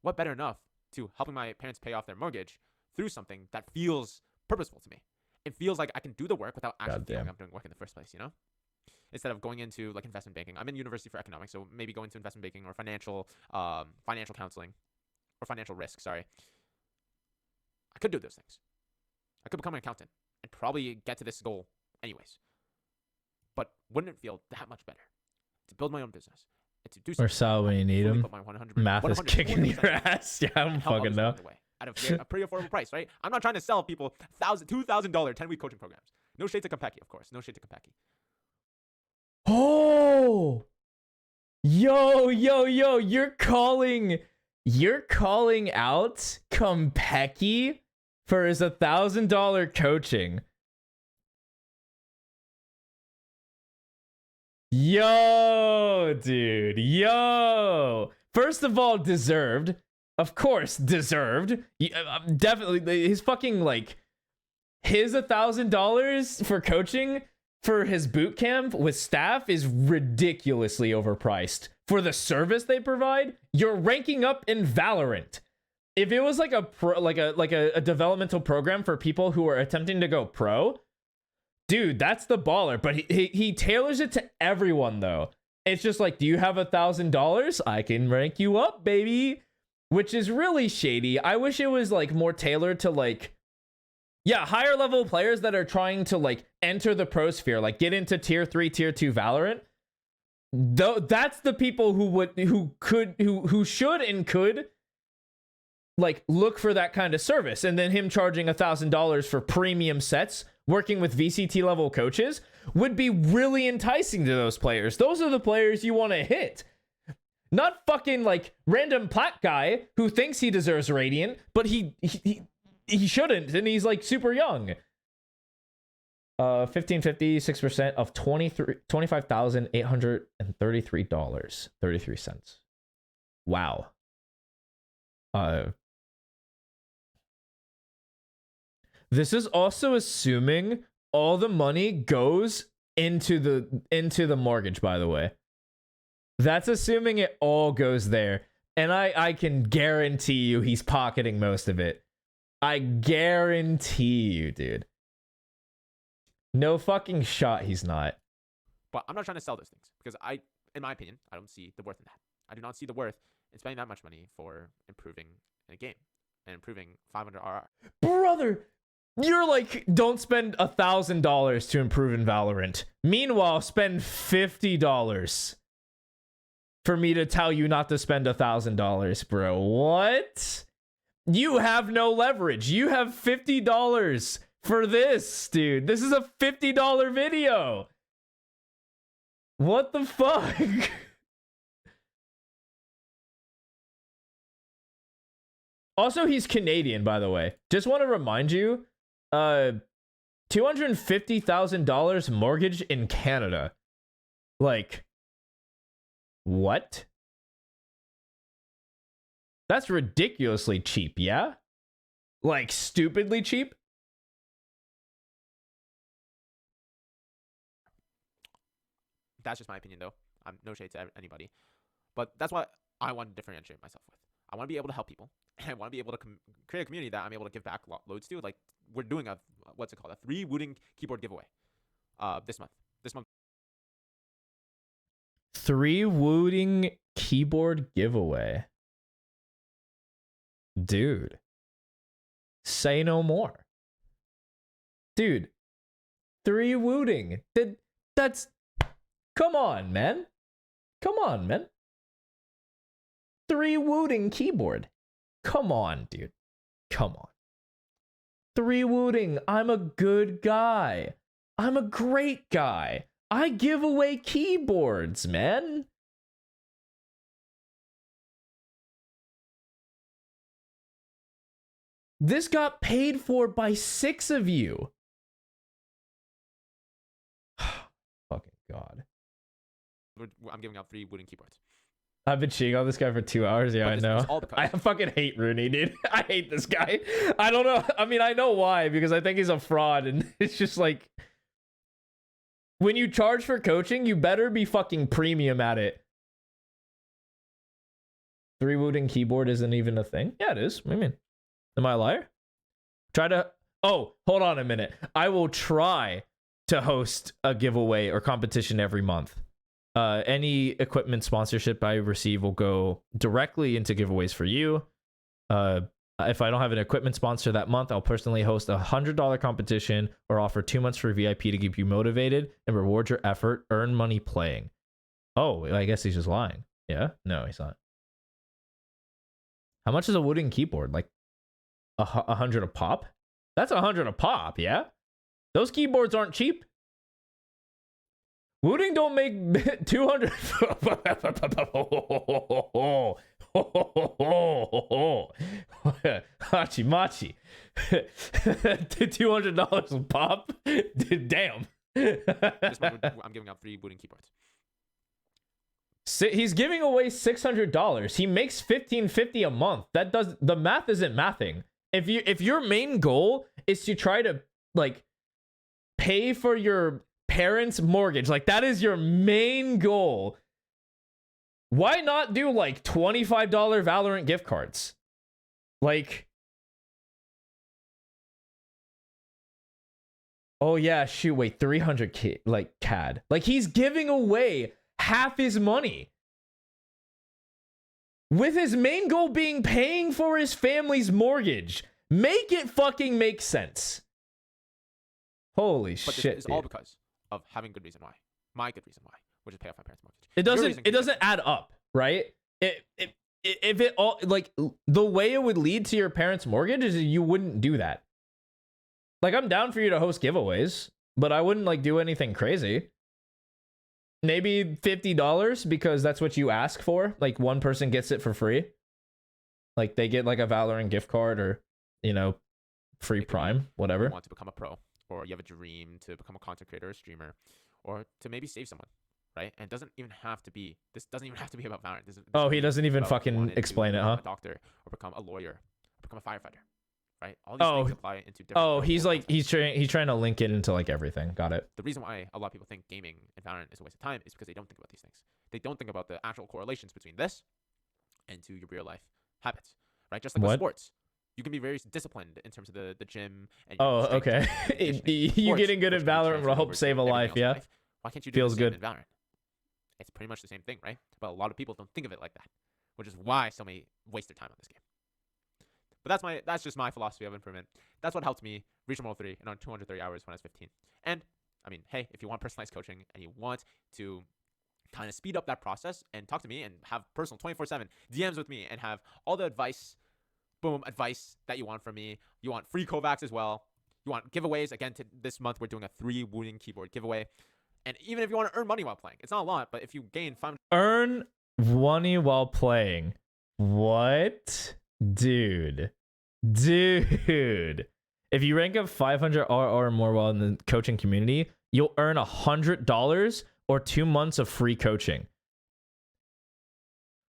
what better enough to helping my parents pay off their mortgage through something that feels purposeful to me. It feels like I can do the work without actually feeling I'm doing work in the first place, you know? Instead of going into like investment banking. I'm in university for economics, so maybe going to investment banking or financial counseling or financial risk, sorry. I could do those things. I could become an accountant and probably get to this goal anyways. But wouldn't it feel that much better to build my own business and to do something? Or Sal when you need fully him. put my 100, Math is 100, kicking your 100% ass. Yeah, I don't help fucking others know. along the way at a pretty affordable price, right? I'm not trying to sell people $2,000 10-week coaching programs. No shade to Kompeki, of course. No shade to Kompeki. Oh, yo, you're calling out Kompeki for his $1,000 coaching. Yo, dude, yo. First of all, deserved. Of course, deserved. Definitely, his fucking, like, his $1,000 for coaching for his boot camp with staff is ridiculously overpriced. For the service they provide, you're ranking up in Valorant. If it was like a developmental program for people who are attempting to go pro, dude, that's the baller. But he tailors it to everyone though. It's just like, do you have $1,000? I can rank you up, baby. Which is really shady. I wish it was like more tailored to like, yeah, higher level players that are trying to like enter the pro sphere, like get into tier 3, tier 2 Valorant. Though that's the people who should and could like look for that kind of service. And then him charging $1,000 for premium sets, working with VCT level coaches would be really enticing to those players. Those are the players you want to hit. Not fucking like random plat guy who thinks he deserves Radiant, but he shouldn't, and he's like super young. 1550, 6% of $25,833.33. Wow. This is also assuming all the money goes into the mortgage, by the way. That's assuming it all goes there. And I can guarantee you he's pocketing most of it. I guarantee you, dude. No fucking shot he's not. But I'm not trying to sell those things because in my opinion, I don't see the worth in that. I do not see the worth in spending that much money for improving in a game and improving 500 RR. Brother, you're like, don't spend $1,000 to improve in Valorant. Meanwhile, spend $50 for me to tell you not to spend $1,000, bro. What? You have no leverage. You have $50 for this, dude. This is a $50 video. What the fuck? Also, he's Canadian, by the way. Just want to remind you, $250,000 mortgage in Canada. Like, what? That's ridiculously cheap, yeah? Like, stupidly cheap? That's just my opinion, though. I'm no shade to anybody. But that's what I want to differentiate myself with. I want to be able to help people. And I want to be able to create a community that I'm able to give back loads to. Like, we're doing a 3 Wooting keyboard giveaway this month. 3 Wooting keyboard giveaway. Dude. Say no more. Dude. 3 Wooting. That's... Come on, man. Come on, man. 3 Wooting keyboard. Come on, dude. Come on. 3 Wooting. I'm a good guy. I'm a great guy. I give away keyboards, man. This got paid for by 6 of you. Fucking God. I'm giving out 3 Wooting keyboards. I've been cheating on this guy for 2 hours. Yeah, I know. I fucking hate Rooney, dude. I hate this guy. I don't know. I mean, I know why, because I think he's a fraud. And it's just like, when you charge for coaching, you better be fucking premium at it. 3 Wooting keyboard isn't even a thing? Yeah, it is. What do you mean? Am I a liar? Try to... Oh, hold on a minute. I will try to host a giveaway or competition every month. Any equipment sponsorship I receive will go directly into giveaways for you. If I don't have an equipment sponsor that month, I'll personally host a $100 competition or offer 2 months for VIP to keep you motivated and reward your effort. Earn money playing. Oh, I guess he's just lying. Yeah? No, he's not. How much is a Wooting keyboard? Like 100 a pop? That's 100 a pop, yeah? Those keyboards aren't cheap. Wooting don't make 200. Hachi machi. $200 a pop? Damn. I'm giving out 3 Wooting keyboards. He's giving away $600. He makes $1,550 a month. That does, the math isn't mathing. If your main goal is to try to like pay for your parents' mortgage, like that is your main goal, why not do like $25 Valorant gift cards? Like, oh yeah, shoot, wait, 300 like CAD. Like, he's giving away half his money, with his main goal being paying for his family's mortgage. Make it fucking make sense. Holy but shit, it's all because of having good reason why. My good reason why, which is pay off my parents' mortgage. It doesn't add up, right? If it all, like, the way it would lead to your parents' mortgage is you wouldn't do that. Like, I'm down for you to host giveaways, but I wouldn't like do anything crazy. Maybe $50 because that's what you ask for. Like, one person gets it for free. Like, they get like a Valorant gift card or, you know, free Prime, whatever. Want to become a pro or you have a dream to become a content creator or streamer, or to maybe save someone, right? And it doesn't even have to be, this doesn't even have to be about Valorant. Oh, he doesn't even about fucking wanting to explain it, become huh? a doctor, or become a lawyer, or become a firefighter, right? All these Oh, things apply into different. oh, real he's world like contexts. he's trying to link it into like everything. Got it. The reason why a lot of people think gaming and Valorant is a waste of time is because they don't think about these things. They don't think about the actual correlations between this and to your real life habits, right? Just like with What? sports, you can be very disciplined in terms of the gym and Oh, strength okay. training and conditioning. You Sports, getting good which at can be Valorant will transferred help over to save a everything life, else in yeah? life. Why can't you do Feels the same good. in Valorant? It's pretty much the same thing, right? But a lot of people don't think of it like that, which is why so many waste their time on this game. But that's just my philosophy of improvement. That's what helped me reach Emerald 3 in on 230 hours when I was 15. And I mean, hey, if you want personalized coaching and you want to kind of speed up that process and talk to me and have personal 24/7 DMs with me and have all the advice that you want from me. You want free Kovacs as well. You want giveaways. Again, this month we're doing a 3 wooden keyboard giveaway. And even if you want to earn money while playing, it's not a lot, but if you gain 500 Earn money while playing. What? Dude. If you rank up 500 RR or more while in the coaching community, you'll earn $100 or 2 months of free coaching.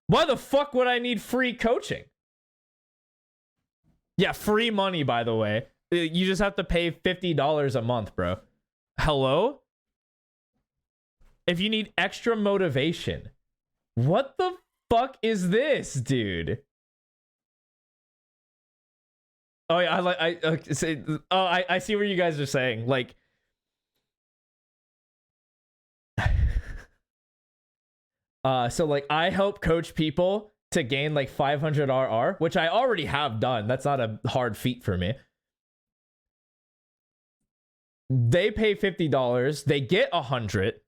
Why the fuck would I need free coaching? Yeah, free money, by the way. You just have to pay $50 a month, bro. Hello? If you need extra motivation. What the fuck is this, dude? Oh yeah, I see what you guys are saying. Like, so like I help coach people to gain like 500 RR, which I already have done. That's not a hard feat for me. They pay $50, they get 100.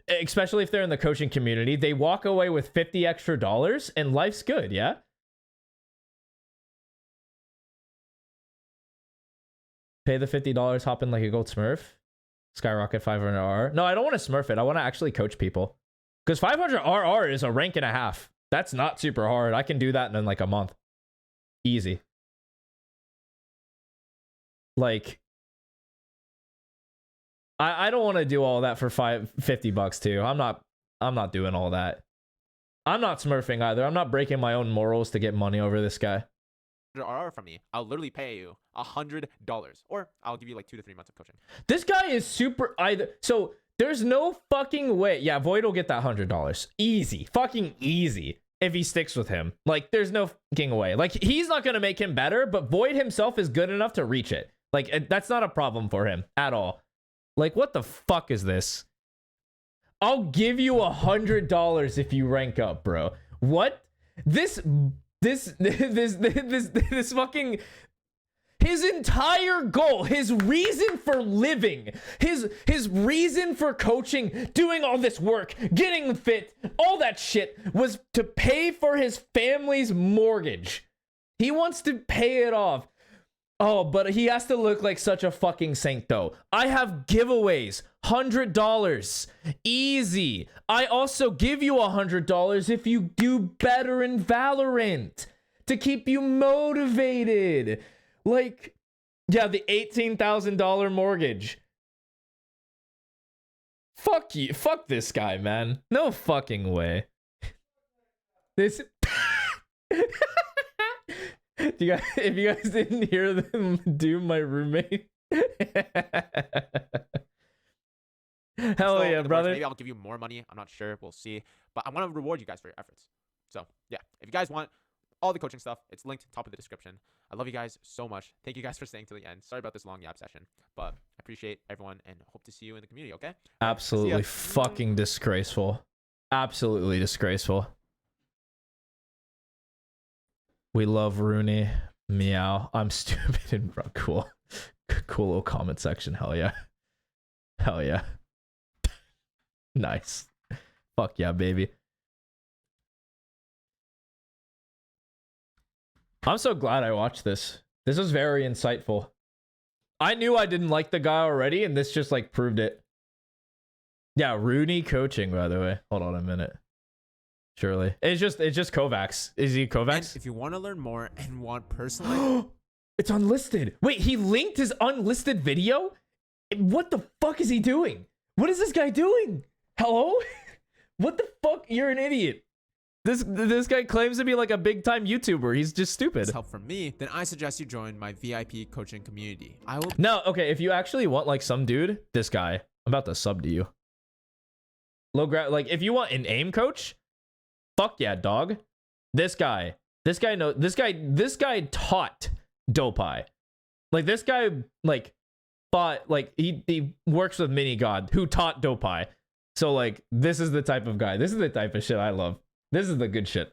Especially if they're in the coaching community, they walk away with 50 extra dollars and life's good, yeah? Pay the $50, hop in like a gold smurf. Skyrocket 500 RR. No, I don't want to smurf it. I want to actually coach people. Because 500 RR is a rank and a half. That's not super hard. I can do that in like a month. Easy. Like, I don't want to do all that for $50 too. I'm not doing all that. I'm not smurfing either. I'm not breaking my own morals to get money over this guy. RR from me, I'll literally pay you $100, or I'll give you like 2 to 3 months of coaching. This guy is super either. So there's no fucking way. Yeah, Void will get that $100. Easy. Fucking easy. If he sticks with him. Like, there's no fucking way. Like, he's not going to make him better, but Void himself is good enough to reach it. Like, that's not a problem for him at all. Like, what the fuck is this? I'll give you $100 if you rank up, bro. What? This fucking... His entire goal, his reason for living, his reason for coaching, doing all this work, getting fit, all that shit was to pay for his family's mortgage. He wants to pay it off. Oh, but he has to look like such a fucking saint though. I have giveaways, $100, easy. I also give you $100 if you do better in Valorant to keep you motivated. Like, yeah, the $18,000 mortgage. Fuck you. Fuck this guy, man. No fucking way. This... if you guys didn't hear them do my roommate. Hell yeah, brother. Maybe I'll give you more money. I'm not sure. We'll see. But I want to reward you guys for your efforts. So, yeah. If you guys want all the coaching stuff, it's linked top of the description. I love you guys so much. Thank you guys for staying till the end. Sorry about this long yap session, but I appreciate everyone and hope to see you in the community, okay? Absolutely fucking disgraceful. Absolutely disgraceful. We love Rooney. Meow. I'm stupid and bro. Cool. Cool little comment section. Hell yeah. Hell yeah. Nice. Fuck yeah, baby. I'm so glad I watched this. This was very insightful. I knew I didn't like the guy already, and this just like proved it. Yeah, Rooney coaching, by the way. Hold on a minute. Surely. It's just Kovacs. Is he Kovacs? And if you want to learn more and want personalized It's unlisted. Wait, he linked his unlisted video? What the fuck is he doing? What is this guy doing? Hello? What the fuck? You're an idiot. This guy claims to be like a big time YouTuber. He's just stupid. help from me, then I suggest you join my VIP coaching community. I will No, okay, if you actually want like some dude, this guy, I'm about to sub to you. Like if you want an aim coach, fuck yeah, dog. This guy taught Dopai. Like this guy like fought, like he works with Mini God who taught Dopai. So like this is the type of guy. This is the type of shit I love. This is the good shit.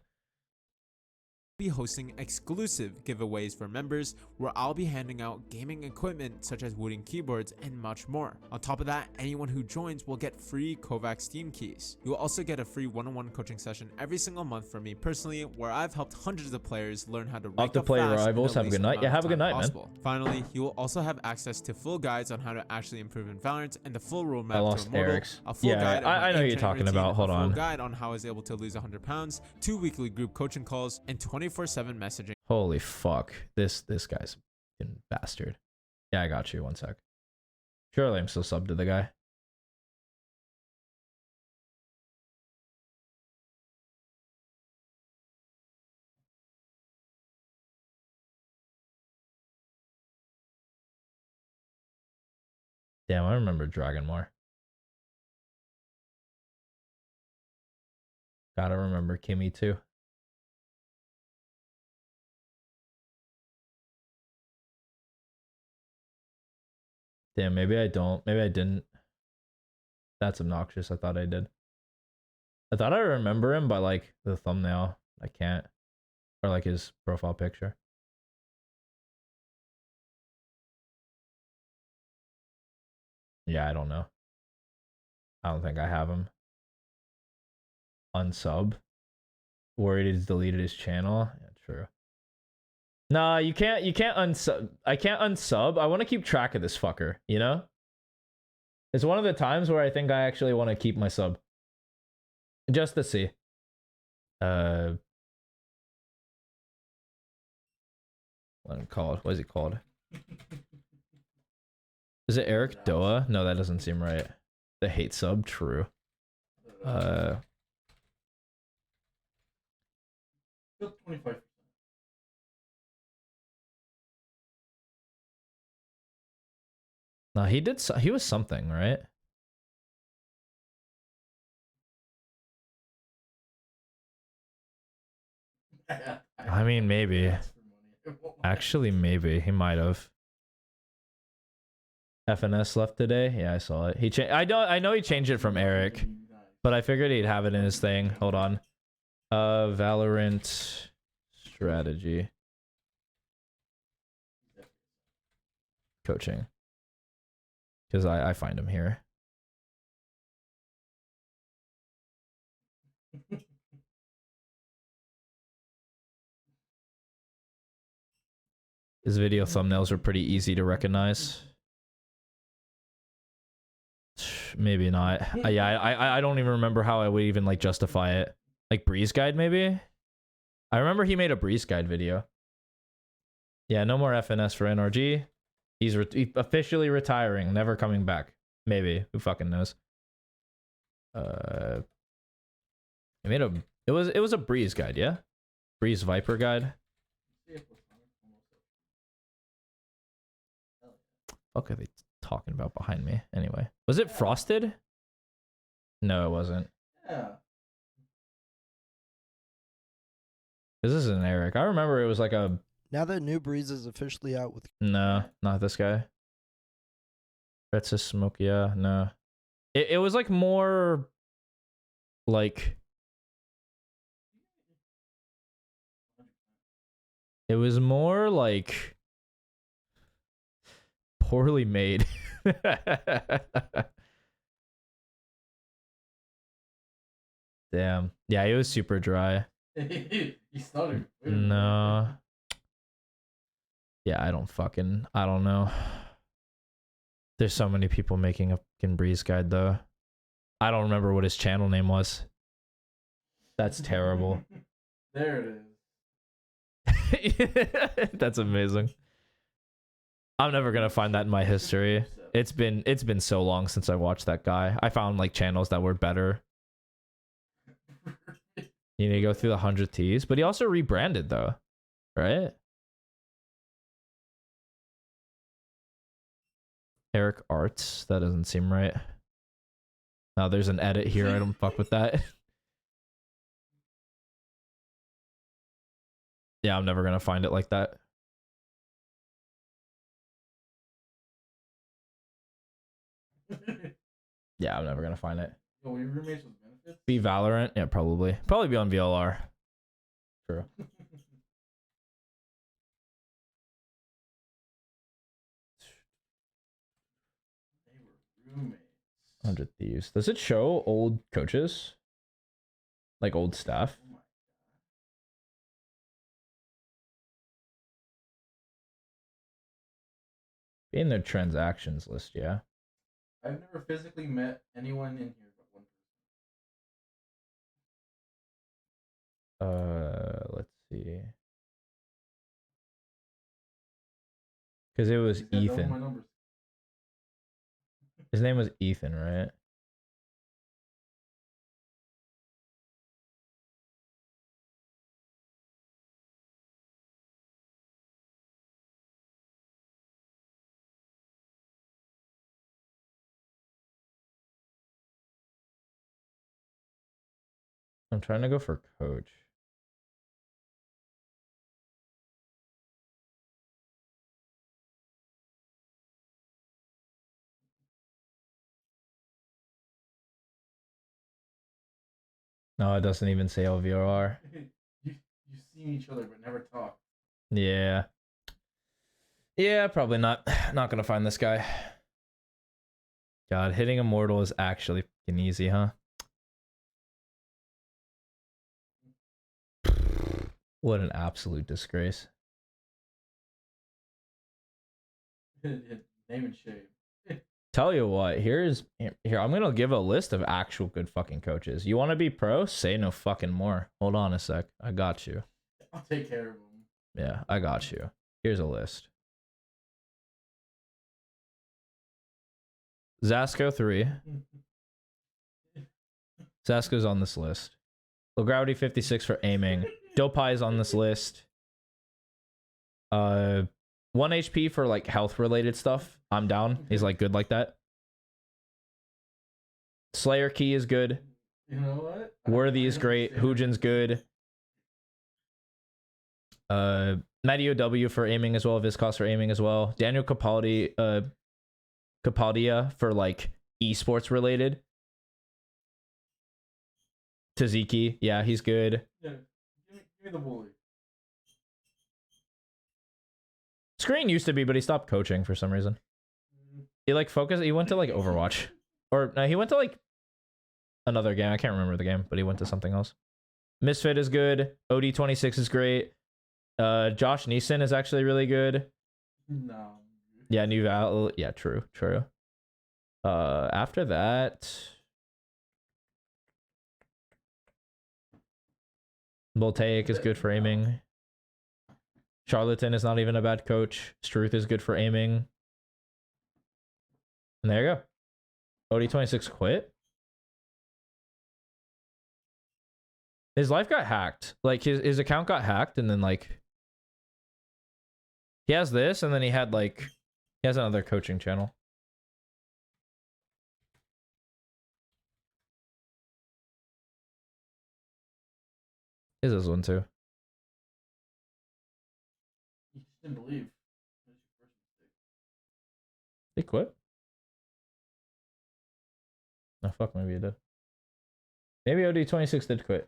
be hosting exclusive giveaways for members where I'll be handing out gaming equipment such as wooden keyboards and much more. On top of that, anyone who joins will get free Kovac Steam keys. You will also get a free one-on-one coaching session every single month from me personally, where I've helped hundreds of players learn how to rank up play fast Rivals. in the Have a good least night. amount Yeah, of have a good time night, man. possible. Finally, you will also have access to full guides on how to actually improve in Valorant and the full roadmap I lost to Immortal, Eric's. a full Yeah, guide on my I know who aim you're training talking routine, about. Hold a full on. guide on how I was able to lose 100 pounds, 2 weekly group coaching calls, and 24/7 messaging. Holy fuck. This guy's a fucking bastard. Yeah, I got you. One sec. Surely I'm still subbed to the guy. Damn, I remember Dragonmore. Gotta remember Kimmy too. Damn, maybe I don't. Maybe I didn't. That's obnoxious. I thought I did. I thought I remember him by like the thumbnail. I can't. Or like his profile picture. Yeah, I don't know. I don't think I have him. Unsub. Worried he's deleted his channel. Yeah, true. Nah, you can't unsub. I can't unsub. I want to keep track of this fucker, you know? It's one of the times where I think I actually want to keep my sub. Just to see. What is he called? Is it Eric Doa? No, that doesn't seem right. The hate sub, true. Still 25%. No, he did. He was something, right? I mean, maybe. Actually, maybe he might have. FNS left today. Yeah, I saw it. He changed. I know he changed it from Eric, but I figured he'd have it in his thing. Hold on. Valorant strategy coaching. Because I find him here. His video thumbnails are pretty easy to recognize. Maybe not. Yeah, I don't even remember how I would even like justify it. Like Breeze Guide, maybe? I remember he made a Breeze Guide video. Yeah, no more FNS for NRG. He's officially retiring, never coming back. Maybe. Who fucking knows? He made a it was a Breeze Guide, yeah? Breeze Viper Guide. Fuck are they talking about behind me? Anyway. Was it Frosted? No, it wasn't. Yeah. This isn't Eric. I remember it was like a... Now that New Breeze is officially out with... No, not this guy. That's a smoke, yeah, no. It was like more... Like... It was more like... Poorly made. Damn. Yeah, it was super dry. He stuttered. No. Yeah, I don't know. There's so many people making a fucking Breeze Guide though. I don't remember what his channel name was. That's terrible. There it is. That's amazing. I'm never gonna find that in my history. It's been so long since I watched that guy. I found like channels that were better. You need to go through the 100 T's, but he also rebranded though, right? Eric Arts, that doesn't seem right. No, there's an edit here. I don't fuck with that. Yeah, I'm never gonna find it like that. Yeah, I'm never gonna find it. Yo, your roommates with benefits? Be Valorant? Yeah, probably. Probably be on VLR. True. They were roommates. 100 Thieves. Does it show old coaches? Like old staff? Oh my god. Be in their transactions list, yeah. I've never physically met anyone in here but one person. Let's see. Because it was He's got double my Ethan. numbers. His name was Ethan, right? I'm trying to go for coach. No, it doesn't even say LVR. You've seen each other but never talked. Yeah. Yeah, probably not. Not gonna find this guy. God, hitting Immortal is actually fucking easy, huh? What an absolute disgrace. Name and shame. Tell you what, here, I'm gonna give a list of actual good fucking coaches. You wanna be pro? Say no fucking more. Hold on a sec. I got you. I'll take care of them. Yeah, I got you. Here's a list. Zasco 3. Zasco's on this list. Low Gravity 56 for aiming. Dopai is on this list. 1 HP for like health related stuff. I'm down. He's like good like that. Slayer Key is good. You know what? Worthy is great. Hujin's good. Matty OW for aiming as well. Viscos for aiming as well. Daniel Capaldi, Capaldia for like esports related. Taziki, yeah, he's good. Yeah, give me the bully. Screen used to be, but he stopped coaching for some reason. He like focused. He went to like Overwatch, or no, he went to like another game. I can't remember the game, but he went to something else. Misfit is good. OD26 is great. Josh Neeson is actually really good. No. Yeah, New Val. Yeah, true. After that, Voltaic is good for aiming. Charlatan is not even a bad coach. Struth is good for aiming. And there you go. OD26 quit. His life got hacked. Like his account got hacked, and then like he has this, and then he has another coaching channel. He has this one too. You just didn't believe. He quit? Oh fuck, maybe he did. Maybe OD26 did quit.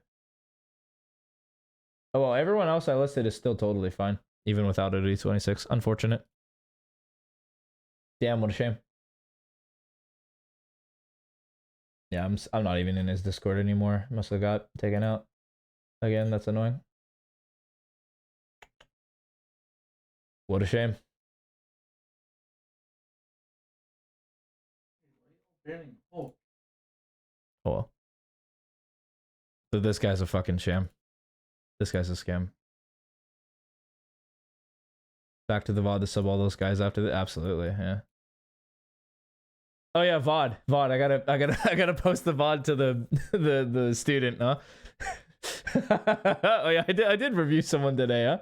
Oh well, everyone else I listed is still totally fine, even without OD26. Unfortunate. Damn, what a shame. Yeah, I'm not even in his Discord anymore. Must have got taken out. Again, that's annoying. What a shame. Oh. Oh well. So this guy's a fucking sham. This guy's a scam. Back to the VOD to sub all those guys after the absolutely, yeah. Oh yeah, VOD. I gotta post the VOD to the student, huh? Oh yeah, I did review someone today, huh?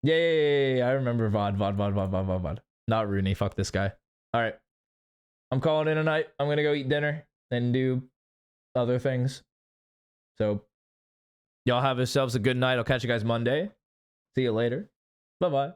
Yeah, I remember VOD. Not Rooney, fuck this guy. Alright. I'm calling in tonight. I'm gonna go eat dinner and do other things. So y'all have yourselves a good night. I'll catch you guys Monday. See you later. Bye-bye.